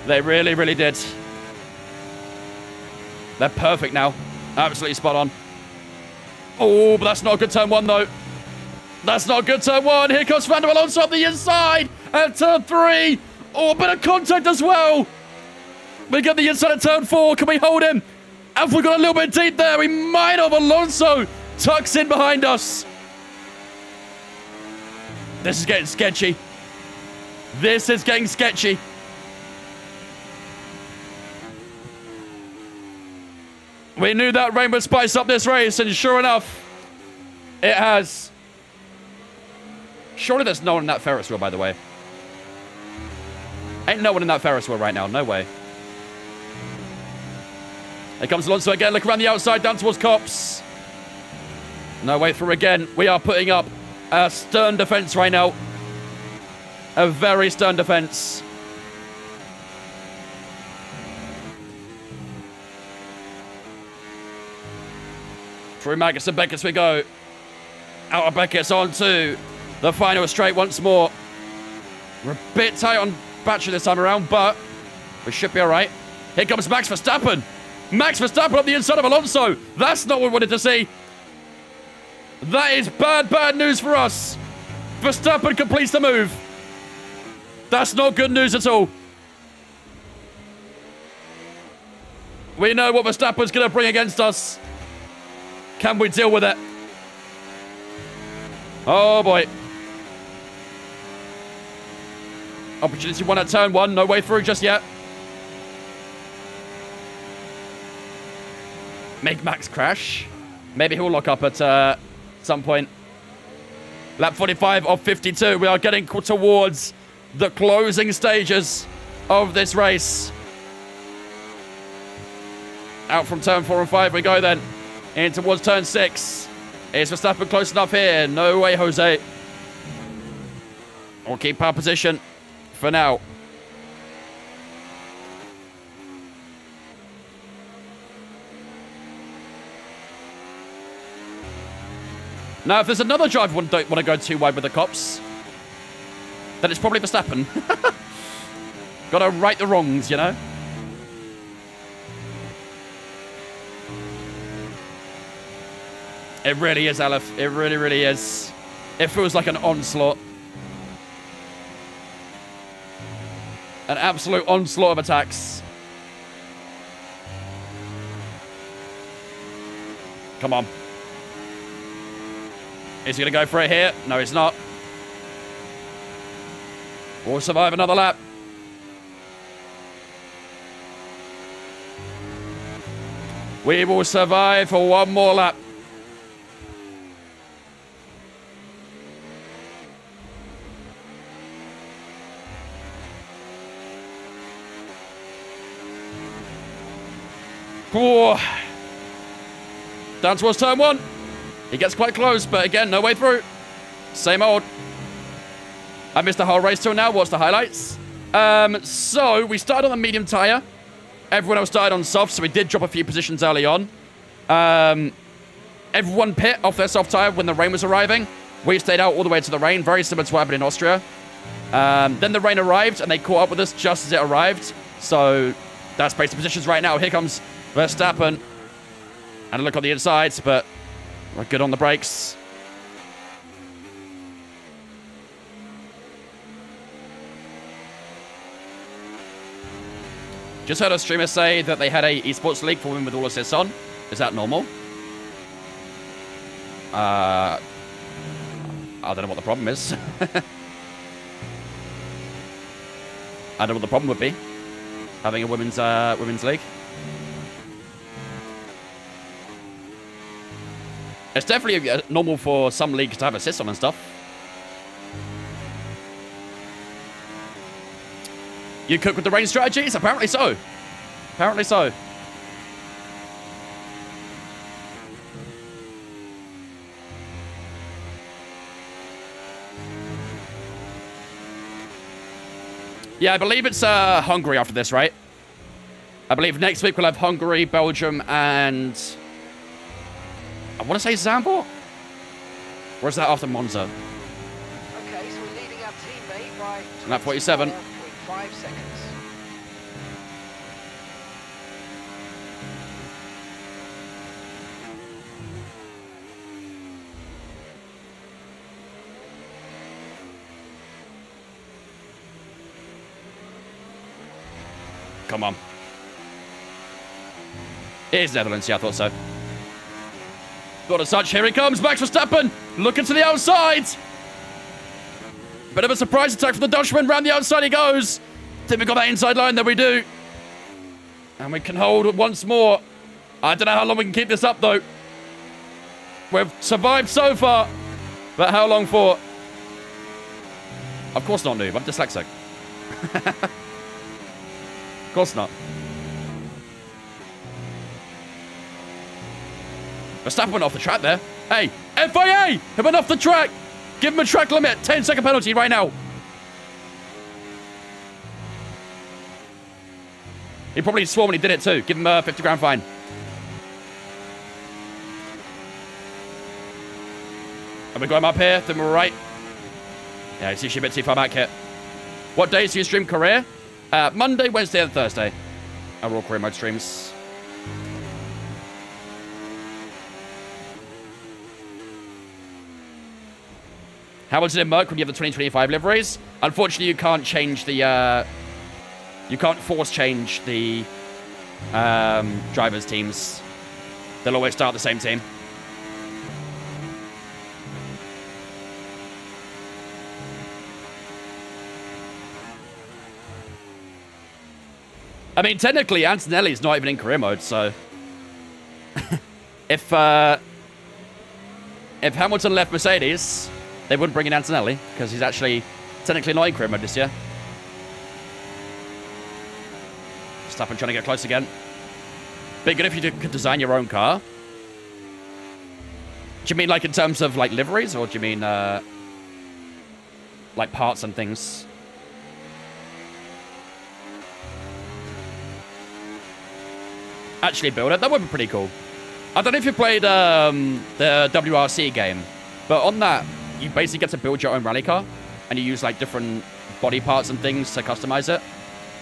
They really, really did. They're perfect now. Absolutely spot on. Oh, but that's not a good turn 1, though. That's not a good turn 1. Here comes Fernando Alonso on the inside. And turn 3. Oh, a bit of contact as well. We get the inside of turn 4. Can we hold him? Have we got a little bit deep there? We might have. Alonso tucks in behind us. This is getting sketchy. This is getting sketchy. We knew that rain would spice up this race, and sure enough, it has. Surely there's no one in that Ferris wheel, by the way. Ain't no one in that Ferris wheel right now. No way. Here comes Alonso again. Look around the outside, down towards Cops. No way through again. We are putting up a stern defense right now. A very stern defense. Through Magus and Beckett's we go. Out of Beckett's on to the final straight once more. We're a bit tight on battery this time around, but we should be all right. Here comes Max Verstappen. Max Verstappen up the inside of Alonso. That's not what we wanted to see. That is bad, bad news for us. Verstappen completes the move. That's not good news at all. We know what Verstappen's going to bring against us. Can we deal with it? Oh, boy. Opportunity 1 at turn 1. No way through just yet. Make Max crash. Maybe he'll lock up at some point. Lap 45 of 52. We are getting towards the closing stages of this race. Out from turn 4 and 5 we go then. In towards turn 6. Is Verstappen close enough here? No way, Jose. We'll keep our position for now. Now, if there's another driver who don't want to go too wide with the cops, then it's probably Verstappen. Gotta right the wrongs, you know? It really is, Aleph. It really, really is. It feels like an onslaught. An absolute onslaught of attacks. Come on. Is he going to go for it here? No, he's not. We'll survive another lap. We will survive for one more lap. Oh. Down towards turn 1. He gets quite close, but again, no way through. Same old. I missed the whole race till now. What's the highlights? So we started on the medium tire. Everyone else started on soft, so we did drop a few positions early on. Everyone pit off their soft tire when the rain was arriving. We stayed out all the way to the rain, very similar to what happened in Austria. Then the rain arrived, and they caught up with us just as it arrived. So that's based on positions right now. Here comes Verstappen. And a look on the insides, but we're good on the brakes. Just heard a streamer say that they had a esports league for women with all assists on. Is that normal? I don't know what the problem is. I don't know what the problem would be. Having a women's league. It's definitely normal for some leagues to have assists on and stuff. You cook with the rain strategies? Apparently so. Apparently so. Yeah, I believe it's Hungary after this, right? I believe next week we'll have Hungary, Belgium, and I want to say Zambor? Or is that after Monza? Okay, so we're leading our teammate by Lap 47. 5 seconds. Come on. It is Netherlands, yeah, I thought so. Thought as such, here he comes, Max Verstappen, looking to the outside. Bit of a surprise attack from the Dutchman, round the outside he goes. Think we got that inside line, there we do. And we can hold it once more. I don't know how long we can keep this up, though. We've survived so far, but how long for? Of course not, noob, I'm dyslexic. Of course not. Verstappen went off the track there. Hey, FIA! He went off the track! Give him a track limit. 10-second penalty right now. He probably swore when he did it too. Give him a 50 grand fine. Are we going up here? Then we're right. Yeah, it's usually a bit too far back here. What days do you stream career? Monday, Wednesday, and Thursday. Our Raw career mode streams. Hamilton and Merck when you have the 2025 liveries. Unfortunately, you can't change the... you can't force change the drivers' teams. They'll always start the same team. I mean, technically, Antonelli's not even in career mode, so... If Hamilton left Mercedes, they wouldn't bring in Antonelli, because he's actually technically not in career mode this year. Verstappen trying to get close again. Be good if you could design your own car. Do you mean like in terms of like liveries, or do you mean like parts and things? Actually build it. That would be pretty cool. I don't know if you played the WRC game, but on that, you basically get to build your own rally car, and you use like different body parts and things to customize it.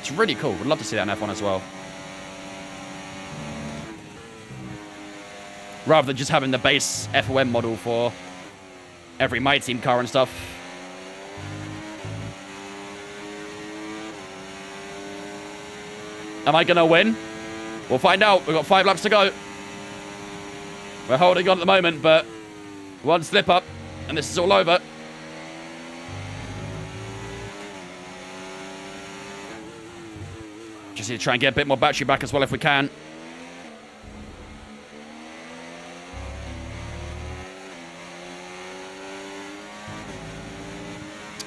It's really cool. Would love to see that in F1 as well. Rather than just having the base FOM model for every My Team car and stuff. Am I going to win? We'll find out. We've got 5 laps to go. We're holding on at the moment, but one slip up, and this is all over. Just need to try and get a bit more battery back as well if we can.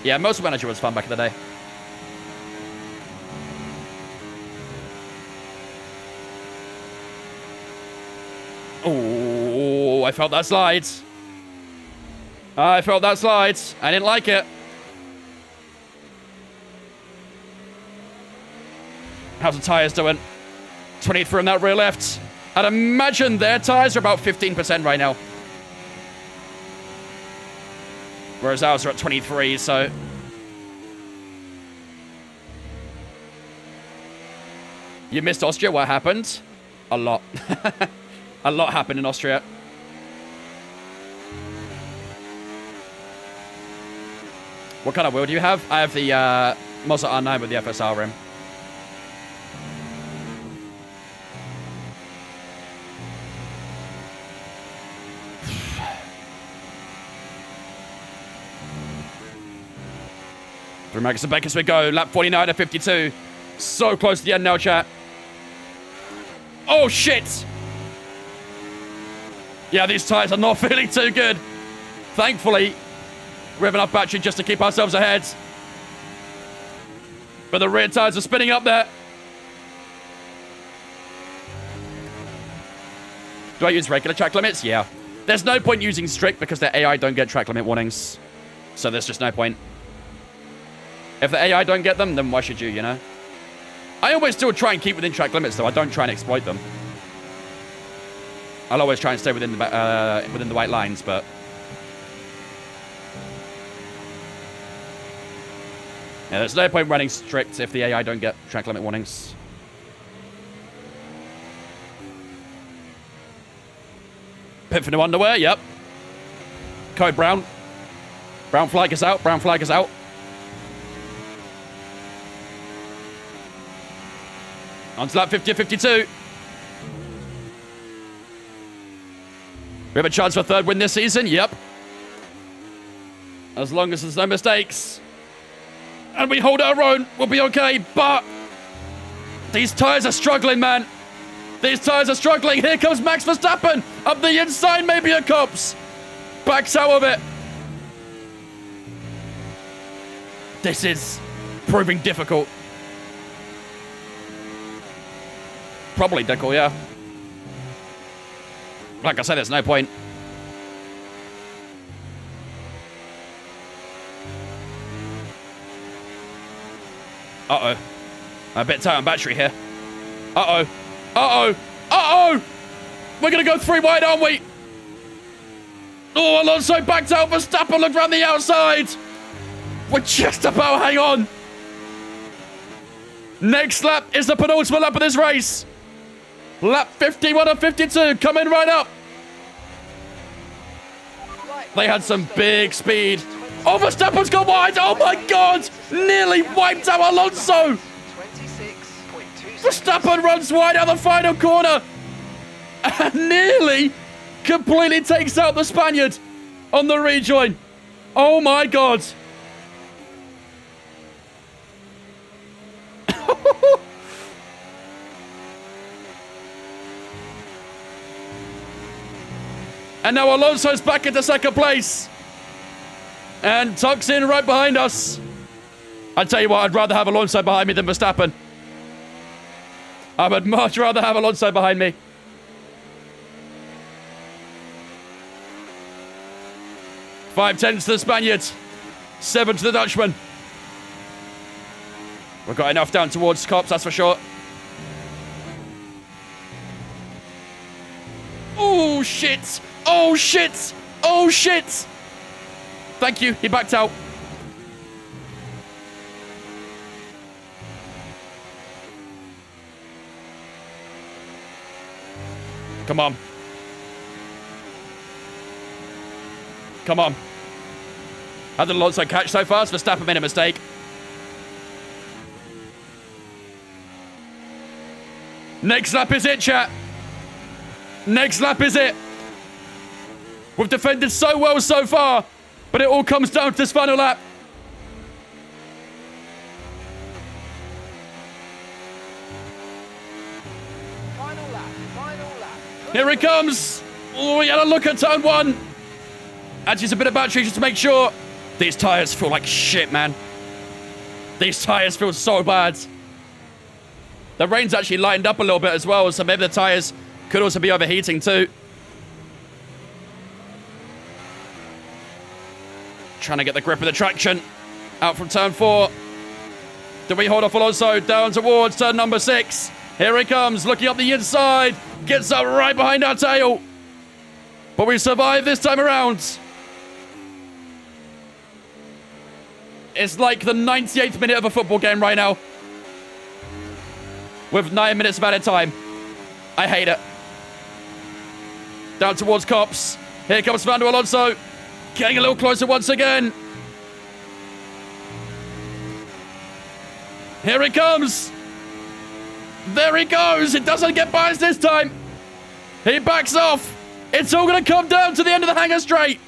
Yeah, Most Manager was fun back in the day. Oh, I felt that slide. I felt that slide. I didn't like it. How's the tyres doing? 23 on that rear left. I'd imagine their tyres are about 15% right now. Whereas ours are at 23, so... You missed Austria. What happened? A lot. A lot happened in Austria. What kind of wheel do you have? I have the Mazda R9 with the FSR rim. Through Marcus and Beck as we go. Lap 49 to 52. So close to the end now, chat. Oh, shit! Yeah, these tyres are not feeling too good. Thankfully, we have enough battery just to keep ourselves ahead. But the rear tyres are spinning up there. Do I use regular track limits? Yeah. There's no point using strict because the AI don't get track limit warnings. So there's just no point. If the AI don't get them, then why should you, you know? I always still try and keep within track limits, though. I don't try and exploit them. I'll always try and stay within the white lines, but... Yeah, there's no point running strict if the AI don't get track limit warnings. Pit for new underwear, yep. Code brown. Brown flag is out, brown flag is out. On to lap 50 52. We have a chance for a third win this season, yep. As long as there's no mistakes. And we hold our own, we'll be okay, but... These tyres are struggling, man. These tyres are struggling. Here comes Max Verstappen. Up the inside, maybe a cops. Backs out of it. This is proving difficult. Probably Deckle, yeah. Like I said, there's no point. Uh-oh. I'm a bit tight on battery here. Uh-oh. Uh-oh. Uh-oh! We're going to go 3 wide, aren't we? Oh, Alonso backed out. Verstappen looked around the outside. We're just about hang on. Next lap is the penultimate lap of this race. Lap 51 of 52 coming right up. They had some big speed. Oh, Verstappen's gone wide. Oh, my God. Nearly wiped out Alonso. 26.2. Verstappen runs wide out the final corner. And nearly completely takes out the Spaniard on the rejoin. Oh, my God. And now Alonso's back into second place. And tucks in right behind us. I tell you what, I'd rather have Alonso behind me than Verstappen. I would much rather have Alonso behind me. Five tenths to the Spaniards. 7 to the Dutchman. We've got enough down towards Cops, that's for sure. Oh, shit. Oh, shit. Oh, shit. Thank you. He backed out. Come on. Come on. How did Alonso catch so fast? Verstappen made a mistake. Next lap is it, chat. Next lap is it. We've defended so well so far, but it all comes down to this final lap. Final lap, final lap. Here it comes. Oh, we had a look at turn one. Actually, it's a bit of battery just to make sure. These tires feel like shit, man. These tires feel so bad. The rain's actually lightened up a little bit as well, so maybe the tires could also be overheating too. Trying to get the grip of the traction. Out from turn 4. Do we hold off Alonso down towards turn number 6? Here he comes, looking up the inside. Gets up right behind our tail. But we survived this time around. It's like the 98th minute of a football game right now. With 9 minutes of added time. I hate it. Down towards Cops. Here comes Fernando Alonso. Getting a little closer once again. Here he comes. There he goes. It doesn't get by us this time. He backs off. It's all going to come down to the end of the hangar straight.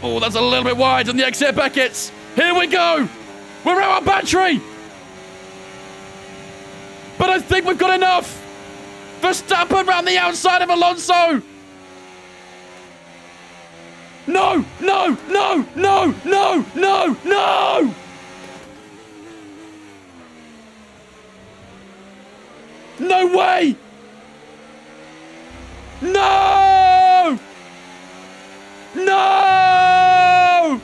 Oh, that's a little bit wide on the exit Beckett's. Here we go. We're out of battery. But I think we've got enough. Verstappen round the outside of Alonso. No, no, no, no, no, no, no. No way. No. No.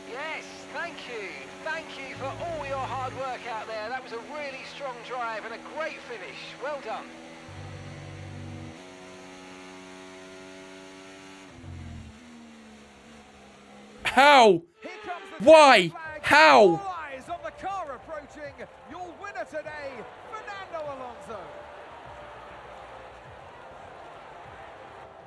Yes, thank you. Thank you for all your hard work out there. That was a really strong drive and a great finish. Well done. How? Here comes the Why? flag. How? All eyes on the car approaching. Your winner today, Fernando Alonso.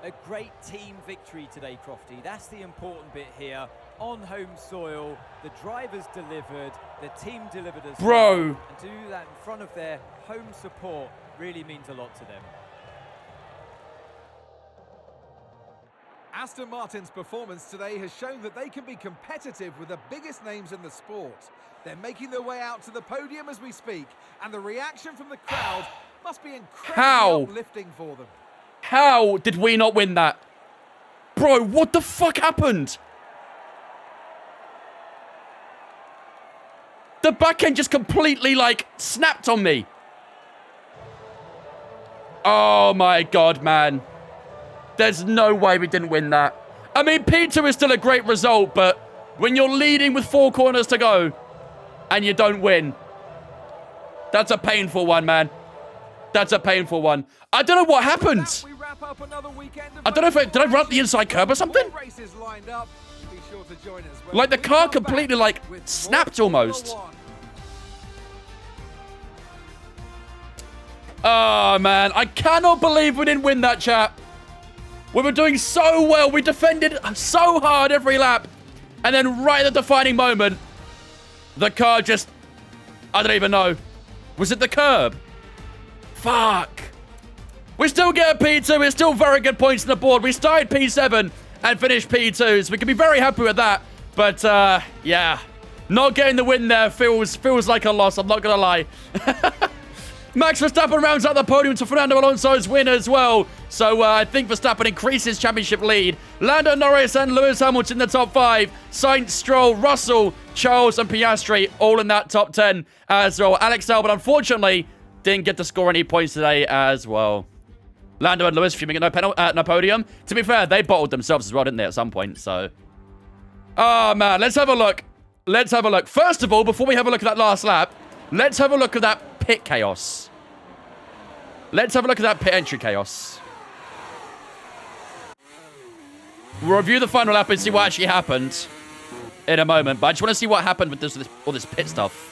A great team victory today, Crofty. That's the important bit here. On home soil, the drivers delivered, the team delivered as Bro. well. And to do that in front of their home support really means a lot to them. Aston Martin's performance today has shown that they can be competitive with the biggest names in the sport. They're making their way out to the podium as we speak, and the reaction from the crowd must be incredibly How? uplifting for them. How did we not win that? Bro, what the fuck happened? The back end just completely, like, snapped on me. Oh my god, man. There's no way we didn't win that. I mean, P2 is still a great result, but when you're leading with 4 corners to go and you don't win, that's a painful one, man. That's a painful one. I don't know what happened. We wrap up another weekend of I don't know if did I run up the inside curb or something? More races lined up. Be sure to join us when Like the we car come completely back like with more snapped Formula almost. One. Oh man, I cannot believe we didn't win that, chat. We were doing so well. We defended so hard every lap. And then right at the defining moment, the car just... I don't even know. Was it the curb? Fuck. We still get a P2. It's still very good points on the board. We started P7 and finished P2. So we can be very happy with that. But, yeah. Not getting the win there feels like a loss. I'm not going to lie. Max Verstappen rounds out the podium to Fernando Alonso's win as well. So I think Verstappen increases championship lead. Lando Norris and Lewis Hamilton in the top 5. Sainz, Stroll, Russell, Charles and Piastri all in that top 10 as well. Alex Albon, unfortunately, didn't get to score any points today as well. Lando and Lewis fuming at no podium. To be fair, they bottled themselves as well, didn't they, at some point? So, oh, man, let's have a look. Let's have a look. First of all, before we have a look at that last lap, let's have a look at that pit chaos. Let's have a look at that pit entry chaos. We'll review the final lap and see what actually happened in a moment. But I just want to see what happened with all this pit stuff.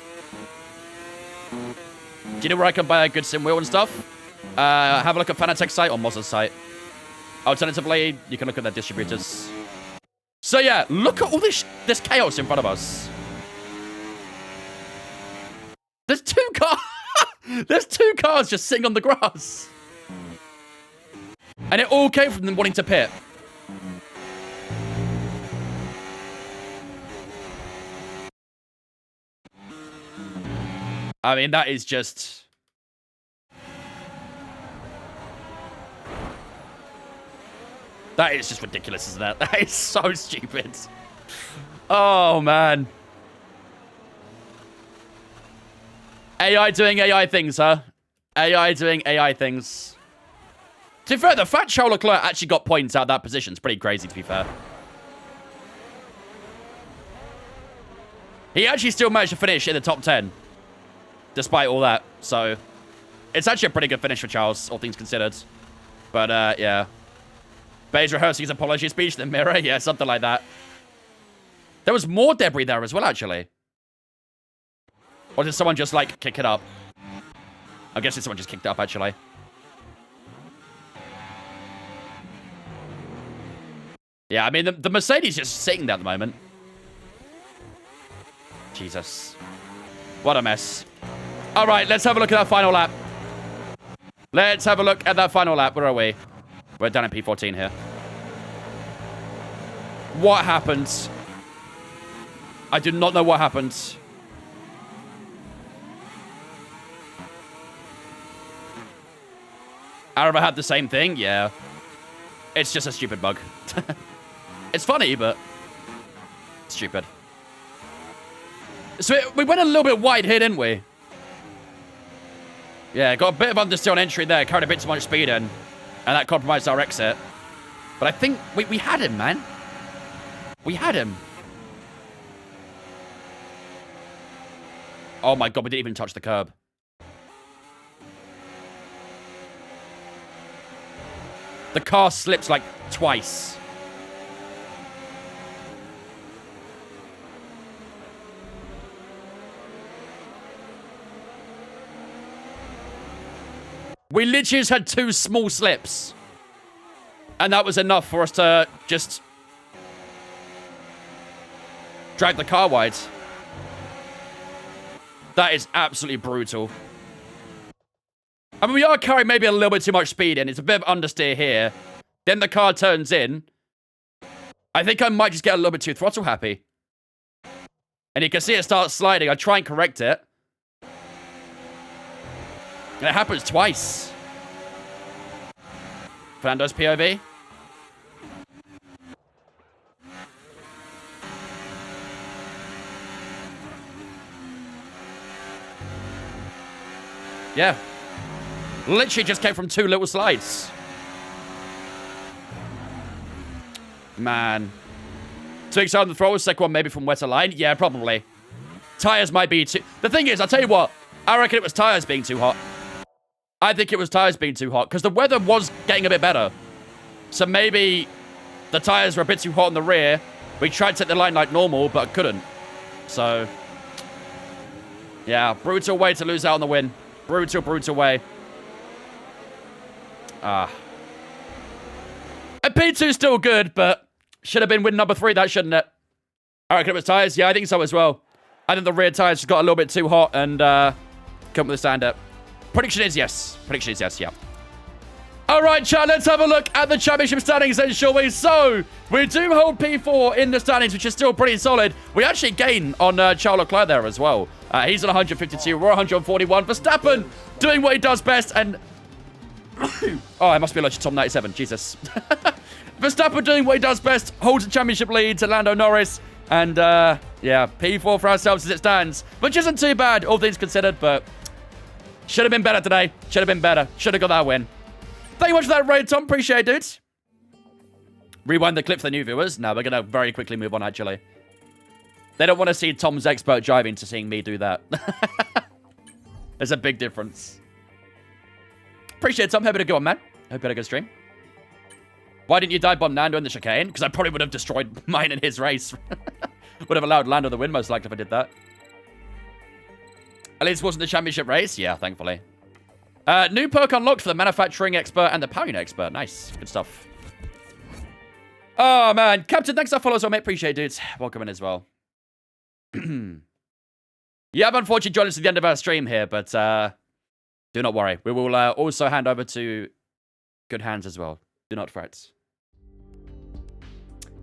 Do you know where I can buy a good sim wheel and stuff? Have a look at Fanatec's site or Mozza's site. Alternatively, you can look at their distributors. So yeah, look at all this chaos in front of us. There's 2 cars. There's 2 cars just sitting on the grass. And it all came from them wanting to pit. I mean, that is just... That is just ridiculous, isn't it? That is so stupid. Oh, man. AI doing AI things, huh? AI doing AI things. To be fair, the fact Charles Leclerc actually got points out of that position is pretty crazy, to be fair. He actually still managed to finish in the top 10. Despite all that. So, it's actually a pretty good finish for Charles, all things considered. But, yeah. Bay's rehearsing his apology speech, the mirror. Yeah, something like that. There was more debris there as well, actually. Or did someone just, like, kick it up? I'm guessing someone just kicked it up, actually. Yeah, I mean, the Mercedes just sitting there at the moment. Jesus. What a mess. All right, let's have a look at that final lap. Let's have a look at that final lap. Where are we? We're down in P14 here. What happened? I do not know what happened. Arava had the same thing? Yeah. It's just a stupid bug. It's funny, but stupid. So we went a little bit wide here, didn't we? Yeah, got a bit of understeer on entry there. Carried a bit too much speed in. And that compromised our exit. But I think we had him, man. We had him. Oh my god, we didn't even touch the curb. The car slips like twice. We literally just had 2 small slips. And that was enough for us to just drag the car wide. That is absolutely brutal. I mean, we are carrying maybe a little bit too much speed in. It's a bit of understeer here. Then the car turns in. I think I might just get a little bit too throttle happy. And you can see it start sliding. I try and correct it. And it happens twice. Fernando's POV. Yeah. Literally just came from 2 little slides. Man. Too excited on the throttle. Second one maybe from wetter line. Yeah, probably. Tires might be too... The thing is, I'll tell you what. I reckon it was tires being too hot. I think it was tires being too hot. Because the weather was getting a bit better. So maybe the tires were a bit too hot on the rear. We tried to set the line like normal, but couldn't. So... yeah, brutal way to lose out on the win. Brutal, brutal way. I P2's still good, but should have been win number 3, that shouldn't it? I reckon it was tyres. Yeah, I think so as well. I think the rear tyres just got a little bit too hot and couldn't withstand it. Prediction is yes. Prediction is yes, yeah. All right, chat, let's have a look at the championship standings then, shall we? So, we do hold P4 in the standings, which is still pretty solid. We actually gain on Charles Leclerc there as well. He's on 152, we're 141. Verstappen doing what he does best, and... oh, I must be allergic to Tom 97, Jesus. Verstappen doing what he does best, holds the championship lead to Lando Norris, and, yeah, P4 for ourselves as it stands, which isn't too bad, all things considered, but should have been better today. Should have been better. Should have got that win. Thank you much for that raid, Tom. Appreciate it, dudes. Rewind the clip for the new viewers. No, we're going to very quickly move on, actually. They don't want to see Tom's expert driving to seeing me do that. There's a big difference. Appreciate it, Tom. Hope you had a good one, man. Hope you had a good stream. Why didn't you dive bomb Lando in the chicane? Because I probably would have destroyed mine in his race. Would have allowed Lando the win, most likely, if I did that. At least it wasn't the championship race. Yeah, thankfully. New perk unlocked for the manufacturing expert and the power unit expert. Nice. Good stuff. Oh, man. Captain, thanks for following, mate. Appreciate it, dudes. Welcome in as well. You have unfortunately joined us at the end of our stream here, but do not worry. We will also hand over to good hands as well. Do not fret.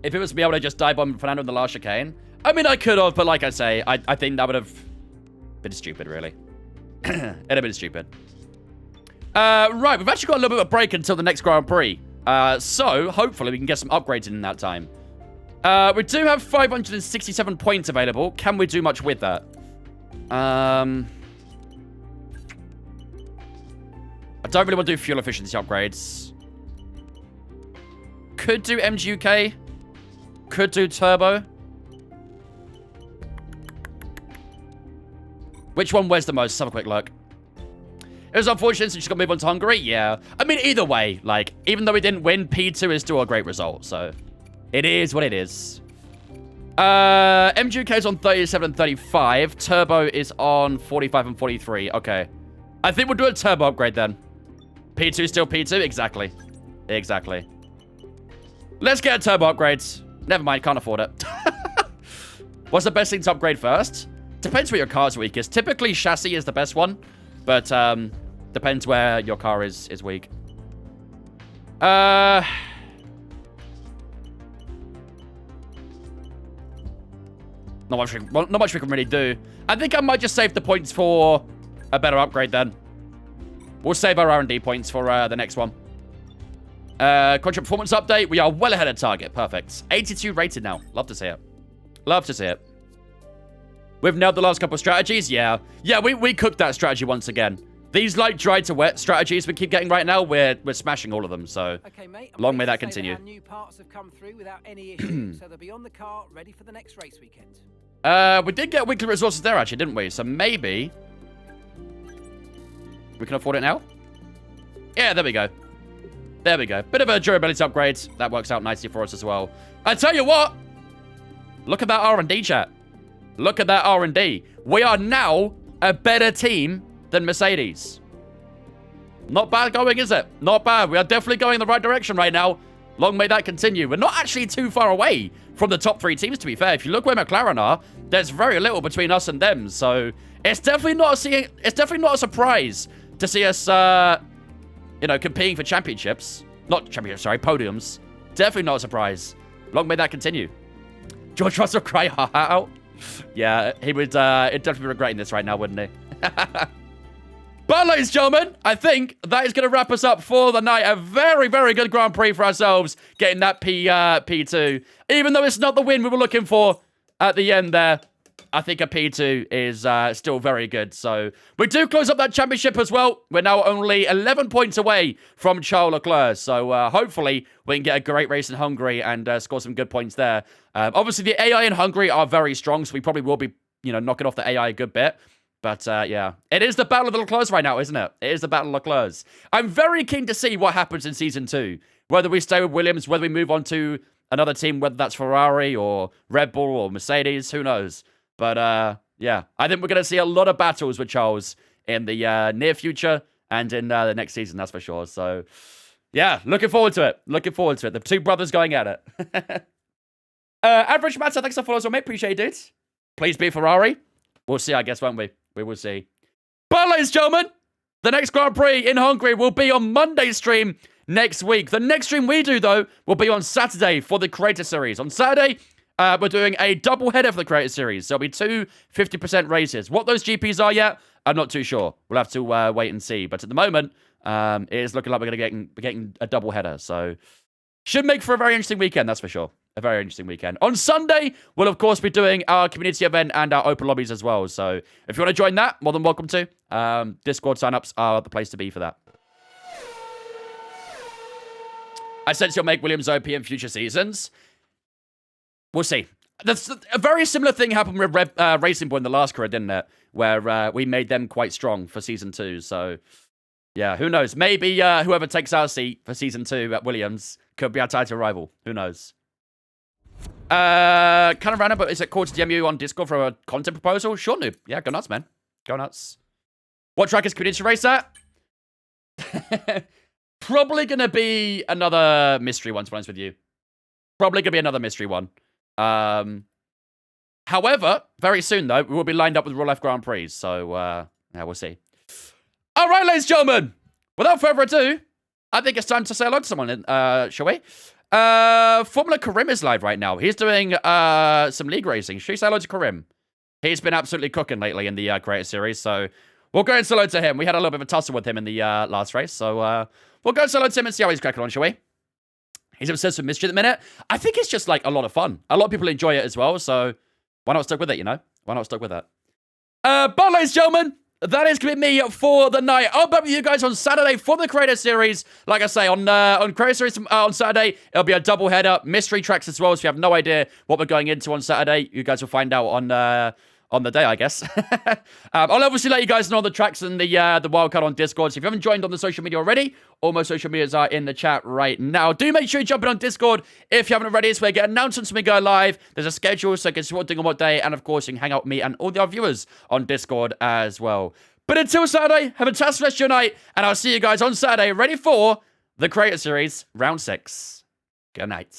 If it was to be able to just dive bomb Fernando in the last chicane, I mean, I could have, but like I say, I think that would have been stupid, really. It'd have been stupid. Right, we've actually got a little bit of a break until the next Grand Prix. So, hopefully we can get some upgrades in that time. We do have 567 points available. Can we do much with that? I don't really want to do fuel efficiency upgrades. Could do MGUK. Could do turbo. Which one wears the most? Let's have a quick look. It was unfortunate since she's got to move on to Hungary. Yeah. I mean, either way, like, even though we didn't win, P2 is still a great result. So, it is what it is. MGK is on 37 and 35. Turbo is on 45 and 43. Okay. I think we'll do a turbo upgrade then. P2 still P2? Exactly. Exactly. Let's get a turbo upgrade. Never mind, can't afford it. What's the best thing to upgrade first? Depends where your car's weakest. Typically, chassis is the best one. But, depends where your car is weak. Not much we can really do. I think I might just save the points for a better upgrade then. We'll save our R&D points for the next one. Contract performance update. We are well ahead of target. Perfect. 82 rated now. Love to see it. Love to see it. We've nailed the last couple of strategies. Yeah. Yeah, we cooked that strategy once again. These like dry to wet strategies we keep getting right now, we're smashing all of them. So okay, mate, long may that continue. Our new parts have come through without any issue, so they'll be on the car ready for the next race weekend. We did get weekly resources there actually, didn't we? So maybe we can afford it now. Yeah, there we go. There we go. Bit of a durability upgrade. That works out nicely for us as well. I tell you what. Look at that R&D, chat. Look at that R&D. We are now a better team than Mercedes. Not bad going, is it? Not bad. We are definitely going in the right direction right now. Long may that continue. We're not actually too far away from the top 3 teams, to be fair. If you look where McLaren are, there's very little between us and them. So it's definitely not a surprise to see us, you know, competing for championships. Not championships, sorry, podiums. Definitely not a surprise. Long may that continue. George Russell cry out. Yeah, he would definitely be regretting this right now, wouldn't he? But, ladies and gentlemen, I think that is going to wrap us up for the night. A very, very good Grand Prix for ourselves, getting that P2. Even though it's not the win we were looking for at the end there, I think a P2 is still very good. So, we do close up that championship as well. We're now only 11 points away from Charles Leclerc. So, hopefully, we can get a great race in Hungary and score some good points there. Obviously, the AI in Hungary are very strong, so we probably will be, you know, knocking off the AI a good bit. But, yeah, it is the Battle of the Leclercs right now, isn't it? It is the Battle of Leclercs. I'm very keen to see what happens in Season 2. Whether we stay with Williams, whether we move on to another team, whether that's Ferrari or Red Bull or Mercedes, who knows? But, yeah, I think we're going to see a lot of battles with Charles in the near future and in the next season, that's for sure. So, Yeah, looking forward to it. Looking forward to it. The two brothers going at it. Average Matter, thanks for following us, mate. Appreciate it, dudes. Please be Ferrari. We'll see, I guess, won't we? We will see. But, ladies and gentlemen, the next Grand Prix in Hungary will be on Monday's stream next week. The next stream we do, though, will be on Saturday for the Creator Series. On Saturday, we're doing a double header for the Creator Series. There'll be two 50% races. What those GPs are yet, I'm not too sure. We'll have to wait and see. But at the moment, it is looking like we're going to be getting a double header. So, should make for a very interesting weekend, that's for sure. A very interesting weekend. On Sunday, we'll, of course, be doing our community event and our open lobbies as well. So, if you want to join that, more than welcome to. Discord signups are the place to be for that. I sense you'll make Williams OP in future seasons. We'll see. A very similar thing happened with Racing Bull in the last career, didn't it? Where we made them quite strong for Season 2. So, yeah, who knows? Maybe whoever takes our seat for Season 2 at Williams could be our title rival. Who knows? Kind of random, but is it cool to DM you on Discord for a content proposal? Sure, noob. Yeah, go nuts, man. Go nuts. What track is community race at? Probably going to be another mystery one, to be honest with you. Probably going to be another mystery one. However, very soon, though, we will be lined up with Real Life Grand Prix. So, yeah, we'll see. All right, ladies and gentlemen. Without further ado, I think it's time to say hello to someone, shall we? Formula Karim is live right now. He's doing some league racing. Should we say hello to Karim? He's been absolutely cooking lately in the Creator Series, so we'll go and say hello to him. We had a little bit of a tussle with him in the last race, so we'll go and say hello to him and see how he's cracking on, shall we? He's obsessed with mystery at the minute. I think it's just like a lot of fun. A lot of people enjoy it as well, so why not stick with it, you know? Why not stick with it? But ladies and gentlemen, that is going to be me for the night. I'll be with you guys on Saturday for the Creator Series. Like I say, on Creator Series on Saturday, it'll be a double header, mystery tracks as well. So if you have no idea what we're going into on Saturday, you guys will find out on the day, I guess. I'll obviously let you guys know the tracks and the wildcard on Discord. So if you haven't joined on the social media already, all my social medias are in the chat right now. Do make sure you jump in on Discord if you haven't already. It's where you get announcements when we go live. There's a schedule, so you can see what we're doing on what day. And of course, you can hang out with me and all the other viewers on Discord as well. But until Saturday, have a fantastic rest of your night. And I'll see you guys on Saturday, ready for the Creator Series Round 6. Good night.